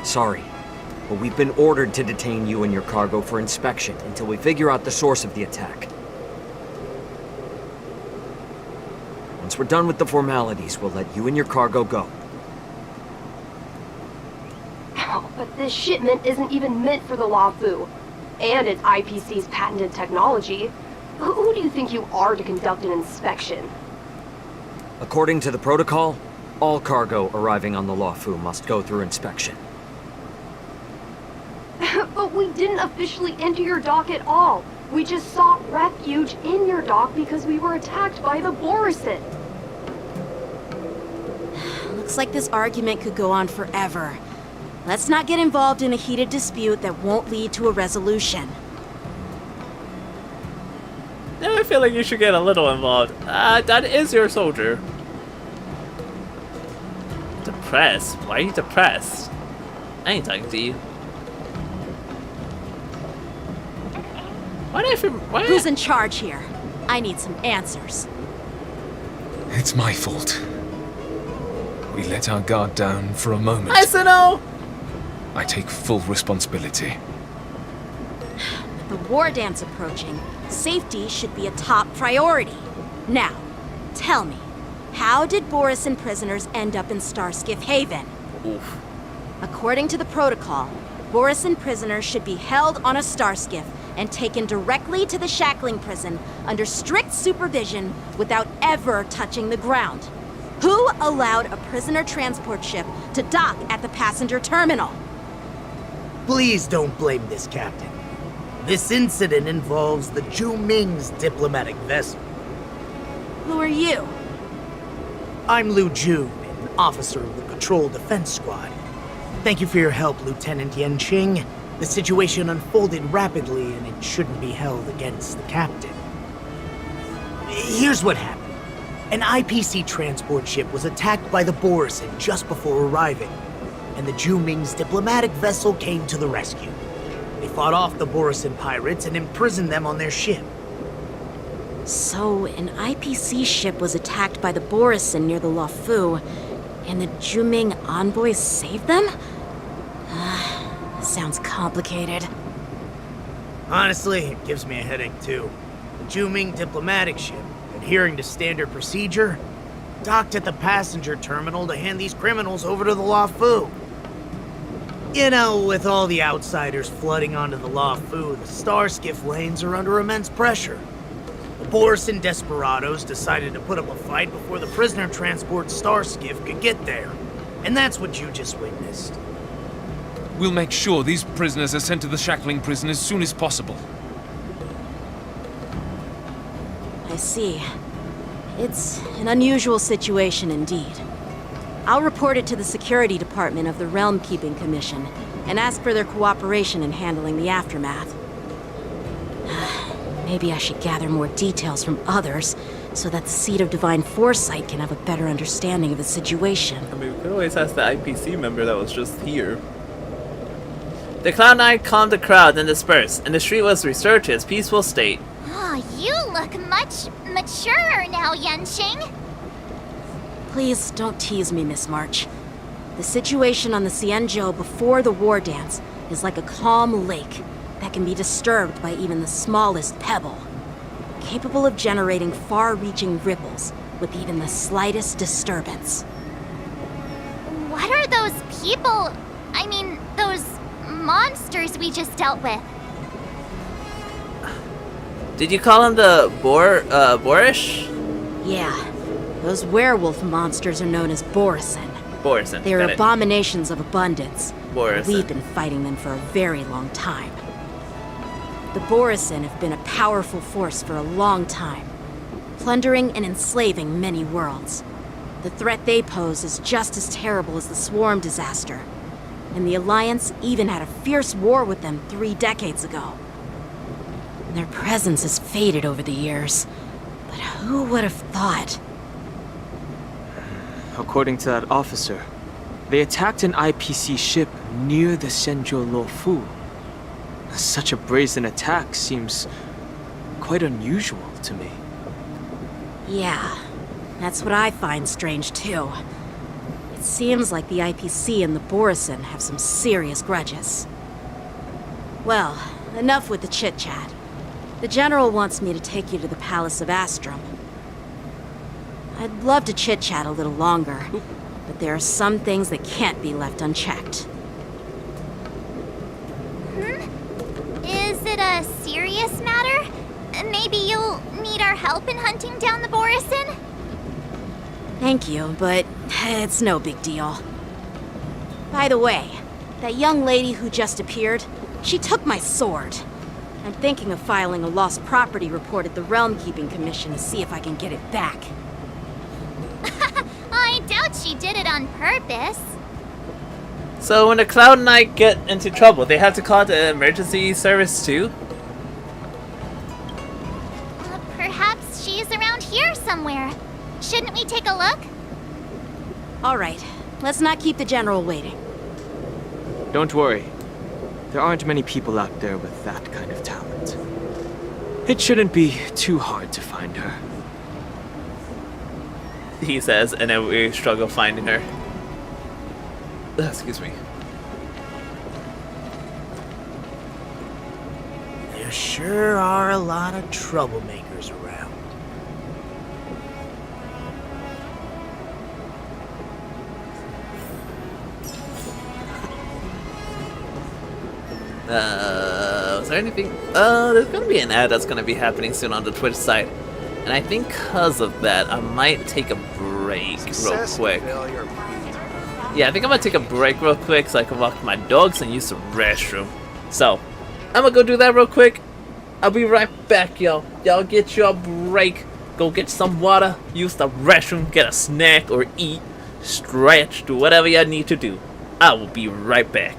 Sorry, but we've been ordered to detain you and your cargo for inspection until we figure out the source of the attack. Once we're done with the formalities, we'll let you and your cargo go. Oh, but this shipment isn't even meant for the Luofu. And it's IPC's patented technology. Who do you think you are to conduct an inspection? According to the protocol, all cargo arriving on the Luofu must go through inspection. But we didn't officially enter your dock at all. We just sought refuge in your dock because we were attacked by the Borison. Looks like this argument could go on forever. Let's not get involved in a heated dispute that won't lead to a resolution. Yeah, I feel like you should get a little involved. That is your soldier. Depressed? Why are you depressed? I ain't talking to you. Who's in charge here? I need some answers. It's my fault. We let our guard down for a moment. I said no! I take full responsibility. With the war dance approaching, safety should be a top priority. Now, tell me, how did Borison prisoners end up in Starskiff Haven? Oof. According to the protocol, Borison prisoners should be held on a Starskiff and taken directly to the shackling prison under strict supervision without ever touching the ground. Who allowed a prisoner transport ship to dock at the passenger terminal? Please don't blame this captain. This incident involves the Zhu Ming's diplomatic vessel. Who are you? I'm Liu Jun, an officer of the Patrol Defense Squad. Thank you for your help, Lieutenant Yanqing. The situation unfolded rapidly, and it shouldn't be held against the captain. Here's what happened. An IPC transport ship was attacked by the Borison just before arriving, and the Zhu Ming's diplomatic vessel came to the rescue. They fought off the Borison pirates and imprisoned them on their ship. So, an IPC ship was attacked by the Borison near the Luofu, and the Juming envoys saved them? Sounds complicated. Honestly, it gives me a headache too. The Juming diplomatic ship, adhering to standard procedure, docked at the passenger terminal to hand these criminals over to the Luofu. You know, with all the outsiders flooding onto the Luofu, the Starskiff lanes are under immense pressure. The Borison desperados decided to put up a fight before the prisoner transport Starskiff could get there. And that's what you just witnessed. We'll make sure these prisoners are sent to the shackling prison as soon as possible. I see. It's an unusual situation indeed. I'll report it to the security department of the Realm Keeping Commission and ask for their cooperation in handling the aftermath. Maybe I should gather more details from others so that the Seat of Divine Foresight can have a better understanding of the situation. I mean, we could always ask the IPC member that was just here. The Cloud9 calmed the crowd and dispersed, and the street was restored to its peaceful state. Oh, you look much maturer now, Yanqing. Please don't tease me, Miss March. The situation on the Xianzhou before the war dance is like a calm lake that can be disturbed by even the smallest pebble, capable of generating far-reaching ripples with even the slightest disturbance. What are those people? I mean, those monsters we just dealt with? Did you call them the Boorish? Yeah. Those werewolf monsters are known as Borison. Borison. They are got it. abominations of abundance. Borison. We've been fighting them for a very long time. The Borison have been a powerful force for a long time, plundering and enslaving many worlds. The threat they pose is just as terrible as the Swarm disaster, and the Alliance even had a fierce war with them 3 decades ago. Their presence has faded over the years, but who would have thought? According to that officer, they attacked an IPC ship near the Xianzhou Luofu. Such a brazen attack seems quite unusual to me. Yeah, that's what I find strange too. It seems like the IPC and the Borison have some serious grudges. Well, enough with the chit-chat. The General wants me to take you to the Palace of Astrum. I'd love to chit-chat a little longer, but there are some things that can't be left unchecked. Is it a serious matter? Maybe you'll need our help in hunting down the Borison? Thank you, but it's no big deal. By the way, that young lady who just appeared, she took my sword. I'm thinking of filing a lost property report at the Realm Keeping Commission to see if I can get it back. I doubt she did it on purpose. So when the Cloud9 get into trouble, they have to call the emergency service too? Perhaps she's around here somewhere. Shouldn't we take a look? All right, let's not keep the General waiting. Don't worry. There aren't many people out there with that kind of talent. It shouldn't be too hard to find her. He says, and then we struggle finding her. Excuse me. There sure are a lot of troublemakers around. Was there anything? There's gonna be an ad that's gonna be happening soon on the Twitch site. And I think because of that, I might take a break real quick. Yeah, I think I'm gonna take a break real quick so I can walk my dogs and use the restroom. So, I'm gonna go do that real quick. I'll be right back, y'all. Y'all get your break. Go get some water, use the restroom, get a snack or eat, stretch, do whatever you need to do. I will be right back.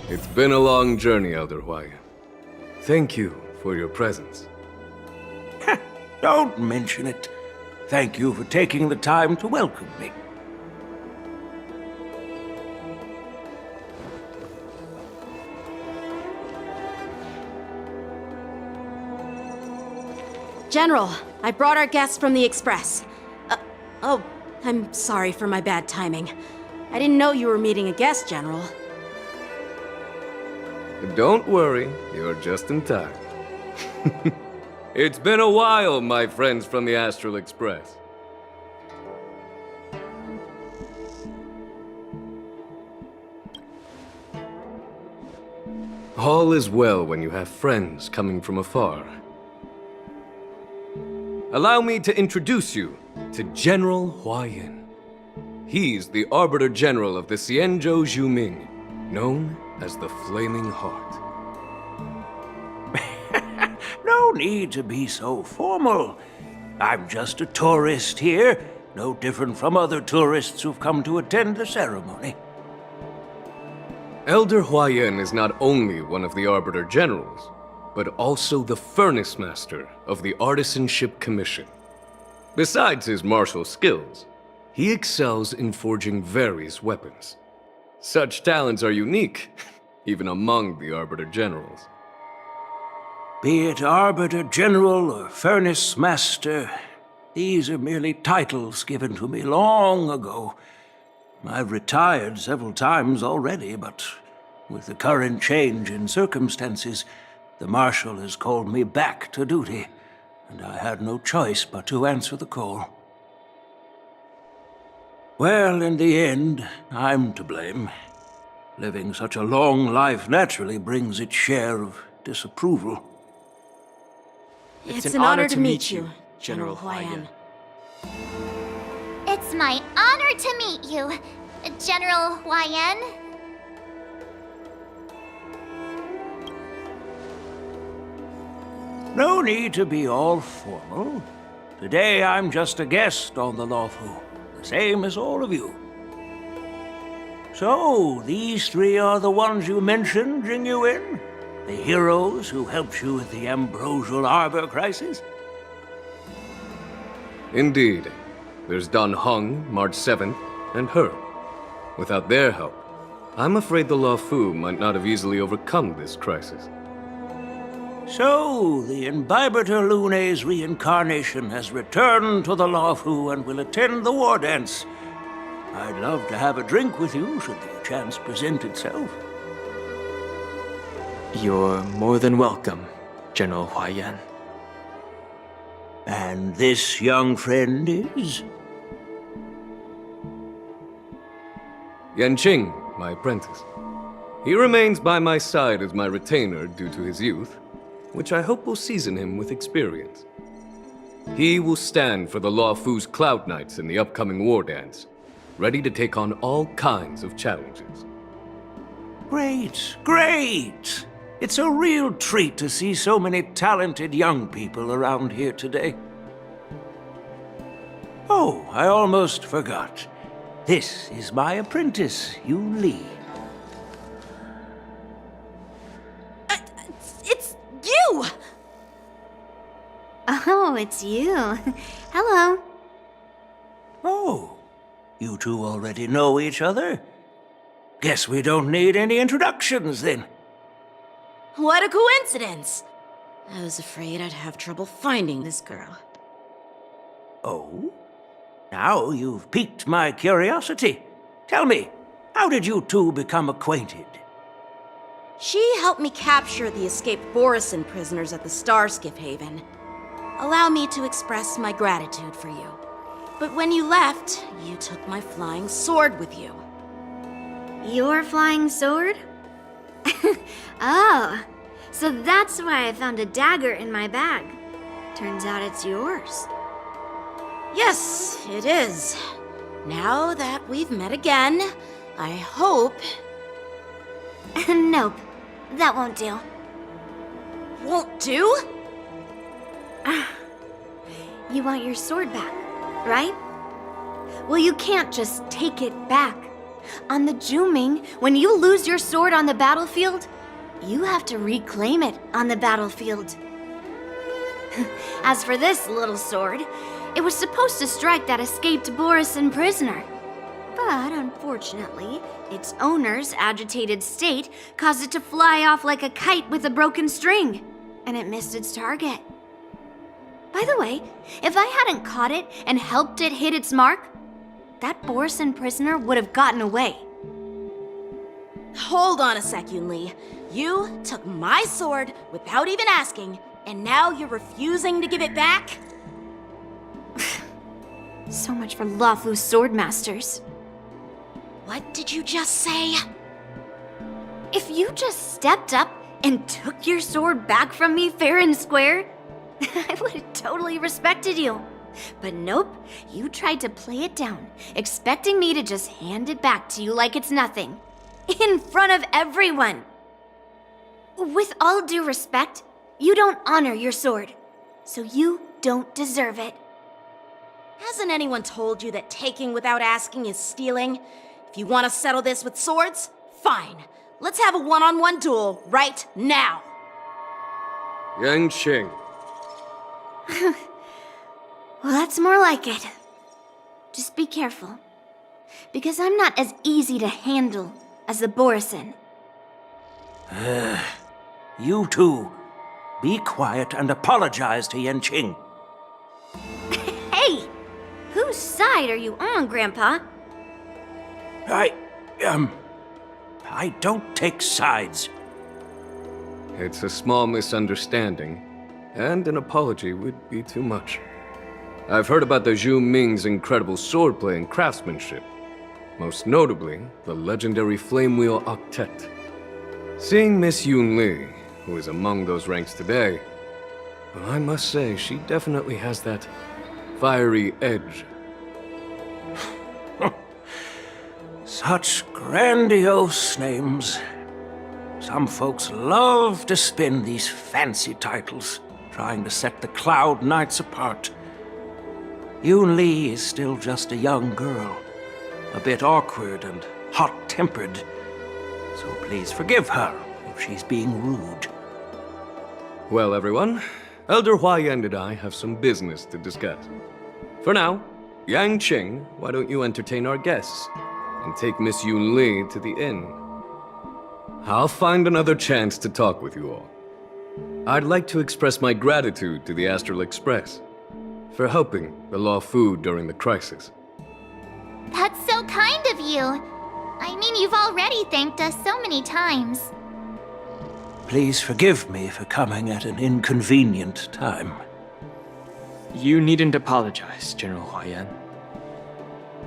It's been a long journey, Elder Huayan. Thank you for your presence. Don't mention it. Thank you for taking the time to welcome me. General, I brought our guests from the Express. Oh, I'm sorry for my bad timing. I didn't know you were meeting a guest, General. Don't worry, you're just in time. It's been a while, my friends from the Astral Express. All is well when you have friends coming from afar. Allow me to introduce you to General Huayan. He's the Arbiter General of the Xianzhou Zhuming, known as the Flaming Heart. No need to be so formal. I'm just a tourist here, no different from other tourists who've come to attend the ceremony. Elder Huayan is not only one of the Arbiter Generals, but also the Furnace Master of the Artisanship Commission. Besides his martial skills, he excels in forging various weapons. Such talents are unique, even among the Arbiter Generals. Be it Arbiter General or Furnace Master, these are merely titles given to me long ago. I've retired several times already, but with the current change in circumstances, the Marshal has called me back to duty, and I had no choice but to answer the call. Well, in the end, I'm to blame. Living such a long life naturally brings its share of disapproval. It's an honor to meet you, General Huayan. It's my honor to meet you, General Huayan. No need to be all formal. Today I'm just a guest on the Luofu, the same as all of you. So, these three are the ones you mentioned, Jingyuin? The heroes who helped you with the Ambrosial Arbor crisis? Indeed. There's Dan Heng, March 7th, and her. Without their help, I'm afraid the Luofu might not have easily overcome this crisis. So, the Imbibitor Lune's reincarnation has returned to the Luofu and will attend the war dance. I'd love to have a drink with you should the chance present itself. You're more than welcome, General Huayan. And this young friend is? Yanqing, my apprentice. He remains by my side as my retainer due to his youth, which I hope will season him with experience. He will stand for the Luofu's Cloud Knights in the upcoming war dance, ready to take on all kinds of challenges. Great, great! It's a real treat to see so many talented young people around here today. Oh, I almost forgot. This is my apprentice, Yu Li. It's you! Oh, it's you. Hello. Oh, you two already know each other? Guess we don't need any introductions then. What a coincidence! I was afraid I'd have trouble finding this girl. Oh? Now you've piqued my curiosity. Tell me, how did you two become acquainted? She helped me capture the escaped Borisin prisoners at the Starskiff Haven. Allow me to express my gratitude for you. But when you left, you took my flying sword with you. Your flying sword? Oh, so that's why I found a dagger in my bag. Turns out it's yours. Yes, it is. Now that we've met again, I hope... Nope, that won't do. Won't do? You want your sword back, right? Well, you can't just take it back. On the Zhuming, when you lose your sword on the battlefield, you have to reclaim it on the battlefield. As for this little sword, it was supposed to strike that escaped Borisin prisoner. But unfortunately, its owner's agitated state caused it to fly off like a kite with a broken string, and it missed its target. By the way, if I hadn't caught it and helped it hit its mark, that Borisin prisoner would have gotten away. Hold on a sec, Yunli. You took my sword without even asking, and now you're refusing to give it back? So much for Luofu's swordmasters. What did you just say? If you just stepped up and took your sword back from me fair and square, I would have totally respected you. But nope, you tried to play it down, expecting me to just hand it back to you like it's nothing. In front of everyone. With all due respect, you don't honor your sword, so you don't deserve it. Hasn't anyone told you that taking without asking is stealing? If you want to settle this with swords, fine. Let's have a one-on-one duel right now. Yanqing. Well, that's more like it. Just be careful, because I'm not as easy to handle as the Borisin. You two, be quiet and apologize to Yanqing. Hey! Whose side are you on, Grandpa? I don't take sides. It's a small misunderstanding, and an apology would be too much. I've heard about the Zhu Ming's incredible swordplay and craftsmanship, most notably the legendary Flame Wheel Octet. Seeing Miss Yunli, who is among those ranks today, well, I must say she definitely has that fiery edge. Such grandiose names. Some folks love to spin these fancy titles, trying to set the Cloud Knights apart. Yunli is still just a young girl, a bit awkward and hot-tempered, so please forgive her if she's being rude. Well, everyone, Elder Huayan and I have some business to discuss. For now, Yanqing, why don't you entertain our guests and take Miss Yunli to the inn? I'll find another chance to talk with you all. I'd like to express my gratitude to the Astral Express for helping the Luofu during the crisis. That's so kind of you. I mean, you've already thanked us so many times. Please forgive me for coming at an inconvenient time. You needn't apologize, General Huayan.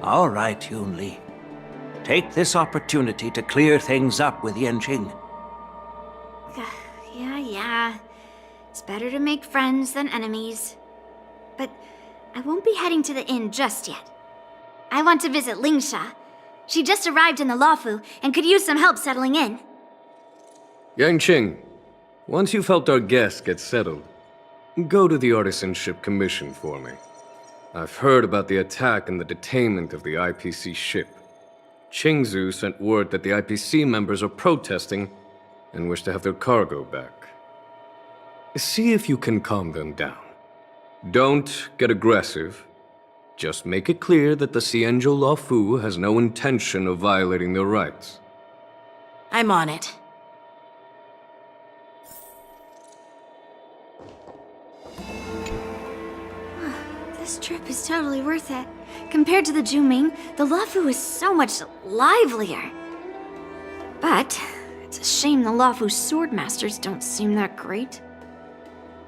All right, Yunli. Take this opportunity to clear things up with Yanqing. Yeah. It's better to make friends than enemies. But I won't be heading to the inn just yet. I want to visit Lingsha. She just arrived in the Luofu and could use some help settling in. Yanqing, once you've helped our guests get settled, go to the Artisanship Commission for me. I've heard about the attack and the detainment of the IPC ship. Xianzhou sent word that the IPC members are protesting and wish to have their cargo back. See if you can calm them down. Don't get aggressive. Just make it clear that the Xianzhou Luofu has no intention of violating their rights. I'm on it. This trip is totally worth it. Compared to the Zhuming, the Luofu is so much livelier. But it's a shame the Luofu swordmasters don't seem that great.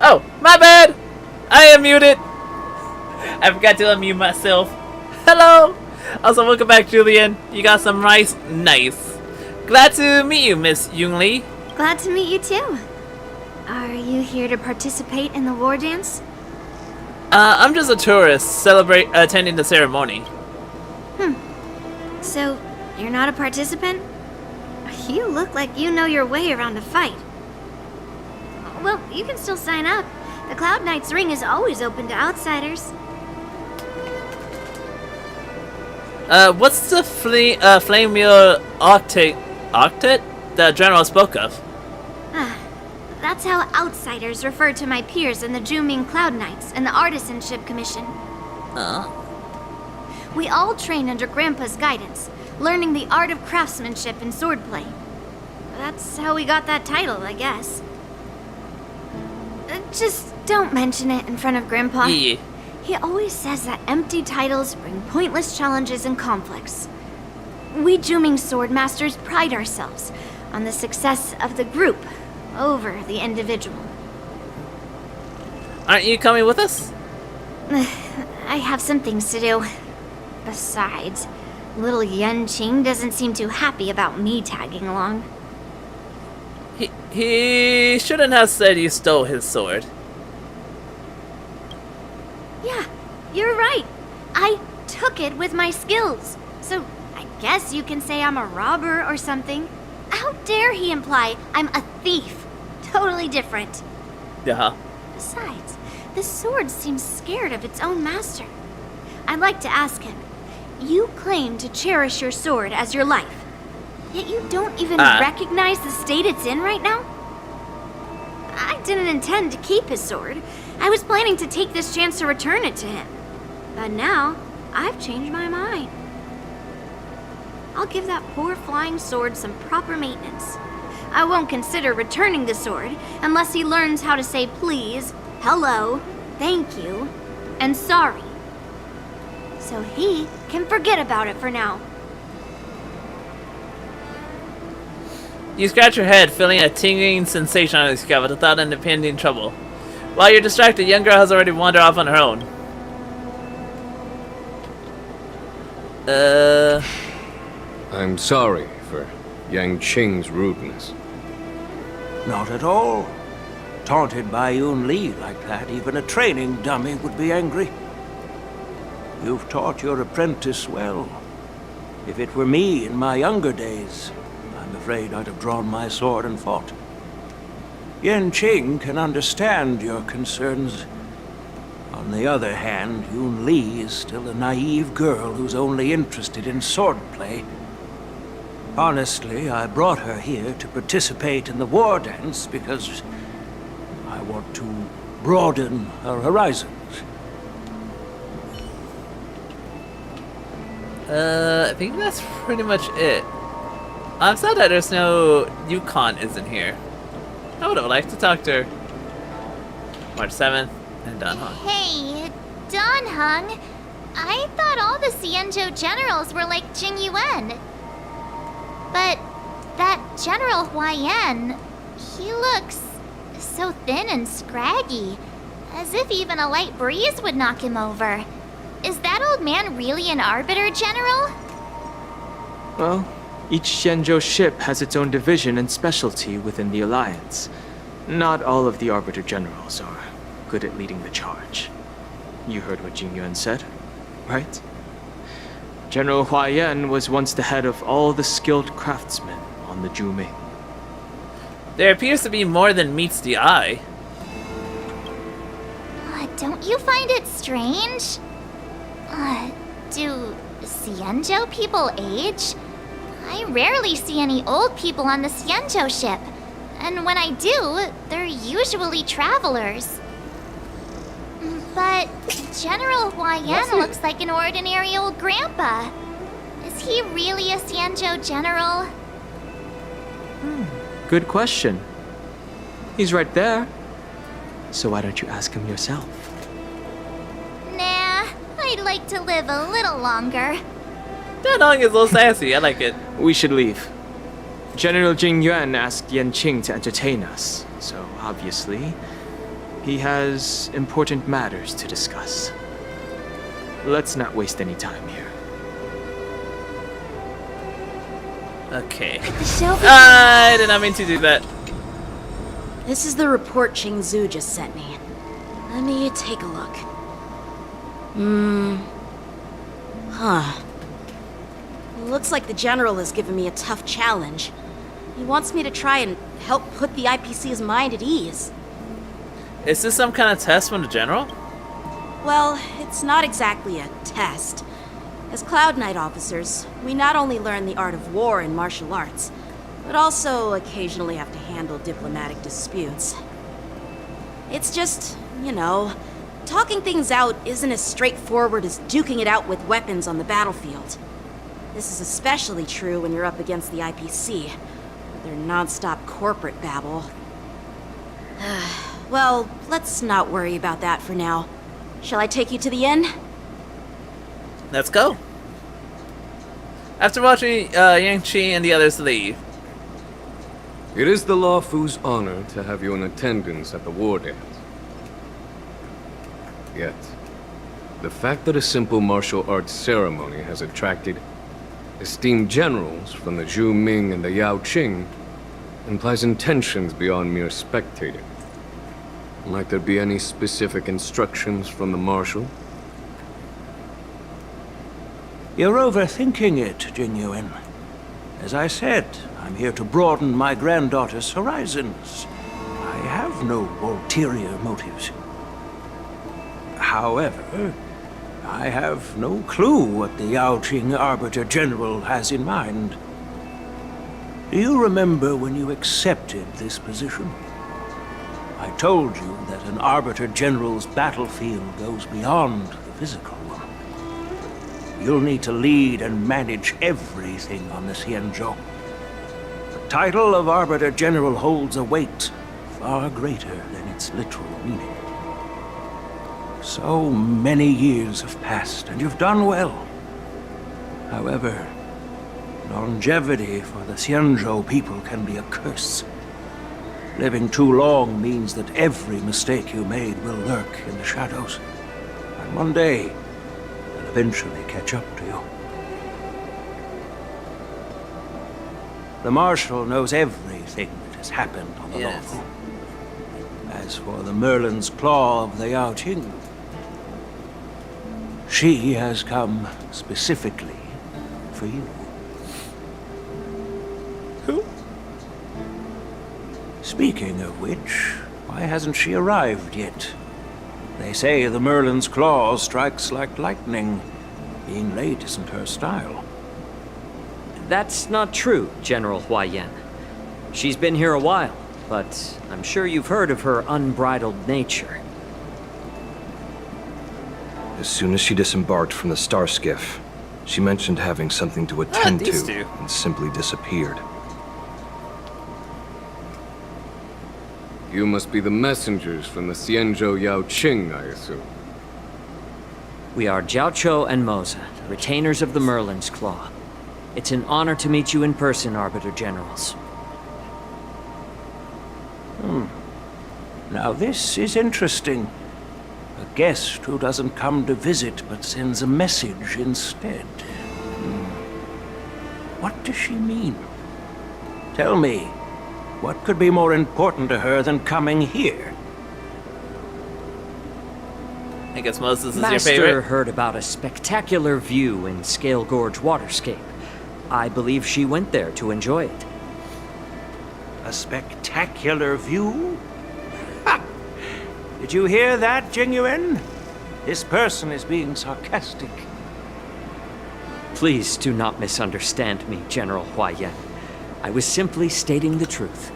Oh, my bad! I am muted! I forgot to unmute myself. Hello! Also, welcome back, Julian. You got some rice? Nice. Glad to meet you, Miss Yunli. Glad to meet you too. Are you here to participate in the war dance? I'm just a tourist attending the ceremony. So, you're not a participant? You look like you know your way around a fight. Well, you can still sign up. The Cloud Knight's ring is always open to outsiders. What's the Flamure octet the General spoke of? That's how outsiders refer to my peers in the Juming Cloud Knights and the Artisanship Commission. We all train under Grandpa's guidance, learning the art of craftsmanship and swordplay. That's how we got that title, I guess. Just don't mention it in front of Grandpa. Yeah. He always says that empty titles bring pointless challenges and conflicts. We Juming sword masters pride ourselves on the success of the group over the individual. Aren't you coming with us? I have some things to do. Besides, little Yanqing doesn't seem too happy about me tagging along. He shouldn't have said you stole his sword. Yeah, you're right. I took it with my skills. So I guess you can say I'm a robber or something. How dare he imply I'm a thief? Totally different. Yeah. Besides, the sword seems scared of its own master. I'd like to ask him. You claim to cherish your sword as your life, yet you don't even recognize the state it's in right now? I didn't intend to keep his sword. I was planning to take this chance to return it to him. But now, I've changed my mind. I'll give that poor flying sword some proper maintenance. I won't consider returning the sword unless he learns how to say please, hello, thank you, and sorry. So he can forget about it for now. You scratch your head, feeling a tingling sensation on your scalp at the thought of impending trouble. While you're distracted, the young girl has already wandered off on her own. I'm sorry for Yanqing's rudeness. Not at all. Taunted by Yun Li like that, even a training dummy would be angry. You've taught your apprentice well. If it were me in my younger days, I'm afraid I'd have drawn my sword and fought. Yanqing can understand your concerns. On the other hand, Yun Li is still a naive girl who's only interested in swordplay. Honestly, I brought her here to participate in the war dance because I want to broaden her horizons. I think that's pretty much it. I'm sad that there's no Yukon isn't here. I would have liked to talk to her. March 7th and Dan Hong. Hey, Dan Hong. I thought all the Xianzhou generals were like Jing Yuan. But that General Huaiyan, he looks so thin and scraggy, as if even a light breeze would knock him over. Is that old man really an Arbiter General? Well, each Xianzhou ship has its own division and specialty within the Alliance. Not all of the Arbiter Generals are good at leading the charge. You heard what Jing Yuan said, right? General Huaiyan was once the head of all the skilled craftsmen on the Juming. There appears to be more than meets the eye. Don't you find it strange? Do Xianzhou people age? I rarely see any old people on the Xianzhou ship. And when I do, they're usually travelers. But General Huaiyan looks like an ordinary old grandpa. Is he really a Xianzhou general? Good question. He's right there. So why don't you ask him yourself? Nah, I'd like to live a little longer. Dan Hong is a little sassy, I like it. We should leave. General Jing Yuan asked Yanqing to entertain us, so obviously, he has important matters to discuss. Let's not waste any time here. Okay. I did not mean to do that. This is the report Xianzhou just sent me. Let me take a look. Looks like the General has given me a tough challenge. He wants me to try and help put the IPC's mind at ease. Is this some kind of test from the General? Well, it's not exactly a test. As Cloud Knight officers, we not only learn the art of war and martial arts, but also occasionally have to handle diplomatic disputes. It's just, you know, talking things out isn't as straightforward as duking it out with weapons on the battlefield. This is especially true when you're up against the IPC, with their non-stop corporate babble. Well, let's not worry about that for now. Shall I take you to the inn? Let's go. After watching Yang Chi and the others leave. It is the Laofu's honor to have you in attendance at the war dance. Yet, the fact that a simple martial arts ceremony has attracted esteemed generals from the Zhu Ming and the Yao Qing implies intentions beyond mere spectating. Might there be any specific instructions from the Marshal? You're overthinking it, Jingyuan. As I said, I'm here to broaden my granddaughter's horizons. I have no ulterior motives. However, I have no clue what the Yao Qing Arbiter General has in mind. Do you remember when you accepted this position? I told you that an Arbiter General's battlefield goes beyond the physical. You'll need to lead and manage everything on the Xianzhou. The title of Arbiter General holds a weight far greater than its literal meaning. So many years have passed, and you've done well. However, longevity for the Xianzhou people can be a curse. Living too long means that every mistake you made will lurk in the shadows. And one day, they'll eventually catch up to you. The Marshal knows everything that has happened on the Lawful. As for the Merlin's Claw of the Yao Qing, she has come specifically for you. Who? Speaking of which, why hasn't she arrived yet? They say the Merlin's Claw strikes like lightning. Being late isn't her style. That's not true, General Huaiyan. She's been here a while, but I'm sure you've heard of her unbridled nature. As soon as she disembarked from the Star Skiff, she mentioned having something to attend to and simply disappeared. You must be the messengers from the Xianzhou Yao Qing, I assume. We are Jiaoqiu and Moza, retainers of the Merlin's Claw. It's an honor to meet you in person, Arbiter Generals. Now this is interesting. A guest who doesn't come to visit but sends a message instead. What does she mean? Tell me, what could be more important to her than coming here? I guess Moses is Master your favorite. heard about a spectacular view in Scale Gorge Waterscape. I believe she went there to enjoy it. A spectacular view? Ha! Did you hear that, Jingyuan? This person is being sarcastic. Please do not misunderstand me, General Huaiyan. I was simply stating the truth.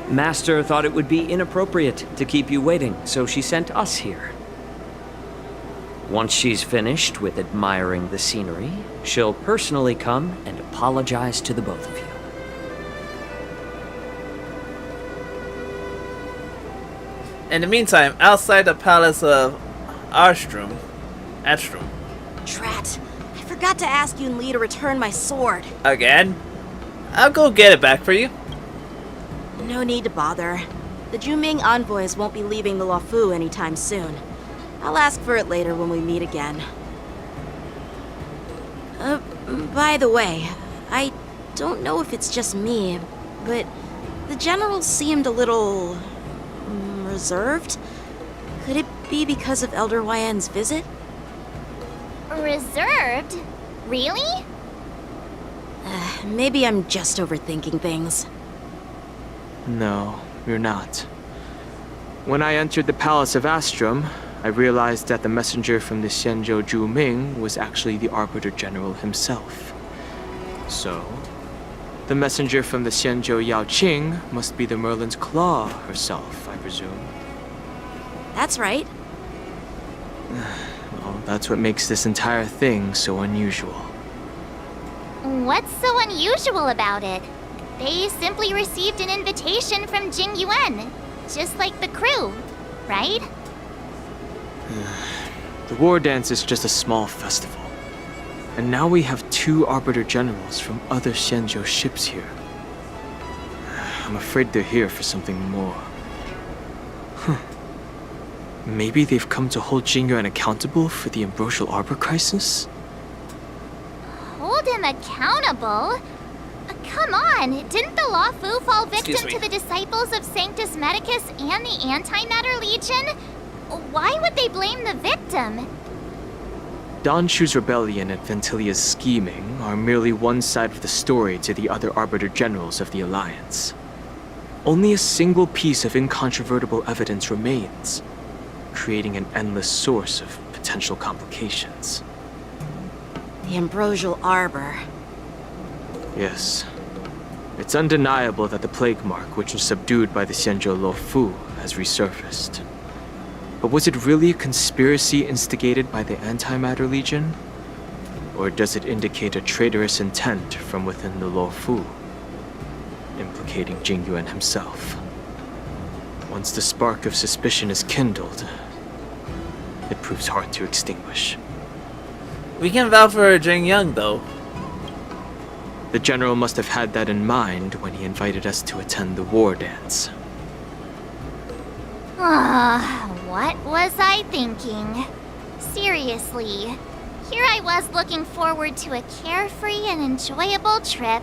Master thought it would be inappropriate to keep you waiting, so she sent us here. Once she's finished with admiring the scenery, she'll personally come and apologize to the both of you. In the meantime, outside the palace of Astrum. Drat. I forgot to ask Yun Li to return my sword. Again? I'll go get it back for you. No need to bother. The Zhu-Ming envoys won't be leaving the Luofu anytime soon. I'll ask for it later when we meet again. By the way, I don't know if it's just me, but the general seemed a little reserved. Could it be because of Elder Huaiyan's visit? Reserved? Really? Maybe I'm just overthinking things. No, you're not. When I entered the Palace of Astrum, I realized that the messenger from the Xianzhou Zhu Ming was actually the Arbiter General himself. So, the messenger from the Xianzhou Yao Qing must be the Merlin's Claw herself, I presume. That's right. Well, that's what makes this entire thing so unusual. What's so unusual about it? They simply received an invitation from Jing Yuan, just like the crew, right? The war dance is just a small festival. And now we have 2 Arbiter Generals from other Xianzhou ships here. I'm afraid they're here for something more. Maybe they've come to hold Jing Yuan accountable for the Ambrosial Arbor crisis? Hold him accountable? Come on, didn't the Law Fu fall victim to the disciples of Sanctus Medicus and the Antimatter Legion? Why would they blame the victim? Don Shu's rebellion and Ventilia's scheming are merely one side of the story to the other Arbiter Generals of the Alliance. Only a single piece of incontrovertible evidence remains, creating an endless source of potential complications. The Ambrosial Arbor. Yes. It's undeniable that the plague mark, which was subdued by the Xianzhou Lo Fu, has resurfaced. But was it really a conspiracy instigated by the Antimatter Legion? Or does it indicate a traitorous intent from within the Lo Fu, implicating Jing Yuan himself? Once the spark of suspicion is kindled, it proves hard to extinguish. We can vouch for Jing Yuan, though. The General must have had that in mind when he invited us to attend the war dance. What was I thinking? Seriously, here I was looking forward to a carefree and enjoyable trip.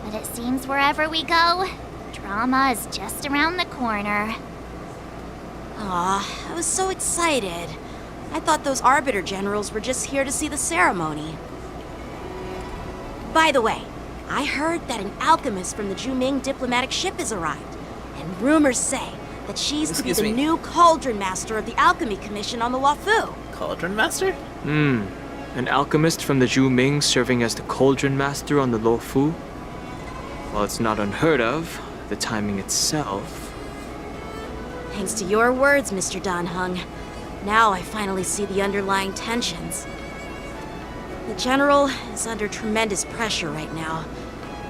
But it seems wherever we go, drama is just around the corner. Aw, I was so excited. I thought those Arbiter Generals were just here to see the ceremony. By the way, I heard that an alchemist from the Zhu-Ming diplomatic ship has arrived. And rumors say that she's to be the new Cauldron Master of the Alchemy Commission on the Lo Fu. Cauldron Master? An alchemist from the Zhu-Ming serving as the Cauldron Master on the Lo Fu? While it's not unheard of, the timing itself... Thanks to your words, Mr. Dan Heng. Now I finally see the underlying tensions. The General is under tremendous pressure right now,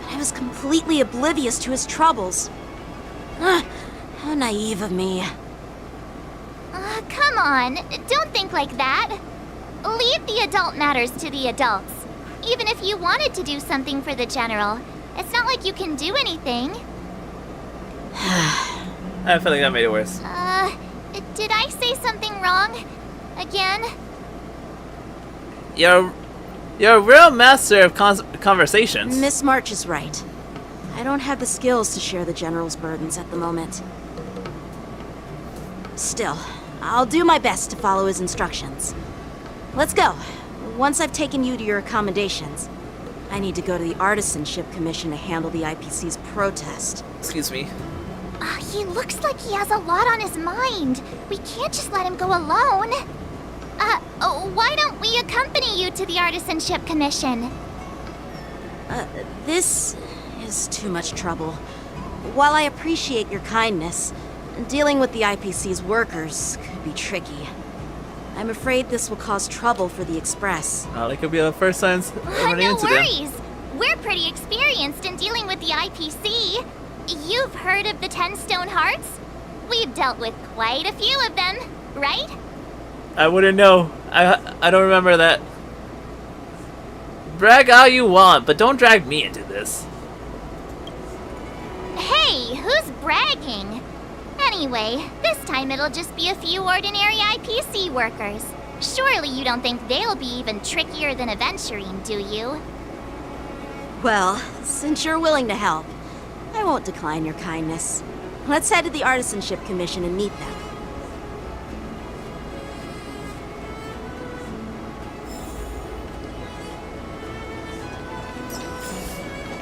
but I was completely oblivious to his troubles. How naive of me. Come on, don't think like that. Leave the adult matters to the adults. Even if you wanted to do something for the General, it's not like you can do anything. I feel like that made it worse. Did I say something wrong? Again? You're a real master of conversations. Miss March is right. I don't have the skills to share the General's burdens at the moment. Still, I'll do my best to follow his instructions. Let's go. Once I've taken you to your accommodations, I need to go to the Artisanship Commission to handle the IPC's protest. Excuse me. He looks like he has a lot on his mind. We can't just let him go alone. Why don't we accompany you to the Artisanship Commission? This is too much trouble. While I appreciate your kindness, dealing with the IPC's workers could be tricky. I'm afraid this will cause trouble for the Express. It could be the first time running into them. No worries. We're pretty experienced in dealing with the IPC. You've heard of the 10 Stone Hearts? We've dealt with quite a few of them, right? I wouldn't know. I don't remember that. Brag all you want, but don't drag me into this. Hey, who's bragging? Anyway, this time it'll just be a few ordinary IPC workers. Surely you don't think they'll be even trickier than Aventurine, do you? Well, since you're willing to help, I won't decline your kindness. Let's head to the Artisanship Commission and meet them.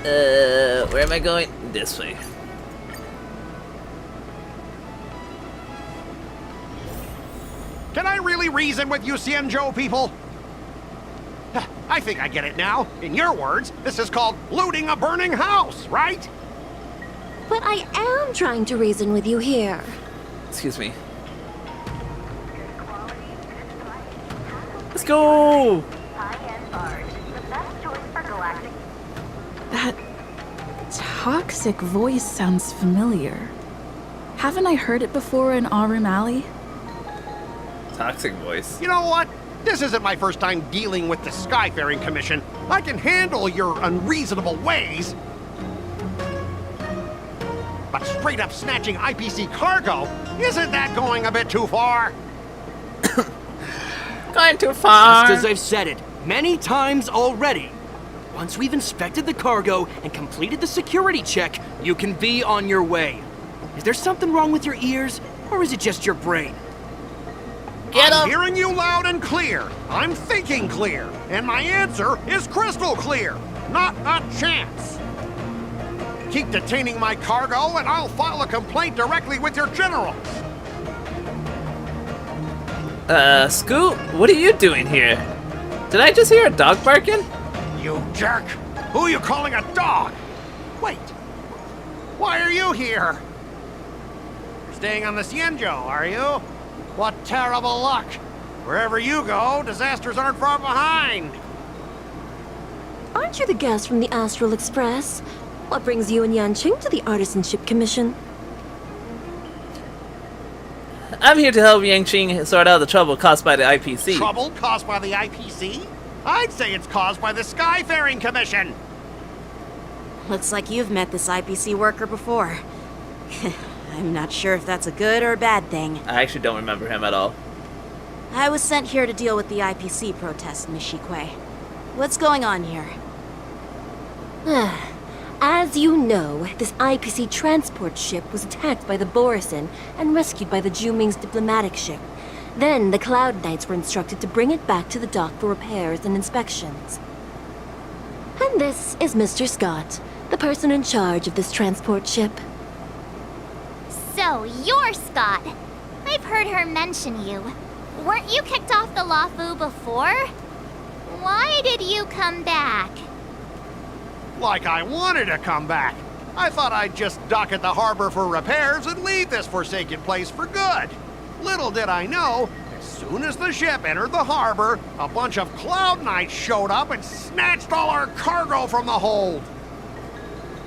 Where am I going? This way. really reason with you Xianzhou people? I think I get it now. In your words, this is called looting a burning house, right? But I am trying to reason with you here. Excuse me. Let's go! That toxic voice sounds familiar. Haven't I heard it before in Aurum Alley? Toxic voice. You know what? This isn't my first time dealing with the Skyfaring Commission. I can handle your unreasonable ways. But straight up snatching IPC cargo, isn't that going a bit too far? Going too far. Just as I've said it many times already. Once we've inspected the cargo and completed the security check, you can be on your way. Is there something wrong with your ears, or is it just your brain? I'm hearing you loud and clear. I'm thinking clear. And my answer is crystal clear. Not a chance. Keep detaining my cargo and I'll file a complaint directly with your general. Scoot, what are you doing here? Did I just hear a dog barking? You jerk! Who are you calling a dog? Wait, why are you here? Staying on the Xianzhou, are you? What terrible luck! Wherever you go, disasters aren't far behind! Aren't you the guest from the Astral Express? What brings you and Yanqing to the Artisanship Commission? I'm here to help Yanqing sort out the trouble caused by the IPC. Trouble caused by the IPC? I'd say it's caused by the Skyfaring Commission! Looks like you've met this IPC worker before. I'm not sure if that's a good or a bad thing. I actually don't remember him at all. I was sent here to deal with the IPC protest, Miss Shikue. What's going on here? As you know, this IPC transport ship was attacked by the Borisin and rescued by the Juming's diplomatic ship. Then the Cloud Knights were instructed to bring it back to the dock for repairs and inspections. And this is Mr. Scott, the person in charge of this transport ship. So, you're Scott. I've heard her mention you. Weren't you kicked off the Lafu before? Why did you come back? Like I wanted to come back. I thought I'd just dock at the harbor for repairs and leave this forsaken place for good. Little did I know, as soon as the ship entered the harbor, a bunch of Cloud Knights showed up and snatched all our cargo from the hold.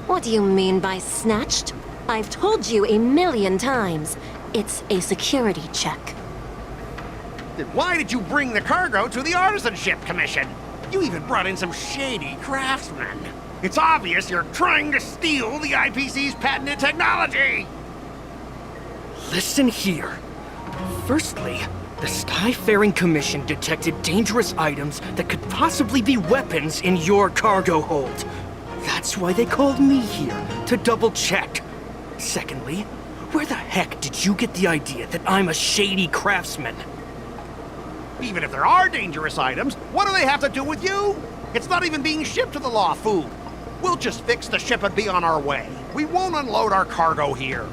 What do you mean by snatched? I've told you 1,000,000 times. It's a security check. Then why did you bring the cargo to the Artisanship Commission? You even brought in some shady craftsmen. It's obvious you're trying to steal the IPC's patented technology! Listen here. Firstly, the Skyfaring Commission detected dangerous items that could possibly be weapons in your cargo hold. That's why they called me here, to double-check. Secondly, where the heck did you get the idea that I'm a shady craftsman? Even if there are dangerous items, what do they have to do with you? It's not even being shipped to the Lafu. We'll just fix the ship and be on our way. We won't unload our cargo here.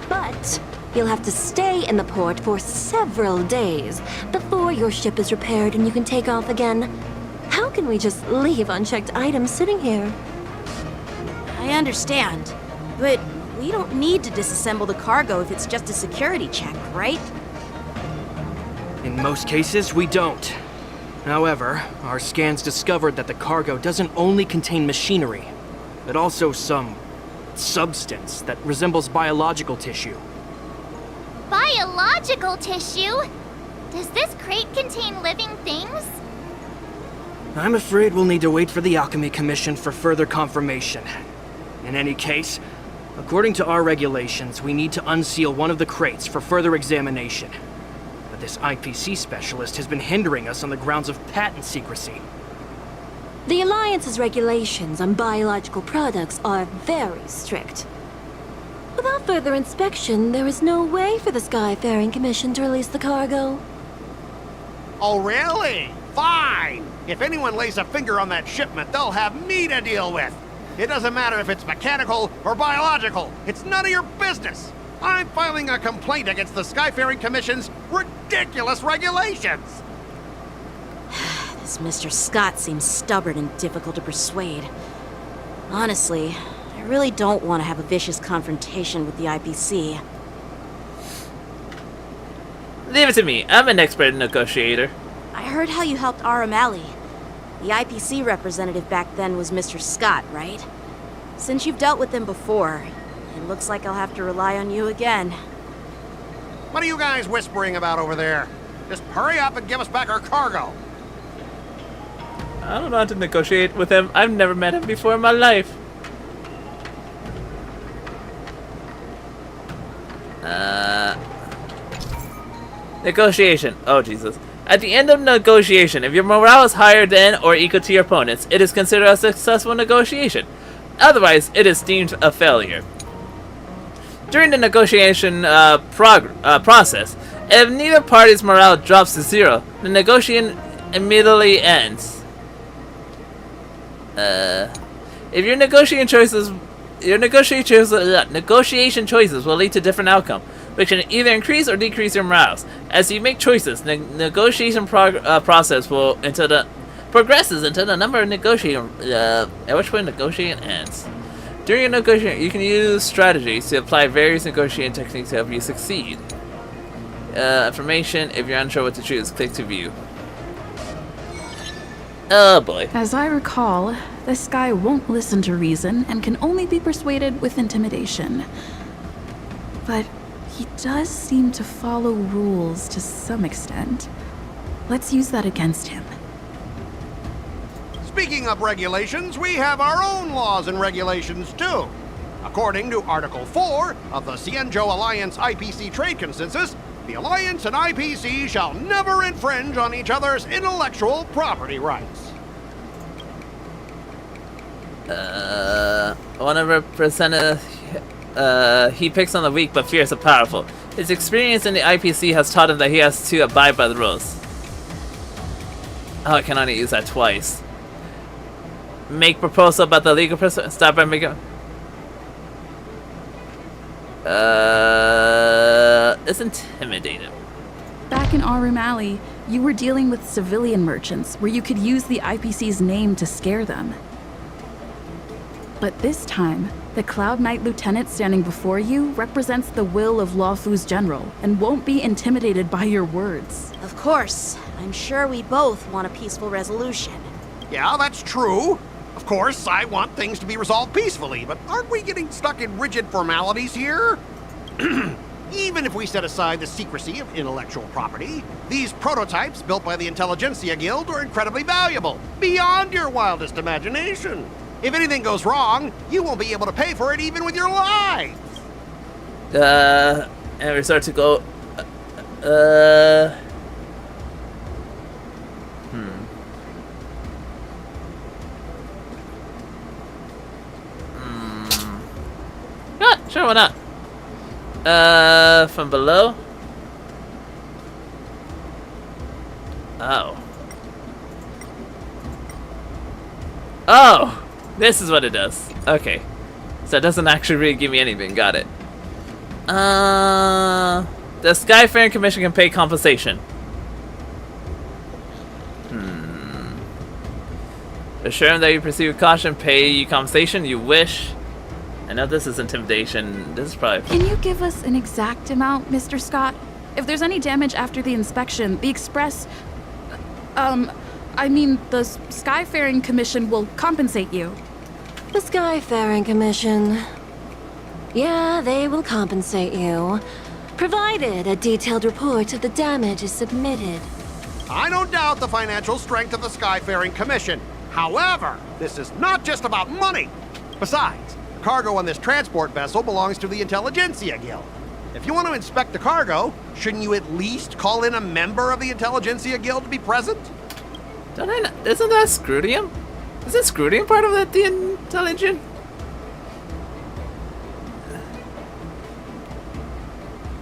But you'll have to stay in the port for several days before your ship is repaired and you can take off again. How can we just leave unchecked items sitting here? I understand, but we don't need to disassemble the cargo if it's just a security check, right? In most cases, we don't. However, our scans discovered that the cargo doesn't only contain machinery, but also some substance that resembles biological tissue. Biological tissue? Does this crate contain living things? I'm afraid we'll need to wait for the Alchemy Commission for further confirmation. In any case, according to our regulations, we need to unseal one of the crates for further examination. But this IPC specialist has been hindering us on the grounds of patent secrecy. The Alliance's regulations on biological products are very strict. Without further inspection, there is no way for the Skyfaring Commission to release the cargo. Oh, really? Fine! If anyone lays a finger on that shipment, they'll have me to deal with. It doesn't matter if it's mechanical or biological. It's none of your business. I'm filing a complaint against the Skyfaring Commission's ridiculous regulations. This Mr. Scott seems stubborn and difficult to persuade. Honestly, I really don't want to have a vicious confrontation with the IPC. Leave it to me. I'm an expert negotiator. I heard how you helped R. O'Malley. The IPC representative back then was Mr. Scott, right? Since you've dealt with him before, it looks like I'll have to rely on you again. What are you guys whispering about over there? Just hurry up and give us back our cargo. I don't know how to negotiate with him. I've never met him before in my life. Negotiation. Oh, Jesus. At the end of negotiation, if your morale is higher than or equal to your opponents, it is considered a successful negotiation. Otherwise, it is deemed a failure. During the negotiation process, if neither party's morale drops to 0, the negotiation immediately ends. If your negotiation choices will lead to different outcome, which can either increase or decrease your morale. As you make choices, the negotiation process progresses until the number of negotiating at which point negotiating ends. During a negotiation, you can use strategies to apply various negotiating techniques to help you succeed. Information: if you're unsure what to choose, click to view. Oh boy. As I recall, this guy won't listen to reason and can only be persuaded with intimidation. But he does seem to follow rules to some extent. Let's use that against him. Speaking of regulations, we have our own laws and regulations too. According to Article 4 of the Xianzhou Alliance IPC Trade Consensus, the Alliance and IPC shall never infringe on each other's intellectual property rights. One of representatives, he picks on the weak but fears the powerful. His experience in the IPC has taught him that he has to abide by the rules. Oh, I can only use that twice. Make proposal about the legal person. Stop by making. It's intimidating. Back in Arum Alley, you were dealing with civilian merchants where you could use the IPC's name to scare them. But this time, the Cloud Knight Lieutenant standing before you represents the will of Luofu's general and won't be intimidated by your words. Of course. I'm sure we both want a peaceful resolution. Yeah, that's true. Of course, I want things to be resolved peacefully, but aren't we getting stuck in rigid formalities here? Even if we set aside the secrecy of intellectual property, these prototypes built by the Intelligentsia Guild are incredibly valuable, beyond your wildest imagination. If anything goes wrong, you won't be able to pay for it even with your lives. And we start to go. Sure, why not? From below? Oh. Oh! This is what it does. Okay. So it doesn't actually really give me anything. Got it. The Skyfaring Commission can pay compensation. Assure him that you proceed with caution, pay you compensation you wish. I know this is intimidation. This is probably... Can you give us an exact amount, Mr. Scott? If there's any damage after the inspection, the Express... the Skyfaring Commission will compensate you. The Skyfaring Commission. Yeah, they will compensate you, provided a detailed report of the damage is submitted. I don't doubt the financial strength of the Skyfaring Commission. However, this is not just about money. Besides, the cargo on this transport vessel belongs to the Intelligentsia Guild. If you want to inspect the cargo, shouldn't you at least call in a member of the Intelligentsia Guild to be present? Don't I know? Isn't that Scrudium? Isn't Scrudium part of the Intelligent?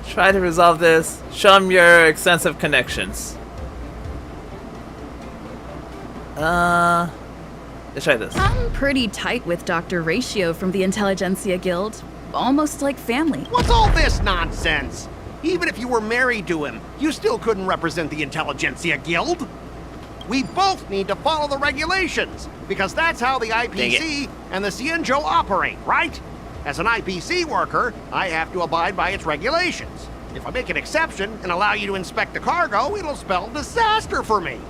Try to resolve this. Show him your extensive connections. Let's try this. I'm pretty tight with Dr. Ratio from the Intelligentsia Guild. almost like family. What's all this nonsense? Even if you were married to him, you still couldn't represent the Intelligentsia Guild. We both need to follow the regulations, because that's how the IPC and the Xianzhou operate, right? As an IPC worker, I have to abide by its regulations. If I make an exception and allow you to inspect the cargo, it'll spell disaster for me.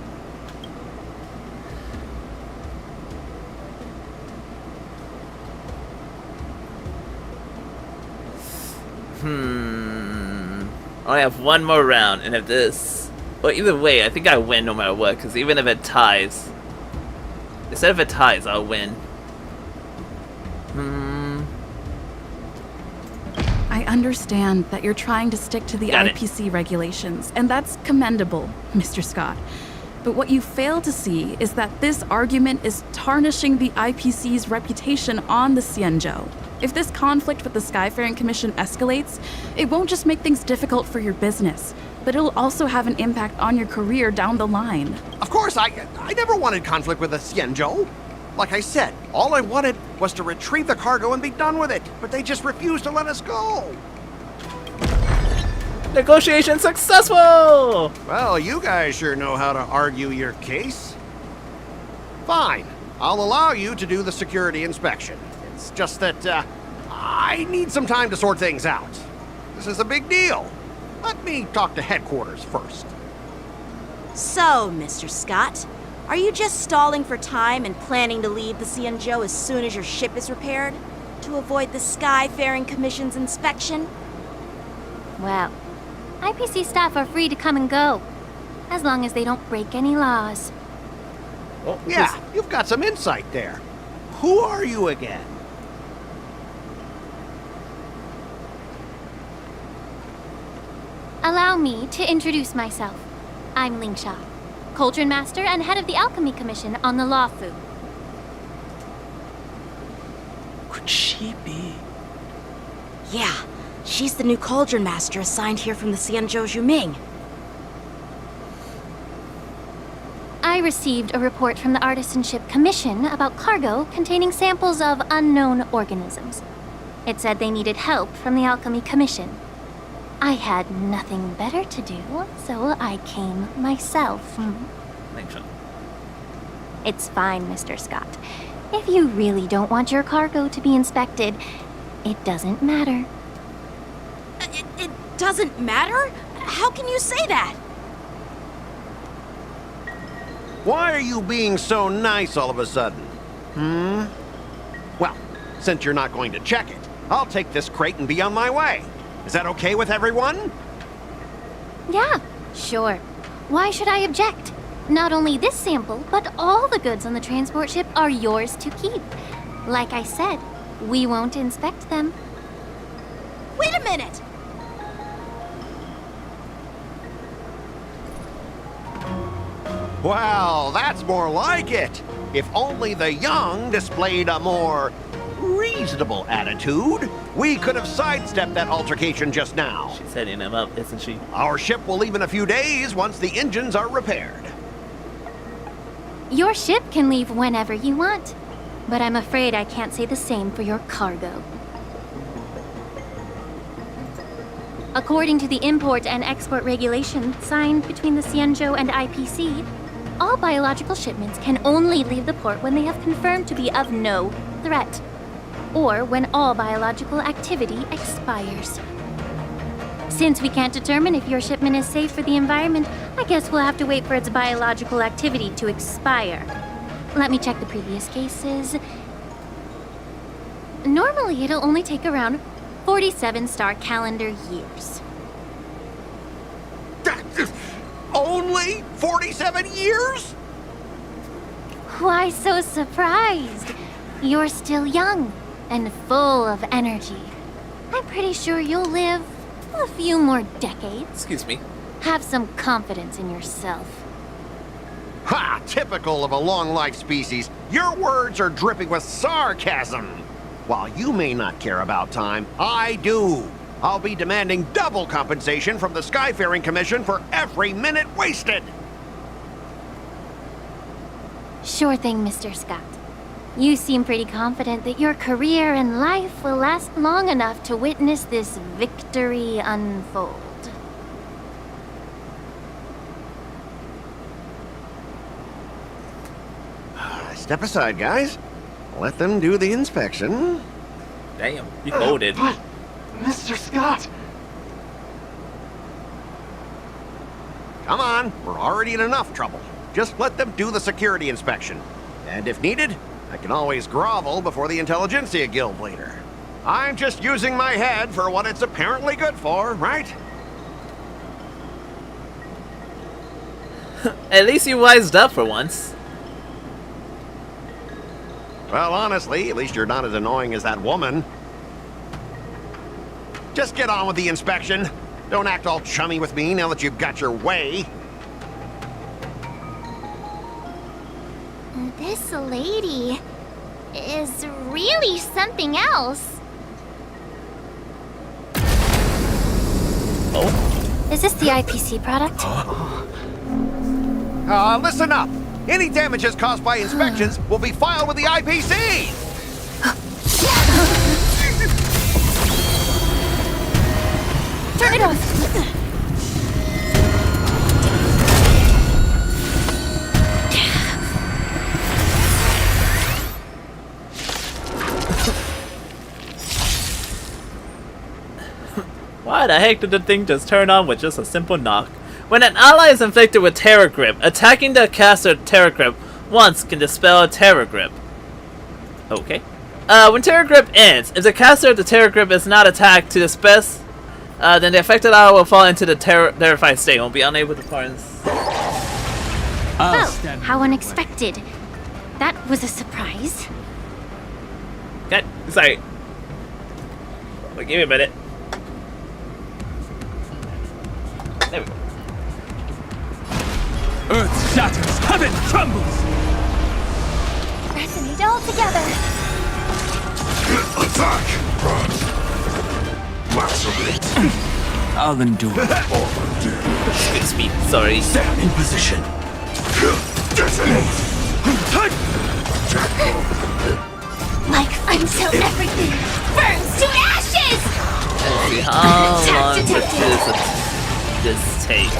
I have one more round, and if this... Well, either way, I think I win no matter what, because even if it ties... Instead of it ties, I'll win. I understand that you're trying to stick to the IPC regulations, and that's commendable, Mr. Scott. But what you fail to see is that this argument is tarnishing the IPC's reputation on the Xianzhou. If this conflict with the Skyfaring Commission escalates, it won't just make things difficult for your business, but it'll also have an impact on your career down the line. Of course, I never wanted conflict with the Xianzhou. Like I said, all I wanted was to retrieve the cargo and be done with it, but they just refused to let us go. Negotiation successful! Well, you guys sure know how to argue your case. Fine, I'll allow you to do the security inspection. It's just that, I need some time to sort things out. This is a big deal. Let me talk to headquarters first. So, Mr. Scott, are you just stalling for time and planning to leave the Xianzhou as soon as your ship is repaired? To avoid the Skyfaring Commission's inspection? Well, IPC staff are free to come and go, as long as they don't break any laws. Oh, yeah, you've got some insight there. Who are you again? Allow me to introduce myself. I'm Lingsha, Cauldron Master and head of the Alchemy Commission on the Lawfu. Could she be? Yeah, she's the new Cauldron Master assigned here from the Xianzhou Zhuming. I received a report from the Artisanship Commission about cargo containing samples of unknown organisms. It said they needed help from the Alchemy Commission. I had nothing better to do, so I came myself. It's fine, Mr. Scott. If you really don't want your cargo to be inspected, it doesn't matter. It doesn't matter? How can you say that? Why are you being so nice all of a sudden? Well, since you're not going to check it, I'll take this crate and be on my way. Is that okay with everyone? Yeah, sure. Why should I object? Not only this sample, but all the goods on the transport ship are yours to keep. Like I said, we won't inspect them. Wait a minute! Well, that's more like it. If only the young displayed a more reasonable attitude, we could have sidestepped that altercation just now. She's setting him up, isn't she? Our ship will leave in a few days once the engines are repaired. Your ship can leave whenever you want, but I'm afraid I can't say the same for your cargo. According to the import and export regulation signed between the Xianzhou and IPC, all biological shipments can only leave the port when they have confirmed to be of no threat, or when all biological activity expires. Since we can't determine if your shipment is safe for the environment, I guess we'll have to wait for its biological activity to expire. Let me check the previous cases. Normally, it'll only take around 47 star calendar years. Only 47 years? Why so surprised? You're still young and full of energy. I'm pretty sure you'll live a few more decades. Excuse me. Have some confidence in yourself. Ha! Typical of a long-life species. Your words are dripping with sarcasm. While you may not care about time, I do. I'll be demanding double compensation from the Skyfaring Commission for every minute wasted. Sure thing, Mr. Scott. You seem pretty confident that your career and life will last long enough to witness this victory unfold. Step aside, guys. Let them do the inspection. Damn, you voted. But, Mr. Scott! Come on, we're already in enough trouble. Just let them do the security inspection. And if needed, I can always grovel before the Intelligentsia Guild later. I'm just using my head for what it's apparently good for, right? At least you wised up for once. Well, honestly, at least you're not as annoying as that woman. Just get on with the inspection. Don't act all chummy with me now that you've got your way. This lady is really something else. Oh? Is this the IPC product? Listen up. Any damages caused by inspections will be filed with the IPC! Turn it off! Why the heck did the thing just turn on with just a simple knock? When an ally is inflicted with Terror Grip, attacking the caster Terror Grip once can dispel a Terror Grip. Okay. When Terror Grip ends, if the caster of the Terror Grip is not attacked to dispel, then the affected ally will fall into the terrified state and will be unable to pardon. Oh, how unexpected. That was a surprise. Okay, sorry. Wait, give me a minute. There we go. Earth shatters, heaven trembles! Resonate all together. Attack! Masturbate! I'll endure. Excuse me, sorry. Stand in position. Detonate! Like until everything burns to ashes! Let's see, how long does this take?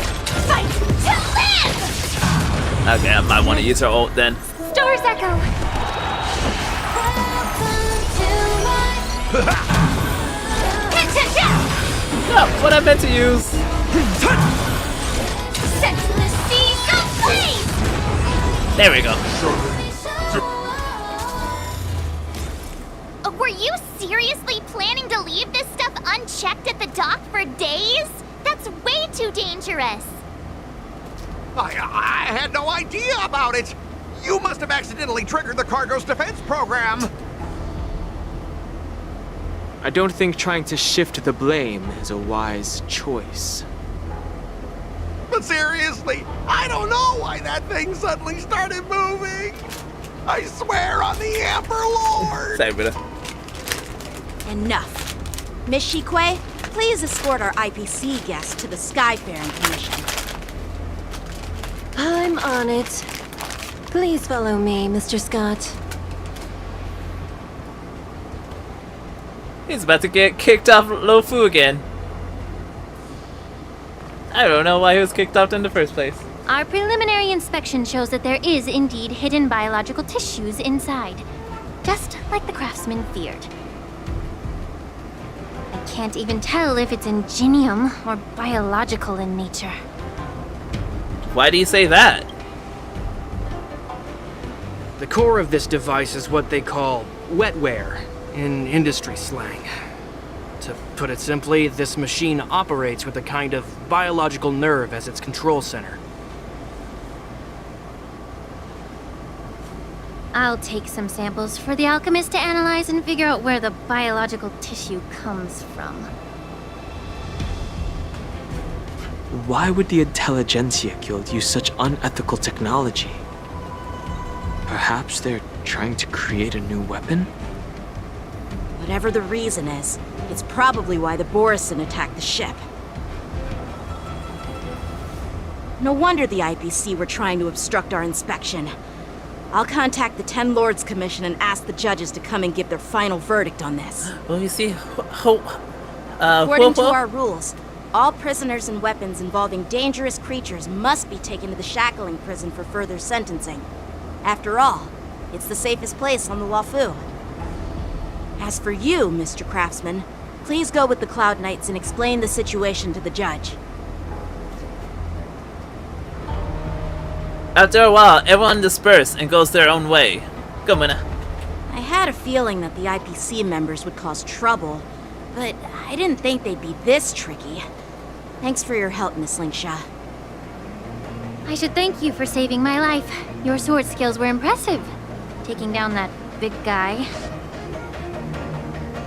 Fight to live! Okay, I might want to use her ult then. Stars echo. Yeah, what I meant to use. Senseless seas of flame! There we go. Were you seriously planning to leave this stuff unchecked at the dock for days? That's way too dangerous. I had no idea about it. You must have accidentally triggered the cargo's defense program. I don't think trying to shift the blame is a wise choice. But seriously, I don't know why that thing suddenly started moving. I swear on the Emperor Lord. Sorry, brother. Enough. Miss Shikwe, please escort our IPC guest to the Skyfaring Commission. I'm on it. Please follow me, Mr. Scott. He's about to get kicked off Lofu again. I don't know why he was kicked off in the first place. Our preliminary inspection shows that there is indeed hidden biological tissues inside. Just like the craftsman feared. I can't even tell if it's ingenium or biological in nature. Why do you say that? The core of this device is what they call wetware in industry slang. To put it simply, this machine operates with a kind of biological nerve as its control center. I'll take some samples for the alchemist to analyze and figure out where the biological tissue comes from. Why would the Intelligentsia Guild use such unethical technology? Perhaps they're trying to create a new weapon? Whatever the reason is, it's probably why the Borisin attacked the ship. No wonder the IPC were trying to obstruct our inspection. I'll contact the 10 Lords Commission and ask the judges to come and give their final verdict on this. Well, you see, According to our rules, all prisoners and weapons involving dangerous creatures must be taken to the shackling prison for further sentencing. After all, it's the safest place on the Luofu. As for you, Mr. Craftsman, please go with the Cloud Knights and explain the situation to the judge. After a while, everyone disperses and goes their own way. Go, Muna. I had a feeling that the IPC members would cause trouble, but I didn't think they'd be this tricky. Thanks for your help, Miss Lingsha. I should thank you for saving my life. Your sword skills were impressive. Taking down that big guy.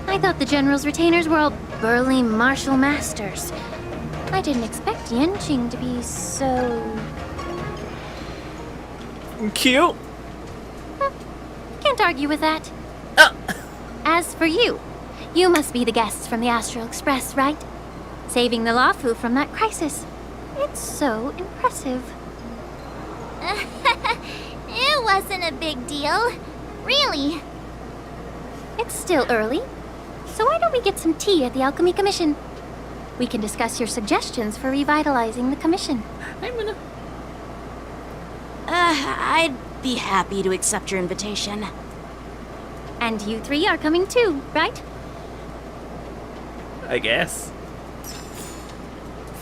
I thought the General's retainers were all burly martial masters. I didn't expect Yanqing to be so... cute? Can't argue with that. As for you, you must be the guests from the Astral Express, right? Saving the Luofu from that crisis. It's so impressive. It wasn't a big deal. Really. It's still early, so why don't we get some tea at the Alchemy Commission? We can discuss your suggestions for revitalizing the commission. I'm gonna... I'd be happy to accept your invitation. And you three are coming too, right? I guess.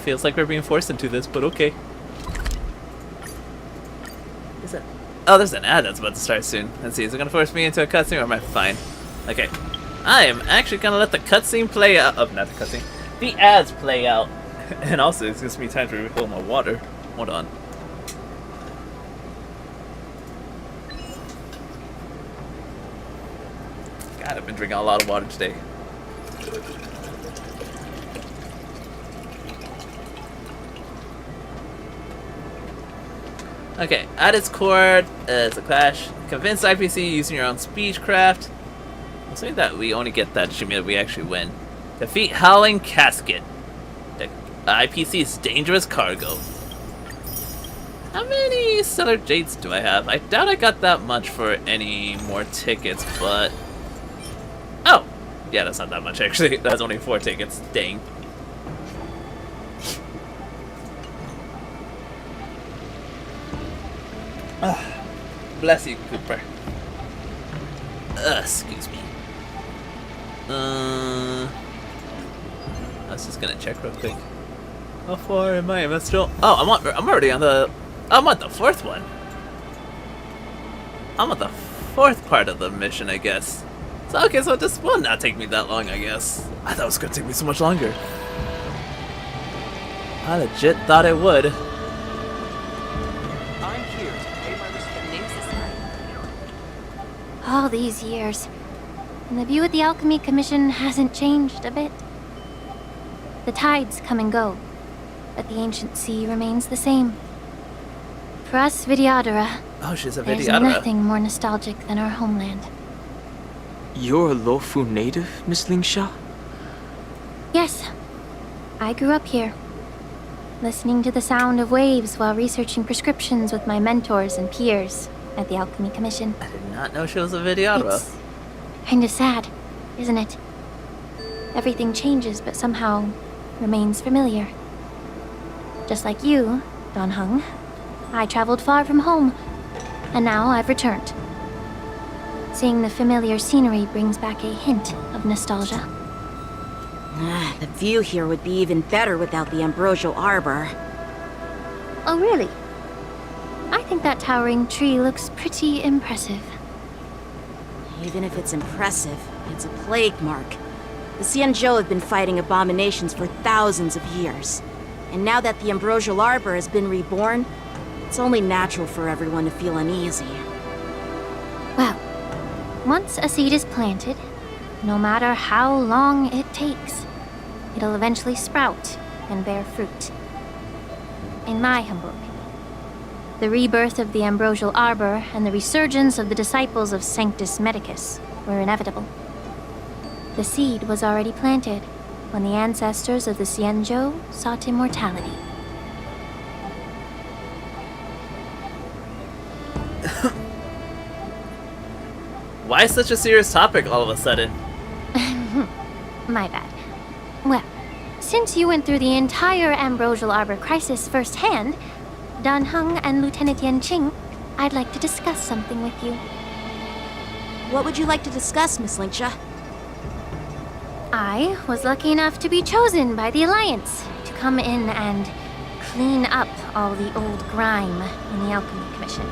Feels like we're being forced into this, but okay. Is that... Oh, there's an ad that's about to start soon. Let's see, is it gonna force me into a cutscene or am I fine? Okay. I am actually gonna let the cutscene play out. Oh, not the cutscene. The ads play out. And also, it gives me time to refill my water. Hold on. God, I've been drinking a lot of water today. Okay, at its core, it's a clash. Convince IPC using your own speechcraft. I'm saying that we only get that achievement if we actually win. Defeat Howling Casket. The IPC's dangerous cargo. How many Stellar Jades do I have? I doubt I got that much for any more tickets, but... Oh! Yeah, that's not that much actually. That's only 4 tickets. Dang. Bless you, Cooper. Excuse me. I was just gonna check real quick. How far am I? Am I still? Oh, I'm already on the. I'm on the 4th one. I'm on the 4th part of the mission, I guess. So okay, so this will not take me that long, I guess. I thought it was gonna take me so much longer. I legit thought it would. All these years, and the view at the Alchemy Commission hasn't changed a bit. The tides come and go, but the ancient sea remains the same. For us Vidyadhara, oh, she's a there's Vidyadhara. nothing more nostalgic than our homeland. You're a Luofu native, Miss Lingsha? Yes, I grew up here, listening to the sound of waves while researching prescriptions with my mentors and peers at the Alchemy Commission. I did not know she was a Vidyadhara. It's kinda sad, isn't it? Everything changes but somehow remains familiar. Just like you, Don Hung, I traveled far from home, and now I've returned. Seeing the familiar scenery brings back a hint of nostalgia. The view here would be even better without the Ambrosial Arbor. Oh, really? I think that towering tree looks pretty impressive. Even if it's impressive, it's a plague mark. The Xianzhou have been fighting abominations for thousands of years. And now that the Ambrosial Arbor has been reborn, it's only natural for everyone to feel uneasy. Well, once a seed is planted, no matter how long it takes, it'll eventually sprout and bear fruit. In my humble opinion, the rebirth of the Ambrosial Arbor and the resurgence of the disciples of Sanctus Medicus were inevitable. The seed was already planted when the ancestors of the Xianzhou sought immortality. Why such a serious topic all of a sudden? My bad. Well, since you went through the entire Ambrosial Arbor crisis firsthand, Dan Heng and Lieutenant Yanqing, I'd like to discuss something with you. What would you like to discuss, Miss Linksha? I was lucky enough to be chosen by the Alliance to come in and clean up all the old grime in the Alchemy Commission.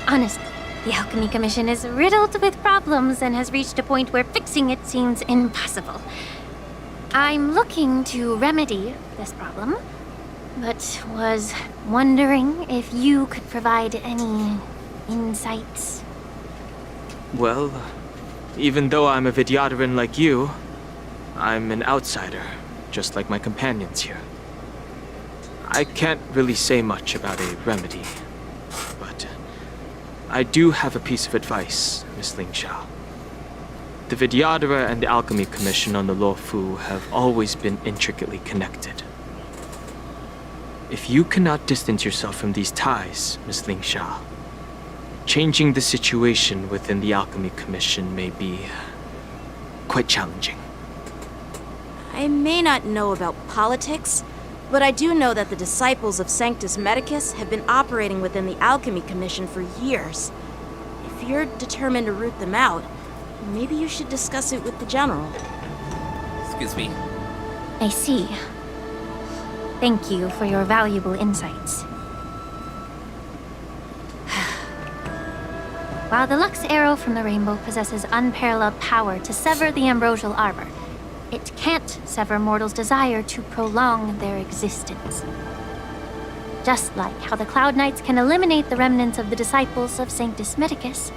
Honestly, the Alchemy Commission is riddled with problems and has reached a point where fixing it seems impossible. I'm looking to remedy this problem, but was wondering if you could provide any insights. Well, even though I'm a Vidyadharan like you, I'm an outsider, just like my companions here. I can't really say much about a remedy, but I do have a piece of advice, Miss Linksha. The Vidyadhara and the Alchemy Commission on the Luofu have always been intricately connected. If you cannot distance yourself from these ties, Miss Linksha, changing the situation within the Alchemy Commission may be quite challenging. I may not know about politics, but I do know that the disciples of Sanctus Medicus have been operating within the Alchemy Commission for years. If you're determined to root them out, maybe you should discuss it with the General. Excuse me. I see. Thank you for your valuable insights. While the Lux Arrow from the Rainbow possesses unparalleled power to sever the Ambrosial Arbor, it can't sever mortals' desire to prolong their existence. Just like how the Cloud Knights can eliminate the remnants of the disciples of Sanctus Medicus,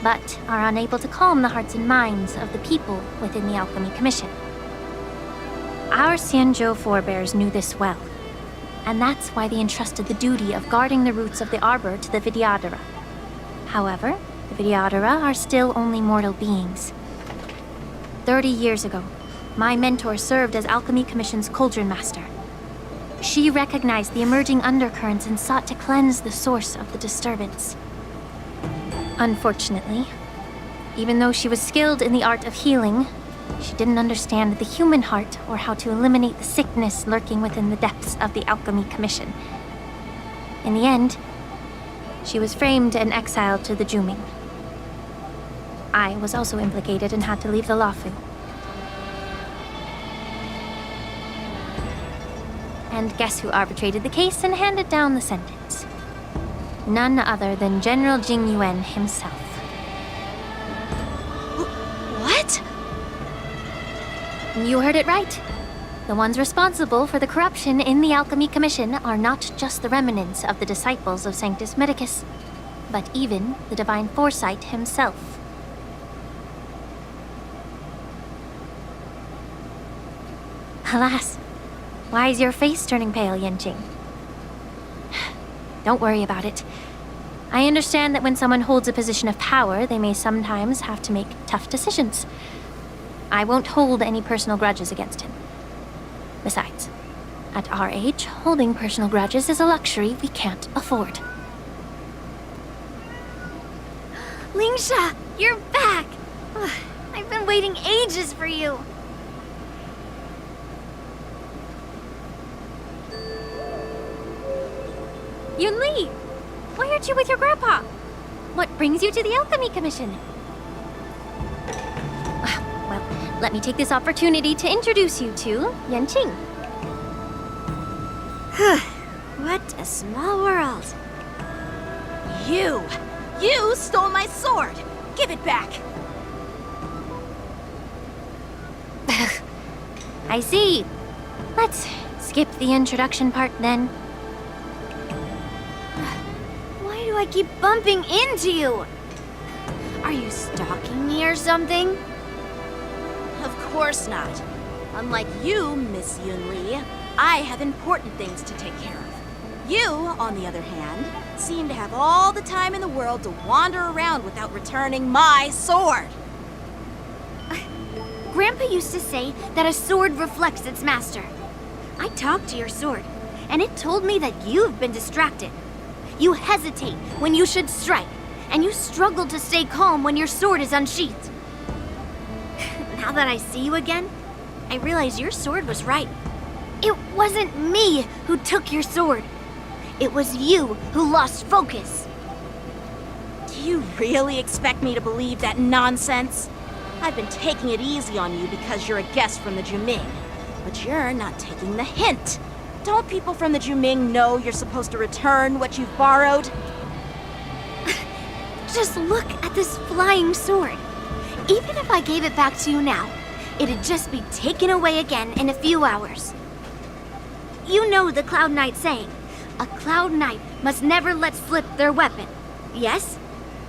but are unable to calm the hearts and minds of the people within the Alchemy Commission. Our Xianzhou forebears knew this well, and that's why they entrusted the duty of guarding the roots of the Arbor to the Vidyadhara. However, the Vidyadhara are still only mortal beings. 30 years ago, my mentor served as Alchemy Commission's Cauldron Master. She recognized the emerging undercurrents and sought to cleanse the source of the disturbance. Unfortunately, even though she was skilled in the art of healing, she didn't understand the human heart or how to eliminate the sickness lurking within the depths of the Alchemy Commission. In the end, she was framed and exiled to the Juming. I was also implicated and had to leave the Luofu. And guess who arbitrated the case and handed down the sentence? None other than General Jing Yuan himself. What? You heard it right. The ones responsible for the corruption in the Alchemy Commission are not just the remnants of the disciples of Sanctus Medicus, but even the Divine Foresight himself. Alas, why is your face turning pale, Yanqing? Don't worry about it. I understand that when someone holds a position of power, they may sometimes have to make tough decisions. I won't hold any personal grudges against him. Besides, at our age, holding personal grudges is a luxury we can't afford. Linksha, you're back! I've been waiting ages for you. Yunli! Why aren't you with your grandpa? What brings you to the Alchemy Commission? Well, let me take this opportunity to introduce you to Yanqing. What a small world. You stole my sword! Give it back! I see. Let's skip the introduction part then. Why do I keep bumping into you? Are you stalking me or something? Of course not. Unlike you, Miss Yunli, I have important things to take care of. You, on the other hand, seem to have all the time in the world to wander around without returning my sword. Grandpa used to say that a sword reflects its master. I talked to your sword, and it told me that you've been distracted. You hesitate when you should strike, and you struggle to stay calm when your sword is unsheathed. Now that I see you again, I realize your sword was right. It wasn't me who took your sword. It was you who lost focus. Do you really expect me to believe that nonsense? I've been taking it easy on you because you're a guest from the Juming. But you're not taking the hint. Don't people from the Juming know you're supposed to return what you've borrowed? Just look at this flying sword. Even if I gave it back to you now, it'd just be taken away again in a few hours. You know the Cloud Knight saying, a Cloud Knight must never let slip their weapon. Yes?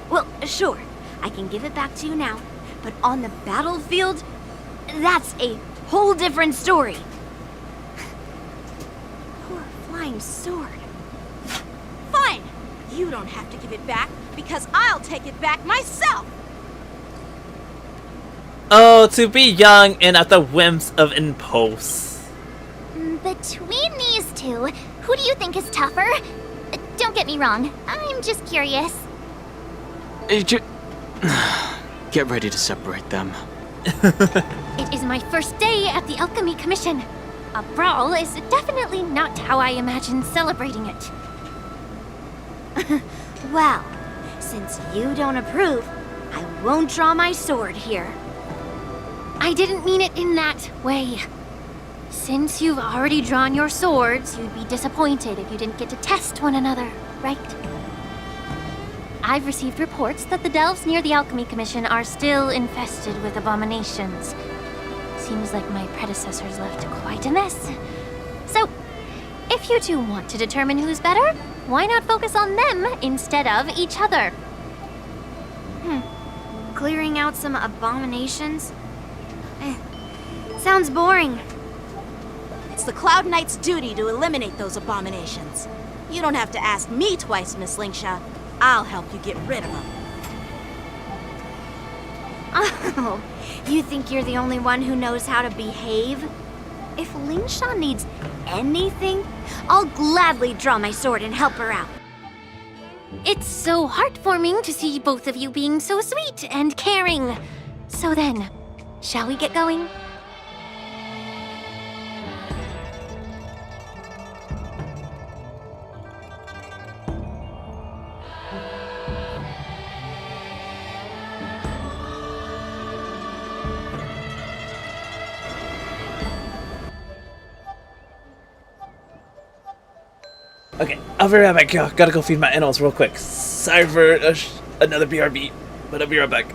Well, sure, I can give it back to you now, but on the battlefield, that's a whole different story. Poor flying sword. Fine! You don't have to give it back, because I'll take it back myself! Oh, to be young and at the whims of impulse. Between these two, who do you think is tougher? Don't get me wrong, I'm just curious. Get ready to separate them. It is my first day at the Alchemy Commission. A brawl is definitely not how I imagined celebrating it. Well, since you don't approve, I won't draw my sword here. I didn't mean it in that way. Since you've already drawn your swords, you'd be disappointed if you didn't get to test one another, right? I've received reports that the delves near the Alchemy Commission are still infested with abominations. Seems like my predecessors left quite a mess. So, if you two want to determine who's better, why not focus on them instead of each other? Clearing out some abominations? Sounds boring. It's the Cloud Knight's duty to eliminate those abominations. You don't have to ask me twice, Miss Lingsha. I'll help you get rid of them. Oh, you think you're the only one who knows how to behave? If Lingsha needs anything, I'll gladly draw my sword and help her out. It's so heartwarming to see both of you being so sweet and caring. So then, shall we get going? Okay, I'll be right back, y'all. Gotta go feed my animals real quick. Sorry for another BRB, but I'll be right back.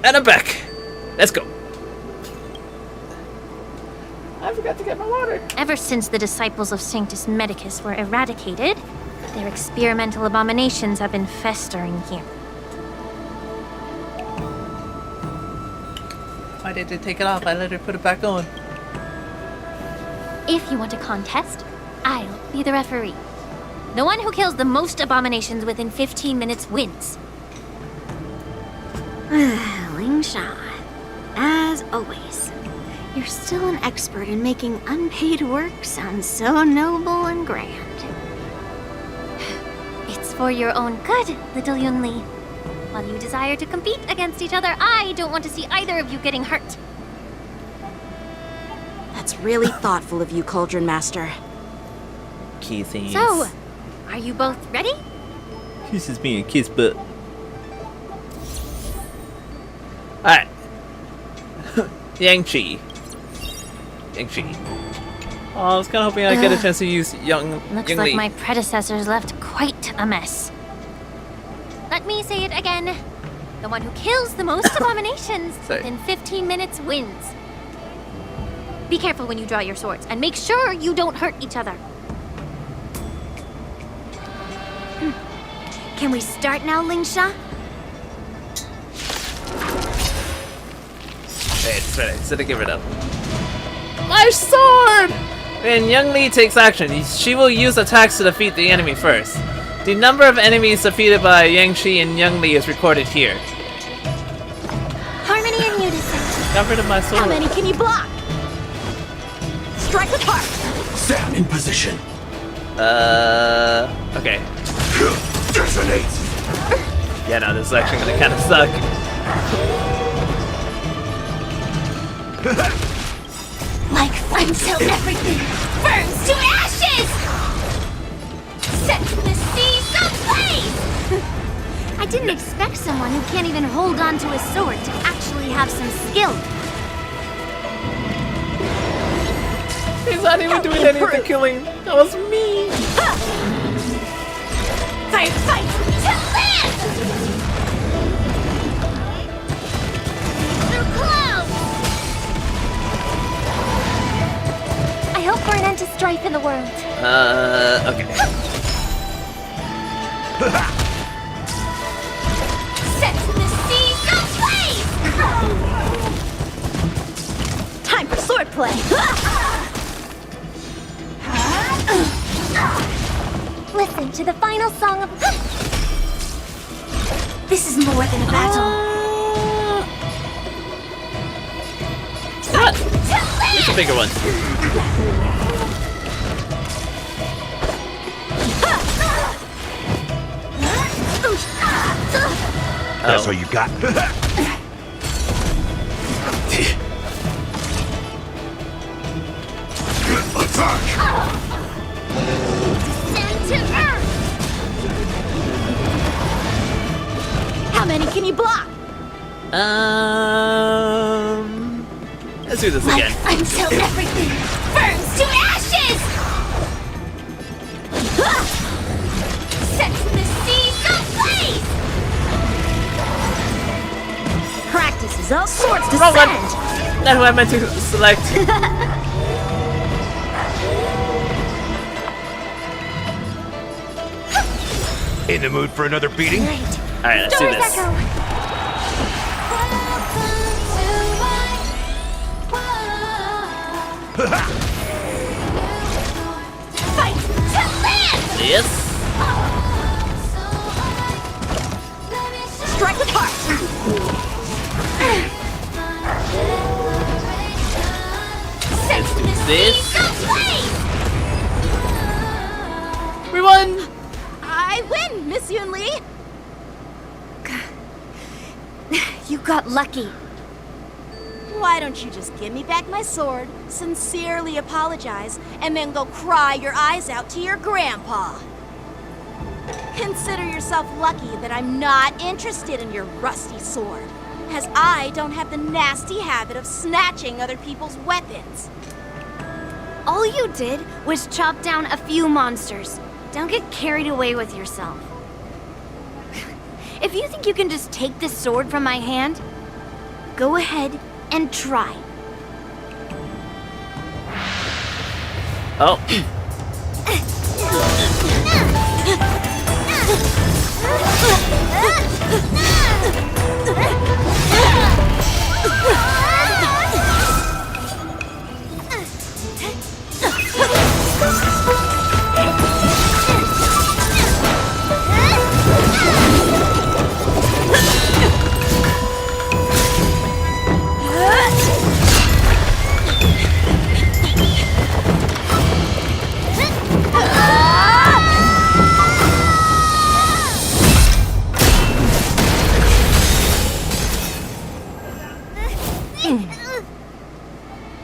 And I'm back. Let's go. I forgot to get my water. Ever since the disciples of Sanctus Medicus were eradicated, their experimental abominations have been festering here. Why did they take it off? I let her put it back on. If you want a contest, I'll be the referee. The one who kills the most abominations within 15 minutes wins. Lingsha, as always, you're still an expert in making unpaid work sound so noble and grand. It's for your own good, little Yunli. While you desire to compete against each other, I don't want to see either of you getting hurt. That's really thoughtful of you, Cauldron Master. Kisses. So, are you both ready? Kisses me and kiss butt. Alright. Yang-Chi. Oh, I was kind of hoping I'd get a chance to use Looks like my predecessors left quite a mess. Let me say it again. The one who kills the most abominations within 15 minutes wins. Be careful when you draw your swords, and make sure you don't hurt each other. Can we start now, Lingsha? Hey, it's ready. So to give it up. My sword! When Young Li takes action, she will use attacks to defeat the enemy first. The number of enemies defeated by Yang-Chi and Young Li is recorded here. Harmony and unison. Got rid of my sword. How many can you block? Strike with heart. Stand in position. Okay. Detonate. Yeah, no, this is actually gonna kind of suck. Like until everything burns to ashes! Set the seas ablaze! I didn't expect someone who can't even hold on to a sword to actually have some skill. He's not even doing any of the killing. That was me. Fight to live! They're close! I hope for an end to strife in the world. Okay. Set the seas ablaze! Time for swordplay. Listen to the final song of... This is more than a battle. What? It's a bigger one. That's all you got. Attack! Descend to earth! How many can you block? Let's do this again. Until everything burns to ashes! Set the seas ablaze! Practice is all swords Wrong one. descend. Not who I meant to select. In the mood for another beating? Alright, let's do this. Fight to live! Yes. Strike with heart. Let's do this. ablaze! We won! I win, Miss Yunli. You got lucky. Why don't you just give me back my sword, sincerely apologize, and then go cry your eyes out to your grandpa? Consider yourself lucky that I'm not interested in your rusty sword, as I don't have the nasty habit of snatching other people's weapons. All you did was chop down a few monsters. Don't get carried away with yourself. If you think you can just take this sword from my hand, go ahead and try. Oh.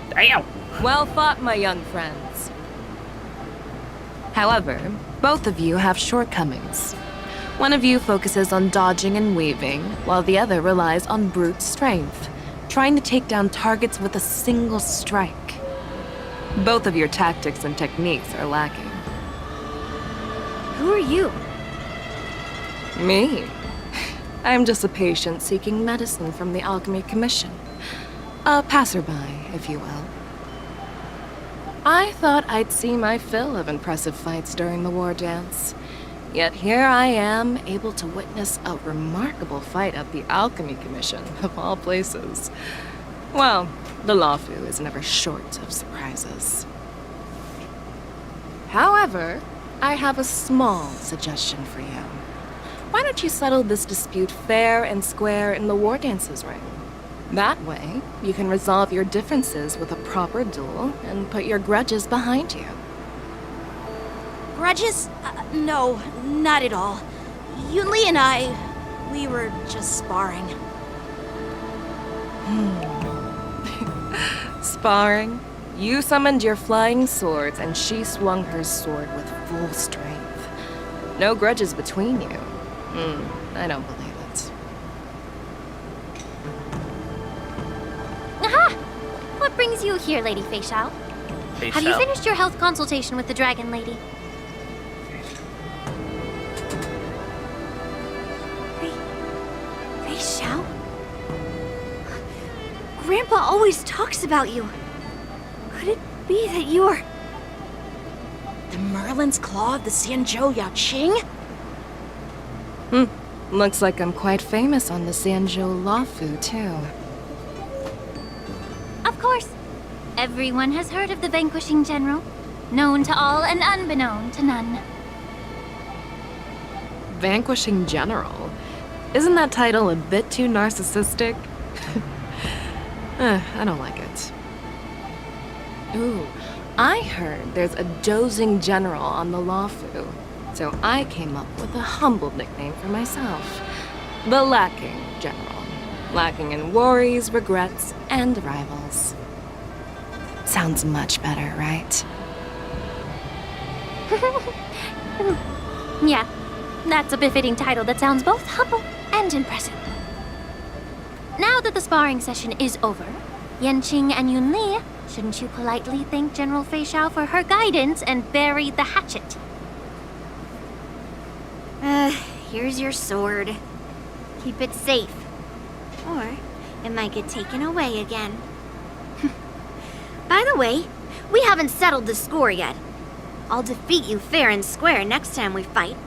Damn. Well fought, my young friends. However, both of you have shortcomings. One of you focuses on dodging and weaving, while the other relies on brute strength, trying to take down targets with a single strike. Both of your tactics and techniques are lacking. Who are you? Me? I'm just a patient seeking medicine from the Alchemy Commission. A passerby, if you will. I thought I'd see my fill of impressive fights during the war dance. Yet here I am, able to witness a remarkable fight at the Alchemy Commission, of all places. Well, the Lawfu is never short of surprises. However, I have a small suggestion for you. Why don't you settle this dispute fair and square in the war dances ring? That way, you can resolve your differences with a proper duel and put your grudges behind you. Grudges? No, not at all. Yunli and I, we were just sparring. Sparring? You summoned your flying swords and she swung her sword with full strength. No grudges between you. I don't believe it. Aha! What brings you here, Lady Fei Xiao? Have you finished your health consultation with the Dragon Lady? Fei Xiao? Grandpa always talks about you. Could it be that you are... The Merlin's Claw of the Xianzhou Yaoqing? Looks like I'm quite famous on the Xianzhou Lawfu, too. Of course. Everyone has heard of the Vanquishing General. Known to all and unbeknown to none. Vanquishing General? Isn't that title a bit too narcissistic? I don't like it. Ooh, I heard there's a dozing general on the Lawfu, so I came up with a humble nickname for myself. The Lacking General. Lacking in worries, regrets, and rivals. Sounds much better, right? Yeah, that's a befitting title that sounds both humble and impressive. Now that the sparring session is over, Yanqing and Yunli, shouldn't you politely thank General Fei Xiao for her guidance and bury the hatchet? Here's your sword. Keep it safe. Or it might get taken away again. By the way, we haven't settled the score yet. I'll defeat you fair and square next time we fight.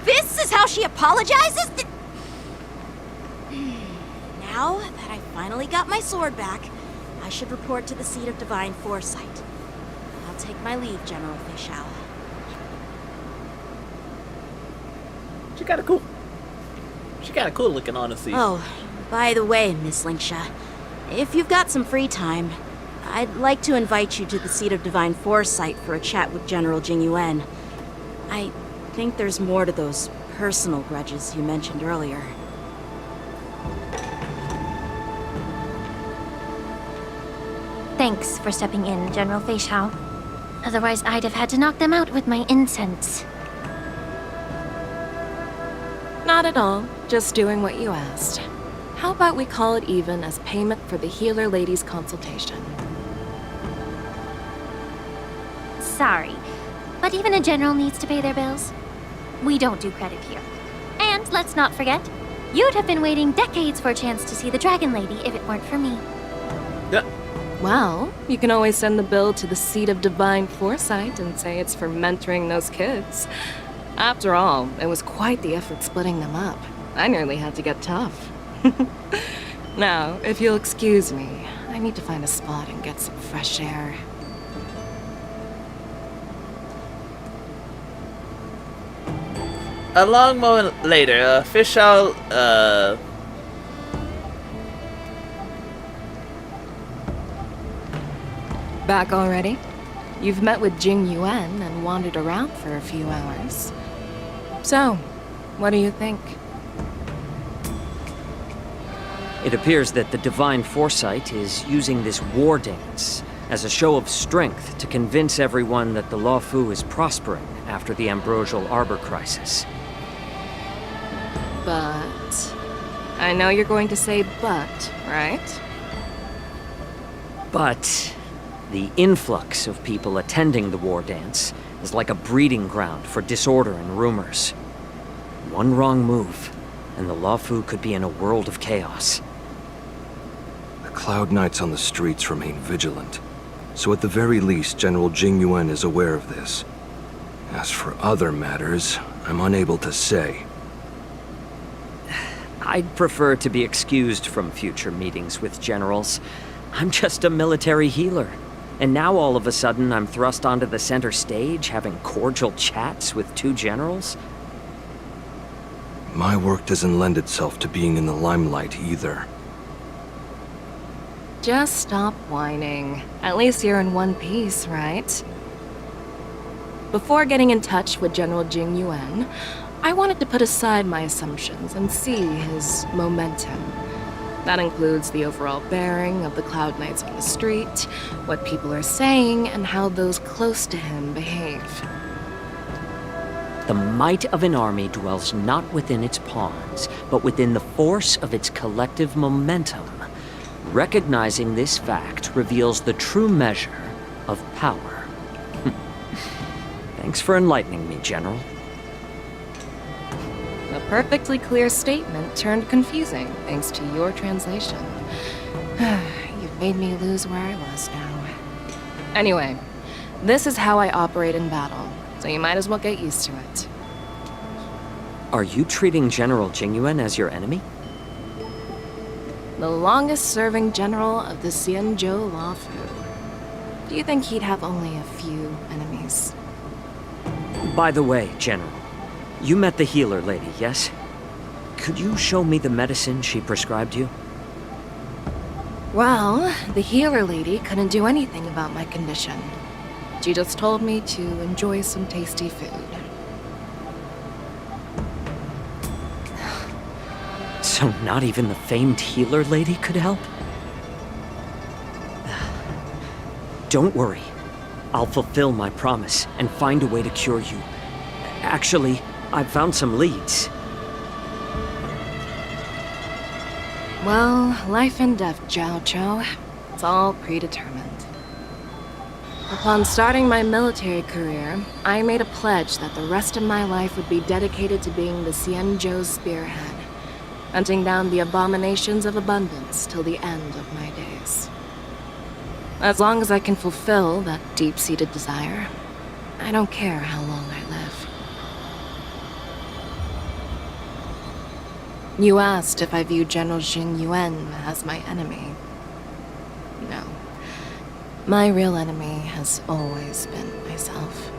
This is how she apologizes? Now that I finally got my sword back, I should report to the seat of divine foresight. I'll take my leave, General Fei Xiao. She got a cool looking, honestly. Oh, by the way, Miss Linksha, if you've got some free time, I'd like to invite you to the seat of divine foresight for a chat with General Jingyuan. I think there's more to those personal grudges you mentioned earlier. Thanks for stepping in, General Fei Xiao. Otherwise, I'd have had to knock them out with my incense. Not at all. Just doing what you asked. How about we call it even as payment for the healer lady's consultation? Sorry, but even a general needs to pay their bills. We don't do credit here. And And let's not forget, you'd have been waiting decades for a chance to see the Dragon Lady if it weren't for me. Well, you can always send the bill to the Seat of Divine Foresight and say it's for mentoring those kids. After all, it was quite the effort splitting them up. I nearly had to get tough. Now, if you'll excuse me, I need to find a spot and get some fresh air. A long moment later, fish out, Back already? You've met with Jing Yuan and wandered around for a few hours. So, what do you think? It appears that the Divine Foresight is using this war dance as a show of strength to convince everyone that the Luofu is prospering after the Ambrosial Arbor crisis. But... I know you're going to say but, right? But the influx of people attending the war dance is like a breeding ground for disorder and rumors. One wrong move, and the Luofu could be in a world of chaos. The Cloud Knights on the streets remain vigilant, so at the very least, General Jing Yuan is aware of this. As for other matters, I'm unable to say. I'd prefer to be excused from future meetings with generals. I'm just a military healer. And now all of a sudden I'm thrust onto the center stage having cordial chats with two generals? My work doesn't lend itself to being in the limelight either. Just stop whining. At least you're in one piece, right? Before getting in touch with General Jing Yuan, I wanted to put aside my assumptions and see his momentum. That includes the overall bearing of the Cloud Knights on the street, what people are saying, and how those close to him behave. The might of an army dwells not within its pawns, but within the force of its collective momentum. Recognizing this fact reveals the true measure of power. Thanks for enlightening me, General. A perfectly clear statement turned confusing thanks to your translation. You've made me lose where I was now. Anyway, this is how I operate in battle, so you might as well get used to it. Are you treating General Jing Yuan as your enemy? The longest-serving general of the Xianzhou Luofu. Do you think he'd have only a few enemies? By the way, General, you met the healer lady, yes? Could you show me the medicine she prescribed you? Well, the healer lady couldn't do anything about my condition. She just told me to enjoy some tasty food. So not even the famed healer lady could help? Don't worry. I'll fulfill my promise and find a way to cure you. Actually, I've found some leads. Well, life and death, Zhao Chou. It's all predetermined. Upon starting my military career, I made a pledge that the rest of my life would be dedicated to being the Xianzhou spearhead, hunting down the abominations of abundance till the end of my days. As long as I can fulfill that deep-seated desire, I don't care how long I live. You asked if I view General Jing Yuan as my enemy. No. My real enemy has always been myself.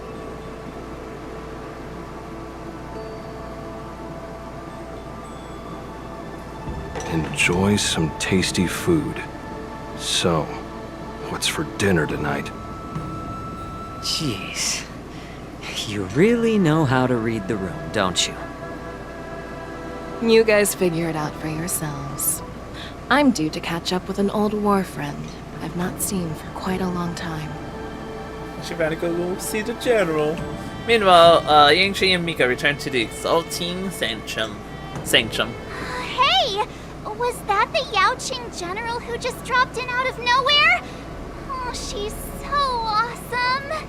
Enjoy some tasty food. So, what's for dinner tonight? Jeez. You really know how to read the room, don't you? You guys figure it out for yourselves. I'm due to catch up with an old war friend I've not seen for quite a long time. She better go see the general. Meanwhile, Yangqi and Mika return to the exalting sanctum. Hey! Was that the Yaoqing general who just dropped in out of nowhere? Oh, she's so awesome!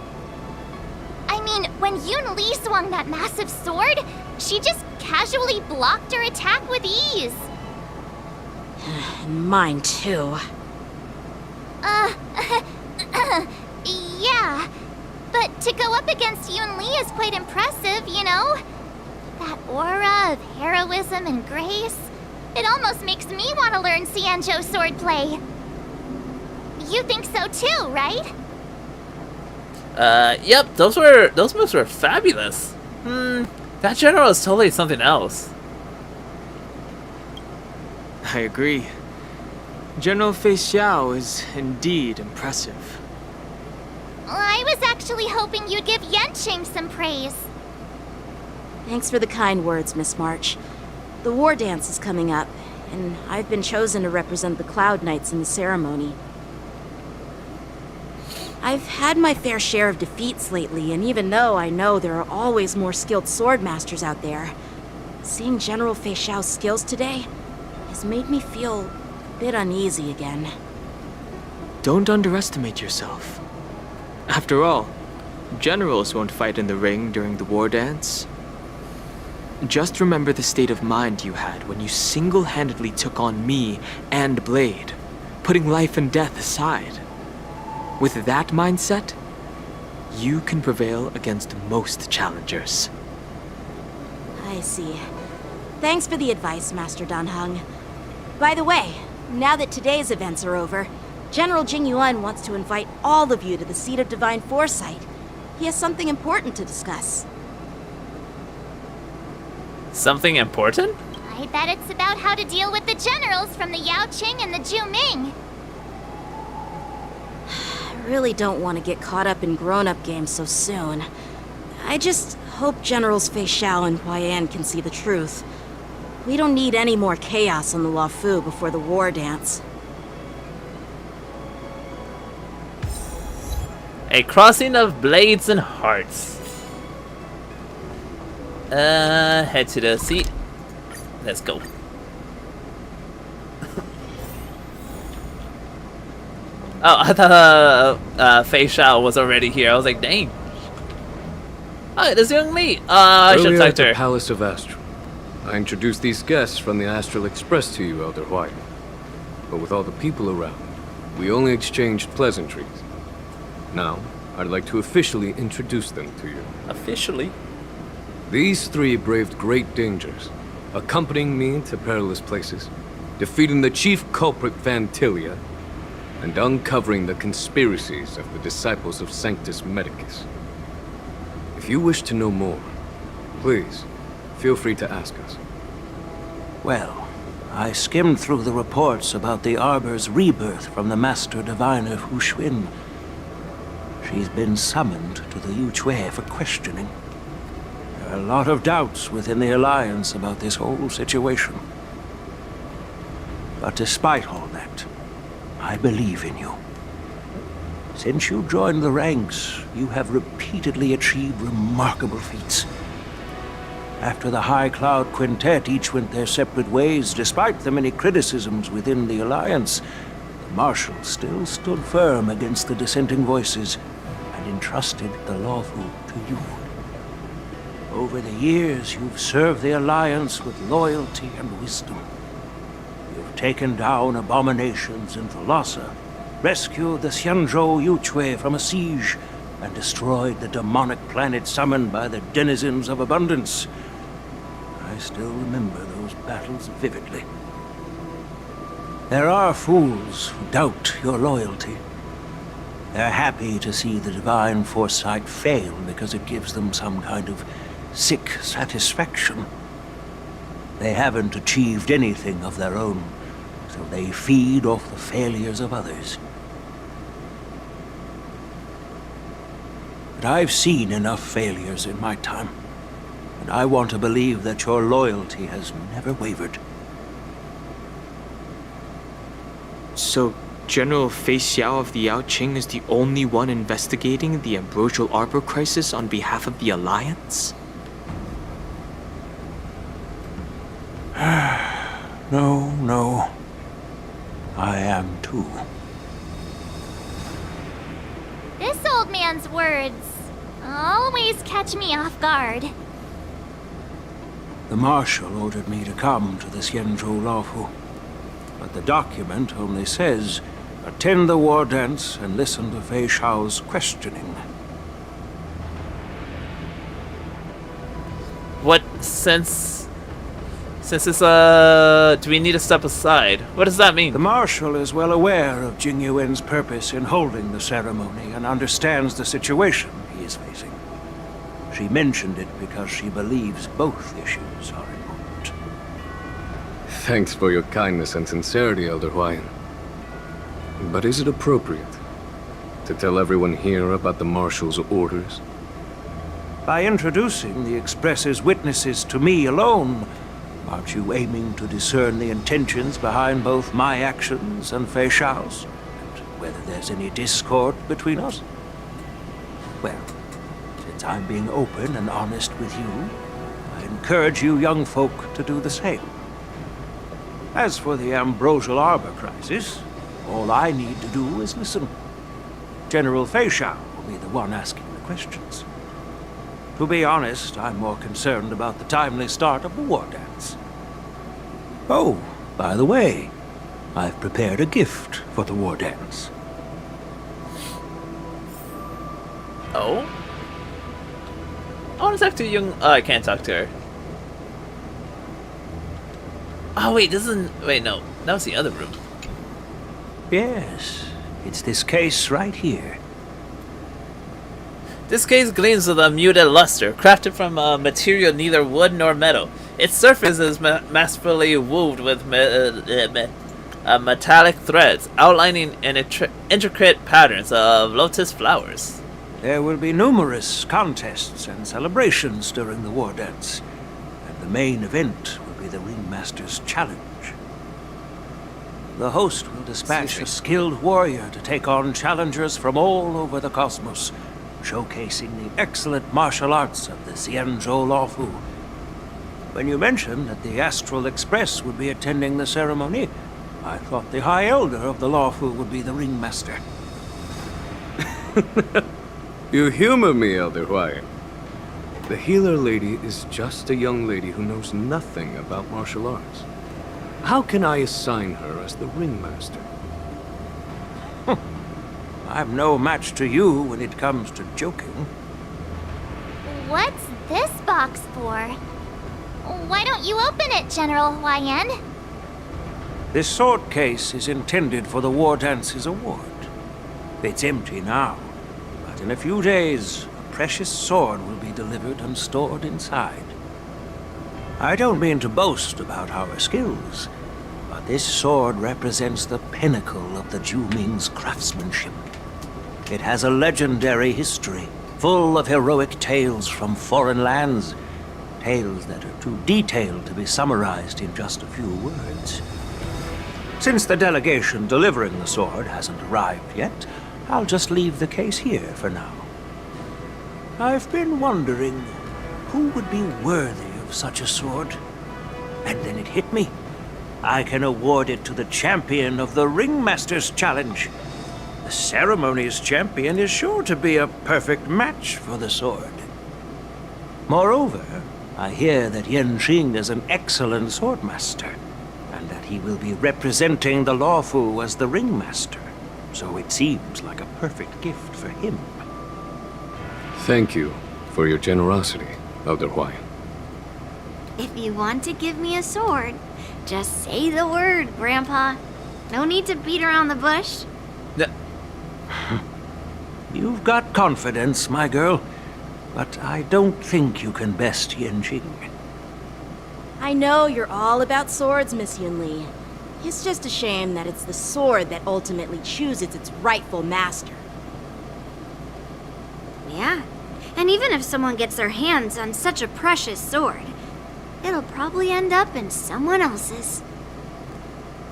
I mean, when Yun Li swung that massive sword, she just casually blocked our attack with ease. Mine too. Yeah. But to go up against Yun Li is quite impressive, you know? That aura of heroism and grace. It almost makes me want to learn Xianzhou swordplay. You think so too, right? Yep, those moves were fabulous. That general is totally something else. I agree. General Fei Xiao is indeed impressive. I was actually hoping you'd give Yanqing some praise. Thanks for the kind words, Miss March. The war dance is coming up, and I've been chosen to represent the Cloud Knights in the ceremony. I've had my fair share of defeats lately, and even though I know there are always more skilled swordmasters out there, seeing General Fei Xiao's skills today has made me feel a bit uneasy again. Don't underestimate yourself. After all, generals won't fight in the ring during the war dance. Just remember the state of mind you had when you single-handedly took on me and Blade, putting life and death aside. With that mindset, you can prevail against most challengers. I see. Thanks for the advice, Master Dan Heng. By the way, now that today's events are over, General Jing Yuan wants to invite all of you to the Seat of Divine Foresight. He has something important to discuss. Something important? I bet it's about how to deal with the generals from the Yao Qing and the Zhu Ming. I really don't want to get caught up in grown-up games so soon. I just hope Generals Fei Xiao and Huaiyan can see the truth. We don't need any more chaos on the Luofu before the war dance. A crossing of blades and hearts. Head to the seat. Let's go. Oh, I thought Fei Xiao was already here. I was like, dang. Oh, it is Young Li. I should Earlier talk at to the her. Palace of Astral, I introduced these guests from the Astral Express to you, Elder White. But with all the people around, we only exchanged pleasantries. Now, I'd like to officially introduce them to you. Officially? These three braved great dangers, accompanying me to perilous places, defeating the chief culprit Vantilia, and uncovering the conspiracies of the disciples of Sanctus Medicus. If you wish to know more, please, feel free to ask us. Well, I skimmed through the reports about the Arbor's rebirth from the Master Diviner Hu Xuan. She's been summoned to the Yu Chui for questioning. There are a lot of doubts within the Alliance about this whole situation. But despite all that, I believe in you. Since you joined the ranks, you have repeatedly achieved remarkable feats. After the High Cloud Quintet each went their separate ways, despite the many criticisms within the Alliance, the Marshal still stood firm against the dissenting voices and entrusted the Luofu to you. Over the years, you've served the Alliance with loyalty and wisdom. You've taken down abominations in Thalassa, rescued the Xianzhou Yu Chui from a siege, and destroyed the demonic planet summoned by the denizens of abundance. I still remember those battles vividly. There are fools who doubt your loyalty. They're happy to see the divine foresight fail because it gives them some kind of sick satisfaction. They haven't achieved anything of their own, so they feed off the failures of others. But I've seen enough failures in my time, and I want to believe that your loyalty has never wavered. So, General Fei Xiao of the Yao Qing is the only one investigating the Ambrosial Arbor crisis on behalf of the Alliance? No. I am too. This old man's words always catch me off guard. The Marshal ordered me to come to the Xianzhou Lawfu. But the document only says, attend the war dance and listen to Fei Shao's questioning. What, since it's, do we need to step aside? What does that mean? The Marshal is well aware of Jing Yuan's purpose in holding the ceremony and understands the situation he is facing. She mentioned it because she believes both issues are important. Thanks for your kindness and sincerity, Elder Huayan. But is it appropriate to tell everyone here about the Marshal's orders? By introducing the Express's witnesses to me alone, aren't you aiming to discern the intentions behind both my actions and Fei Shao's? And whether there's any discord between us? Well, since I'm being open and honest with you, I encourage you young folk to do the same. As for the Ambrosial Arbor crisis, all I need to do is listen. General Fei Shao will be the one asking the questions. To be honest, I'm more concerned about the timely start of the war dance. Oh, by the way, I've prepared a gift for the war dance. Oh? I want to talk to young... Oh, I can't talk to her. Oh, wait, this isn't... Wait, no. That was the other room. Yes, it's this case right here. This case gleams with a muted luster, crafted from a material neither wood nor metal. Its surface is masterfully woven with metallic threads, outlining intricate patterns of lotus flowers. There will be numerous contests and celebrations during the war dance, and the main event will be the Ringmaster's Challenge. The host will dispatch a skilled warrior to take on challengers from all over the cosmos, showcasing the excellent martial arts of the Xianzhou Lawfu. When you mentioned that the Astral Express would be attending the ceremony, I thought the High Elder of the Lawfu would be the Ringmaster. You humor me, Elder Huayan. The healer lady is just a young lady who knows nothing about martial arts. How can I assign her as the Ringmaster? I'm no match to you when it comes to joking. What's this box for? Why don't you open it, General Huayan? This sword case is intended for the War Dance's award. It's empty now, but in a few days, a precious sword will be delivered and stored inside. I don't mean to boast about our skills, but this sword represents the pinnacle of the Zhuming's craftsmanship. It has a legendary history, full of heroic tales from foreign lands, tales that are too detailed to be summarized in just a few words. Since the delegation delivering the sword hasn't arrived yet, I'll just leave the case here for now. I've been wondering who would be worthy of such a sword. And then it hit me. I can award it to the champion of the Ringmaster's Challenge. The ceremony's champion is sure to be a perfect match for the sword. Moreover, I hear that Yanqing is an excellent swordmaster, and that he will be representing the Lawfu as the Ringmaster, so it seems like a perfect gift for him. Thank you for your generosity, Elder Huayan. If you want to give me a sword, just say the word, Grandpa. No need to beat around the bush. You've got confidence, my girl, but I don't think you can best Yanqing. I know you're all about swords, Miss Yunli. It's just a shame that it's the sword that ultimately chooses its rightful master. Yeah, and even if someone gets their hands on such a precious sword, it'll probably end up in someone else's.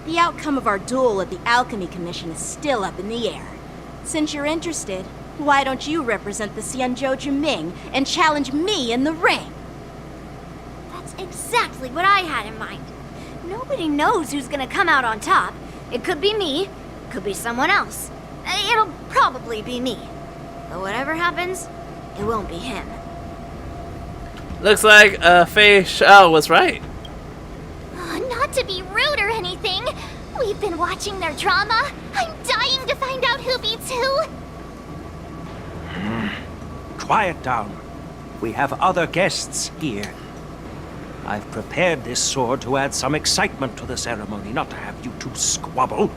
The outcome of our duel at the Alchemy Commission is still up in the air. Since you're interested, why don't you represent the Xianzhou Juming and challenge me in the ring? That's exactly what I had in mind. Nobody knows who's gonna come out on top. It could be me, could be someone else. It'll probably be me. But whatever happens, it won't be him. Looks like Fei Xiao was right. Not to be rude or anything, we've been watching their drama. I'm dying to find out who beats who. Quiet down. We have other guests here. I've prepared this sword to add some excitement to the ceremony, not to have you two squabble.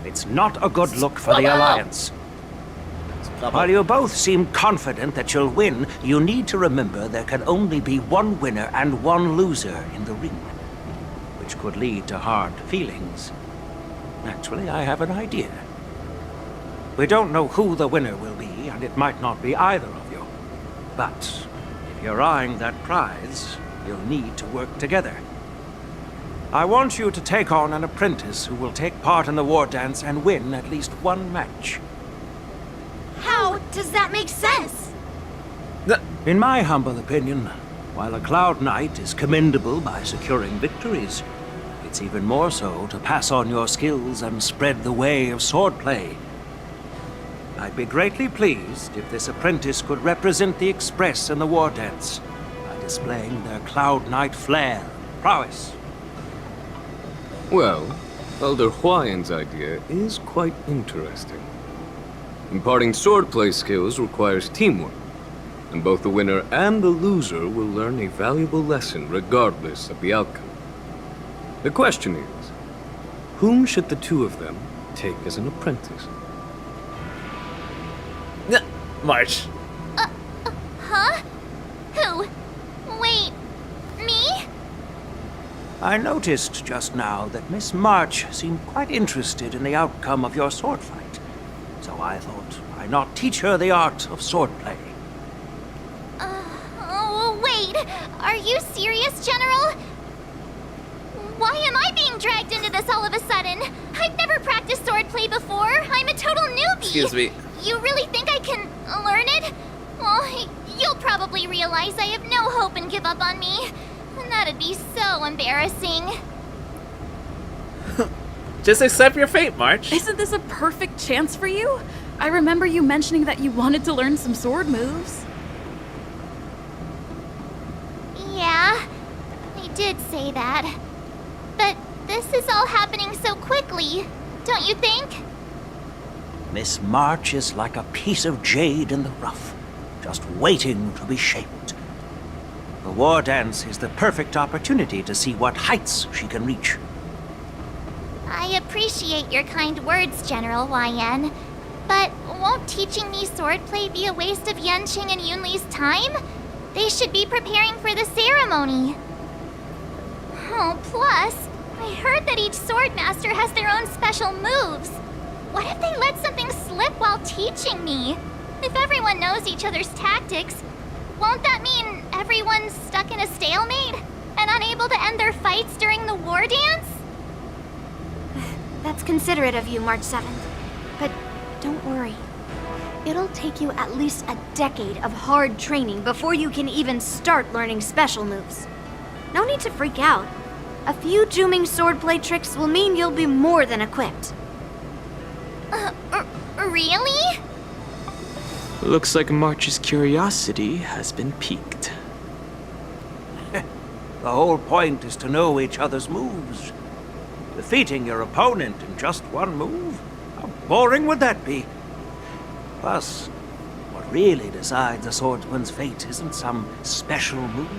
It's not a good look for the Alliance. While you both seem confident that you'll win, you need to remember there can only be one winner and one loser in the ring, which could lead to hard feelings. Naturally, I have an idea. We don't know who the winner will be, and it might not be either of you. But if you're eyeing that prize, you'll need to work together. I want you to take on an apprentice who will take part in the war dance and win at least one match. How does that make sense? In my humble opinion, while a Cloud Knight is commendable by securing victories, it's even more so to pass on your skills and spread the way of swordplay. I'd be greatly pleased if this apprentice could represent the Express in the war dance by displaying their Cloud Knight flair and prowess. Well, Elder Huayan's idea is quite interesting. Imparting swordplay skills requires teamwork, and both the winner and the loser will learn a valuable lesson regardless of the outcome. The question is, whom should the two of them take as an apprentice? March. Huh? Who? Wait, me? I noticed just now that Miss March seemed quite interested in the outcome of your sword fight. So I thought, why not teach her the art of swordplay? Oh, wait. Are you serious, General? Why am I being dragged into this all of a sudden? I've never practiced swordplay before. I'm a total newbie. Excuse me. You really think I can learn it? Well, you'll probably realize I have no hope and give up on me. And that'd be so embarrassing. Just accept your fate, March. Isn't this a perfect chance for you? I remember you mentioning that you wanted to learn some sword moves. Yeah, I did say that. But this is all happening so quickly, don't you think? Miss March is like a piece of jade in the rough, just waiting to be shaped. The war dance is the perfect opportunity to see what heights she can reach. I appreciate your kind words, General Huayan. But won't teaching me swordplay be a waste of Yanqing and Yunli's time? They should be preparing for the ceremony. Oh, plus, I heard that each sword master has their own special moves. What if they let something slip while teaching me? If everyone knows each other's tactics, won't that mean everyone's stuck in a stalemate and unable to end their fights during the war dance? That's considerate of you, March 7th. But don't worry. It'll take you at least a decade of hard training before you can even start learning special moves. No need to freak out. A few Juming swordplay tricks will mean you'll be more than equipped. Really? Looks like March's curiosity has been piqued. The whole point is to know each other's moves. Defeating your opponent in just one move? How boring would that be? Plus, what really decides a swordsman's fate isn't some special move.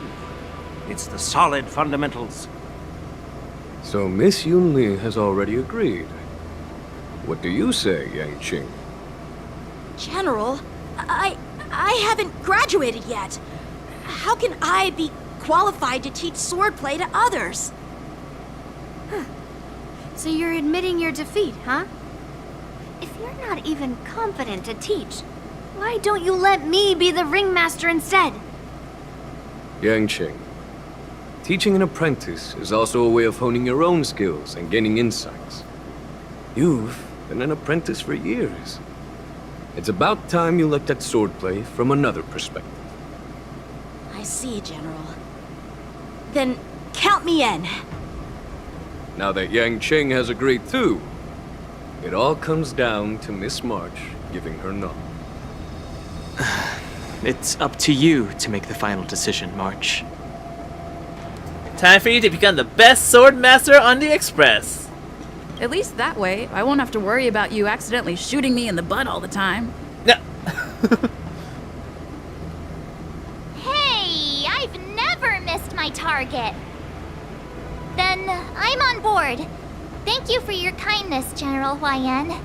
It's the solid fundamentals. So Miss Yunli has already agreed. What do you say, Yanqing? General, I haven't graduated yet. How can I be qualified to teach swordplay to others? So you're admitting your defeat, huh? If you're not even confident to teach, why don't you let me be the ringmaster instead? Yanqing, teaching an apprentice is also a way of honing your own skills and gaining insights. You've been an apprentice for years. It's about time you looked at swordplay from another perspective. I see, General. Then count me in. Now that Yanqing has agreed too, it all comes down to Miss March giving her nod. it's up to you to make the final decision, March. Time for you to become the best sword master on the Express. At least that way, I won't have to worry about you accidentally shooting me in the butt all the time. No. Hey, I've never missed my target. Then I'm on board. Thank you for your kindness, General Huaiyan.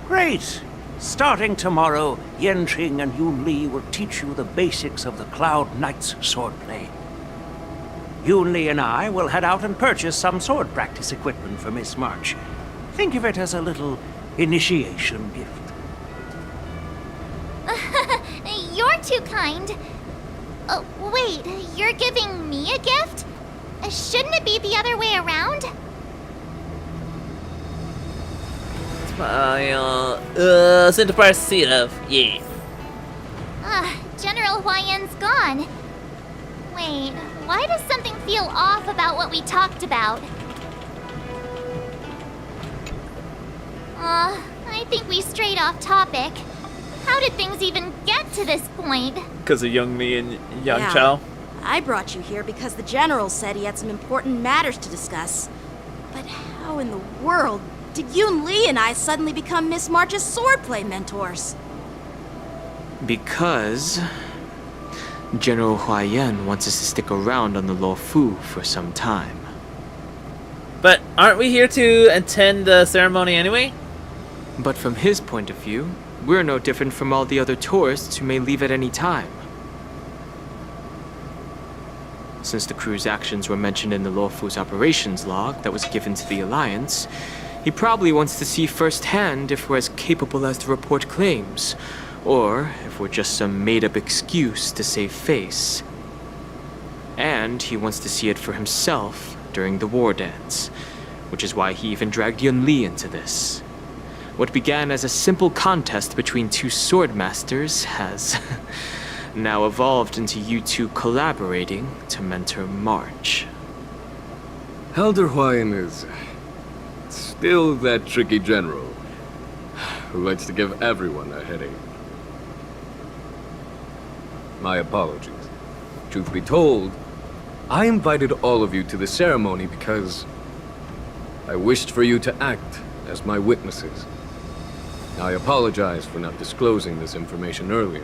Great. Starting tomorrow, Yanqing and Yun Li will teach you the basics of the Cloud Knight's swordplay. Yun Li and I will head out and purchase some sword practice equipment for Miss March. Think of it as a little initiation gift. You're too kind. Oh, wait, you're giving me a gift? Shouldn't it be the other way around? Smile. Center seat of. Yeah. General Huaiyan's gone. Wait, why does something feel off about what we talked about? I think we strayed off topic. How did things even get to this point? Because of Young Mi and Yang Chao. I brought you here because the General said he had some important matters to discuss. But how in the world did Yun Li and I suddenly become Miss March's swordplay mentors? Because General Huaiyan wants us to stick around on the Luofu for some time. But aren't we here to attend the ceremony anyway? But from his point of view, we're no different from all the other tourists who may leave at any time. Since the crew's actions were mentioned in the Luofu's operations log that was given to the Alliance, he probably wants to see firsthand if we're as capable as the report claims, or if we're just some made-up excuse to save face. And he wants to see it for himself during the war dance, which is why he even dragged Yun Li into this. What began as a simple contest between two sword masters has now evolved into you two collaborating to mentor March. Elder Huaiyan is still that tricky general who likes to give everyone a headache. My apologies. Truth be told, I invited all of you to the ceremony because I wished for you to act as my witnesses. I apologize for not disclosing this information earlier.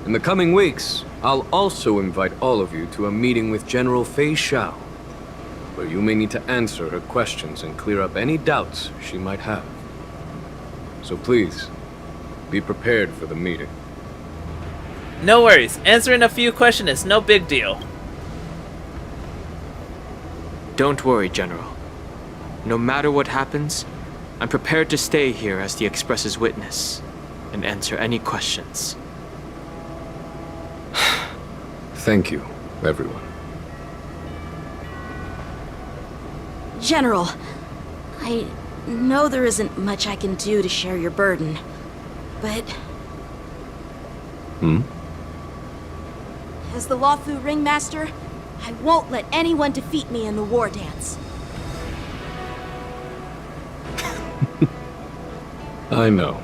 In the coming weeks, I'll also invite all of you to a meeting with General Fei Xiao, where you may need to answer her questions and clear up any doubts she might have. So please, be prepared for the meeting. No worries. Answering a few questions is no big deal. Don't worry, General. No matter what happens, I'm prepared to stay here as the Express's witness and answer any questions. Thank you, everyone. General, I know there isn't much I can do to share your burden, but... As the Luofu Ringmaster, I won't let anyone defeat me in the war dance. I know.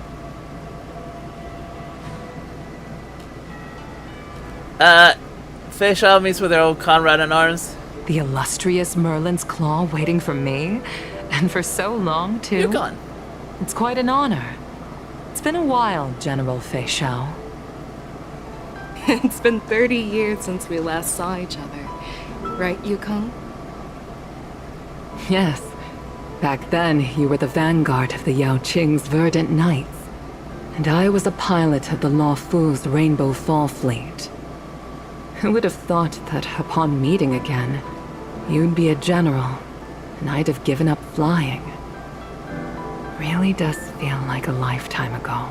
Fei Xiao meets with her old comrade in arms. The illustrious Merlin's Claw waiting for me? And for so long, too? You're gone. It's quite an honor. It's been a while, General Fei Xiao. It's been 30 years since we last saw each other. Right, Yukong? Yes. Back then, you were the vanguard of the Yao Qing's Verdant Knights. And I was a pilot of the Luofu's Rainbow Fall Fleet. Who would have thought that upon meeting again, you'd be a general, and I'd have given up flying? Really does feel like a lifetime ago.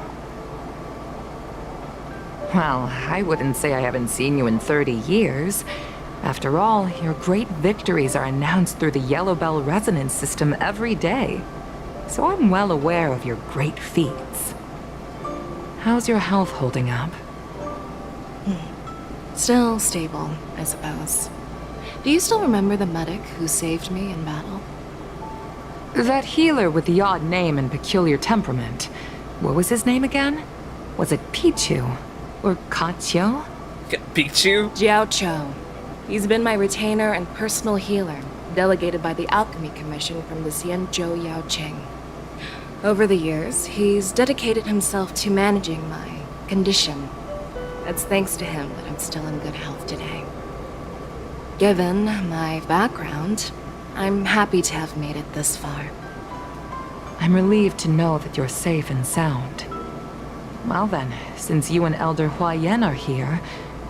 Well, I wouldn't say I haven't seen you in 30 years. After all, your great victories are announced through the Yellow Bell resonance system every day. So I'm well aware of your great feats. How's your health holding up? Still stable, I suppose. Do you still remember the medic who saved me in battle? That healer with the odd name and peculiar temperament. What was his name again? Was it Pichu? Or Kachyo? Pichu? Jiao Cho. He's been my retainer and personal healer, delegated by the Alchemy Commission from the Xianzhou Yaoqing. Over the years, he's dedicated himself to managing my condition. It's thanks to him that I'm still in good health today. Given my background, I'm happy to have made it this far. I'm relieved to know that you're safe and sound. Well then, since you and Elder Huayan are here,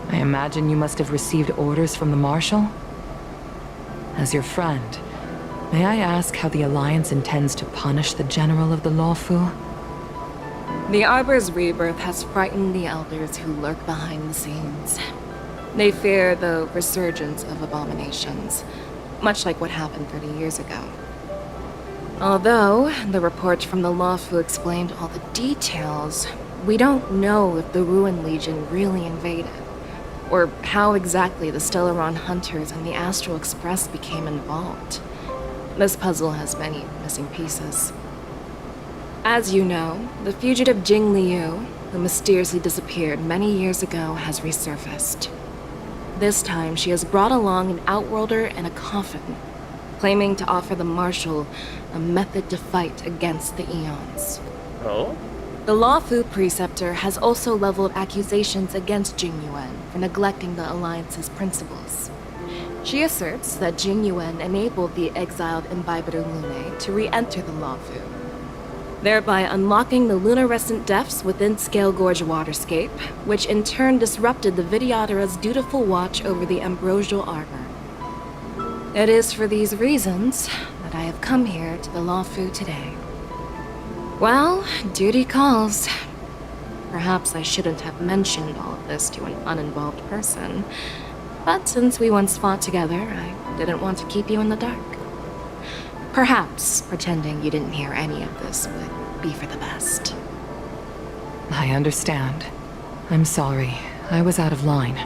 I imagine you must have received orders from the Marshal? As your friend, may I ask how the Alliance intends to punish the General of the Lawfu? The Arbor's rebirth has frightened the elders who lurk behind the scenes. They fear the resurgence of abominations, much like what happened 30 years ago. Although the reports from the Lawfu explained all the details, we don't know if the Ruin Legion really invaded, or how exactly the Stellaron Hunters and the Astral Express became involved. This puzzle has many missing pieces. As you know, the fugitive Jing Liu, who mysteriously disappeared many years ago, has resurfaced. This time, she has brought along an Outworlder and a coffin, claiming to offer the Marshal a method to fight against the Eons. Oh? The Lawfu Preceptor has also leveled accusations against Jing Yuan for neglecting the Alliance's principles. She asserts that Jing Yuan enabled the exiled Imbibitor Lunae to re-enter the Lawfu, thereby unlocking the lunarescent depths within Scale Gorge Waterscape, which in turn disrupted the Vidyadhara's dutiful watch over the Ambrosial Arbor. It is for these reasons that I have come here to the Lawfu today. Well, duty calls. Perhaps I shouldn't have mentioned all of this to an uninvolved person, but since we once fought together, I didn't want to keep you in the dark. Perhaps pretending you didn't hear any of this would be for the best. I understand. I'm sorry. I was out of line.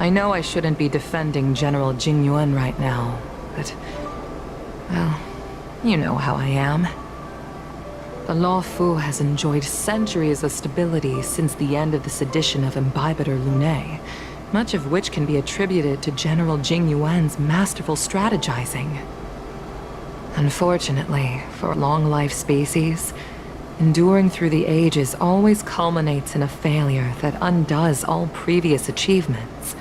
I know I shouldn't be defending General Jing Yuan right now, but... well, you know how I am. The Lawfu has enjoyed centuries of stability since the end of the sedition of Imbibitor Lunae, much of which can be attributed to General Jing Yuan's masterful strategizing. Unfortunately, for a long-life species, enduring through the ages always culminates in a failure that undoes all previous achievements.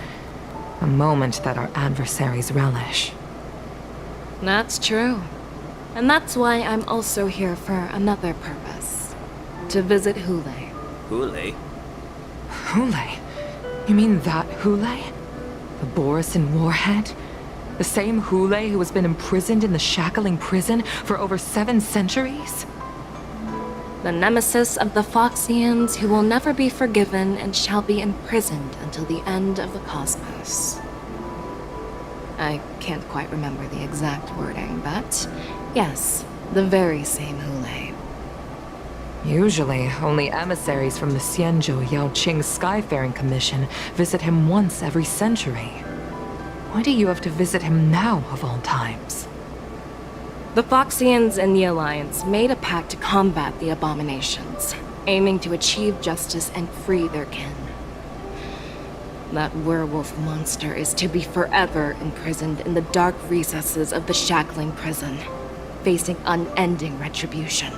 A moment that our adversaries relish. That's true. And that's why I'm also here for another purpose. To visit Hule. Hule? Hule? You mean that Hule? The Borisin warhead? The same Hule who has been imprisoned in the Shackling prison for over 7 centuries? The nemesis of the Foxians who will never be forgiven and shall be imprisoned until the end of the cosmos. I can't quite remember the exact wording, but yes, the very same Hule. Usually, only emissaries from the Xianzhou Yaoqing Skyfaring Commission visit him once every century. Why do you have to visit him now, of all times? The Foxians and the Alliance made a pact to combat the abominations, aiming to achieve justice and free their kin. That werewolf monster is to be forever imprisoned in the dark recesses of the Shackling prison, facing unending retribution.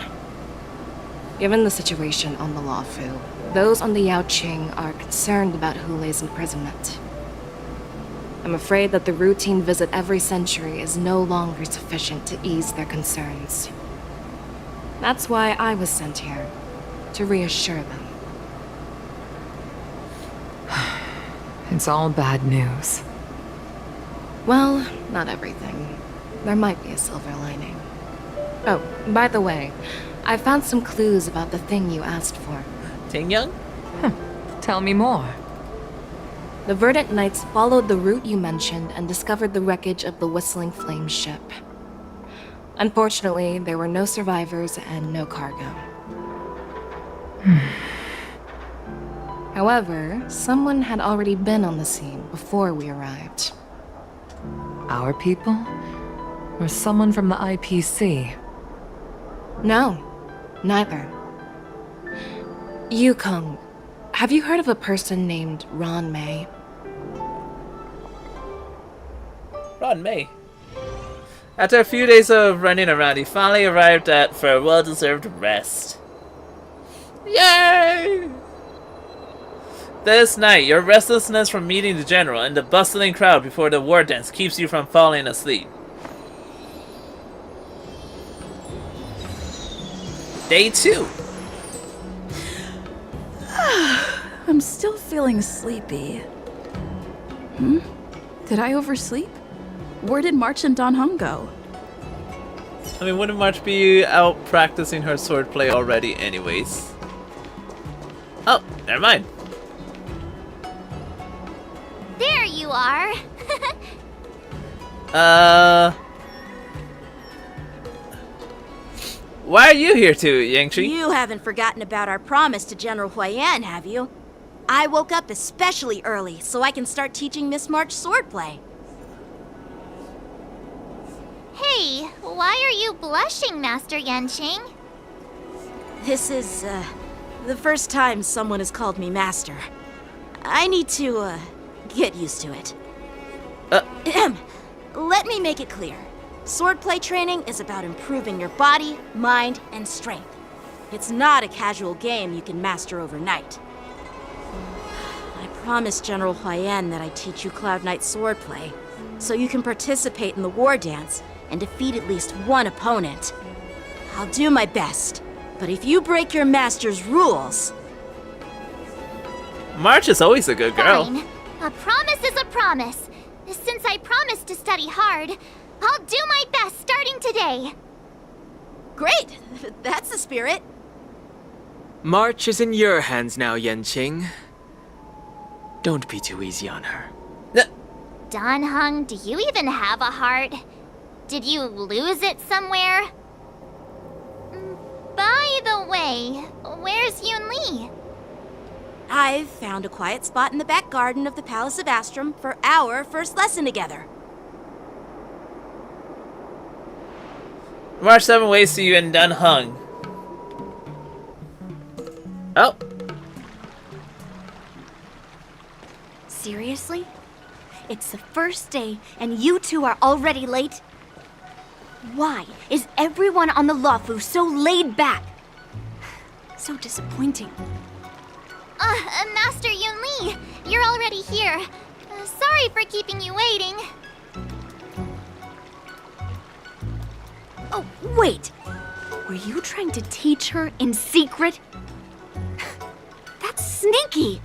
Given the situation on the Lawfu, those on the Yaoqing are concerned about Hule's imprisonment. I'm afraid that the routine visit every century is no longer sufficient to ease their concerns. That's why I was sent here, to reassure them. It's all bad news. Well, not everything. There might be a silver lining. Oh, by the way, I found some clues about the thing you asked for. Ting-Young? Tell me more. The Verdant Knights followed the route you mentioned and discovered the wreckage of the Whistling Flame ship. Unfortunately, there were no survivors and no cargo. However, someone had already been on the scene before we arrived. Our people? Or someone from the IPC? No, neither. Yukong, have you heard of a person named Ron May? Ron May. After a few days of running around, he finally arrived for a well-deserved rest. Yay! This night, your restlessness from meeting the general and the bustling crowd before the war dance keeps you from falling asleep. Day 2. I'm still feeling sleepy. Did I oversleep? Where did March and Don Hung go? I mean, wouldn't March be out practicing her swordplay already anyways? Oh, never mind. There you are. Why are you here too, Yangchi? You haven't forgotten about our promise to General Huayan, have you? I woke up especially early so I can start teaching Miss March swordplay. Hey, why are you blushing, Master Yanqing? This is, the first time someone has called me Master. I need to, get used to it. Let me make it clear. Swordplay training is about improving your body, mind, and strength. It's not a casual game you can master overnight. I promised General Huayan that I'd teach you Cloud Knight swordplay, so you can participate in the war dance and defeat at least one opponent. I'll do my best, but if you break your master's rules... March is always a good girl. Fine. A promise is a promise. Since I promised to study hard, I'll do my best starting today. Great! That's the spirit. March is in your hands now, Yanqing. Don't be too easy on her. Don Hung, do you even have a heart? Did you lose it somewhere? By the way, where's Yun Li? I've found a quiet spot in the back garden of the Palace of Astrum for our first lesson together. March 7 waits to you and Dun Hung. Oh. Seriously? It's the first day and you two are already late? Why is everyone on the Luofu so laid back? So disappointing. Master Yun Li, you're already here. Sorry for keeping you waiting. Oh, wait! Were you trying to teach her in secret? That's sneaky!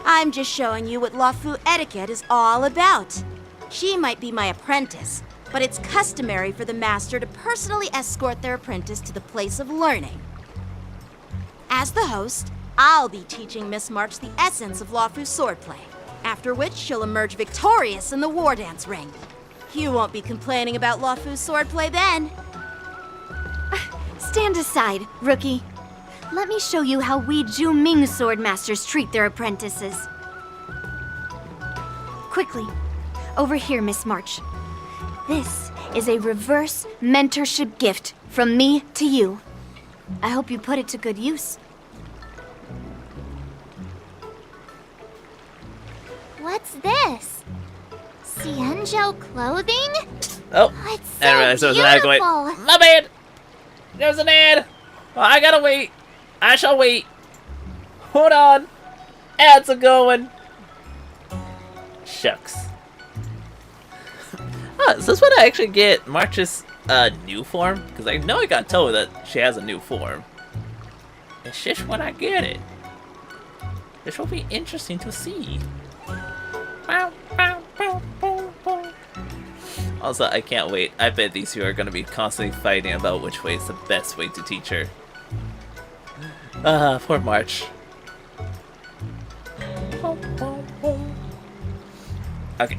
I'm just showing you what Luofu etiquette is all about. She might be my apprentice, but it's customary for the master to personally escort their apprentice to the place of learning. As the host, I'll be teaching Miss March the essence of Luofu swordplay, after which she'll emerge victorious in the war dance ring. You won't be complaining about Luofu's swordplay then. Stand aside, rookie. Let me show you how we Ju-Ming swordmasters treat their apprentices. Quickly, over here, Miss March. This is a reverse mentorship gift from me to you. I hope you put it to good use. What's this? Xianzhou clothing? Oh, it's so I didn't realize there was an ad going. beautiful. My bad! There's an ad! Well, I gotta wait. I shall wait. Hold on. Ads are going. Shucks. Oh, is this when I actually get March's new form? Because I know I got told that she has a new form. It's just when I get it. This will be interesting to see. Also, I can't wait. I bet these two are going to be constantly fighting about which way is the best way to teach her. Poor March. Okay.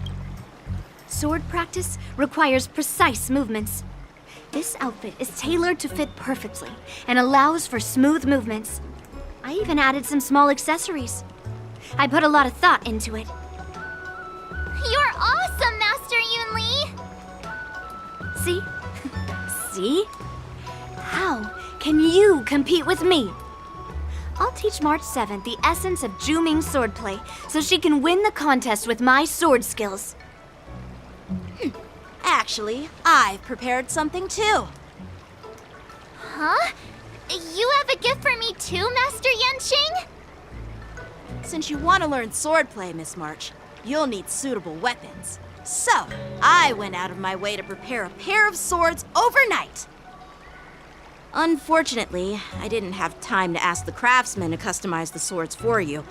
Sword practice requires precise movements. This outfit is tailored to fit perfectly and allows for smooth movements. I even added some small accessories. I put a lot of thought into it. You're awesome, Master Yun Li! See? See? How can you compete with me? I'll teach March 7th the essence of Ju-Ming swordplay, so she can win the contest with my sword skills. Actually, I've prepared something too. Huh? You have a gift for me too, Master Yanqing? Since you want to learn swordplay, Miss March, you'll need suitable weapons. So, I went out of my way to prepare a pair of swords overnight. Unfortunately, I didn't have time to ask the craftsman to customize the swords for you,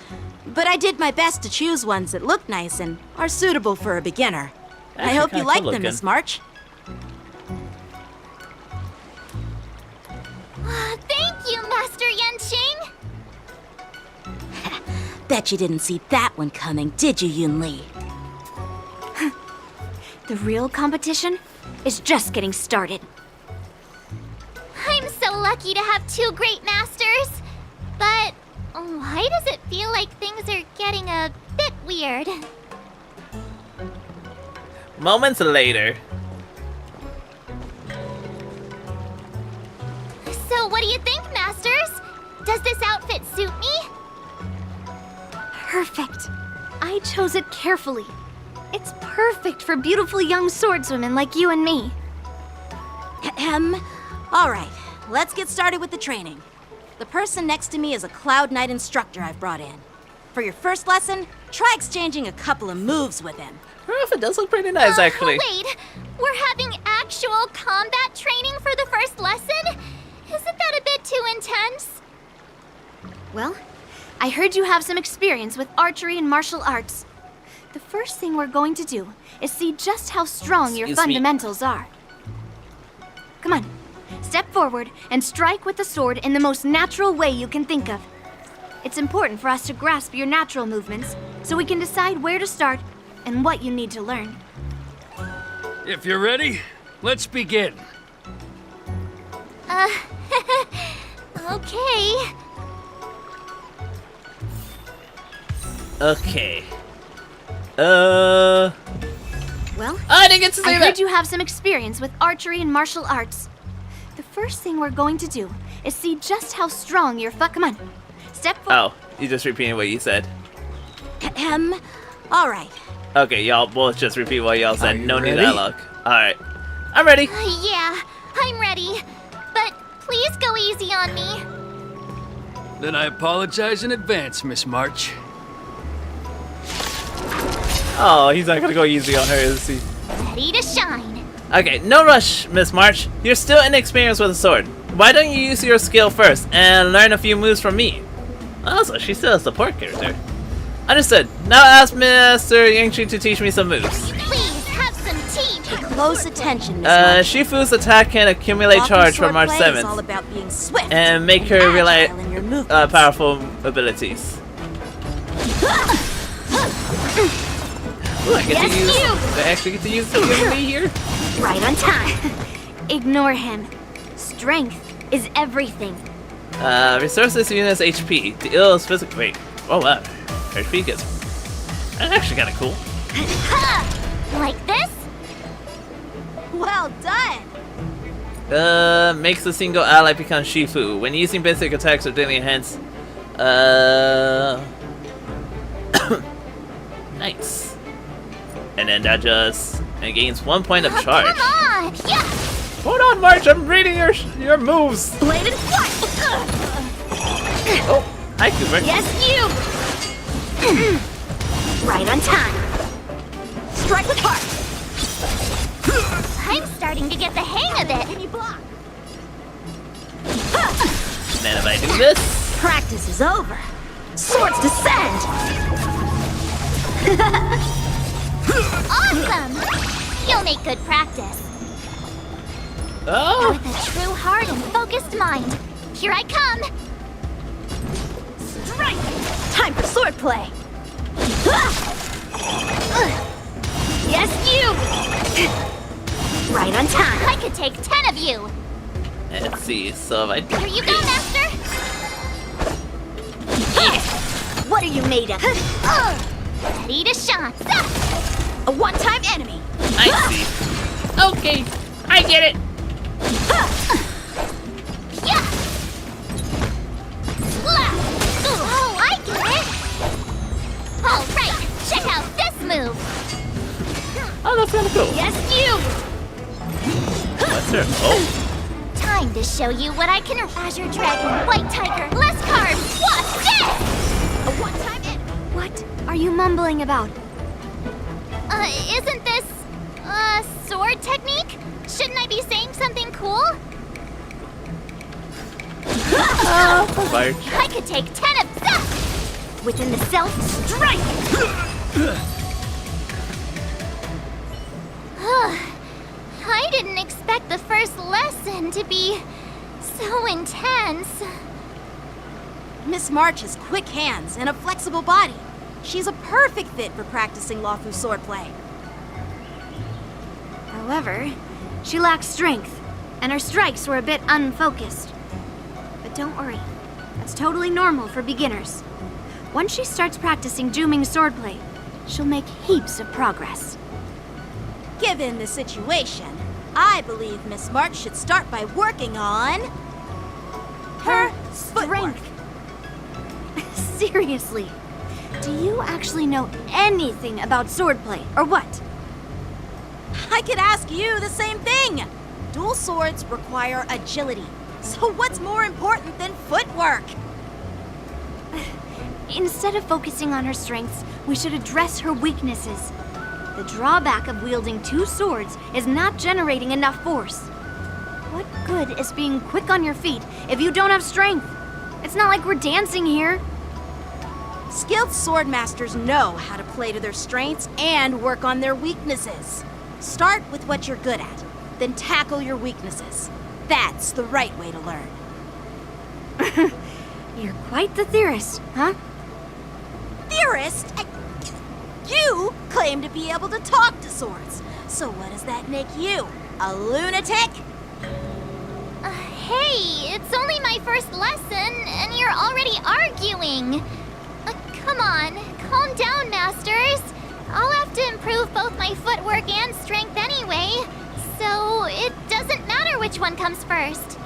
but I did my best to choose ones that look nice and are suitable for a beginner. I hope you like them, Miss March. Thank you, Master Yanqing! Bet you didn't see that one coming, did you, Yun Li? The real competition is just getting started. I'm so lucky to have two great masters. But why does it feel like things are getting a bit weird? Moments later. So what do you think, masters? Does this outfit suit me? Perfect. I chose it carefully. It's perfect for beautiful young swordswomen like you and me. All right, let's get started with the training. The person next to me is a Cloud Knight instructor I've brought in. For your first lesson, try exchanging a couple of moves with him. Her outfit does look pretty nice, actually. Wait, we're having actual combat training for the first lesson? Isn't that a bit too intense? Well, I heard you have some experience with archery and martial arts. The first thing we're going to do is see just how strong your fundamentals are. Come on, step forward and strike with the sword in the most natural way you can think of. It's important for us to grasp your natural movements so we can decide where to start and what you need to learn. If you're ready, let's begin. Okay. Okay. Well, I didn't get to say I that. heard you have some experience with archery and martial arts. The first thing we're going to do is see just how strong your Come on, step forward. Oh, you just repeating what you said. All right. Okay, y'all both just repeat what y'all said. No new ready? dialogue. Alright. I'm ready. Yeah, I'm ready. But please go easy on me. Then I apologize in advance, Miss March. Oh, he's not gonna go easy on her, is he? Ready to shine. Okay, no rush, Miss March. You're still inexperienced with a sword. Why don't you use your skill first and learn a few moves from me? Also, she's still a support character. Understood. Now ask Mr. Yanqing to teach me some moves. Please have some tea. Pay close attention, Miss March. Shifu's attack can accumulate Walking charge from March swordplay is all 7th about being swift and make her agile rely in your movements. powerful abilities. Ooh, I get to use. I actually get to use the me here. Right on time. Ignore him. Strength is everything. Resources units HP. The ill is physical. Wait. Oh wow. HP gets. That's actually kind of cool. Like this? Well done. Makes a single ally become Shifu when using basic attacks or daily enhance. Nice. And then that just gains 1 point of charge. Come on! Yeah! Hold on, March. I'm reading your moves. Bladed flight! Oh, hi, Cooper. Yes, you! Right on time. Strike with heart. I'm starting to get the hang of it. Can you block? Then if I do this. Practice is over. Swords descend. Awesome! You'll make good practice. Oh. With a true heart and focused mind. Here I come. Strike! Time for swordplay. Yes, you! Right on time. I could take 10 of you. Let's see. So if I. Here you go, Master. What are you made of? Ready to shine. A one-time enemy. I see. Okay, I get it. Yeah. Check out this move! Oh, that's kinda cool. Yes, you! That's her. Oh. Time to show you what I can. Azure Dragon, White Tiger, less carbs, watch this! A one-time in. What are you mumbling about? Isn't this, sword technique? Shouldn't I be saying something cool? March. I could take 10 of that! Within the self, strike! I didn't expect the first lesson to be so intense. Miss March has quick hands and a flexible body. She's a perfect fit for practicing Lawfu swordplay. However, she lacks strength, and her strikes were a bit unfocused. But don't worry, that's totally normal for beginners. Once she starts practicing Juming swordplay, she'll make heaps of progress. Given the situation, I believe Miss March should start by working on her strength. Seriously, do you actually know anything about swordplay, or what? I could ask you the same thing. Dual swords require agility. So what's more important than footwork? Instead of focusing on her strengths, we should address her weaknesses. The drawback of wielding two swords is not generating enough force. What good is being quick on your feet if you don't have strength? It's not like we're dancing here. Skilled sword masters know how to play to their strengths and work on their weaknesses. Start with what you're good at, then tackle your weaknesses. That's the right way to learn. You're quite the theorist, huh? Theorist? You claim to be able to talk to swords. So what does that make you? A lunatic? Hey, it's only my first lesson, and you're already arguing. Come on, calm down, masters. I'll have to improve both my footwork and strength anyway, so it doesn't matter which one comes first.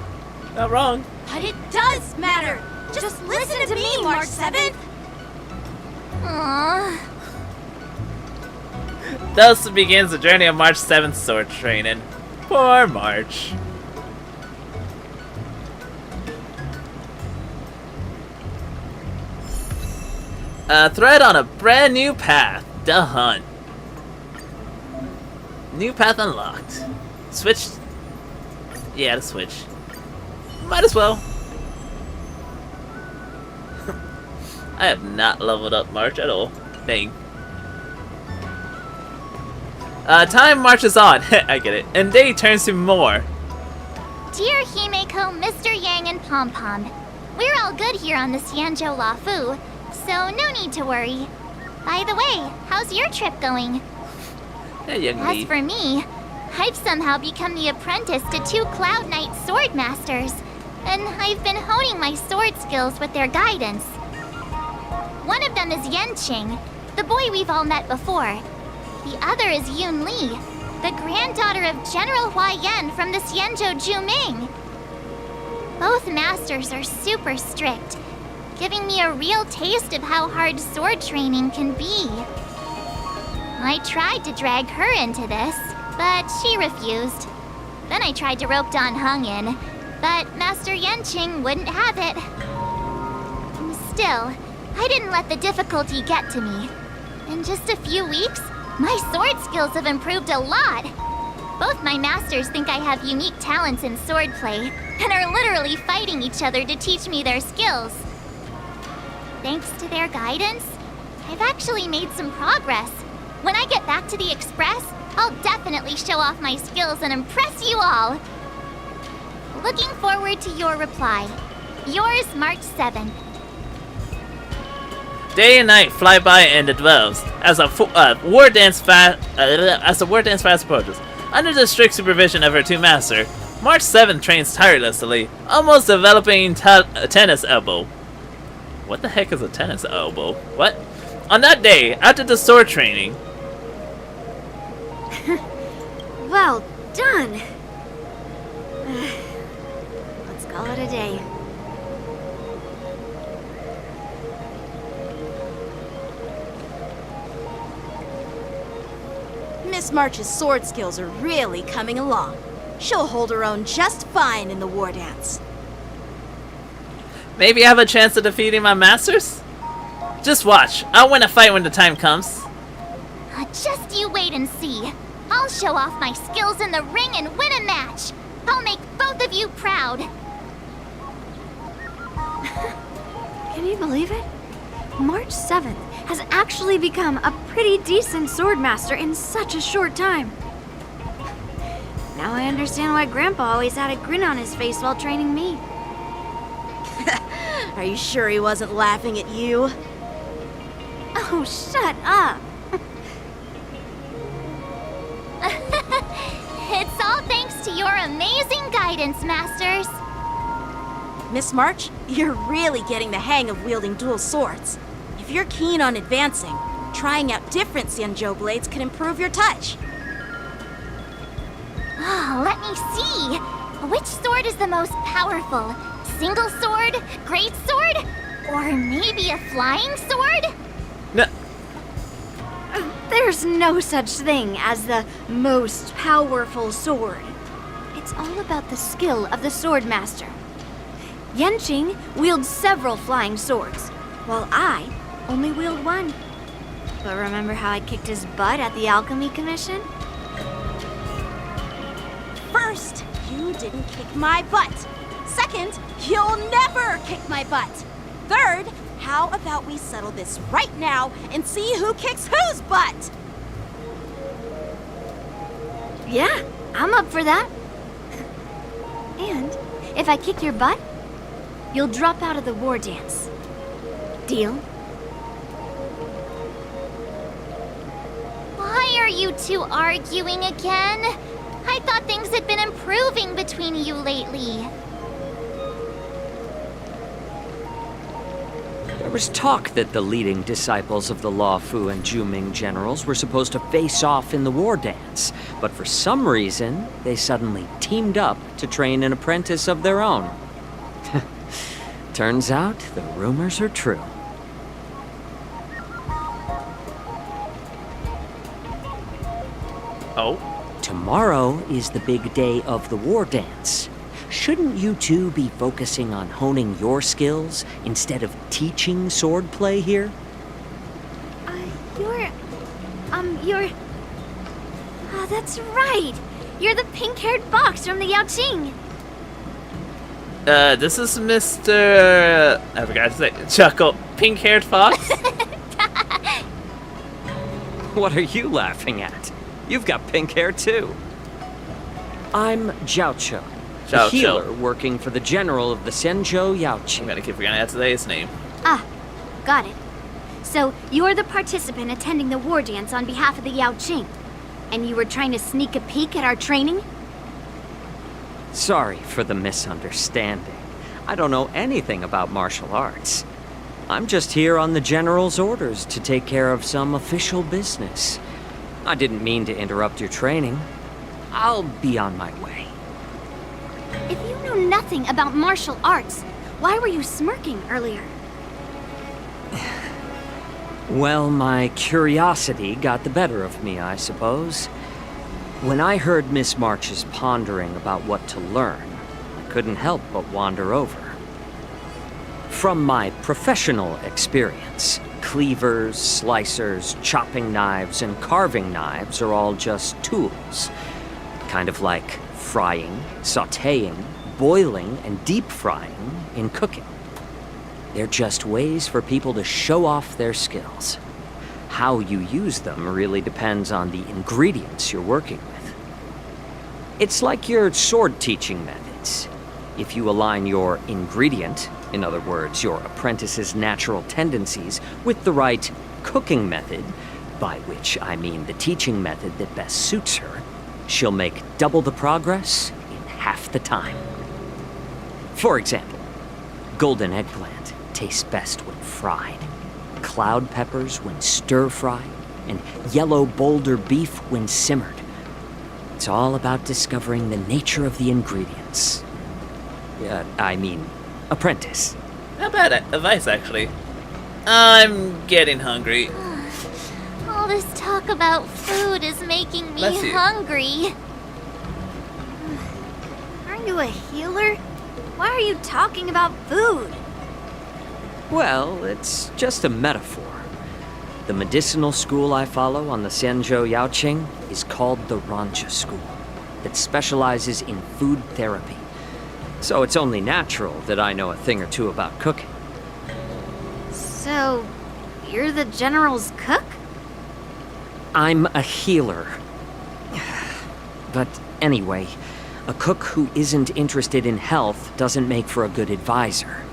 Not wrong. But it does matter. Just listen to me, March 7th. Aww. Thus begins the journey of March 7th sword training. Poor March. A thread on a brand new path. The Hunt. New path unlocked. Switch. Yeah, the switch. Might as well. I have not leveled up March at all. Dang. Time marches on. I get it. And day turns to more. Dear Himeko, Mr. Yang, and Pom Pom, we're all good here on the Xianzhou Lawfu, so no need to worry. By the way, how's your trip going? Hey, young As lady. for me, I've somehow become the apprentice to 2 Cloud Knight sword masters, and I've been honing my sword skills with their guidance. One of them is Yanqing, the boy we've all met before. The other is Yun Li, the granddaughter of General Hua Yan from the Xianzhou Juming. Both masters are super strict, giving me a real taste of how hard sword training can be. I tried to drag her into this, but she refused. Then I tried to rope Dan Heng in, but Master Yanqing wouldn't have it. Still, I didn't let the difficulty get to me. In just a few weeks, my sword skills have improved a lot. Both my masters think I have unique talents in swordplay, and are literally fighting each other to teach me their skills. Thanks to their guidance, I've actually made some progress. When I get back to the Express, I'll definitely show off my skills and impress you all. Looking forward to your reply. Yours, March 7th. Day and night fly by and it dwells as a war dance fast approaches. Under the strict supervision of her 2 masters, March 7th trains tirelessly, almost developing a tennis elbow. What the heck is a tennis elbow? What? On that day, after the sword training. Well done. Let's call it a day. Miss March's sword skills are really coming along. She'll hold her own just fine in the war dance. Maybe I have a chance of defeating my masters? Just watch. I'll win a fight when the time comes. Just you wait and see. I'll show off my skills in the ring and win a match. I'll make both of you proud. Can you believe it? March 7th has actually become a pretty decent swordmaster in such a short time. Now I understand why Grandpa always had a grin on his face while training me. Are you sure he wasn't laughing at you? Oh, shut up! It's all thanks to your amazing guidance, Masters. Miss March, you're really getting the hang of wielding dual swords. If you're keen on advancing, trying out different Xianzhou blades can improve your touch. Oh, let me see. Which sword is the most powerful? Single sword? Great sword? Or maybe a flying sword? No. There's no such thing as the most powerful sword. It's all about the skill of the swordmaster. Yanqing wields several flying swords, while I only wield one. But remember how I kicked his butt at the Alchemy Commission? First, you didn't kick my butt. Second, you'll never kick my butt. Third, how about we settle this right now and see who kicks whose butt? Yeah, I'm up for that. And if I kick your butt, you'll drop out of the war dance. Deal? Why are you two arguing again? I thought things had been improving between you lately. There was talk that the leading disciples of the Law Fu and Juming generals were supposed to face off in the war dance, but for some reason, they suddenly teamed up to train an apprentice of their own. Turns out, the rumors are true. Oh? Tomorrow is the big day of the war dance. Shouldn't you two be focusing on honing your skills instead of teaching swordplay here? You're... Oh, that's right! You're the pink-haired fox from the Yaoqing! This is Mr... I forgot to say. Chuckle. Pink-haired fox? What are you laughing at? You've got pink hair too. I'm Jiaoqiu, the healer working for the general of the Xianzhou Yaoqing. I'm gonna keep forgetting that's today's name. Ah, got it. So, you're the participant attending the war dance on behalf of the Yaoqing, and you were trying to sneak a peek at our training? Sorry for the misunderstanding. I don't know anything about martial arts. I'm just here on the general's orders to take care of some official business. I didn't mean to interrupt your training. I'll be on my way. If you know nothing about martial arts, why were you smirking earlier? Well, my curiosity got the better of me, I suppose. When I heard Miss March's pondering about what to learn, I couldn't help but wander over. From my professional experience, cleavers, slicers, chopping knives, and carving knives are all just tools. Kind of like frying, sautéing, boiling, and deep frying in cooking. They're just ways for people to show off their skills. How you use them really depends on the ingredients you're working with. It's like your sword teaching methods. If you align your ingredient, in other words, your apprentice's natural tendencies, with the right cooking method, by which I mean the teaching method that best suits her, she'll make double the progress in half the time. For example, golden eggplant tastes best when fried, cloud peppers when stir-fried, and yellow boulder beef when simmered. It's all about discovering the nature of the ingredients. Apprentice. Not bad advice, actually. I'm getting hungry. All this talk about food is making me Bless you. hungry. Aren't you a healer? Why are you talking about food? Well, it's just a metaphor. The medicinal school I follow on the Xianzhou Yaoqing is called the Rancha School, that specializes in food therapy. So it's only natural that I know a thing or two about cooking. So, you're the General's cook? I'm a healer. But anyway, a cook who isn't interested in health doesn't make for a good advisor.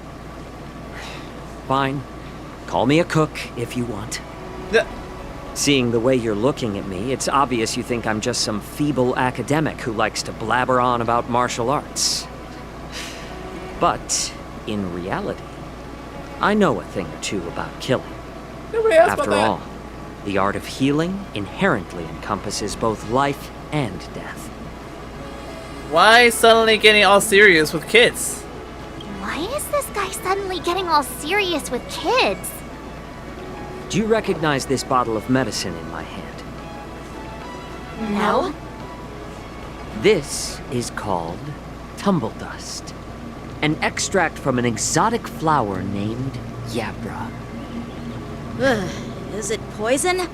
Fine. Call me a cook if you want. Seeing the way you're looking at me, it's obvious you think I'm just some feeble academic who likes to blabber on about martial arts. But, in reality, I know a thing or two about killing. After all, the art of healing inherently encompasses both life and death. Why suddenly getting all serious with kids? Why is this guy suddenly getting all serious with kids? Do you recognize this bottle of medicine in my hand? No. This is called tumble dust, an extract from an exotic flower named Yabra. Ugh, is it poison?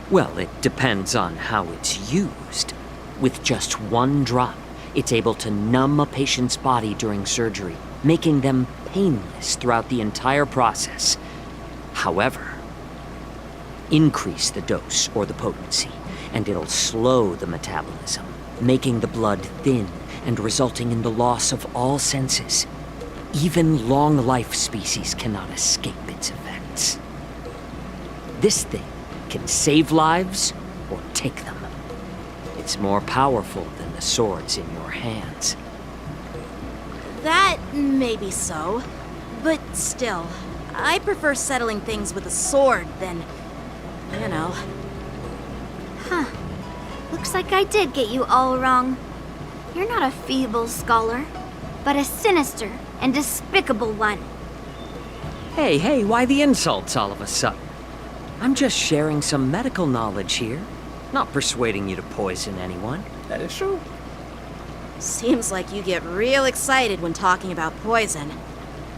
Well, it depends on how it's used. With just one drop, it's able to numb a patient's body during surgery, making them painless throughout the entire process. However, increase the dose or the potency, and it'll slow the metabolism, making the blood thin and resulting in the loss of all senses. Even long-life species cannot escape its effects. This thing can save lives or take them. It's more powerful than the swords in your hands. That may be so, but still, I prefer settling things with a sword than, you know. Huh. Looks like I did get you all wrong. You're not a feeble scholar, but a sinister and despicable one. Hey, why the insults all of a sudden? I'm just sharing some medical knowledge here, not persuading you to poison anyone. That is true. Seems like you get real excited when talking about poison.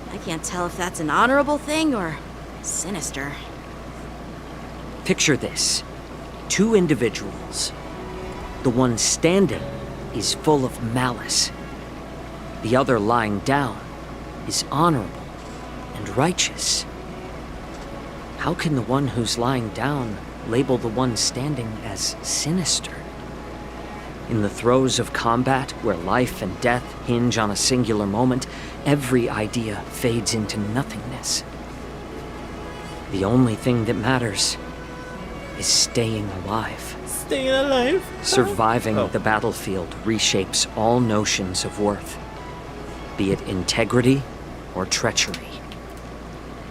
I can't tell if that's an honorable thing or sinister. Picture this. 2 individuals. The one standing is full of malice. The other lying down is honorable and righteous. How can the one who's lying down label the one standing as sinister? In the throes of combat, where life and death hinge on a singular moment, every idea fades into nothingness. The only thing that matters is staying alive. Staying alive? Surviving the battlefield reshapes all notions of worth, be it integrity or treachery.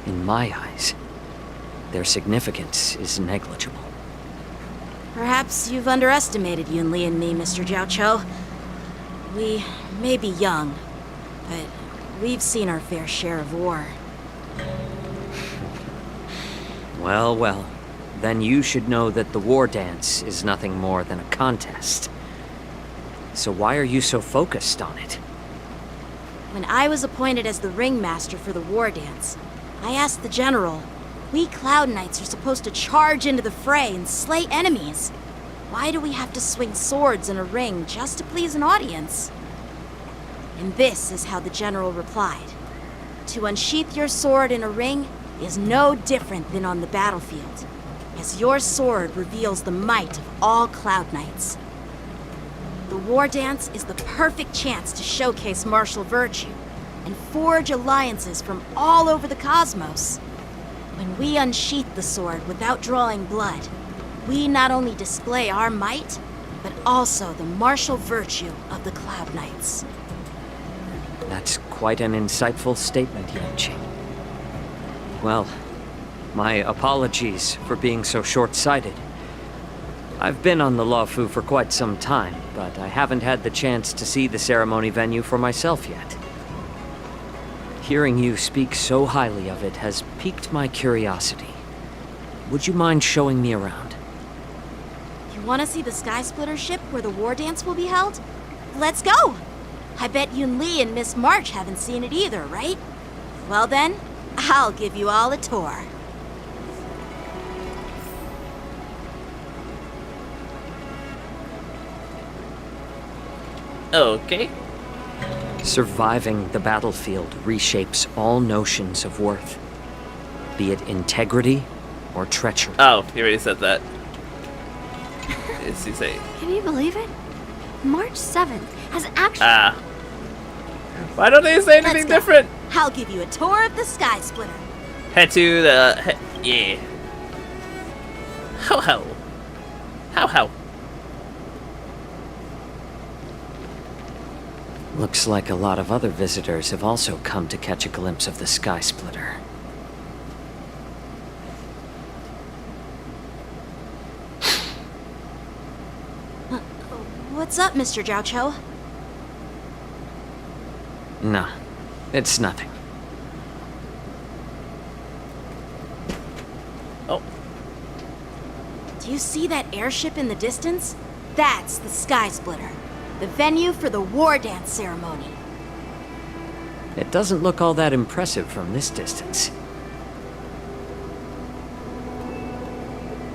In my eyes, their significance is negligible. Perhaps you've underestimated Yunli and me, Mr. Jiaoqiu. We may be young, but we've seen our fair share of war. Well, then you should know that the war dance is nothing more than a contest. So why are you so focused on it? When I was appointed as the ringmaster for the war dance, I asked the general, we Cloud Knights are supposed to charge into the fray and slay enemies. Why do we have to swing swords in a ring just to please an audience? And this is how the general replied. To unsheath your sword in a ring is no different than on the battlefield, as your sword reveals the might of all Cloud Knights. The war dance is the perfect chance to showcase martial virtue and forge alliances from all over the cosmos. When we unsheath the sword without drawing blood, we not only display our might, but also the martial virtue of the Cloud Knights. That's quite an insightful statement, Yanqing. Well, my apologies for being so short-sighted. I've been on the Luofu for quite some time, but I haven't had the chance to see the ceremony venue for myself yet. Hearing you speak so highly of it has piqued my curiosity. would you mind showing me around? You want to see the Sky Splitter ship where the war dance will be held? Let's go! I bet Yun Li and Miss March haven't seen it either, right? Well then, I'll give you all a tour. Okay. Surviving the battlefield reshapes all notions of worth, be it integrity or treachery. Oh, he already said that. Is he saying? Can you believe it? March 7th has actually... Ah. Why don't they say anything different? I'll give you a tour of the Sky Splitter. Head to the... yeah. Ho. Looks like a lot of other visitors have also come to catch a glimpse of the Sky Splitter. What's up, Mr. Xianzhou? No, it's nothing. Oh. Do you see that airship in the distance? That's the Sky Splitter, the venue for the war dance ceremony. It doesn't look all that impressive from this distance.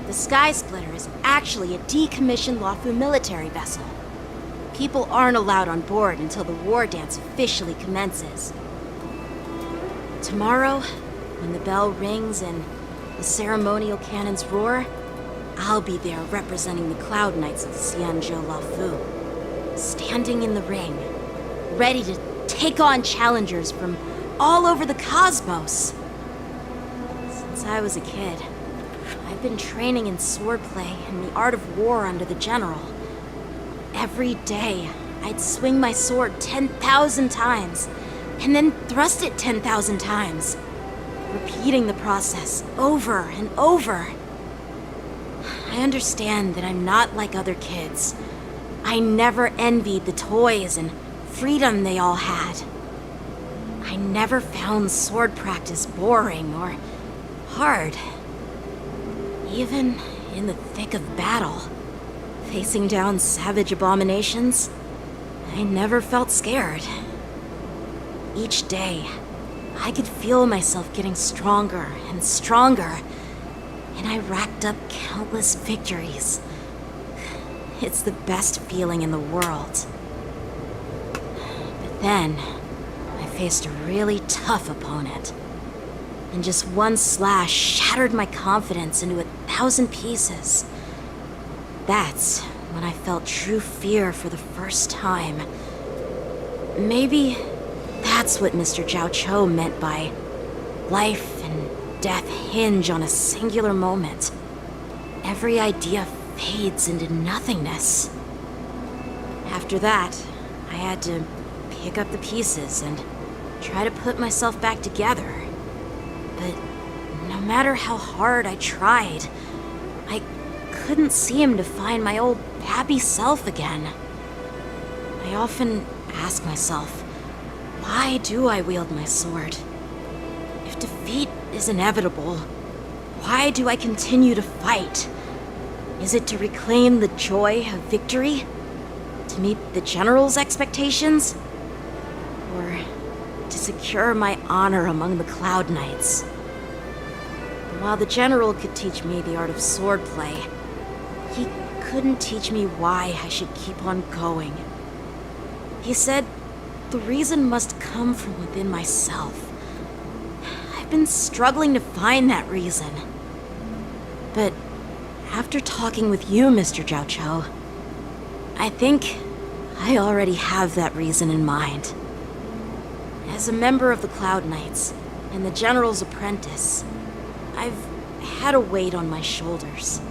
The Sky Splitter is actually a decommissioned Luofu military vessel. People aren't allowed on board until the war dance officially commences. Tomorrow, when the bell rings and the ceremonial cannons roar, I'll be there representing the Cloud Knights of Xianzhou Luofu, standing in the ring, ready to take on challengers from all over the cosmos. Since I was a kid, I've been training in swordplay and the art of war under the general. Every day, I'd swing my sword 10,000 times, and then thrust it 10,000 times, repeating the process over and over. I understand that I'm not like other kids. I never envied the toys and freedom they all had. I never found sword practice boring or hard. Even in the thick of battle, facing down savage abominations, I never felt scared. Each day, I could feel myself getting stronger and stronger, and I racked up countless victories. It's the best feeling in the world. But then, I faced a really tough opponent, and just one slash shattered my confidence into 1,000 pieces. That's when I felt true fear for the first time. Maybe that's what Mr. Xianzhou meant by life and death hinge on a singular moment. Every idea fades into nothingness. After that, I had to pick up the pieces and try to put myself back together. But no matter how hard I tried, I couldn't seem to find my old happy self again. I often ask myself, why do I wield my sword? If defeat is inevitable, why do I continue to fight? Is it to reclaim the joy of victory? To meet the general's expectations? Or to secure my honor among the Cloud Knights? While the general could teach me the art of swordplay, he couldn't teach me why I should keep on going. He said the reason must come from within myself. I've been struggling to find that reason. But after talking with you, Mr. Xianzhou, I think I already have that reason in mind. As a member of the Cloud Knights and the General's apprentice, I've had a weight on my shoulders.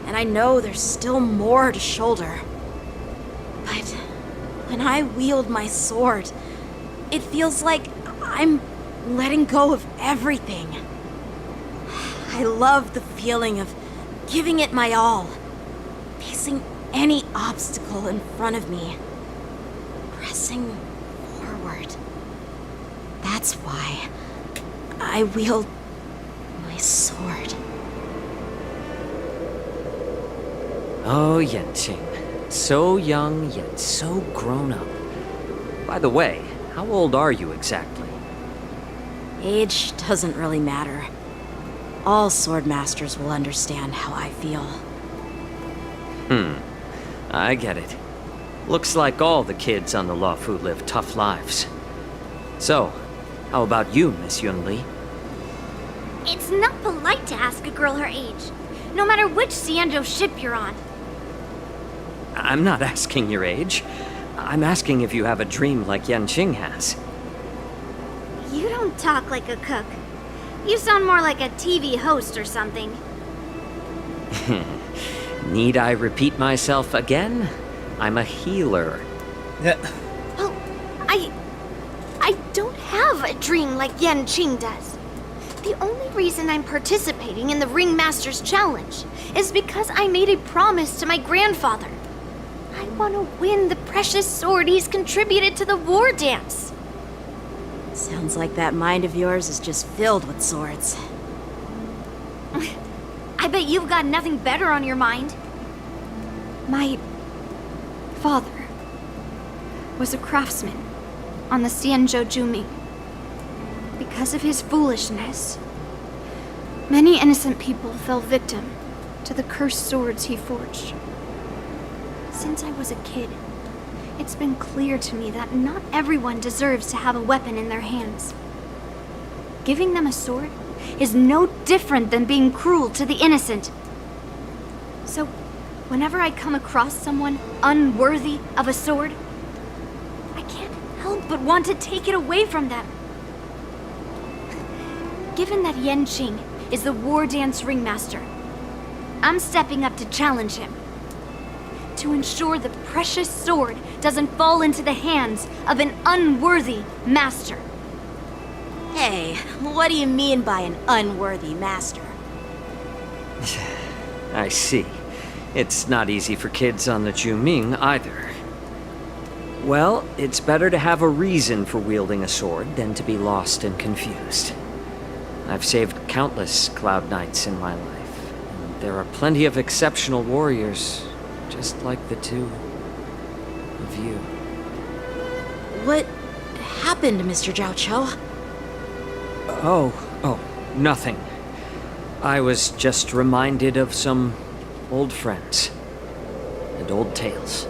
And I know there's still more to shoulder. But when I wield my sword, it feels like I'm letting go of everything. I love the feeling of giving it my all, facing any obstacle in front of me, pressing forward. That's why I wield my sword. Oh, Yanqing. So young, yet so grown up. By the way, how old are you exactly? Age doesn't really matter. All swordmasters will understand how I feel. I get it. Looks like all the kids on the Luofu live tough lives. So, how about you, Miss Yunli? It's not polite to ask a girl her age, no matter which Xianzhou ship you're on. I'm not asking your age. I'm asking if you have a dream like Yanqing has. You don't talk like a cook. You sound more like a TV host or something. Need I repeat myself again? I'm a healer. Well, I don't have a dream like Yanqing does. The only reason I'm participating in the Ringmaster's Challenge is because I made a promise to my grandfather. I want to win the precious sword he's contributed to the war dance. Sounds like that mind of yours is just filled with swords. I bet you've got nothing better on your mind. My father was a craftsman on the Xianzhou Juming. Because of his foolishness, many innocent people fell victim to the cursed swords he forged. Since I was a kid, it's been clear to me that not everyone deserves to have a weapon in their hands. Giving them a sword is no different than being cruel to the innocent. So, whenever I come across someone unworthy of a sword, I can't help but want to take it away from them. Given that Yanqing is the war dance ringmaster, I'm stepping up to challenge him. To ensure the precious sword doesn't fall into the hands of an unworthy master. Hey, what do you mean by an unworthy master? I see. It's not easy for kids on the Juming either. Well, it's better to have a reason for wielding a sword than to be lost and confused. I've saved countless Cloud Knights in my life, and there are plenty of exceptional warriors, just like the two of you. What happened, Mr. Zhao Cho? Oh, nothing. I was just reminded of some old friends and old tales.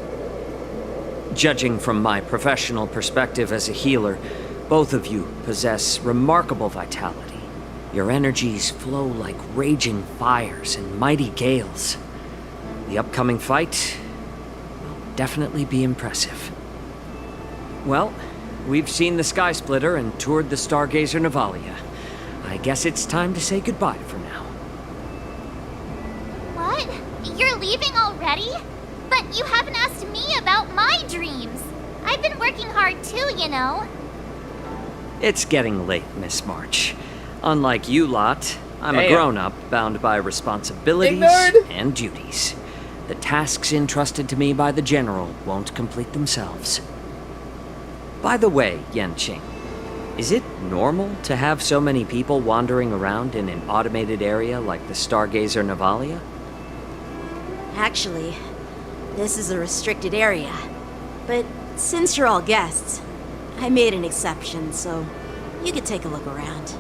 Judging from my professional perspective as a healer, both of you possess remarkable vitality. Your energies flow like raging fires and mighty gales. The upcoming fight will definitely be impressive. Well, we've seen the Sky Splitter and toured the Stargazer Navalia. I guess it's time to say goodbye for now. What? You're leaving already? But you haven't asked me about my dreams. I've been working hard too, you know. It's getting late, Miss March. Unlike you lot, I'm a grown-up bound by responsibilities and duties. The tasks entrusted to me by the General won't complete themselves. By the way, Yanqing, is it normal to have so many people wandering around in an automated area like the Stargazer Navalia? Actually, this is a restricted area. But since you're all guests, I made an exception, so you could take a look around.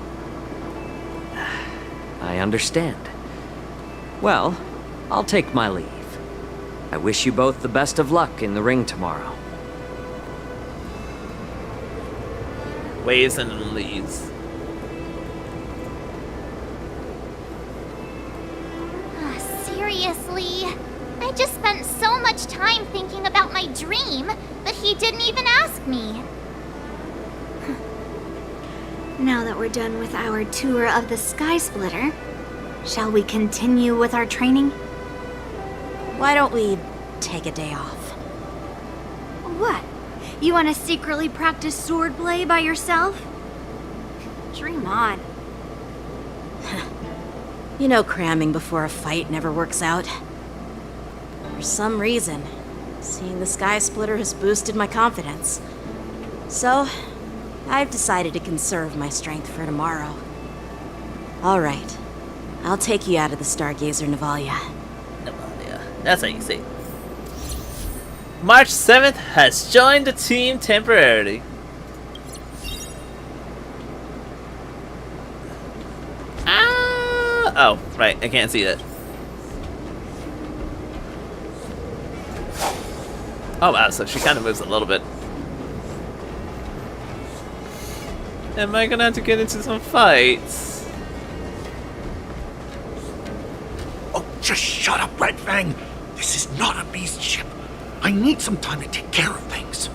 I understand. Well, I'll take my leave. I wish you both the best of luck in the ring tomorrow. Waves and leaves. Seriously? I just spent so much time thinking about my dream, but he didn't even ask me. Now that we're done with our tour of the Sky Splitter, shall we continue with our training? Why don't we take a day off? What? You want to secretly practice swordplay by yourself? Dream on. You know cramming before a fight never works out. For some reason, seeing the Sky Splitter has boosted my confidence. So, I've decided to conserve my strength for tomorrow. All right. I'll take you out of the Stargazer Navalia. That's how you say it. March 7th has joined the team temporarily. Ah! Oh, right. I can't see that. Oh wow, so she kind of moves a little bit. Am I gonna have to get into some fights? Oh, just shut up, Red Fang! This is not a beast ship. I need some time to take care of things.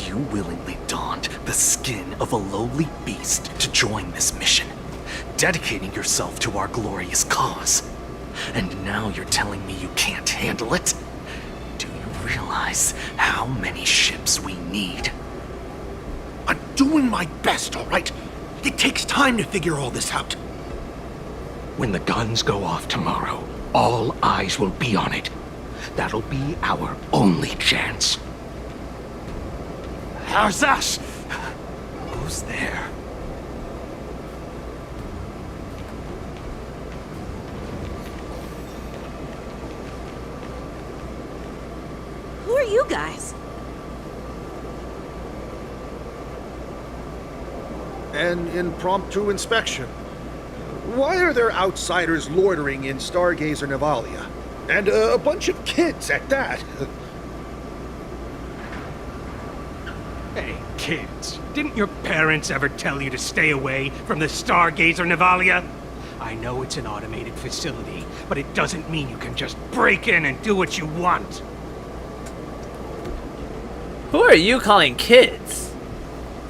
You willingly donned the skin of a lowly beast to join this mission, dedicating yourself to our glorious cause. And now you're telling me you can't handle it? Do you realize how many ships we need? I'm doing my best, all right? It takes time to figure all this out. When the guns go off tomorrow, all eyes will be on it. That'll be our only chance. How's that? Who's there? Who are you guys? An impromptu inspection. Why are there outsiders loitering in Stargazer Navalia? And a bunch of kids at that. Hey, kids, didn't your parents ever tell you to stay away from the Stargazer Navalia? I know it's an automated facility, but it doesn't mean you can just break in and do what you want. Who are you calling kids?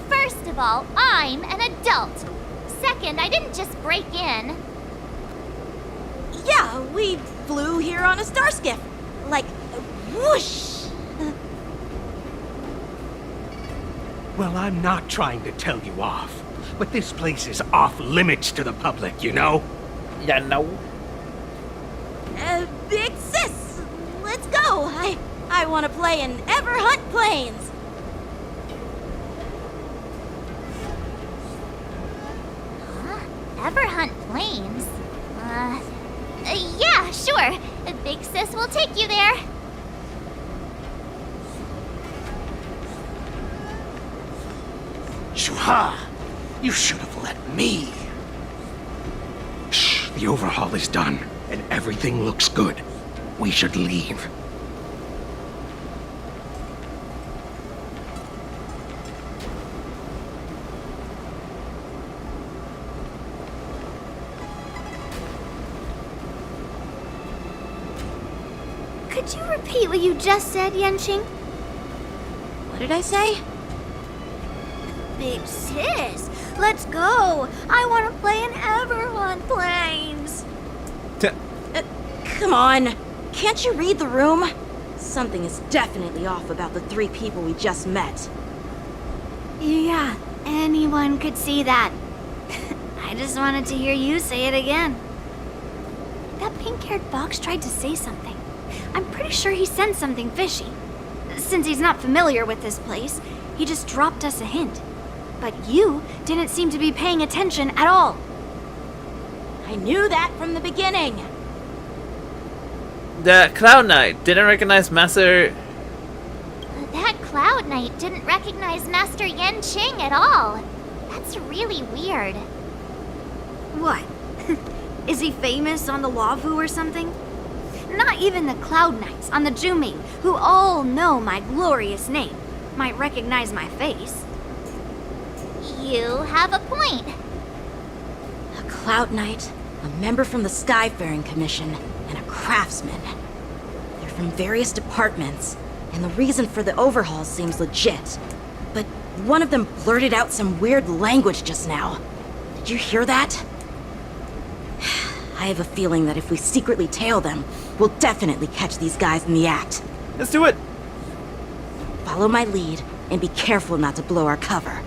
First of all, I'm an adult. Second, I didn't just break in. Yeah, we flew here on a star skiff. Like, whoosh! Well, I'm not trying to tell you off, but this place is off limits to the public, you know? Yeah, no. Big sis, let's go. I want to play in Everhunt Plains. Huh? Everhunt Plains? Yeah, sure. Big Sis will take you there. Shuha! You should have let me. Shh, the overhaul is done, and everything looks good. We should leave. Could you repeat what you just said, Yanqing? What did I say? Big sis, let's go. I want to play in Everhunt Plains. Come on. Can't you read the room? Something is definitely off about the 3 people we just met. Yeah, anyone could see that. I just wanted to hear you say it again. That pink-haired fox tried to say something. I'm pretty sure he sensed something fishy. Since he's not familiar with this place, he just dropped us a hint. But you didn't seem to be paying attention at all. I knew that from the beginning. The Cloud Knight didn't recognize Master... That Cloud Knight didn't recognize Master Yanqing at all. That's really weird. What? Is he famous on the Lavu or something? Not even the Cloud Knights on the Juming, who all know my glorious name, might recognize my face. You have a point. A Cloud Knight, a member from the Skyfaring Commission, and a craftsman. They're from various departments, and the reason for the overhaul seems legit. But one of them blurted out some weird language just now. Did you hear that? I have a feeling that if we secretly tail them, we'll definitely catch these guys in the act. Let's do it! Follow my lead, and be careful not to blow our cover.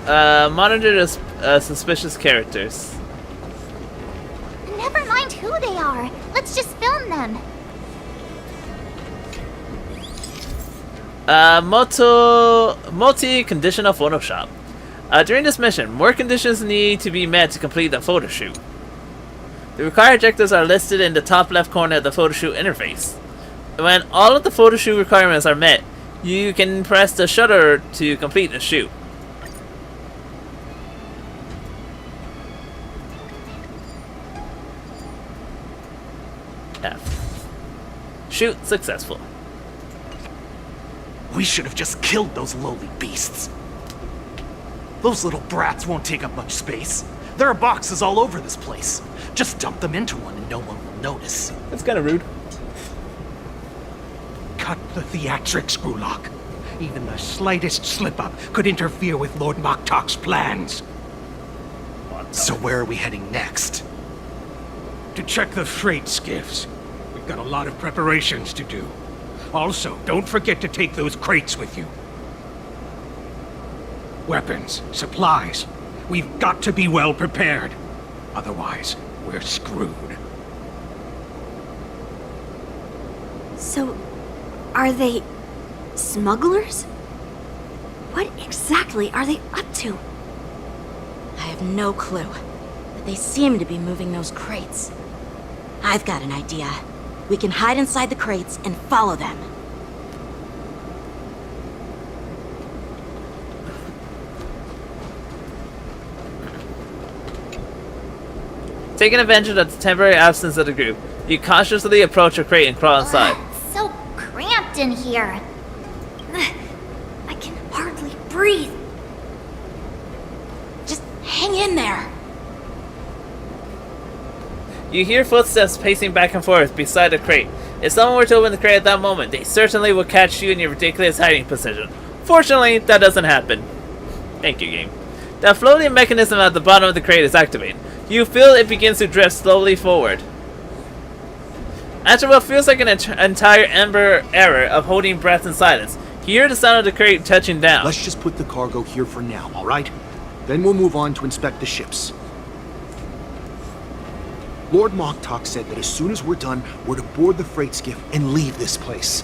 Monitor the suspicious characters. Never mind who they are. Let's just film them. Multi-conditional Photoshop. During this mission, more conditions need to be met to complete the photo shoot. The required objectives are listed in the top left corner of the photo shoot interface. When all of the photo shoot requirements are met, you can press the shutter to complete the shoot. F. Shoot successful. We should have just killed those lowly beasts. Those little brats won't take up much space. There are boxes all over this place. Just dump them into one and no one will notice. That's kind of rude. Cut the theatrics, Grulok. Even the slightest slip-up could interfere with Lord Moktok's plans. So where are we heading next? To check the freight skiffs. We've got a lot of preparations to do. Also, don't forget to take those crates with you. Weapons, supplies. We've got to be well prepared. Otherwise, we're screwed. So, are they smugglers? What exactly are they up to? I have no clue, but they seem to be moving those crates. I've got an idea. We can hide inside the crates and follow them. Taking advantage of the temporary absence of the group, you cautiously approach a crate and crawl inside. So cramped in here. I can hardly breathe. Just hang in there. You hear footsteps pacing back and forth beside the crate. If someone were to open the crate at that moment, they certainly would catch you in your ridiculous hiding position. Fortunately, that doesn't happen. Thank you, game. The floating mechanism at the bottom of the crate is activated. You feel it begins to drift slowly forward. After what feels like an entire ember era of holding breath in silence, you hear the sound of the crate touching down. Let's just put the cargo here for now, alright? Then we'll move on to inspect the ships. Lord Moktok said that as soon as we're done, we're to board the freight skiff and leave this place.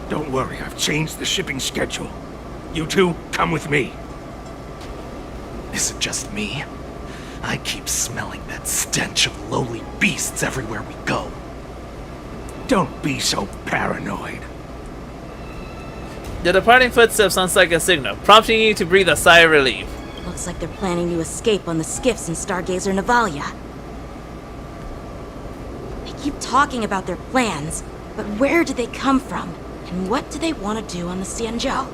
Don't worry, I've changed the shipping schedule. You two, come with me. Is it just me? I keep smelling that stench of lowly beasts everywhere we go. Don't be so paranoid. The departing footsteps sounds like a signal, prompting you to breathe a sigh of relief. Looks like they're planning to escape on the skiffs in Stargazer Navalia. They keep talking about their plans, but where do they come from? And what do they want to do on the Xianzhou?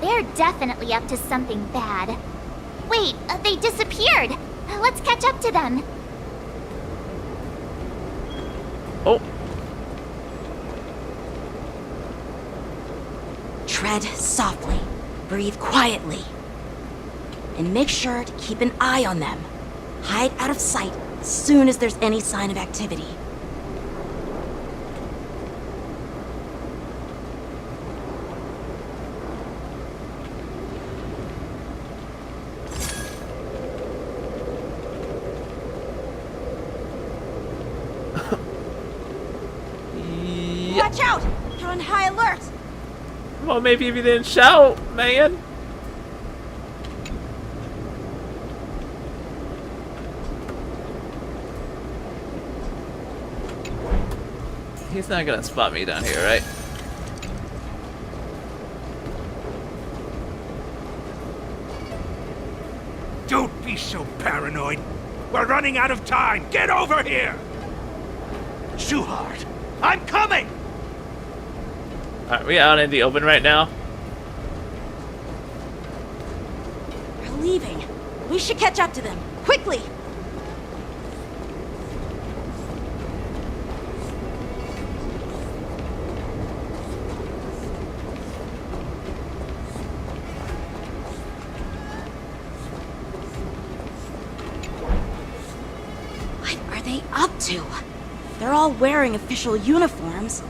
They're definitely up to something bad. Wait, they disappeared. Let's catch up to them. Oh. Tread softly, breathe quietly, and make sure to keep an eye on them. Hide out of sight as soon as there's any sign of activity. Watch out! You're on high alert! Well, maybe if you didn't shout, man. He's not gonna spot me down here, right? Don't be so paranoid. We're running out of time. Get over here! Shuhard, I'm coming! Are we out in the open right now? They're leaving. We should catch up to them. Quickly! What are they up to? They're all wearing official uniforms,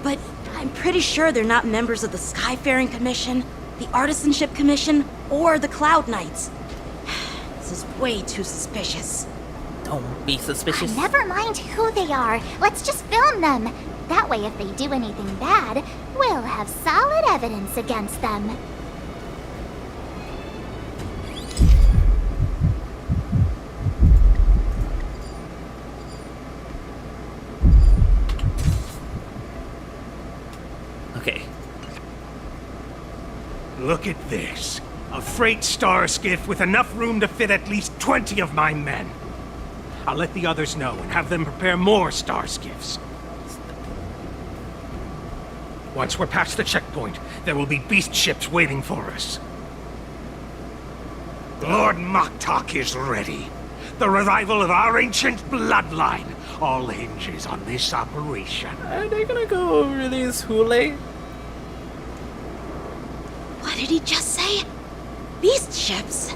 but I'm pretty sure they're not members of the Skyfaring Commission, the Artisanship Commission, or the Cloud Knights. This is way too suspicious. Don't be suspicious. Never mind who they are. Let's just film them. That way, if they do anything bad, will have solid evidence against them. Okay. Look at this. A freight star skiff with enough room to fit at least 20 of my men. I'll let the others know and have them prepare more star skiffs. Once we're past the checkpoint, there will be beast ships waiting for us. Lord Moktok is ready. The revival of our ancient bloodline all hinges on this operation. Are they gonna go over these Hule? What did he just say? Beast ships?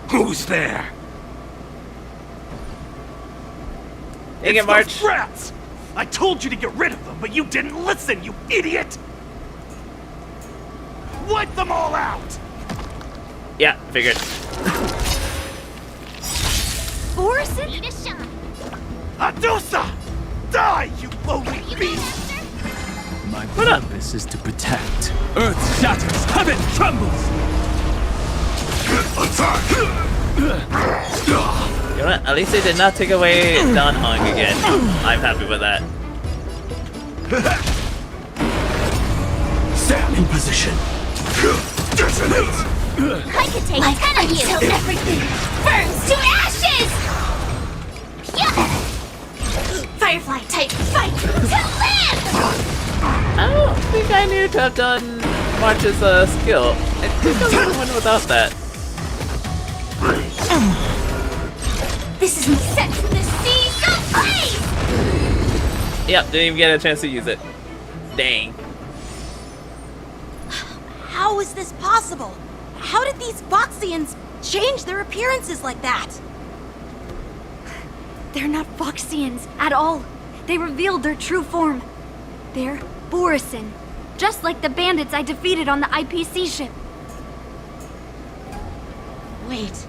Who's there? Dang it, March. Those rats! I told you to get rid of them, but you didn't listen, you idiot! Wipe them all out! Yeah, figured. Borson? Need a shot. Adusa! Die, you lowly beast! My purpose is to protect. Earth shatters, heaven trembles! Attack! You know what? At least they did not take away Don Hong again. I'm happy with that. Stand in position. Detonate! I could take 10 of you! Until everything burns to ashes! Firefly type fight to live! I don't think I knew to have done March's skill. I think I would have won without that. This is me set to the seas of blaze! Yep, didn't even get a chance to use it. Dang. How is this possible? How did these Foxians change their appearances like that? They're not Foxians at all. They revealed their true form. They're Borison, just like the bandits I defeated on the IPC ship. Wait,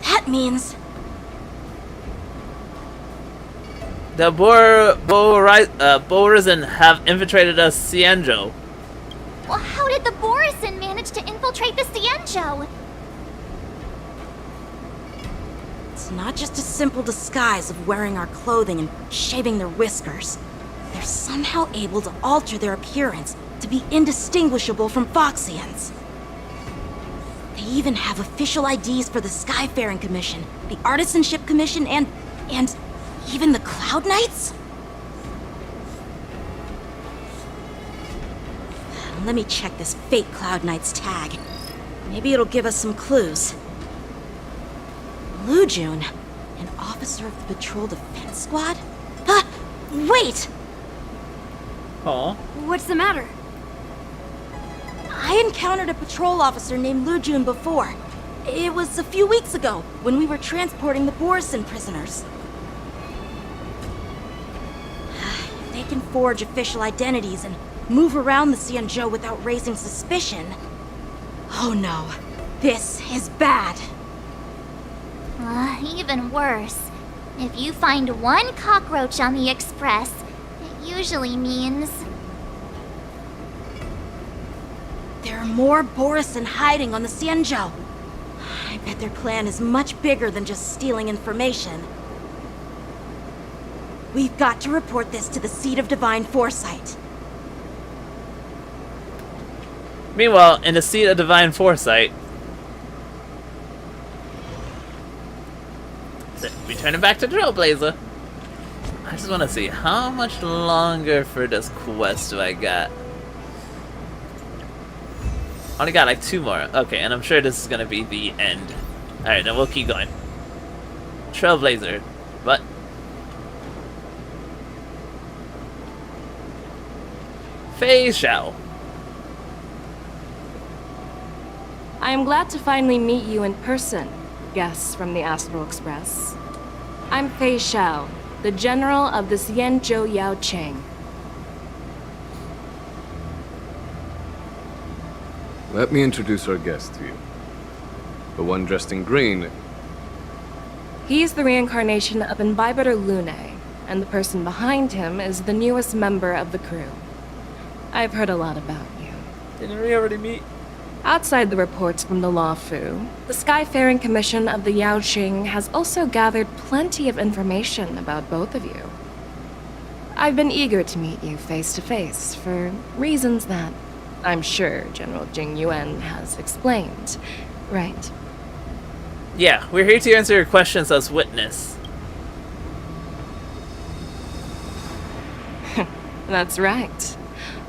that means... The Borison have infiltrated the Xianzhou. Well, how did the Borison manage to infiltrate the Xianzhou? It's not just a simple disguise of wearing our clothing and shaving their whiskers. They're somehow able to alter their appearance to be indistinguishable from Foxians. They even have official IDs for the Skyfaring Commission, the Artisanship Commission, and even the Cloud Knights? Let me check this fake Cloud Knight's tag. Maybe it'll give us some clues. Lujun, an officer of the Patrol Defense Squad? Wait! Aw. What's the matter? I encountered a patrol officer named Lujun before. It was a few weeks ago, when we were transporting the Borison prisoners. If they can forge official identities and move around the Xianzhou without raising suspicion... Oh no, this is bad. Even worse. If you find one cockroach on the Express, it usually means... There are more Borison hiding on the Xianzhou. I bet their plan is much bigger than just stealing information. We've got to report this to the Seat of Divine Foresight. Meanwhile, in the Seat of Divine Foresight, returning back to Trailblazer. I just want to see how much longer for this quest do I got. Only got like 2 more. Okay, and I'm sure this is gonna be the end. Alright, then we'll keep going. Trailblazer. But Fei Xiao. I am glad to finally meet you in person, guests from the Astral Express. I'm Fei Xiao, the general of the Xianzhou Yaocheng. Let me introduce our guest to you. The one dressed in green. He's the reincarnation of Imbibitor Lune, and the person behind him is the newest member of the crew. I've heard a lot about you. Didn't we already meet? Outside the reports from the Law Fu, the Skyfaring Commission of the Yaoqing has also gathered plenty of information about both of you. I've been eager to meet you face to face for reasons that I'm sure General Jing Yuan has explained, right? Yeah, we're here to answer your questions as witness. That's right.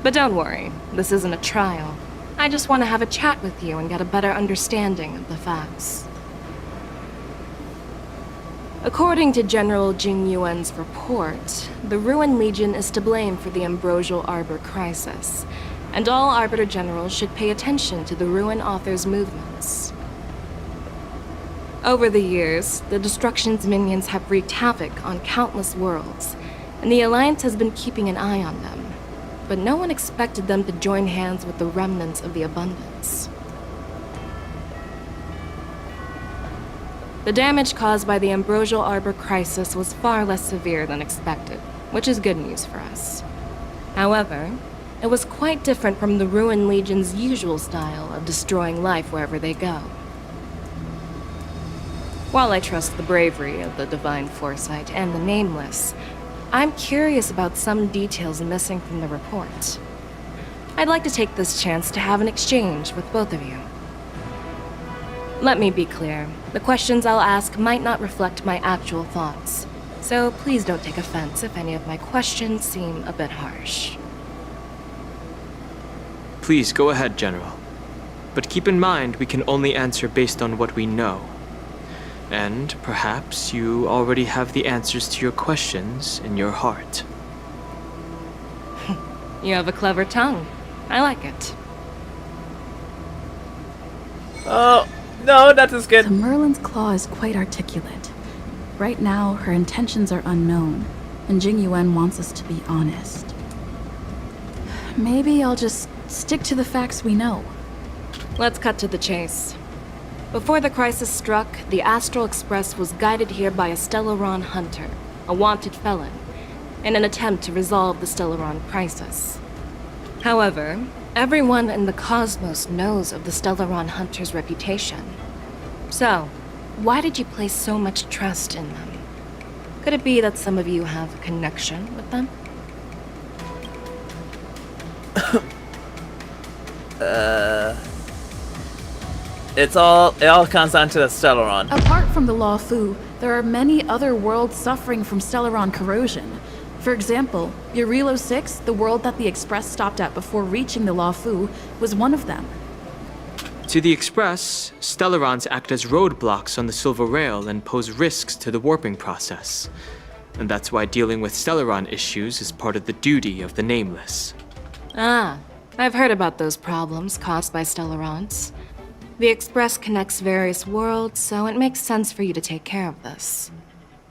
But don't worry, this isn't a trial. I just want to have a chat with you and get a better understanding of the facts. According to General Jing Yuan's report, the Ruin Legion is to blame for the Ambrosial Arbor crisis, and all Arbiter Generals should pay attention to the Ruin Author's movements. Over the years, the Destruction's minions have wreaked havoc on countless worlds, and the Alliance has been keeping an eye on them. But no one expected them to join hands with the remnants of the Abundance. The damage caused by the Ambrosial Arbor crisis was far less severe than expected, which is good news for us. However, it was quite different from the Ruin Legion's usual style of destroying life wherever they go. While I trust the bravery of the Divine Foresight and the Nameless, I'm curious about some details missing from the report. I'd like to take this chance to have an exchange with both of you. Let me be clear, the questions I'll ask might not reflect my actual thoughts, so please don't take offense if any of my questions seem a bit harsh. Please go ahead, General. But keep in mind we can only answer based on what we know. And perhaps you already have the answers to your questions in your heart. You have a clever tongue. I like it. Oh, no, that is good. The Merlin's claw is quite articulate. Right now, her intentions are unknown, and Jing Yuan wants us to be honest. Maybe I'll just stick to the facts we know. Let's cut to the chase. Before the crisis struck, the Astral Express was guided here by a Stellaron hunter, a wanted felon, in an attempt to resolve the Stellaron crisis. However, everyone in the cosmos knows of the Stellaron hunter's reputation. So, why did you place so much trust in them? Could it be that some of you have a connection with them? It all comes down to the Stellaron. Apart from the Law Fu, there are many other worlds suffering from Stellaron corrosion. For example, Urilo 6, the world that the Express stopped at before reaching the Law Fu, was one of them. To the Express, Stellarons act as roadblocks on the Silver Rail and pose risks to the warping process. And that's why dealing with Stellaron issues is part of the duty of the Nameless. Ah, I've heard about those problems caused by Stellarons. The Express connects various worlds, so it makes sense for you to take care of this.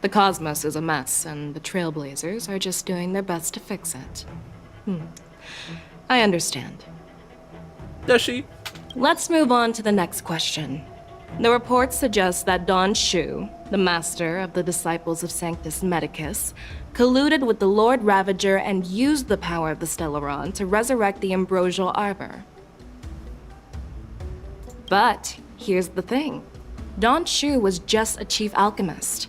The cosmos is a mess, and the Trailblazers are just doing their best to fix it. I understand. Does she? Let's move on to the next question. The report suggests that Don Shu, the master of the Disciples of Sanctus Medicus, colluded with the Lord Ravager and used the power of the Stellaron to resurrect the Ambrosial Arbor. But here's the thing. Don Shu was just a chief alchemist.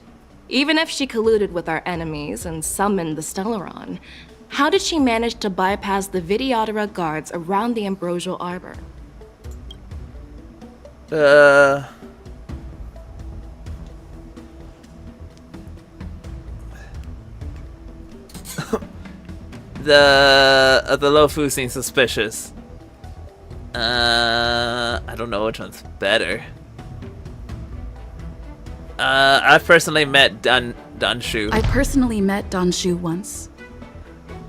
Even if she colluded with our enemies and summoned the Stellaron, how did she manage to bypass the Videodora guards around the Ambrosial Arbor? The Lofu seems suspicious. I don't know which one's better. I've personally met Don Shu. I personally met Don Shu once.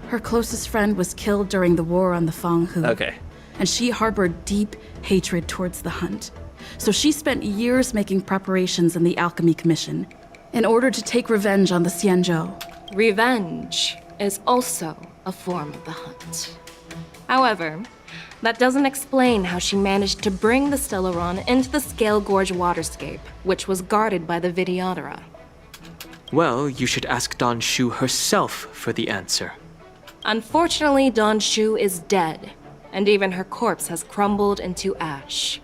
Her closest friend was killed during the war on the Fanghu. Okay. And she harbored deep hatred towards the Hunt. So she spent years making preparations in the Alchemy Commission in order to take revenge on the Xianzhou. Revenge is also a form of the Hunt. However, that doesn't explain how she managed to bring the Stellaron into the Scale Gorge waterscape, which was guarded by the Videodora. Well, you should ask Don Shu herself for the answer. Unfortunately, Don Shu is dead, and even her corpse has crumbled into ash.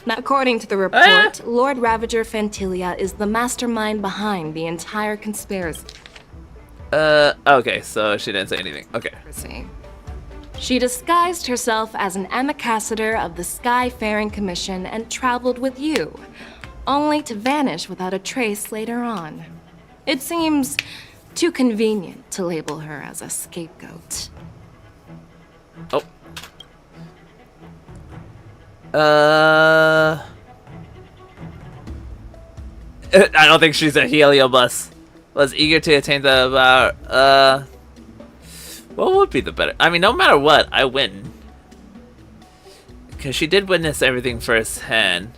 Now, according to the report, Lord Ravager Fantilia is the mastermind behind the entire conspiracy. Okay, so she didn't say anything. Okay. She disguised herself as an ambassador of the Skyfaring Commission and traveled with you, only to vanish without a trace later on. It seems too convenient to label her as a scapegoat. Oh. I don't think she's a Heliobus. Was eager to attain the what would be the better? I mean, no matter what, I win. Because she did witness everything firsthand.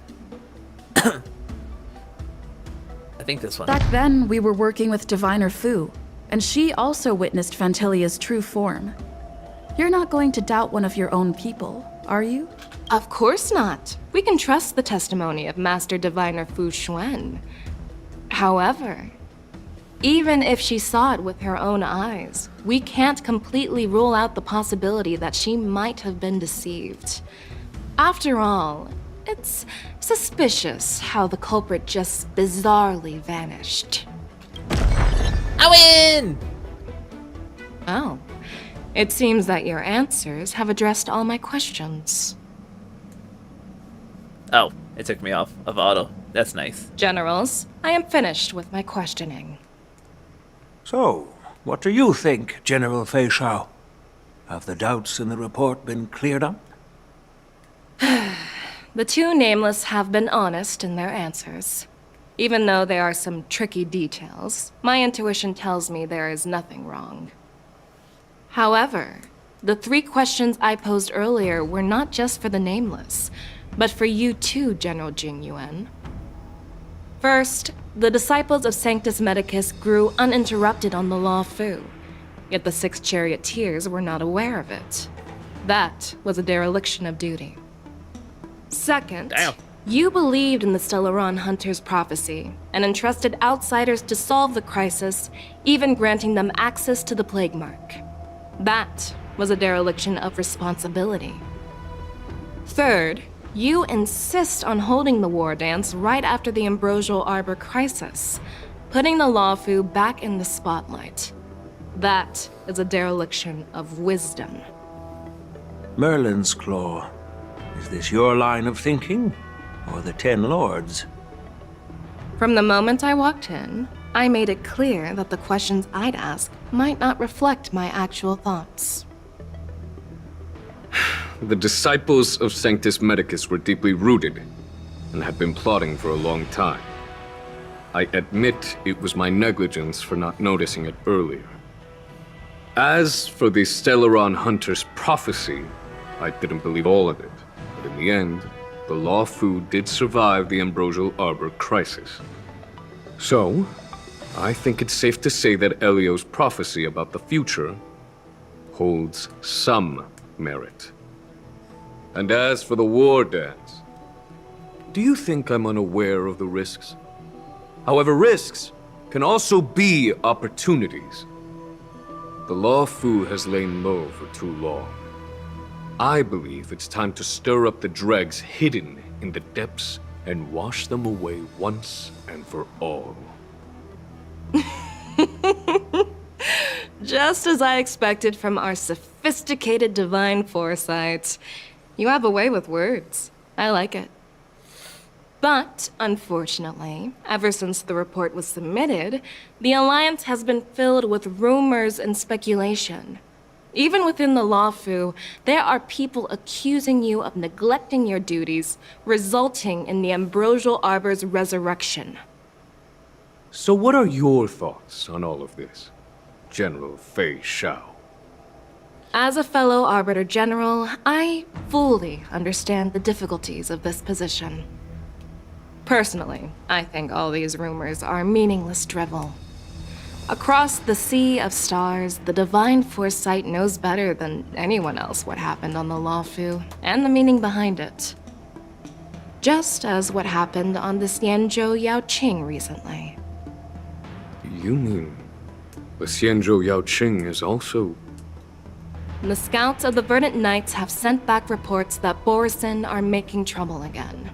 I think this one. Back then, we were working with Diviner Fu, and she also witnessed Fantilia's true form. You're not going to doubt one of your own people, are you? Of course not. We can trust the testimony of Master Diviner Fu Xuan. However, even if she saw it with her own eyes, we can't completely rule out the possibility that she might have been deceived. After all, it's suspicious how the culprit just bizarrely vanished. I win! Oh, it seems that your answers have addressed all my questions. Oh, it took me off of auto. That's nice. Generals, I am finished with my questioning. So, what do you think, General Fei Shao? Have the doubts in the report been cleared up? The two nameless have been honest in their answers. Even though there are some tricky details, my intuition tells me there is nothing wrong. However, the 3 questions I posed earlier were not just for the nameless, but for you too, General Jing Yuan. First, the disciples of Sanctus Medicus grew uninterrupted on the Law Fu, yet the 6 charioteers were not aware of it. That was a dereliction of duty. Second, you believed in the Stellaron Hunter's prophecy and entrusted outsiders to solve the crisis, even granting them access to the Plague Mark. That was a dereliction of responsibility. Third, you insist on holding the war dance right after the Ambrosial Arbor crisis, putting the Law Fu back in the spotlight. That is a dereliction of wisdom. Merlin's Claw. Is this your line of thinking, or the 10 Lords? From the moment I walked in, I made it clear that the questions I'd ask might not reflect my actual thoughts. The disciples of Sanctus Medicus were deeply rooted and had been plotting for a long time. I admit it was my negligence for not noticing it earlier. As for the Stellaron Hunter's prophecy, I didn't believe all of it, but in the end, the Law Fu did survive the Ambrosial Arbor crisis. So, I think it's safe to say that Elio's prophecy about the future holds some merit. And as for the war dance, do you think I'm unaware of the risks? However, risks can also be opportunities. The Law Fu has lain low for too long. I believe it's time to stir up the dregs hidden in the depths and wash them away once and for all. Just as I expected from our sophisticated divine foresight. You have a way with words. I like it. But, unfortunately, ever since the report was submitted, the Alliance has been filled with rumors and speculation. Even within the Law Fu, there are people accusing you of neglecting your duties, resulting in the Ambrosial Arbor's resurrection. So what are your thoughts on all of this, General Fei Shao? As a fellow Arbiter General, I fully understand the difficulties of this position. Personally, I think all these rumors are meaningless drivel. Across the sea of stars, the Divine Foresight knows better than anyone else what happened on the Law Fu, and the meaning behind it. Just as what happened on the Xianzhou Yaoqing recently. You mean the Xianzhou Yaoqing is also... The scouts of the Verdant Knights have sent back reports that Borisin are making trouble again.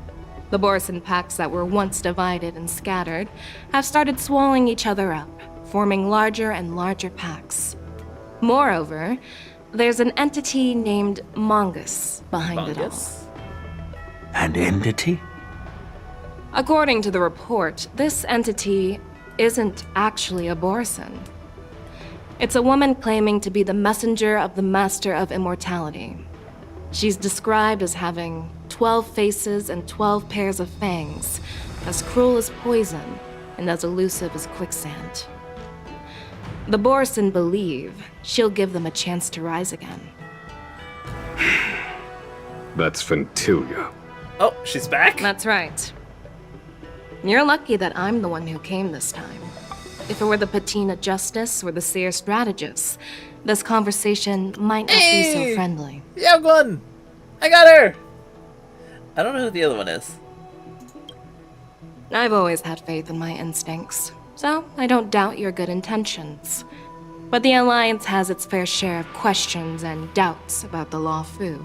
The Borisin packs that were once divided and scattered have started swallowing each other up, forming larger and larger packs. Moreover, there's an entity named Mongus behind it all. An entity? According to the report, this entity isn't actually a Borisin. It's a woman claiming to be the messenger of the Master of Immortality. She's described as having 12 faces and 12 pairs of fangs, as cruel as poison and as elusive as quicksand. The Borisin believe she'll give them a chance to rise again. That's Ventilia. Oh, she's back? That's right. You're lucky that I'm the one who came this time. If it were the Patina Justice or the Seer Strategist, this conversation might not be so friendly. Yeah, one! I got her! I don't know who the other one is. I've always had faith in my instincts, so I don't doubt your good intentions. But the Alliance has its fair share of questions and doubts about the Law Fu.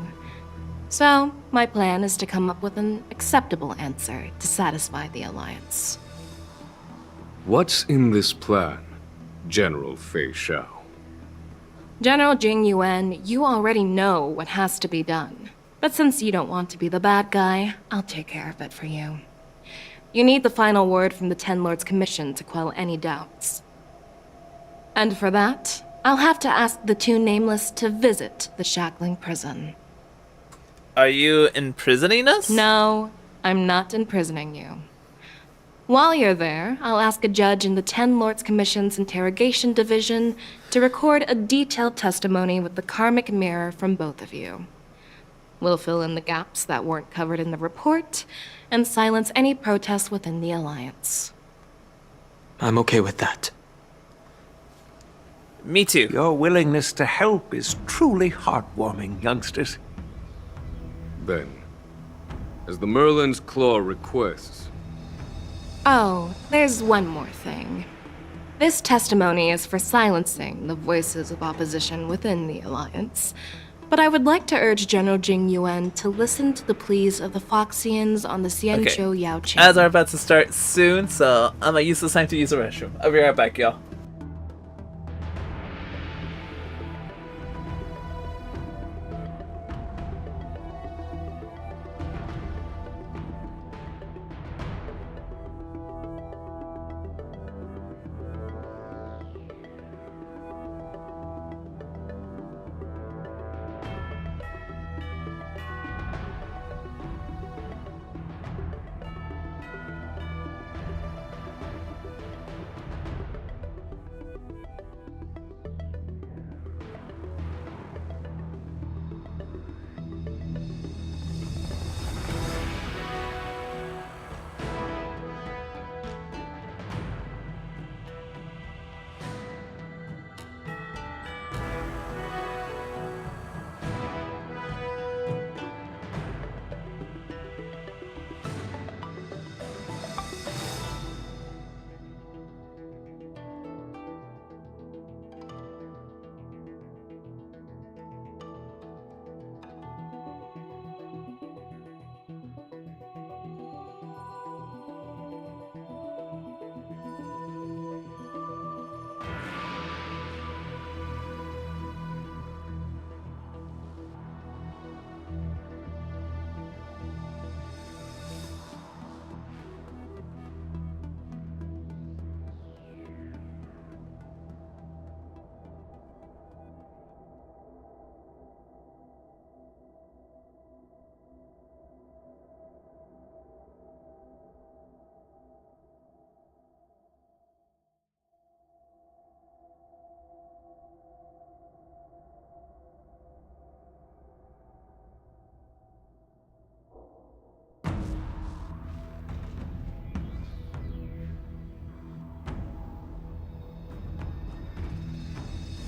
So, my plan is to come up with an acceptable answer to satisfy the Alliance. What's in this plan, General Fei Xiao? General Jing Yuan, you already know what has to be done. But since you don't want to be the bad guy, I'll take care of it for you. You need the final word from the Ten Lords Commission to quell any doubts. And for that, I'll have to ask the two Nameless to visit the Shackling Prison. Are you imprisoning us? No, I'm not imprisoning you. While you're there, I'll ask a judge in the Ten Lords Commission's Interrogation Division to record a detailed testimony with the karmic mirror from both of you. We'll fill in the gaps that weren't covered in the report and silence any protests within the Alliance. I'm okay with that. Me too. Your willingness to help is truly heartwarming, youngsters. Then, as the Merlin's Claw requests... Oh, there's one more thing. This testimony is for silencing the voices of opposition within the Alliance, but I would like to urge General Jing Yuan to listen to the pleas of the Foxians on the Xianzhou Yaoqing. As are about to start soon, so I'm gonna use this time to use the restroom. I'll be right back, y'all.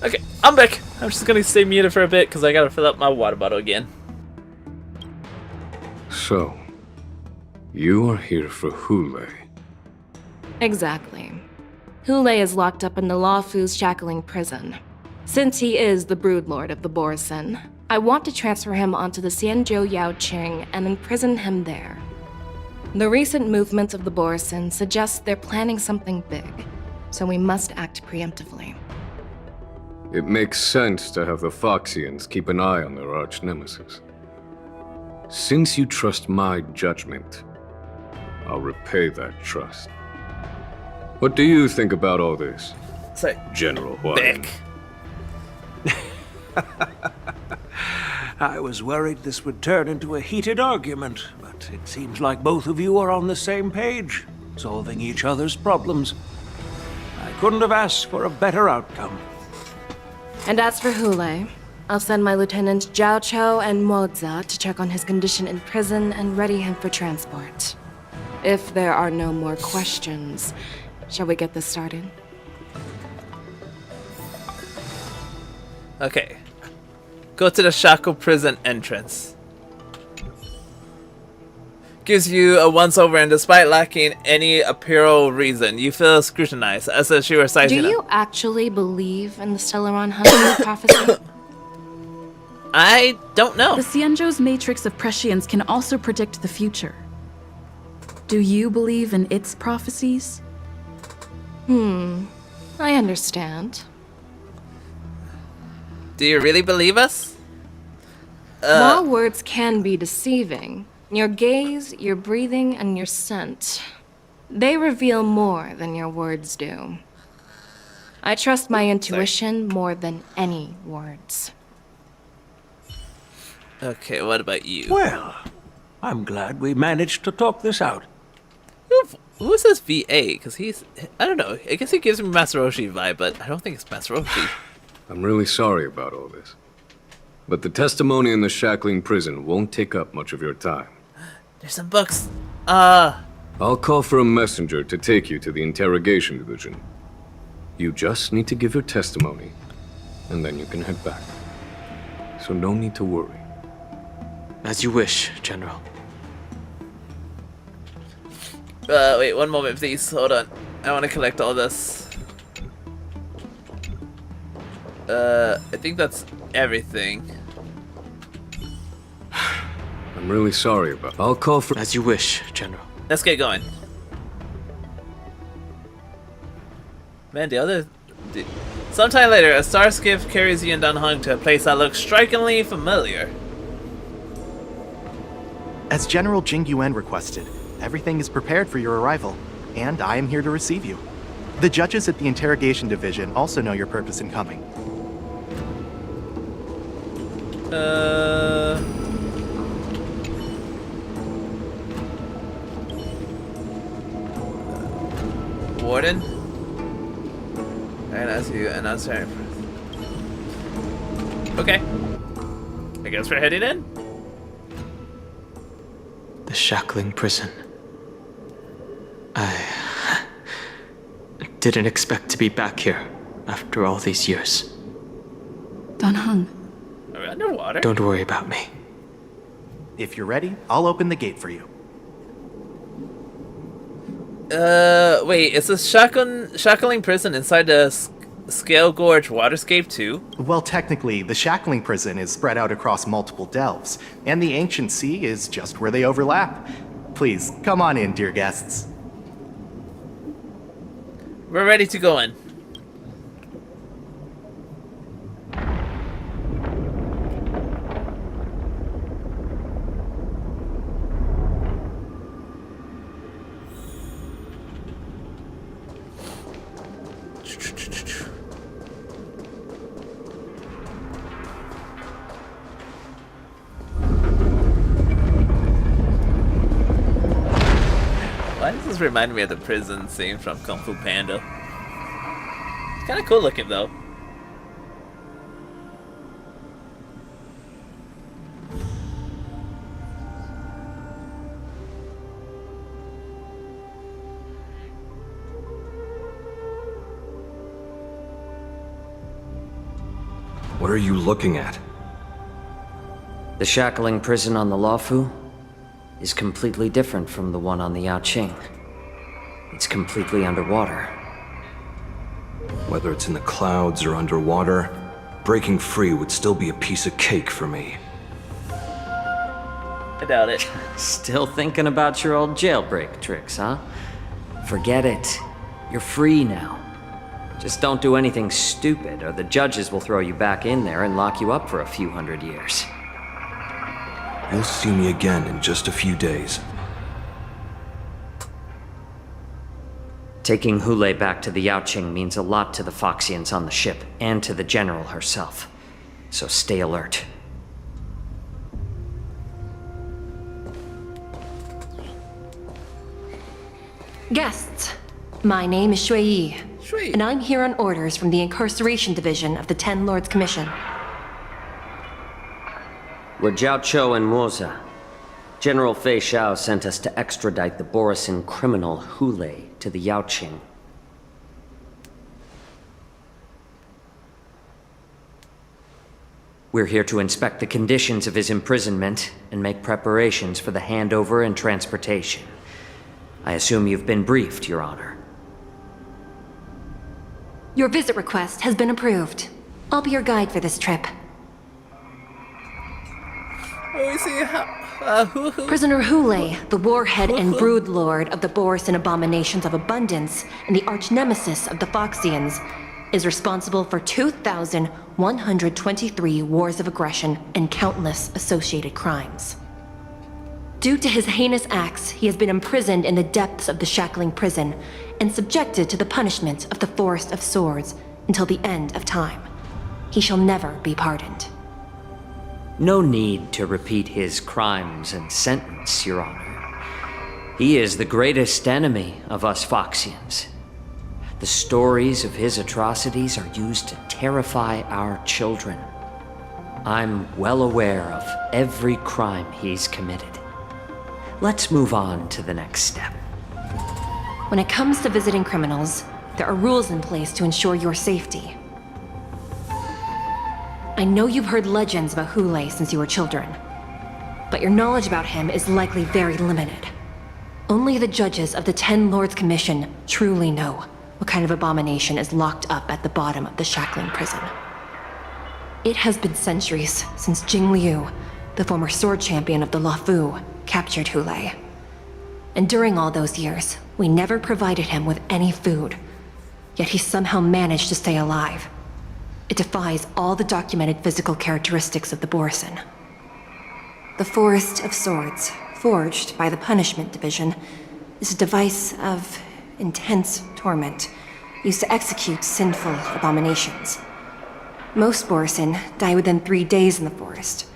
Okay, I'm back. I'm just gonna stay muted for a bit because I gotta fill up my water bottle again. So, you are here for Hule. Exactly. Hule is locked up in the Lawfu's shackling prison. Since he is the broodlord of the Borison, I want to transfer him onto the Xianzhou Yaoqing and imprison him there. The recent movements of the Borison suggest they're planning something big, so we must act preemptively. It makes sense to have the Foxians keep an eye on their arch-nemesis. Since you trust my judgment, I'll repay that trust. What do you think about all this, Sorry. General Huang? I was worried this would turn into a heated argument, but it seems like both of you are on the same page, solving each other's problems. I couldn't have asked for a better outcome. And as for Hule, I'll send my Lieutenant Zhao Chou and Moza to check on his condition in prison and ready him for transport. If there are no more questions, shall we get this started? Okay. Go to the Shackle prison entrance. Gives you a once-over, and despite lacking any apparent reason, you feel scrutinized, as if she were sizing Do you actually believe in the Stellaron Hunter prophecy? I don't know. The Xianzhou's matrix of prescience can also predict the future. Do you believe in its prophecies? I understand. Do you really believe us? While words can be deceiving, your gaze, your breathing, and your scent, they reveal more than your words do. I trust my intuition more than any words. Okay, what about you? Well, I'm glad we managed to talk this out. Who is this VA? Because he's... I don't know. I guess he gives me Master Roshi vibe, but I don't think it's Master Roshi. I'm really sorry about all this. But the testimony in the shackling prison won't take up much of your time. There's some books. I'll call for a messenger to take you to the interrogation division. You just need to give your testimony, and then you can head back. So no need to worry. As you wish, General. Wait, one moment, please. Hold on. I want to collect all this. I think that's everything. I'm really sorry about... I'll call for... As you wish, General. Let's get going. Man, sometime later, a star skiff carries you and Dan Heng to a place that looks strikingly familiar. As General Jing Yuan requested, everything is prepared for your arrival, and I am here to receive you. The judges at the interrogation division also know your purpose in coming. Warden? And as you and us. Okay. I guess we're heading in. The shackling prison. I didn't expect to be back here after all these years. Dan Heng. Are we underwater? Don't worry about me. If you're ready, I'll open the gate for you. Wait, is this shackling prison inside the Scale Gorge waterscape too? Well, technically, the shackling prison is spread out across multiple delves, and the ancient sea is just where they overlap. Please, come on in, dear guests. We're ready to go in. Why does this remind me of the prison scene from Kung Fu Panda? It's kind of cool looking though. What are you looking at? The shackling prison on the Lawfu is completely different from the one on the Yaoqing. It's completely underwater. whether it's in the clouds or underwater, breaking free would still be a piece of cake for me. I doubt it. Still thinking about your old jailbreak tricks, huh? Forget it. You're free now. Just don't do anything stupid, or the judges will throw you back in there and lock you up for a few hundred years. You'll see me again in just a few days. Taking Hule back to the Yaoqing means a lot to the Foxians on the ship, and to the General herself. So stay alert. Guests, my name is Shui Yi, and I'm here on orders from the Incarceration Division of the Ten Lords Commission. We're Jiao Chou and Moza. General Fei Xiao sent us to extradite the Borisin criminal Hule to the Yaoqing. We're here to inspect the conditions of his imprisonment and make preparations for the handover and transportation. I assume you've been briefed, Your Honor. Your visit request has been approved. I'll be your guide for this trip. We see Prisoner Hule, the warhead and brood lord of the Borisin abominations of abundance and the arch nemesis of the Foxians, is responsible for 2,123 wars of aggression and countless associated crimes. Due to his heinous acts, he has been imprisoned in the depths of the shackling prison and subjected to the punishment of the Forest of Swords until the end of time. He shall never be pardoned. No need to repeat his crimes and sentence, Your Honor. He is the greatest enemy of us Foxians. The stories of his atrocities are used to terrify our children. I'm well aware of every crime he's committed. Let's move on to the next step. When it comes to visiting criminals, there are rules in place to ensure your safety. I know you've heard legends about Hule since you were children, but your knowledge about him is likely very limited. Only the judges of the Ten Lords Commission truly know what kind of abomination is locked up at the bottom of the shackling prison. It has been centuries since Jing Liu, the former sword champion of the Luofu, captured Hule. And during all those years, we never provided him with any food, yet he somehow managed to stay alive. It defies all the documented physical characteristics of the Borisin. The Forest of Swords, forged by the Punishment Division, is a device of intense torment, used to execute sinful abominations. Most Borisin die within 3 days in the forest,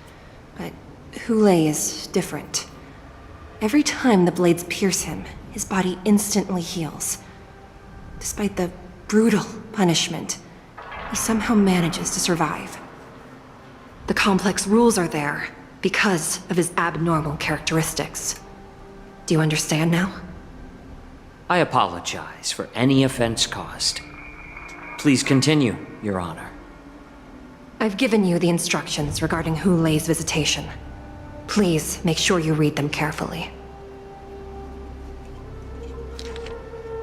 but Hule is different. Every time the blades pierce him, his body instantly heals. Despite the brutal punishment, he somehow manages to survive. The complex rules are there because of his abnormal characteristics. Do you understand now? I apologize for any offense caused. Please continue, Your Honor. I've given you the instructions regarding Hule's visitation. Please make sure you read them carefully.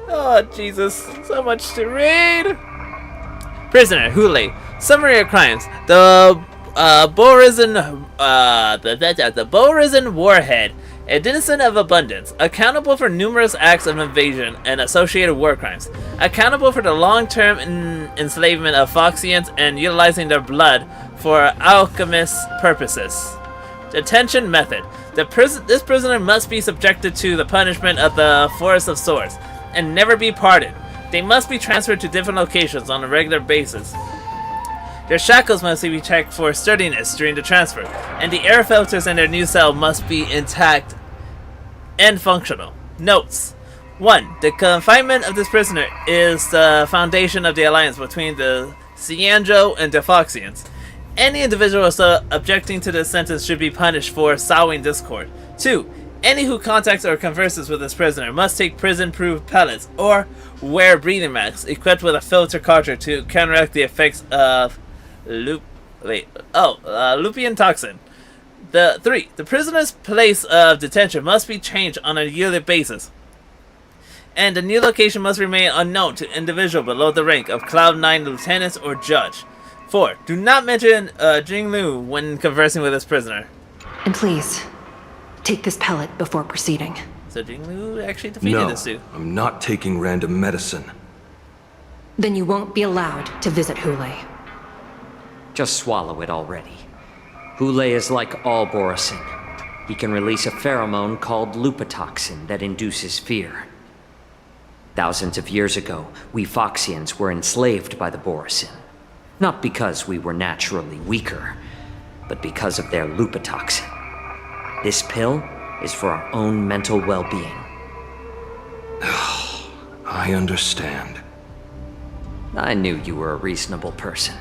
Oh, Jesus. So much to read. Prisoner Hule. Summary of crimes. The Borisin warhead. A denizen of abundance. Accountable for numerous acts of invasion and associated war crimes. Accountable for the long-term enslavement of Foxians and utilizing their blood for alchemist purposes. Detention method. This prisoner must be subjected to the punishment of the Forest of Swords and never be pardoned. They must be transferred to different locations on a regular basis. Their shackles must be checked for sturdiness during the transfer, and the air filters in their new cell must be intact and functional. Notes. 1. The confinement of this prisoner is the foundation of the alliance between the Xianzhou and the Foxians. Any individual objecting to this sentence should be punished for sowing discord. 2. Any who contacts or converses with this prisoner must take prison-proof pellets or wear breathing masks equipped with a filter cartridge to counteract the effects of Lupian toxin. 3. The prisoner's place of detention must be changed on a yearly basis. And the new location must remain unknown to individual below the rank of Cloud 9 Lieutenant or Judge. 4. Do not mention Jing Lu when conversing with this prisoner. And please, take this pellet before proceeding. So Jing Lu actually defeated this dude. I'm not taking random medicine. Then you won't be allowed to visit Hule. Just swallow it already. Hule is like all Borisin. He can release a pheromone called lupatoxin that induces fear. Thousands of years ago, we Foxians were enslaved by the Borisin. Not because we were naturally weaker, but because of their lupatoxin. This pill is for our own mental well-being. I understand. I knew you were a reasonable person.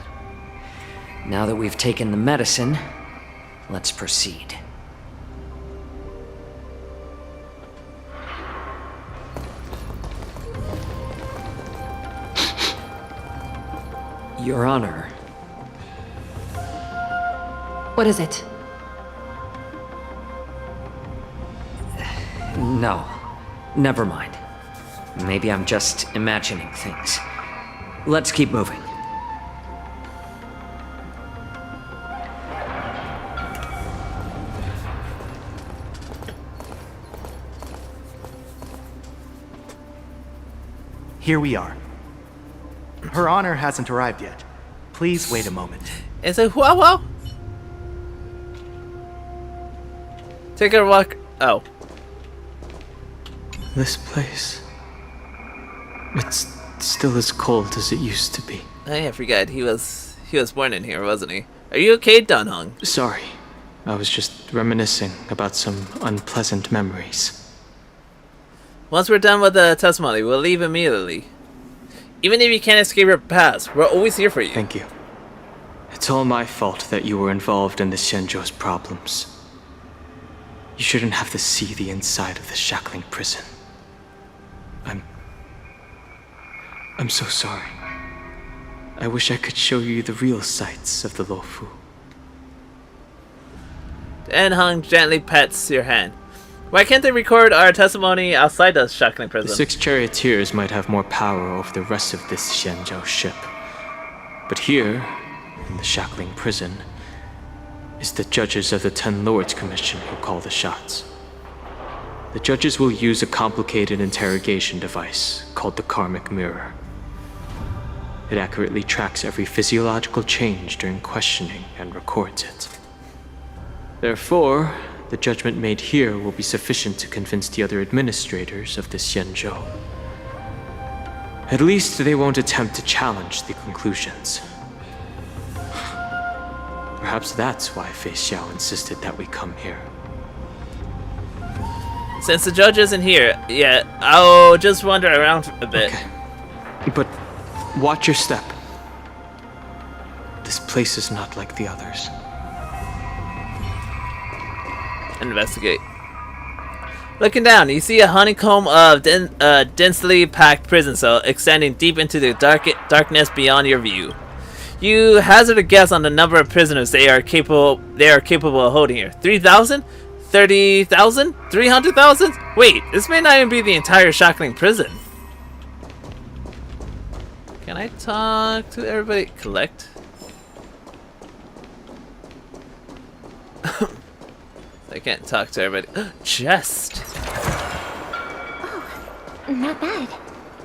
Now that we've taken the medicine, let's proceed. Your Honor. What is it? No. Never mind. Maybe I'm just imagining things. Let's keep moving. Here we are. Her Honor hasn't arrived yet. Please wait a moment. Is it wow? Take a walk. Oh. This place. It's still as cold as it used to be. I forgot he was born in here, wasn't he? Are you okay, Dan Hong? Sorry. I was just reminiscing about some unpleasant memories. Once we're done with the testimony, we'll leave immediately. Even if you can't escape your past, we're always here for you. Thank you. It's all my fault that you were involved in the Xianzhou's problems. You shouldn't have to see the inside of the shackling prison. I'm so sorry. I wish I could show you the real sights of the Luofu. Dan Hong gently pets your hand. Why can't they record our testimony outside the shackling prison? The 6 charioteers might have more power over the rest of this Xianzhou ship. But here, in the shackling prison, is the judges of the 10 Lords Commission who call the shots. The judges will use a complicated interrogation device called the Karmic Mirror. It accurately tracks every physiological change during questioning and records it. Therefore, the judgment made here will be sufficient to convince the other administrators of the Xianzhou. At least they won't attempt to challenge the conclusions. Perhaps that's why Fei Xiao insisted that we come here. Since the judge isn't here yet, I'll just wander around a bit. Okay. But watch your step. This place is not like the others. Investigate. Looking down, you see a honeycomb of densely packed prison cell extending deep into the darkness beyond your view. You hazard a guess on the number of prisoners they are capable of holding here. 3,000? 30,000? 300,000? Wait, this may not even be the entire shackling prison. Can I talk to everybody? Collect. I can't talk to everybody. Chest. Oh, not bad.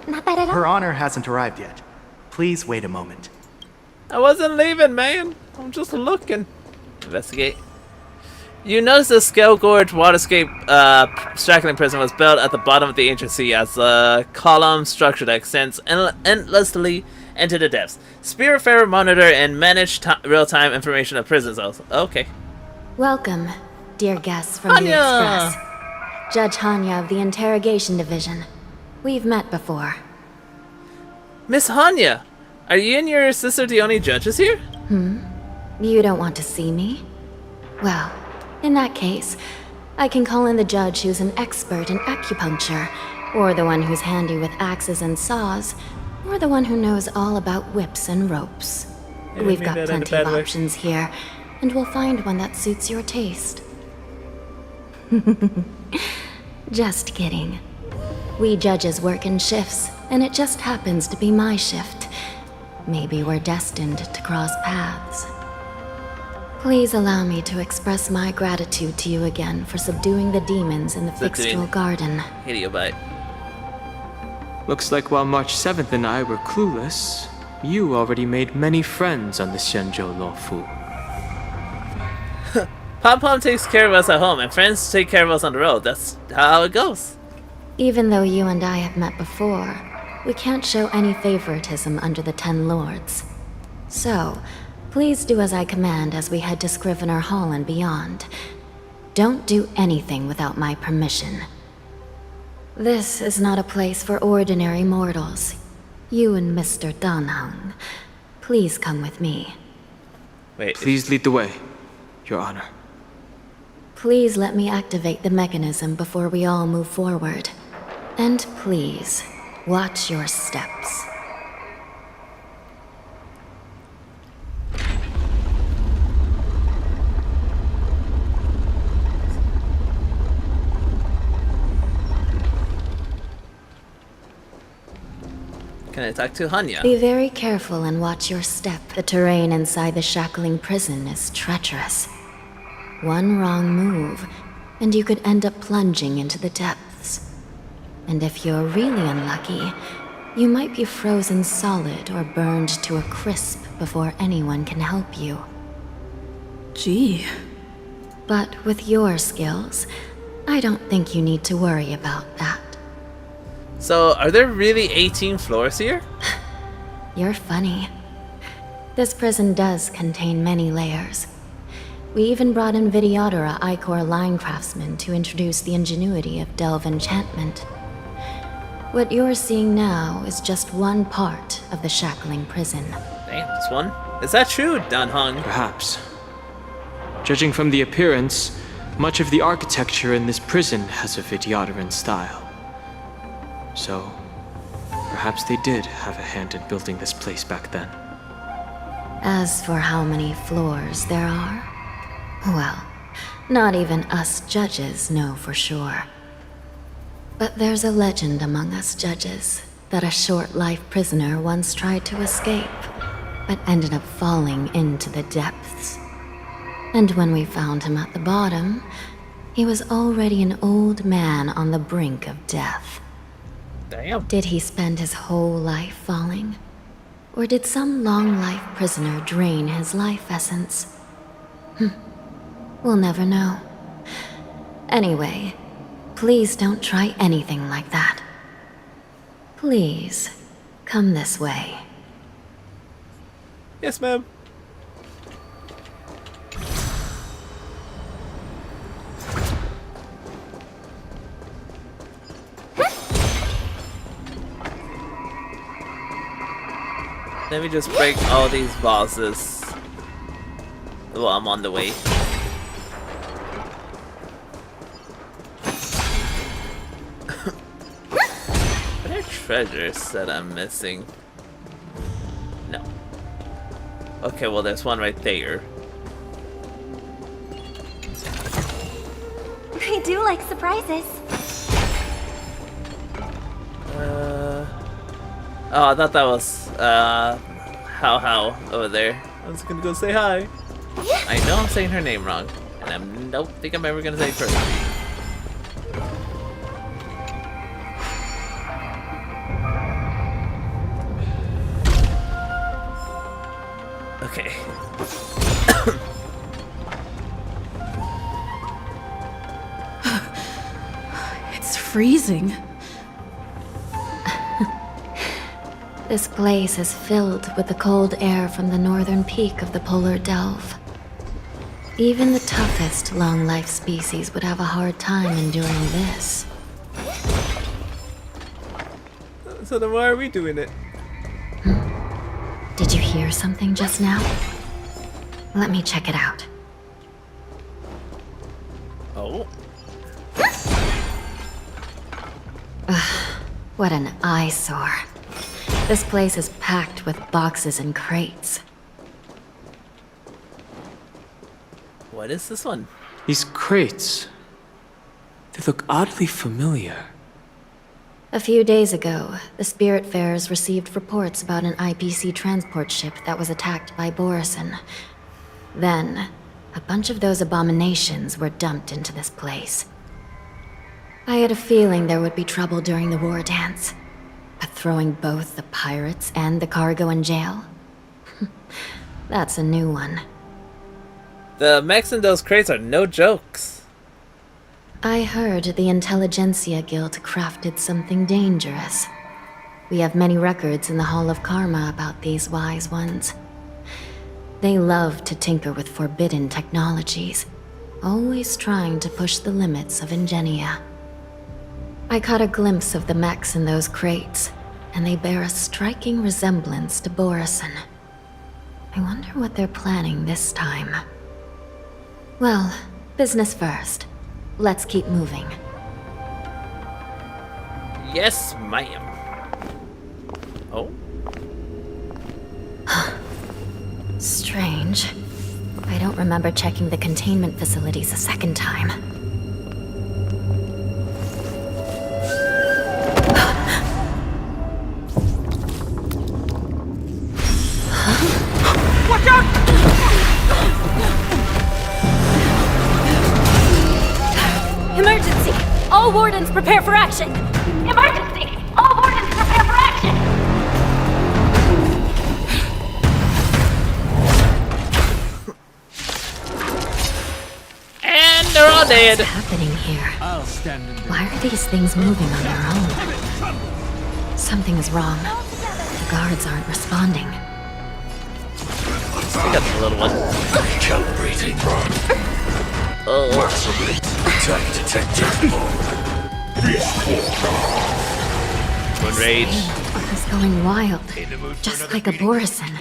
Not bad at all. Her Honor hasn't arrived yet. Please wait a moment. I wasn't leaving, man. I'm just looking. Investigate. You notice the Scale Gorge waterscape shackling prison was built at the bottom of the ancient sea as a column structure that extends endlessly into the depths. Spiritfarer monitor and manage real-time information of prison cells. Okay. Welcome, dear guests from the Express. Judge Hanya of the Interrogation Division. We've met before. Miss Hanya, are you and your sister the only judges here? You don't want to see me? Well, in that case, I can call in the judge who's an expert in acupuncture, or the one who's handy with axes and saws, or the one who knows all about whips and ropes. We've got plenty of options here, and we'll find one that suits your taste. Just kidding. We judges work in shifts, and it just happens to be my shift. Maybe we're destined to cross paths. Please allow me to express my gratitude to you again for subduing the demons in the Fixtual Garden. Heliobite. Looks like while March 7th and I were clueless, you already made many friends on the Xianzhou Luofu. Pom-Pom takes care of us at home, and friends take care of us on the road. That's how it goes. Even though you and I have met before, we can't show any favoritism under the Ten Lords. So, please do as I command as we head to Scrivener Hall and beyond. Don't do anything without my permission. This is not a place for ordinary mortals. You and Mr. Danheng, please come with me. Wait. Please lead the way, Your Honor. Please let me activate the mechanism before we all move forward. And please, watch your steps. Can I talk to Hanya? Be very careful and watch your step. The terrain inside the shackling prison is treacherous. One wrong move, and you could end up plunging into the depths. And if you're really unlucky, you might be frozen solid or burned to a crisp before anyone can help you. Gee. But with your skills, I don't think you need to worry about that. So, are there really 18 floors here? You're funny. This prison does contain many layers. We even brought in Videodora Icor line craftsmen to introduce the ingenuity of delve enchantment. What you're seeing now is just one part of the shackling prison. Damn, this one? Is that true, Danheng? Perhaps. Judging from the appearance, much of the architecture in this prison has a Vidyadoran style. So, perhaps they did have a hand in building this place back then. As for how many floors there are, well, not even us judges know for sure. But there's a legend among us judges that a short-life prisoner once tried to escape, but ended up falling into the depths. And when we found him at the bottom, he was already an old man on the brink of death. Damn. Did he spend his whole life falling? Or did some long-life prisoner drain his life essence? We'll never know. Anyway, please don't try anything like that. Please, come this way. Yes, ma'am. Let me just break all these bosses while I'm on the way. Are there treasures that I'm missing? No. Okay, well there's one right there. I do like surprises. Oh, I thought that was, How over there. I was gonna go say hi. I know I'm saying her name wrong, and I don't think I'm ever gonna say it correctly. Okay. It's freezing. This place is filled with the cold air from the northern peak of the polar delve. Even the toughest long-life species would have a hard time enduring this. So then why are we doing it? Did you hear something just now? Let me check it out. Oh. Ugh, what an eyesore. This place is packed with boxes and crates. What is this one? These crates, they look oddly familiar. A few days ago, the Spiritfarers received reports about an IPC transport ship that was attacked by Borison. Then, a bunch of those abominations were dumped into this place. I had a feeling there would be trouble during the war dance, but throwing both the pirates and the cargo in jail? That's a new one. The mechs in those crates are no jokes. I heard the Intelligentsia Guild crafted something dangerous. We have many records in the Hall of Karma about these wise ones. They love to tinker with forbidden technologies, always trying to push the limits of Ingenia. I caught a glimpse of the mechs in those crates, and they bear a striking resemblance to Borison. I wonder what they're planning this time. Well, business first. Let's keep moving. Yes, ma'am. Oh? Strange. I don't remember checking the containment facilities a second time. Watch out! Emergency! All wardens prepare for action! Emergency! All wardens prepare for action! And they're all dead. What's happening here? Why are these things moving on their own? Something is wrong. The guards aren't responding. We got the little one. Calibrating. Oh. Attack detected. One rage. He's going wild. Just like a Borison.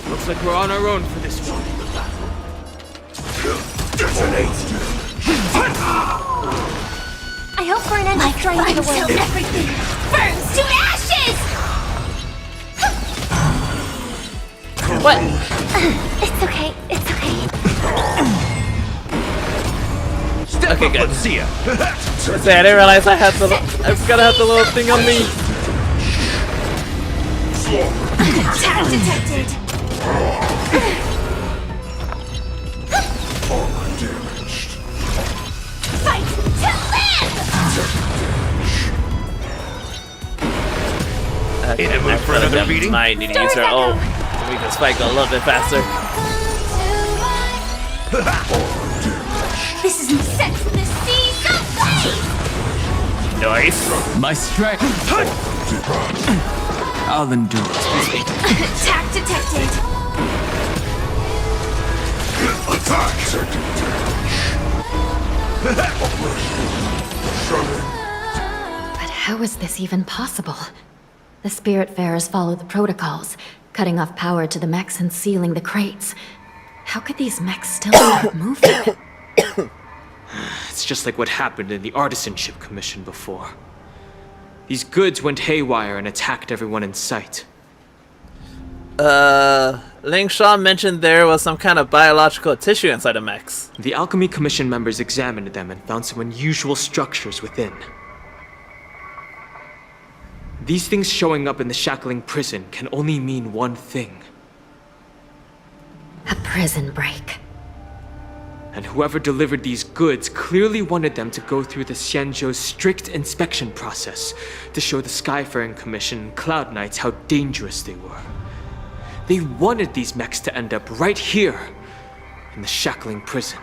Looks like we're on our own for this one. I hope for an end to strife the world. Everything burns to ashes! What? It's okay. It's okay. Okay, good. Let's see ya. I didn't realize I had the. I was gonna have the little thing on me. Attack detected! Fight to live! Okay, in for another beating? Might need to use her ult to make the spike go a little bit faster. This is my sex in the sea someplace! Nice. My strength. I'll endure. Attack detected! But how is this even possible? The Spiritfarers follow the protocols, cutting off power to the mechs and sealing the crates. How could these mechs still start moving? It's just like what happened in the Artisanship Commission before. These goods went haywire and attacked everyone in sight. Ling Sha mentioned there was some kind of biological tissue inside the mechs. The Alchemy Commission members examined them and found some unusual structures within. These things showing up in the shackling prison can only mean one thing. A prison break. And whoever delivered these goods clearly wanted them to go through the Xianzhou's strict inspection process to show the Skyfaring Commission and Cloud Knights how dangerous they were. They wanted these mechs to end up right here, in the shackling prison.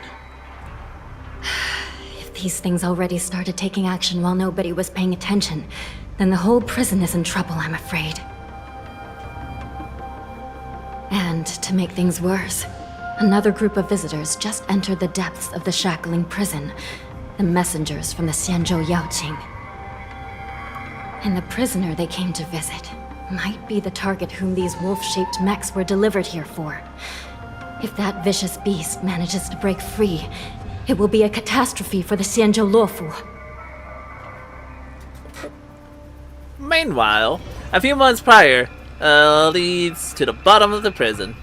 If these things already started taking action while nobody was paying attention, then the whole prison is in trouble, I'm afraid. And to make things worse, another group of visitors just entered the depths of the shackling prison, the messengers from the Xianzhou Yaoqing. And the prisoner they came to visit might be the target whom these wolf-shaped mechs were delivered here for. If that vicious beast manages to break free, it will be a catastrophe for the Xianzhou Luofu. Meanwhile, a few months prior, leads to the bottom of the prison.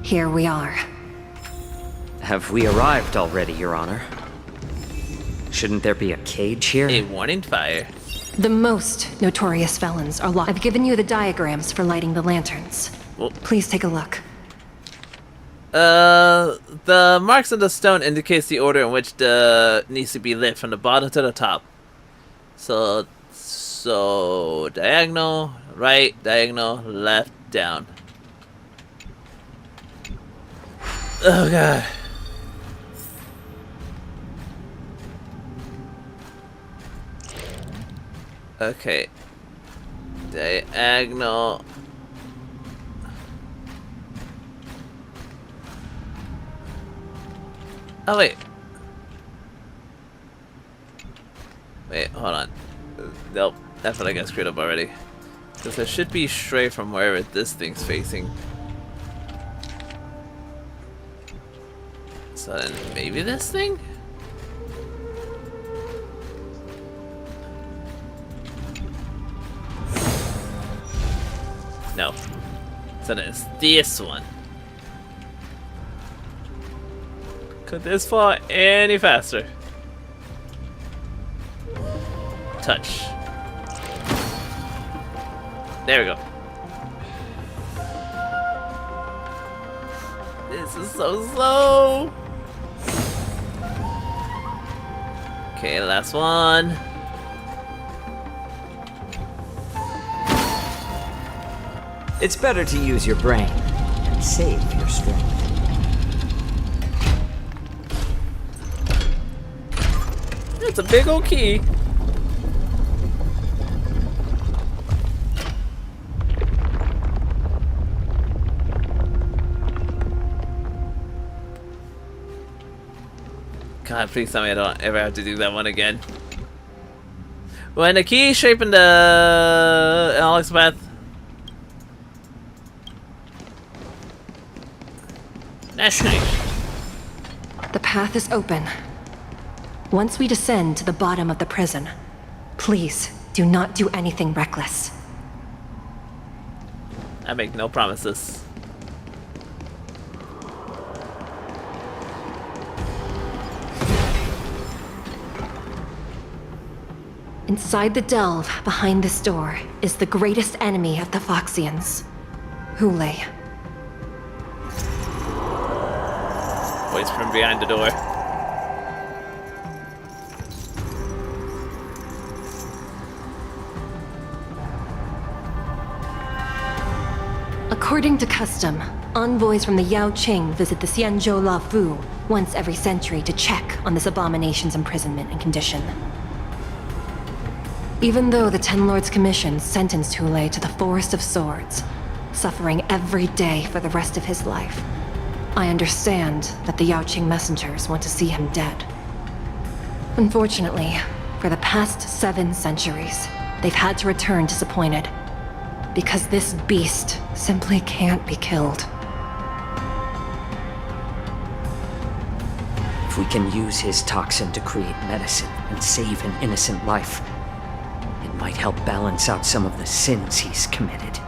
Here we are. Have we arrived already, Your Honor? Shouldn't there be a cage here? A warning fire. The most notorious felons are locked. I've given you the diagrams for lighting the lanterns. Well, please take a look. The marks on the stone indicates the order in which the needs to be lit from the bottom to the top. So diagonal, right, diagonal, left, down. Oh god. Okay. Diagonal. Oh wait. Wait, hold on. Nope, that's what I got screwed up already. Because it should be straight from wherever this thing's facing. So then maybe this thing? No. So then it's this one. Could this fall any faster? Touch. There we go. This is so slow. Okay, last one. It's better to use your brain and save your strength. It's a big old key. God, please tell me I don't ever have to do that one again. When the key is shaping the Alex path. That's nice. The path is open. Once we descend to the bottom of the prison, please do not do anything reckless. I make no promises. Inside the delve behind this door is the greatest enemy of the Foxians, Hule. Voice from behind the door. According to custom, envoys from the Yao Qing visit the Xianzhou La Fu once every century to check on this abomination's imprisonment and condition. Even though the Ten Lords Commission sentenced Hule to the Forest of Swords, suffering every day for the rest of his life, I understand that the Yao Qing messengers want to see him dead. Unfortunately, for the past 7 centuries, they've had to return disappointed, because this beast simply can't be killed. If we can use his toxin to create medicine and save an innocent life, it might help balance out some of the sins he's committed.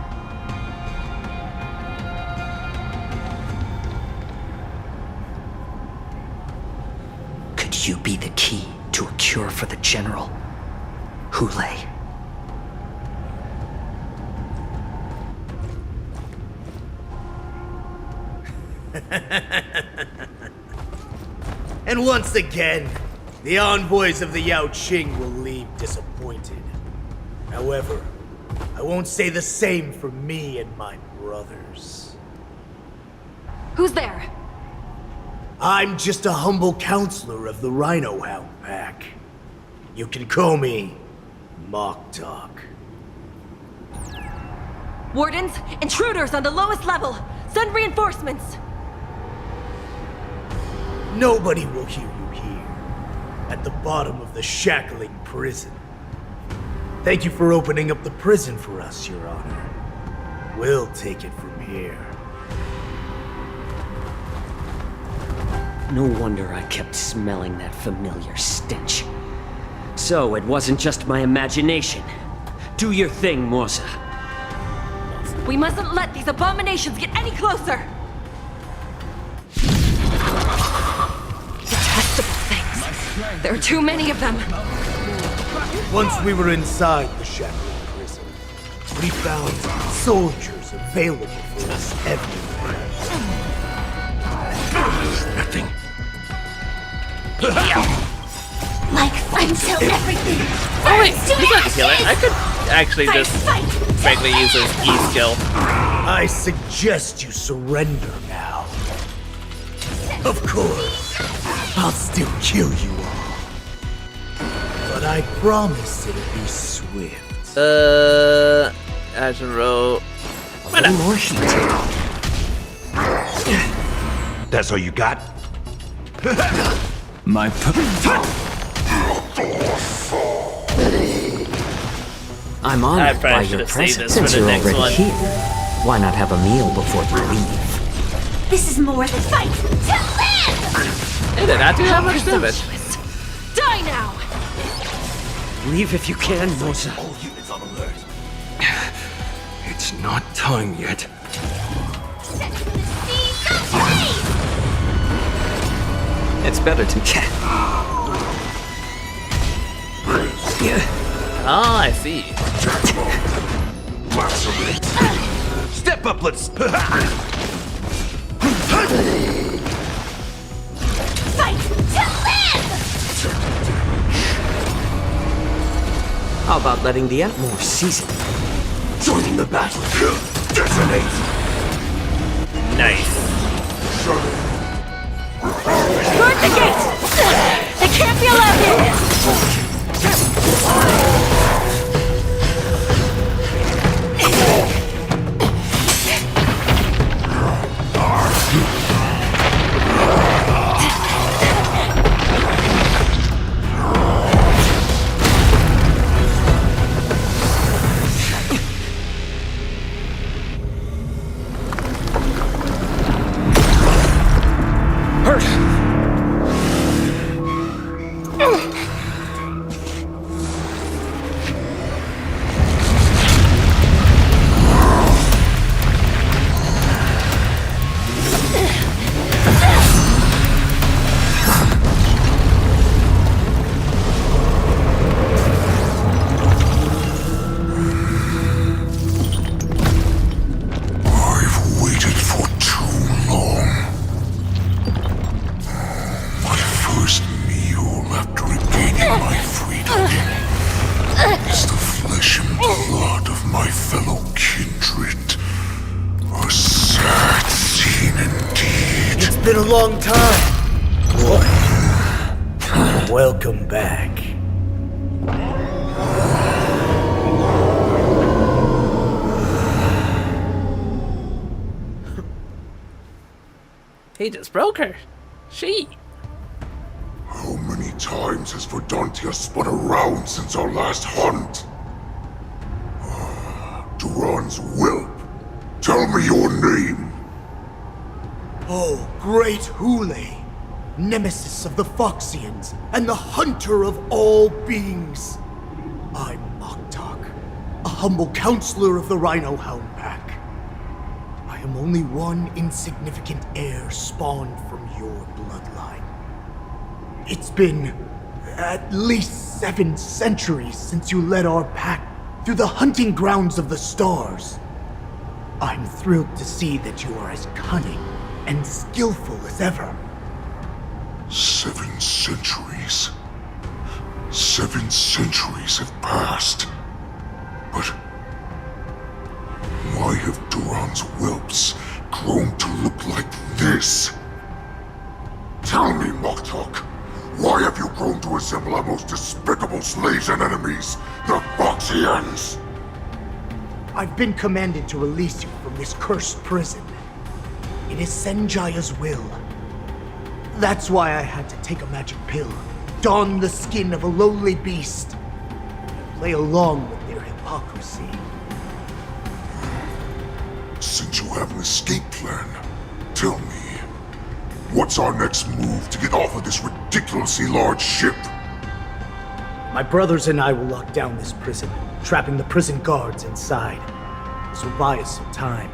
Could you be the key to a cure for the General, Hule? And once again, the envoys of the Yao Qing will leave disappointed. However, I won't say the same for me and my brothers. Who's there? I'm just a humble counselor of the Rhino Hound Pack. You can call me Mock Talk. Wardens, intruders on the lowest level! Send reinforcements! Nobody will hear you here, at the bottom of the shackling prison. Thank you for opening up the prison for us, Your Honor. We'll take it from here. No wonder I kept smelling that familiar stench. So it wasn't just my imagination. Do your thing, Morza. We mustn't let these abominations get any closer! Detestable things. There are too many of them. Once we were inside the shackling prison, we found soldiers available for us everywhere. Nothing. Like fight till everything. Oh wait, he's not healing. I could actually just frankly use his E skill. I suggest you surrender now. Of course, I'll still kill you all. But I promise it'll be swift. Action roll. A little more heat. That's all you got? My I'm I honored by probably should your have saved presence this for since the you're next already one. here. Why not have a meal before you leave? This is more than fight to live! They did not do that much damage. Die now! Leave if you can, Mosa. All units on alert. It's not time yet. It's better to get. Oh, I see. Step up, let's... Fight to live! How about letting the Atmore seize it? Joining the battle. Detonate. Nice. Guard the gate! They can't be allowed in! Been a long time. Boy. Welcome back. He just broke her. She. How many times has Verdantia spun around since our last hunt? Duran's whelp. Tell me your name. Oh, great Hule, nemesis of the Foxians, and the hunter of all beings. I'm Moktok, a humble counselor of the Rhino Hound Pack. I am only one insignificant heir spawned from your bloodline. It's been at least 7 centuries since you led our pack through the hunting grounds of the stars. I'm thrilled to see that you are as cunning and skillful as ever. 7 centuries. 7 centuries have passed. But why have Duran's whelps grown to look like this? Tell me, Moktok, why have you grown to resemble our most despicable slaves and enemies, the Foxians? I've been commanded to release you from this cursed prison. It is Senjaya's will. That's why I had to take a magic pill, don the skin of a lowly beast, and play along with their hypocrisy. Since you have an escape plan, tell me, what's our next move to get off of this ridiculously large ship? My brothers and I will lock down this prison, trapping the prison guards inside. This will buy us some time.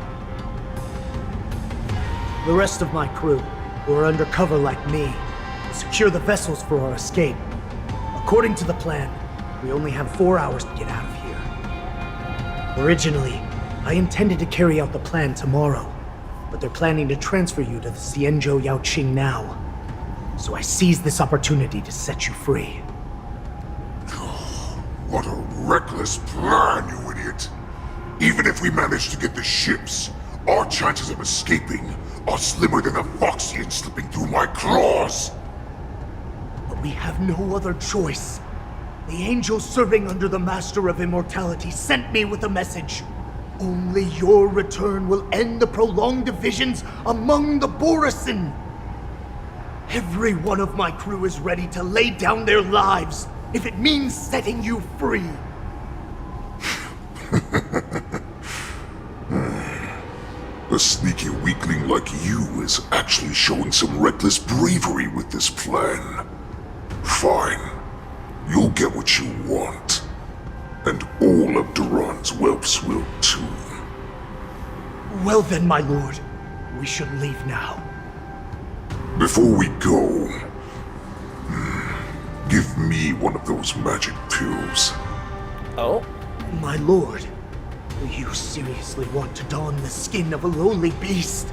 The rest of my crew, who are undercover like me, will secure the vessels for our escape. According to the plan, we only have 4 hours to get out of here. Originally, I intended to carry out the plan tomorrow, but they're planning to transfer you to the Xianzhou Yaoqing now. So I seized this opportunity to set you free. What a reckless plan, you idiot! Even if we manage to get the ships, our chances of escaping are slimmer than a Foxian slipping through my claws! But we have no other choice. The angel serving under the Master of Immortality sent me with a message. Only your return will end the prolonged divisions among the Borisin. Every one of my crew is ready to lay down their lives if it means setting you free. A sneaky weakling like you is actually showing some reckless bravery with this plan. Fine. You'll get what you want. And all of Duran's whelps will too. Well then, my lord. We should leave now. Before we go, give me one of those magic pills. Oh? My lord, do you seriously want to don the skin of a lowly beast?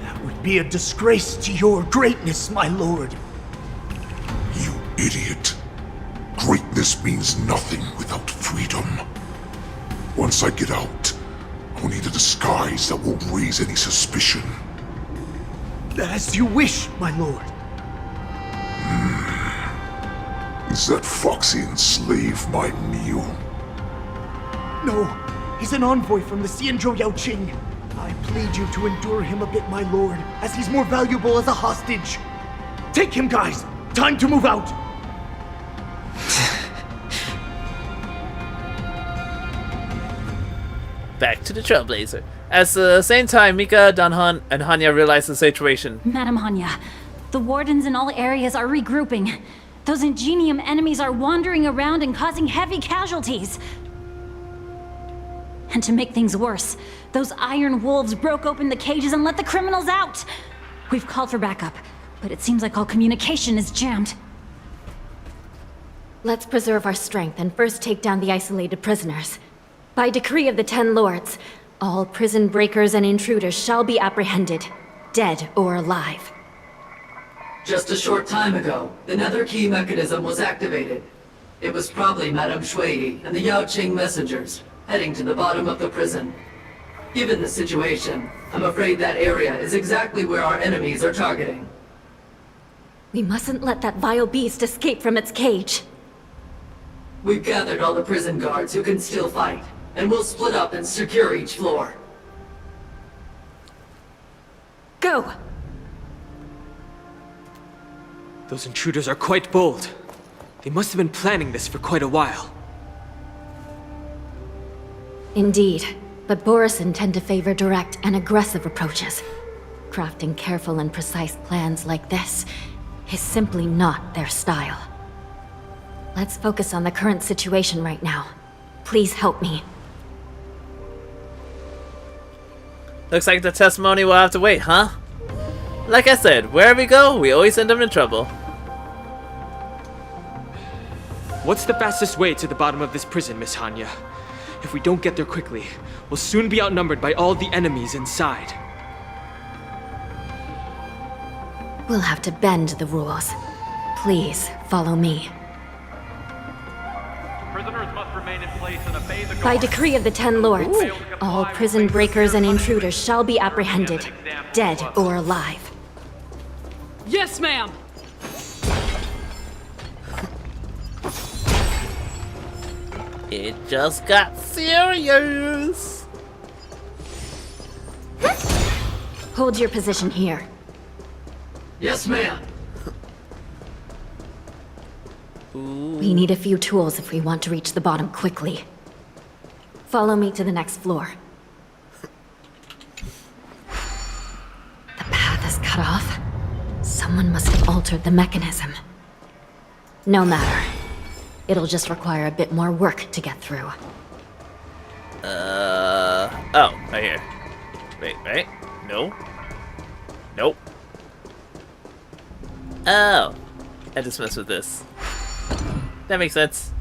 That would be a disgrace to your greatness, my lord. You idiot. Greatness means nothing without freedom. Once I get out, I'll need a disguise that won't raise any suspicion. As you wish, my lord. Is that Foxian slave my meal? No, he's an envoy from the Xianzhou Yaoqing. I plead you to endure him a bit, my lord, as he's more valuable as a hostage. Take him, guys! Time to move out! Back to the Trailblazer. At the same time, Mika, Danhan, and Hanya realize the situation. Madam Hanya, the wardens in all areas are regrouping. Those Ingenium enemies are wandering around and causing heavy casualties. And to make things worse, those iron wolves broke open the cages and let the criminals out. We've called for backup, but it seems like all communication is jammed. Let's preserve our strength and first take down the isolated prisoners. By decree of the 10 Lords, all prison breakers and intruders shall be apprehended, dead or alive. Just a short time ago, the Nether Key mechanism was activated. It was probably Madame Shui and the Yaoqing messengers, heading to the bottom of the prison. Given the situation, I'm afraid that area is exactly where our enemies are targeting. We mustn't let that vile beast escape from its cage. We've gathered all the prison guards who can still fight, and we'll split up and secure each floor. Go! Those intruders are quite bold. They must have been planning this for quite a while. Indeed, but Borisin tend to favor direct and aggressive approaches. Crafting careful and precise plans like this is simply not their style. Let's focus on the current situation right now. Please help me. Looks like the testimony will have to wait, huh? Like I said, wherever we go, we always end up in trouble. What's the fastest way to the bottom of this prison, Miss Hanya? If we don't get there quickly, we'll soon be outnumbered by all the enemies inside. We'll have to bend the rules. Please, follow me. Prisoners must remain in place and obey the guards. By decree of the 10 Lords, all prison breakers and intruders shall be apprehended, dead or alive. Yes, ma'am! It just got serious! Hold your position here. Yes, ma'am. We need a few tools if we want to reach the bottom quickly. Follow me to the next floor. The path is cut off. Someone must have altered the mechanism. No matter. It'll just require a bit more work to get through. Oh, right here. Wait. No. Nope. Oh. I just messed with this. That makes sense.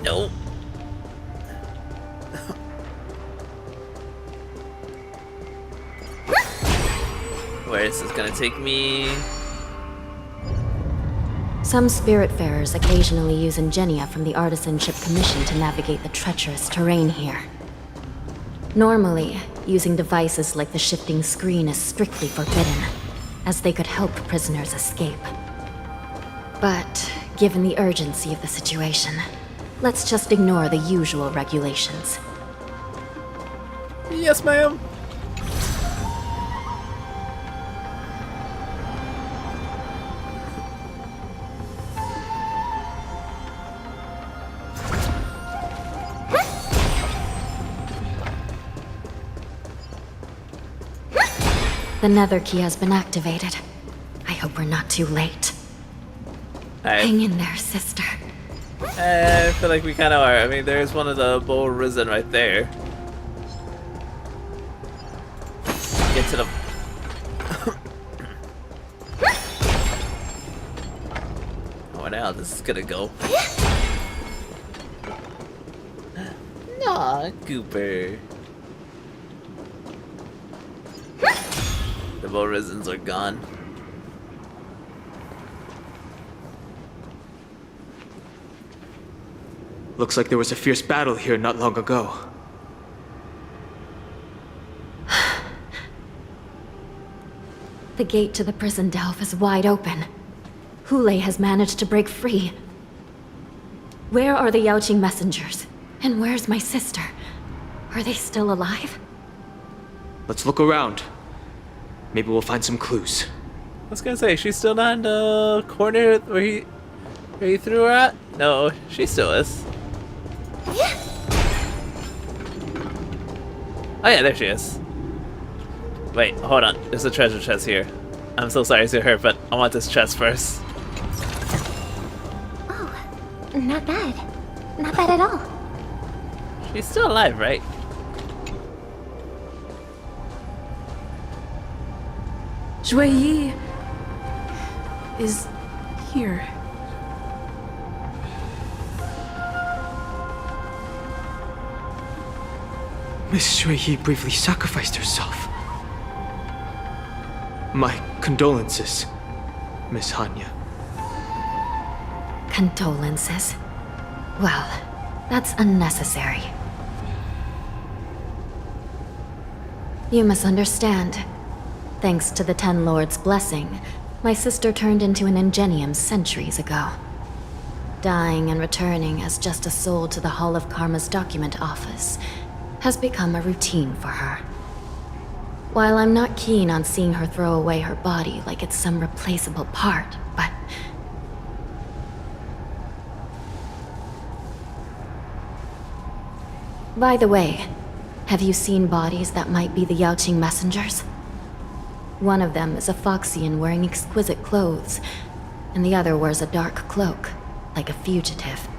No. Where is this gonna take me? Some spiritfarers occasionally use ingenia from the Artisanship Commission to navigate the treacherous terrain here. Normally, using devices like the shifting screen is strictly forbidden, as they could help prisoners escape. But, given the urgency of the situation, let's just ignore the usual regulations. Yes, ma'am. The nether key has been activated. I hope we're not too late. Hang in there, sister. I feel like we kind of are. I mean, there's one of the bull risen right there. Get to the... Oh, now this is gonna go. Nah, Cooper. The bull risens are gone. Looks like there was a fierce battle here not long ago. The gate to the prison delve is wide open. Hule has managed to break free. Where are the Yaoqing messengers? And where's my sister? Are they still alive? Let's look around. Maybe we'll find some clues. I was gonna say, she's still not in the corner where he threw her at? No, she still is. Oh yeah, there she is. Wait, hold on. There's a treasure chest here. I'm so sorry to her, but I want this chest first. Oh, not bad. Not bad at all. She's still alive, right? Shui is here. Miss Shui briefly sacrificed herself. My condolences, Miss Hanya. Condolences? Well, that's unnecessary. You must understand. Thanks to the Ten Lords' blessing, my sister turned into an ingenium centuries ago. Dying and returning as just a soul to the Hall of Karma's document office has become a routine for her. While I'm not keen on seeing her throw away her body like it's some replaceable part, but... By the way, have you seen bodies that might be the Yaoqing messengers? One of them is a Foxian wearing exquisite clothes, and the other wears a dark cloak, like a fugitive.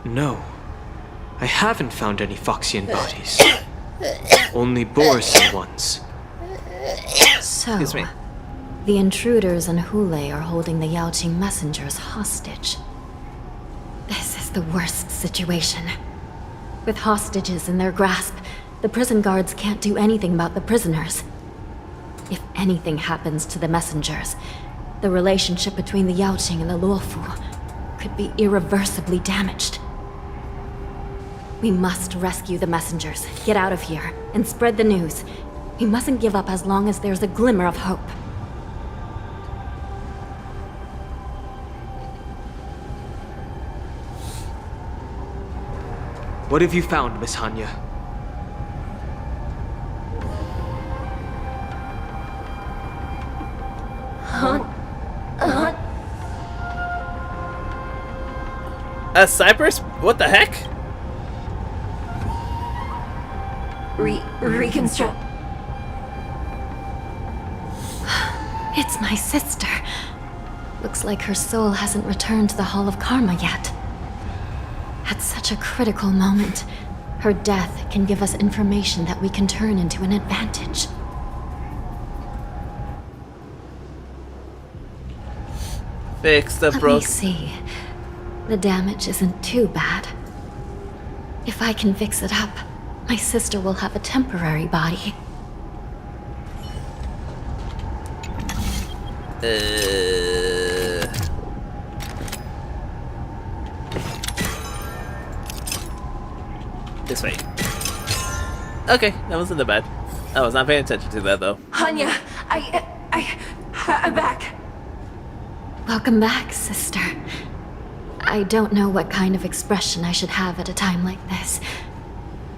No. I haven't found any Foxian bodies. Only Borisan ones. So, the intruders and Hule are holding the Yaoqing messengers hostage. This is the worst situation. With hostages in their grasp, the prison guards can't do anything about the prisoners. If anything happens to the messengers, the relationship between the Yaoqing and the Luofu could be irreversibly damaged. We must rescue the messengers, get out of here, and spread the news. We mustn't give up as long as there's a glimmer of hope. What have you found, Miss Hanya? A Cypress? What the heck? Reconstruct. It's my sister. Looks like her soul hasn't returned to the Hall of Karma yet. At such a critical moment, her death can give us information that we can turn into an advantage. Fix the Let broke. me see. The damage isn't too bad. If I can fix it up, my sister will have a temporary body. This way. Okay, that wasn't that bad. I was not paying attention to that though. Hanya, I'm back. Welcome back, sister. I don't know what kind of expression I should have at a time like this.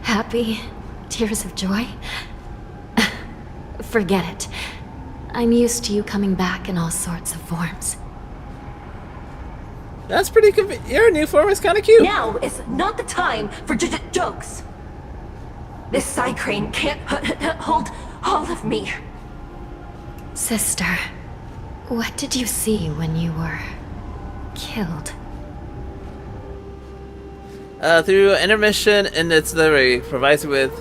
Happy? Tears of joy? Forget it. I'm used to you coming back in all sorts of forms. That's pretty your new form is kind of cute. Now is not the time for jokes. This side crane can't hold all of me. Sister, what did you see when you were killed? Through intermission in its delivery, provides you with...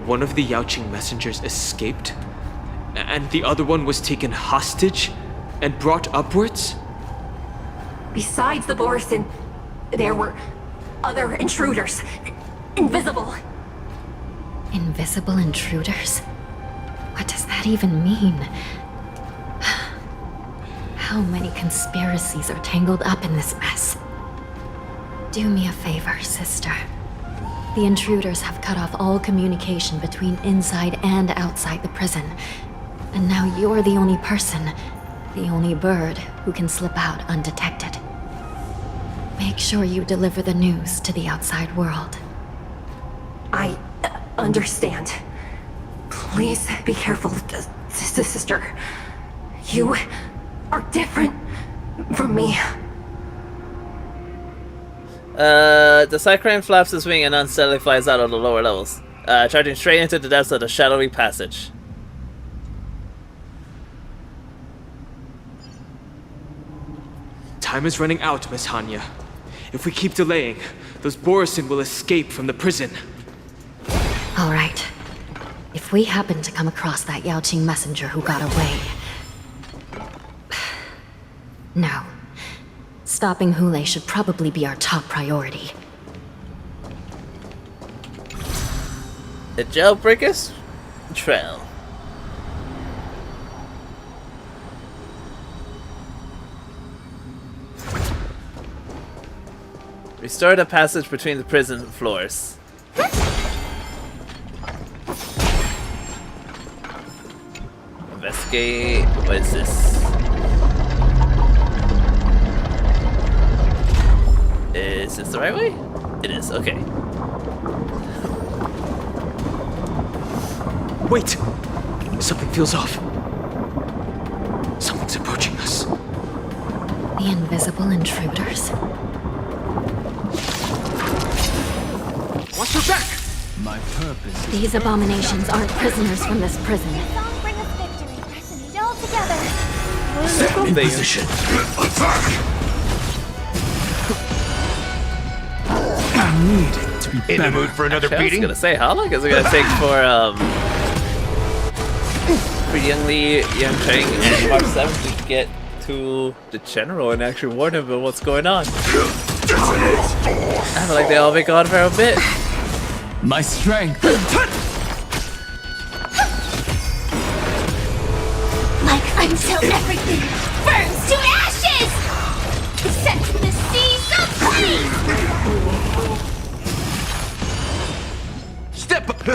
One of the Yaoqing messengers escaped, and the other one was taken hostage and brought upwards? Besides the Borison, there were other intruders. Invisible. Invisible intruders? What does that even mean? How many conspiracies are tangled up in this mess? Do me a favor, sister. The intruders have cut off all communication between inside and outside the prison. And now you're the only person, the only bird, who can slip out undetected. Make sure you deliver the news to the outside world. I understand. Please be careful, sister. You are different from me. The Cyclone flaps his wing and unsteadily flies out of the lower levels, charging straight into the depths of the shadowy passage. Time is running out, Miss Hanya. If we keep delaying, those Borison will escape from the prison. All right. If we happen to come across that Yaoqing messenger who got away... No. Stopping Hule should probably be our top priority. The Jailbreakers Trail. Restore the passage between the prison floors. Investigate. What is this? Is this the right way? It is, okay. Wait! Something feels off. Someone's approaching us. The invisible intruders? Watch your back! My purpose. These abominations aren't prisoners from this prison. Bring us victory. Let's meet all together. Set in position. Attack! I need to be in the mood for another Actually, beating? I was gonna say, how long is it gonna take for Young Lee, Young Cheng, and Mark 7 to get to the general and actually warn him about what's going on? I feel like they all make on for a bit. My strength. Like until everything burns to ashes! Set to the seas of flame! Step up!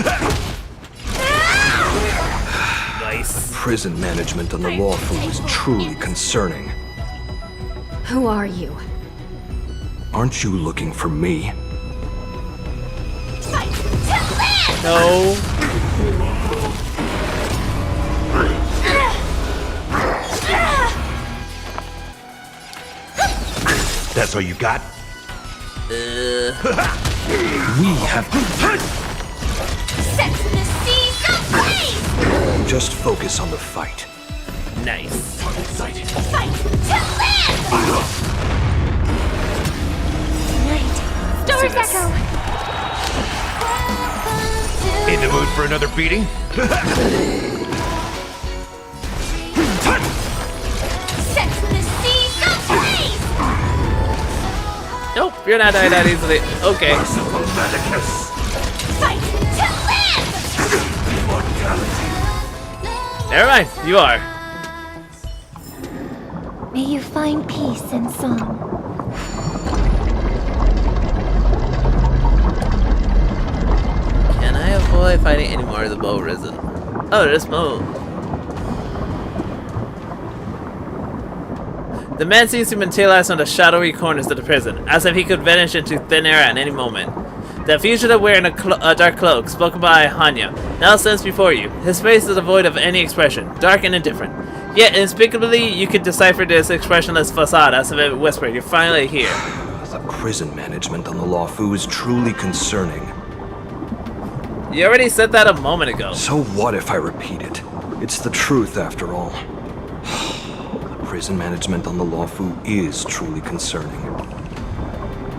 Nice. Prison management on the lawful is truly concerning. Who are you? Aren't you looking for me? Fight to live! No. That's all you got? We have. Set to the seas of flame! Just focus on the fight. Nice. I'm excited. Fight to live! Stars echo. In the mood for another beating? Set to the seas of praise. Nope, you're not dying that easily. Okay. Fight to live. Never mind, you are. May you find peace and song. Can I avoid fighting any more of the bow risen? Oh, there's Mo. The man seems to materialize on the shadowy corners of the prison, as if he could vanish into thin air at any moment. The fugitive wearing a dark cloak, spoken by Hanya, now stands before you. His face is devoid of any expression, dark and indifferent. Yet, inexplicably, you could decipher this expressionless facade as if it whispered, "You're finally here." The prison management on the Luofu is truly concerning. You already said that a moment ago. So what if I repeat it? It's the truth, after all. The prison management on the Luofu is truly concerning.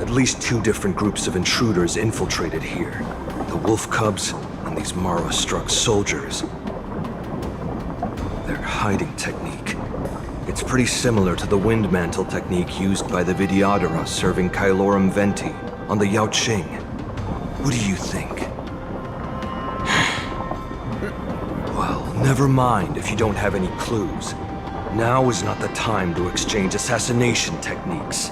At least 2 different groups of intruders infiltrated here. The wolf cubs and these Mara-struck soldiers. Their hiding technique. It's pretty similar to the wind mantle technique used by the Vidyadhara serving Kailorum Venti on the Yaoqing. What do you think? Well, never mind if you don't have any clues. Now is not the time to exchange assassination techniques.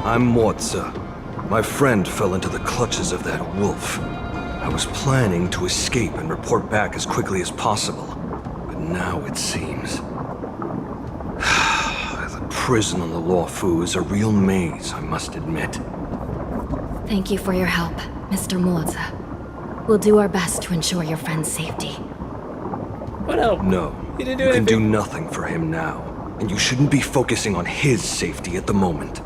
I'm Moza. My friend fell into the clutches of that wolf. I was planning to escape and report back as quickly as possible. But now it seems... the prison on the Luofu is a real maze, I must admit. Thank you for your help, Mr. Moza. We'll do our best to ensure your friend's safety. What help? No, You didn't do you can do anything. nothing for him now. And you shouldn't be focusing on his safety at the moment.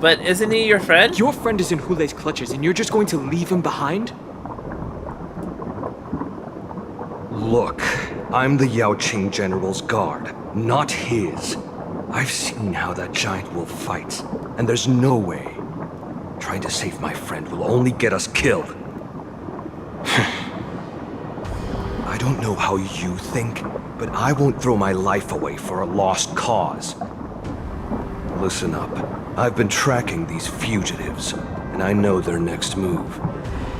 But isn't he your friend? Your friend is in Hulei's clutches and you're just going to leave him behind? Look, I'm the Yaoqing General's guard, not his. I've seen how that giant wolf fights, and there's no way. Trying to save my friend will only get us killed. I don't know how you think, but I won't throw my life away for a lost cause. Listen up. I've been tracking these fugitives, and I know their next move.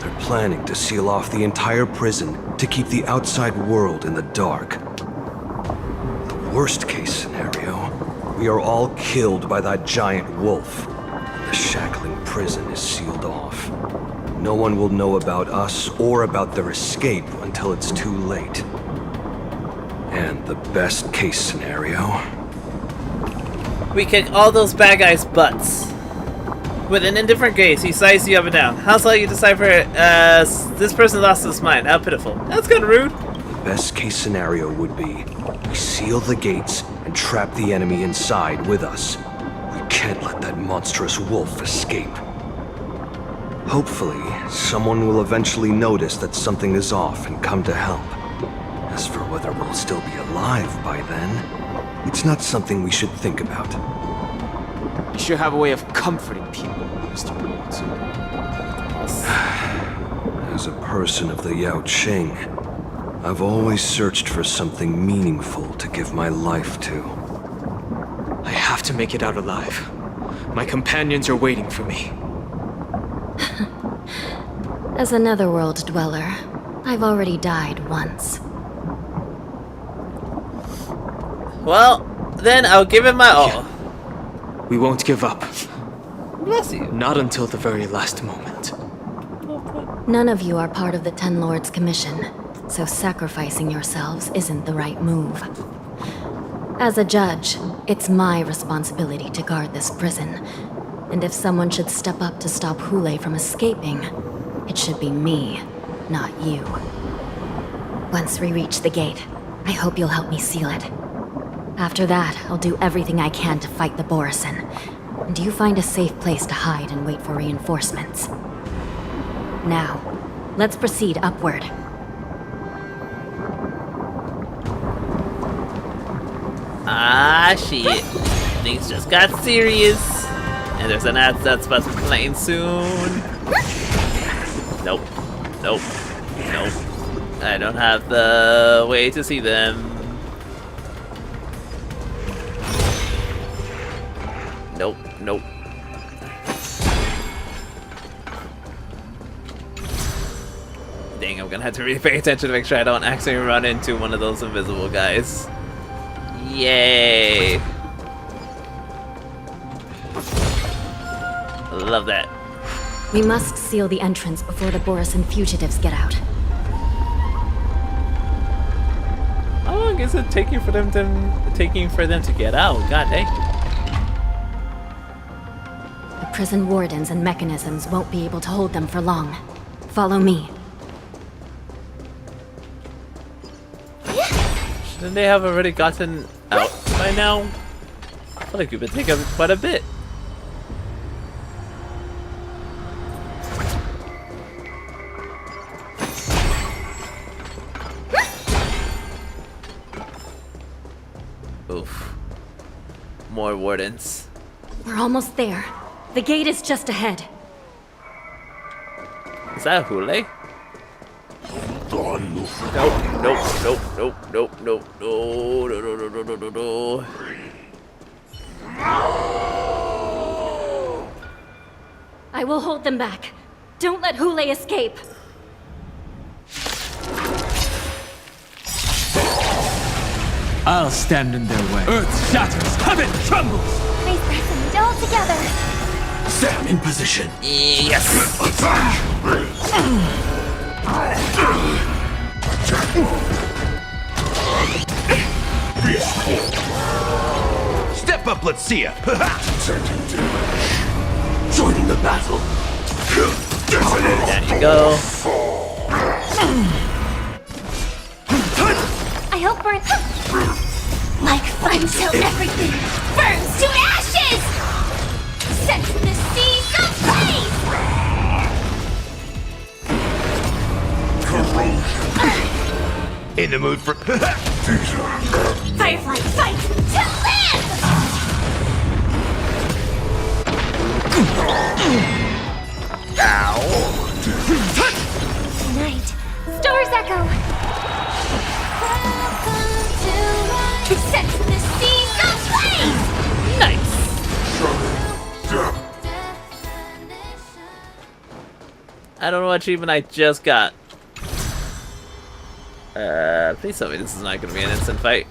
They're planning to seal off the entire prison to keep the outside world in the dark. The worst case scenario, we are all killed by that giant wolf. The shackling prison is sealed off. No one will know about us or about their escape until it's too late. And the best case scenario... We kick all those bad guys' butts. With an indifferent gaze, he sighs you up and down. How's like you decipher it as this person lost his mind? How pitiful. That's kind of rude. The best case scenario would be we seal the gates and trap the enemy inside with us. We can't let that monstrous wolf escape. Hopefully, someone will eventually notice that something is off and come to help. As for whether we'll still be alive by then, it's not something we should think about. You should have a way of comforting people, Mr. Moza. As a person of the Yaoqing, I've always searched for something meaningful to give my life to. I have to make it out alive. My companions are waiting for me. As a netherworld dweller, I've already died once. Well, then I'll give it my all. We won't give up. Bless you. Not until the very last moment. None of you are part of the Ten Lords Commission, so sacrificing yourselves isn't the right move. As a judge, it's my responsibility to guard this prison, and if someone should step up to stop Hulei from escaping, it should be me, not you. Once we reach the gate, I hope you'll help me seal it. After that, I'll do everything I can to fight the Borisin, and you find a safe place to hide and wait for reinforcements. Now, let's proceed upward. Ah, shit. Things just got serious. And there's an ad that's supposed to be playing soon. Nope. Nope. Nope. I don't have the way to see them. Nope. Nope. Dang, I'm gonna have to really pay attention to make sure I don't accidentally run into one of those invisible guys. Yay! Love that. We must seal the entrance before the Borisan fugitives get out. How long is it taking for them to get out? God dang. The prison wardens and mechanisms won't be able to hold them for long. Follow me. Shouldn't they have already gotten out by now? I feel like we've been taking quite a bit. Oof. More wardens. We're almost there. The gate is just ahead. Is that a Hule? Nope, nope, nope, nope, nope, nope, no, no, no, no, no, no, no. I will hold them back. Don't let Hule escape. I'll stand in their way. Earth shatters, heaven trembles! Face pressing, all together. Sam in position. Yes. Step up, let's see ya. Joining the battle. There you go. I hope burn like fun till everything burns to ashes! Set the seas ablaze! In the mood for Firefly fight to live! Tonight, stars echo. Set the seas ablaze! Nice. I don't know what achievement I just got. Please tell me this is not gonna be an instant fight.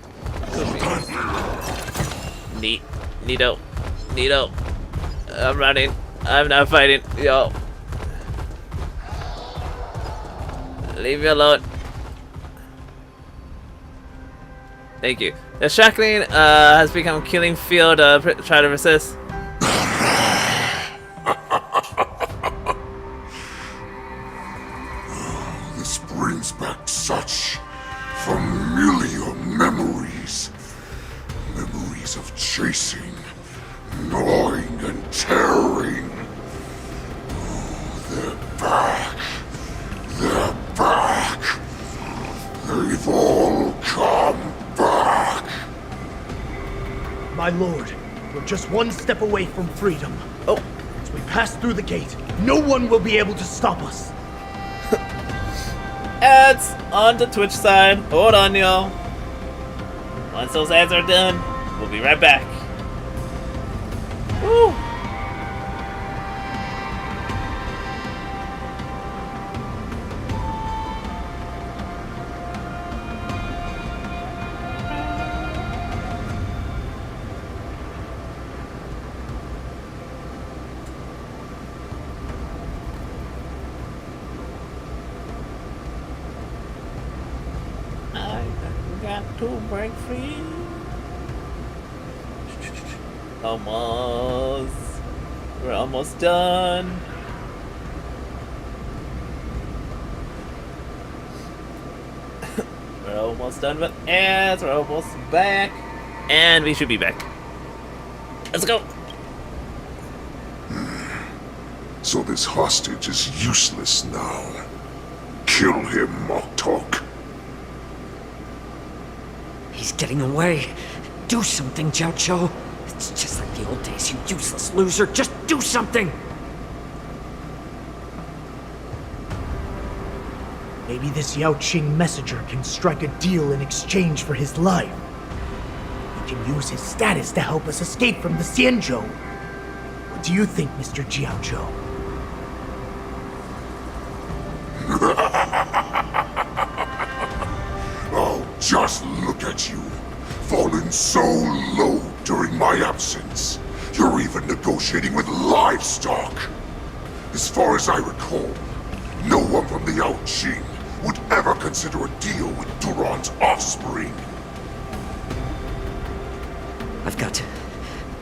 Neat. Neato. Neato. I'm running. I'm not fighting. Yo. Leave me alone. Thank you. The shackling has become a killing field. Try to resist. This brings back such familiar memories. Memories of chasing, gnawing, and tearing. Oh, they're back. They're back. They've all come back. My lord, we're just one step away from freedom. Oh, as we pass through the gate, no one will be able to stop us. Ads on the Twitch side. Hold on, y'all. Once those ads are done, we'll be right back. Woo! To break free. Almost. We're almost done. We're almost done with ads. We're almost back. And we should be back. Let's go. So this hostage is useless now. Kill him, Moktok. He's getting away. do something, Xianzhou. It's just like the old days, you useless loser. Just do something! Maybe this Yao Qing messenger can strike a deal in exchange for his life. He can use his status to help us escape from the Xianzhou. What do you think, Mr. Xianzhou? Oh, just look at you. Fallen so low during my absence. You're even negotiating with livestock. As far as I recall, no one from the Yao Qing would ever consider a deal with Duran's offspring. I've got to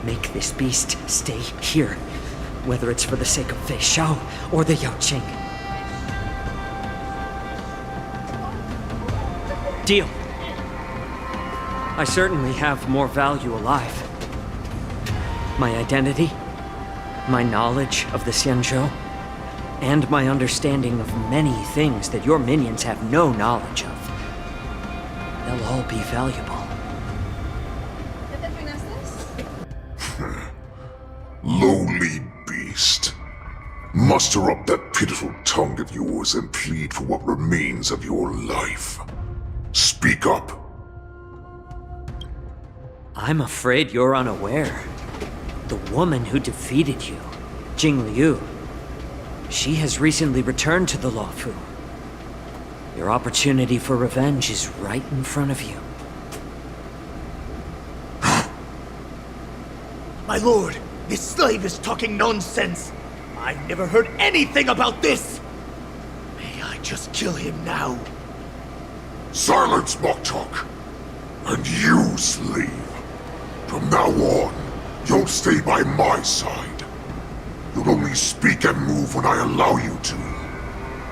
make this beast stay here, whether it's for the sake of Fei Xiao or the Yao Qing. Deal. I certainly have more value alive. My identity, my knowledge of the Xianzhou, and my understanding of many things that your minions have no knowledge of. They'll all be valuable. Lowly beast. Muster up that pitiful tongue of yours and plead for what remains of your life. Speak up. I'm afraid you're unaware. The woman who defeated you, Jing Liu, she has recently returned to the Luofu. Your opportunity for revenge is right in front of you. My lord, this slave is talking nonsense. I've never heard anything about this. May I just kill him now? Silence, mock talk. And you, slave. From now on, you'll stay by my side. You'll only speak and move when I allow you to.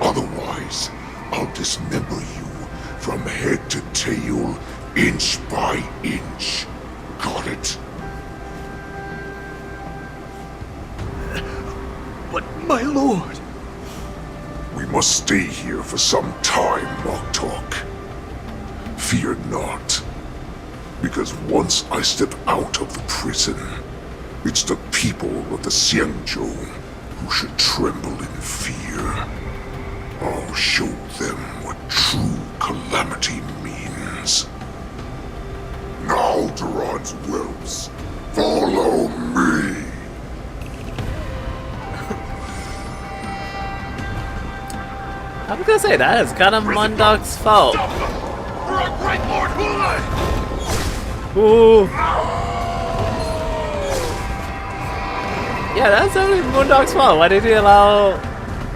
Otherwise, I'll dismember you from head to tail, inch by inch. Got it? But, my lord... We must stay here for some time, mock talk. Fear not. Because once I step out of the prison, it's the people of the Xianzhou who should tremble in fear. I'll show them what true calamity means. Now, Duran's whelps, follow me! I was gonna say, that is kind of Mundok's fault. Great Lord Hule! Ooh. Yeah, that's only Moondog's fault. Why did he allow...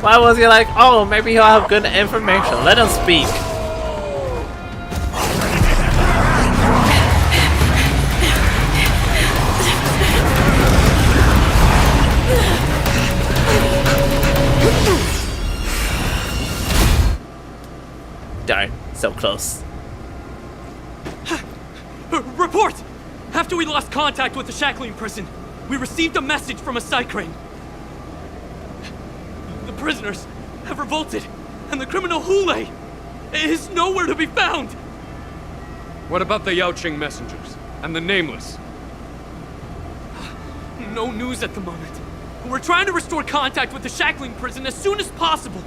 Why was he like, oh, maybe he'll have good information. Let him speak. Darn, so close. Report! After we lost contact with the shackling prison, we received a message from a Psycrane. The prisoners have revolted, and the criminal Hule is nowhere to be found! What about the Yao Qing messengers, and the Nameless? No news at the moment. We're trying to restore contact with the shackling prison as soon as possible.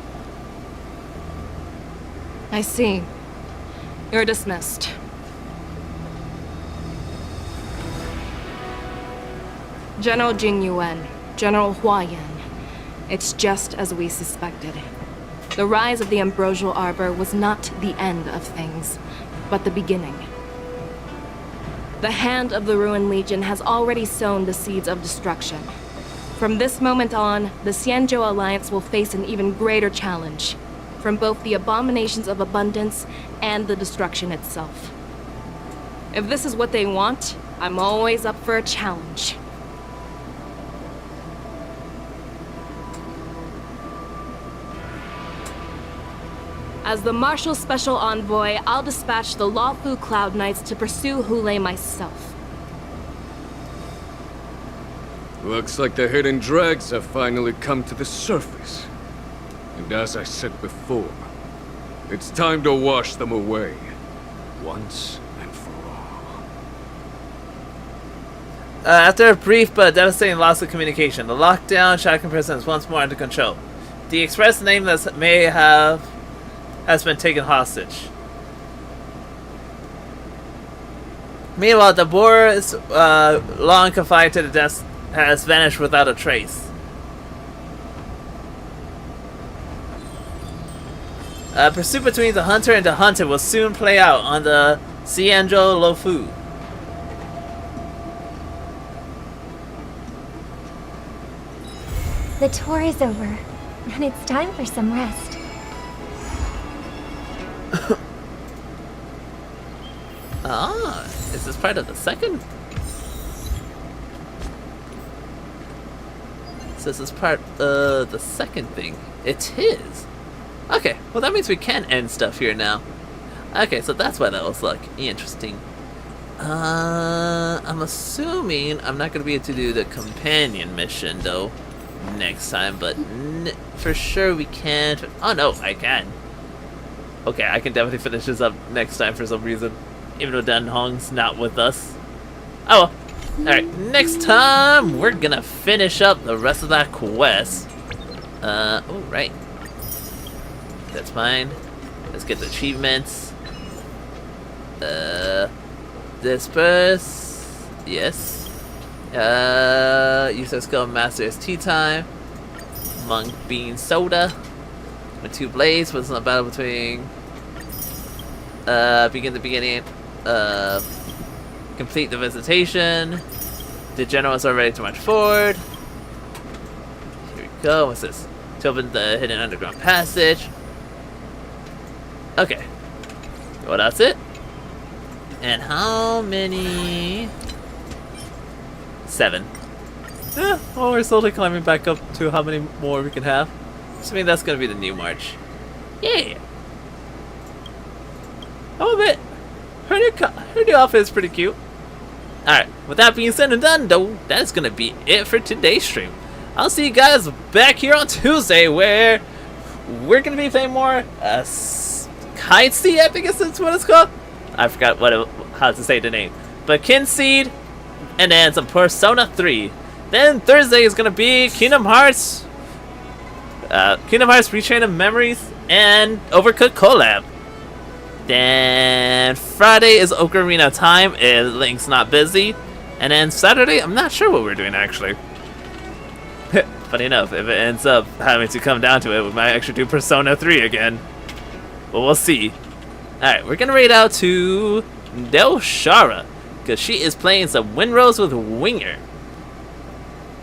I see. You're dismissed. General Jing Yuan, General Hua Yan. It's just as we suspected. The rise of the Ambrosial Arbor was not the end of things, but the beginning. The hand of the Ruined Legion has already sown the seeds of destruction. From this moment on, the Xianzhou Alliance will face an even greater challenge, from both the abominations of abundance and the destruction itself. If this is what they want, I'm always up for a challenge. As the Marshal's special envoy, I'll dispatch the Luofu Cloud Knights to pursue Hule myself. Looks like the hidden dregs have finally come to the surface. And as I said before, it's time to wash them away, once and for all. After a brief but devastating loss of communication, the lockdown Shackling Prison is once more under control. The express name that has been taken hostage. Meanwhile, the boar long confined to the desk has vanished without a trace. Pursuit between the hunter and the hunted will soon play out on the Xianzhou Lofu. The tour is over, and it's time for some rest. Is this part of the second? So this is part of the second thing. It is. Okay, well that means we can end stuff here now. Okay, so that's why that was like interesting. I'm assuming I'm not gonna be able to do the companion mission though next time, but for sure we can. Oh no, I can. Okay, I can definitely finish this up next time for some reason, even though Dan Hong's not with us. Oh well. Alright, next time we're gonna finish up the rest of that quest. Oh right. That's fine. Let's get the achievements. Disperse. Yes. Use our skill master's tea time. Monk bean soda. With 2 blades was a battle between begin the beginning. Complete the visitation. The generals are ready to march forward. Here we go. What's this? To open the hidden underground passage. Okay. Well, that's it. And how many? 7. Yeah, well, we're slowly climbing back up to how many more we can have. Assuming that's gonna be the new march. Yeah. Oh, a bit. Her new outfit is pretty cute. Alright, with that being said and done, though, that is gonna be it for today's stream. I'll see you guys back here on Tuesday, where we're gonna be playing more Kite Seed, I think that's what it's called. I forgot how to say the name. But Kin Seed, and then some Persona 3. Then Thursday is gonna be Kingdom Hearts Retrain of Memories and Overcooked collab. Then Friday is Ocarina of Time if Link's not busy. And then Saturday, I'm not sure what we're doing actually. Funny enough, if it ends up having to come down to it, we might actually do Persona 3 again. But we'll see. Alright, we're gonna raid out to Delshara, because she is playing some Windrose with Winger.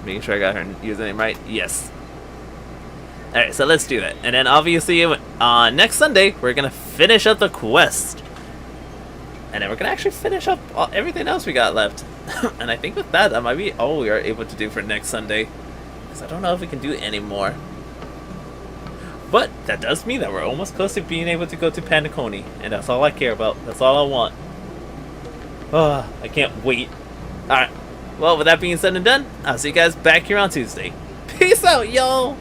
Making sure I got her username right. Yes. Alright, so let's do that. And then obviously on next Sunday, we're gonna finish up the quest. And then we're gonna actually finish up everything else we got left. And I think with that might be all we are able to do for next Sunday. Because I don't know if we can do any more. But that does mean that we're almost close to being able to go to Penacony. And that's all I care about. That's all I want. Oh, I can't wait. Alright. Well, with that being said and done, I'll see you guys back here on Tuesday. Peace out, y'all!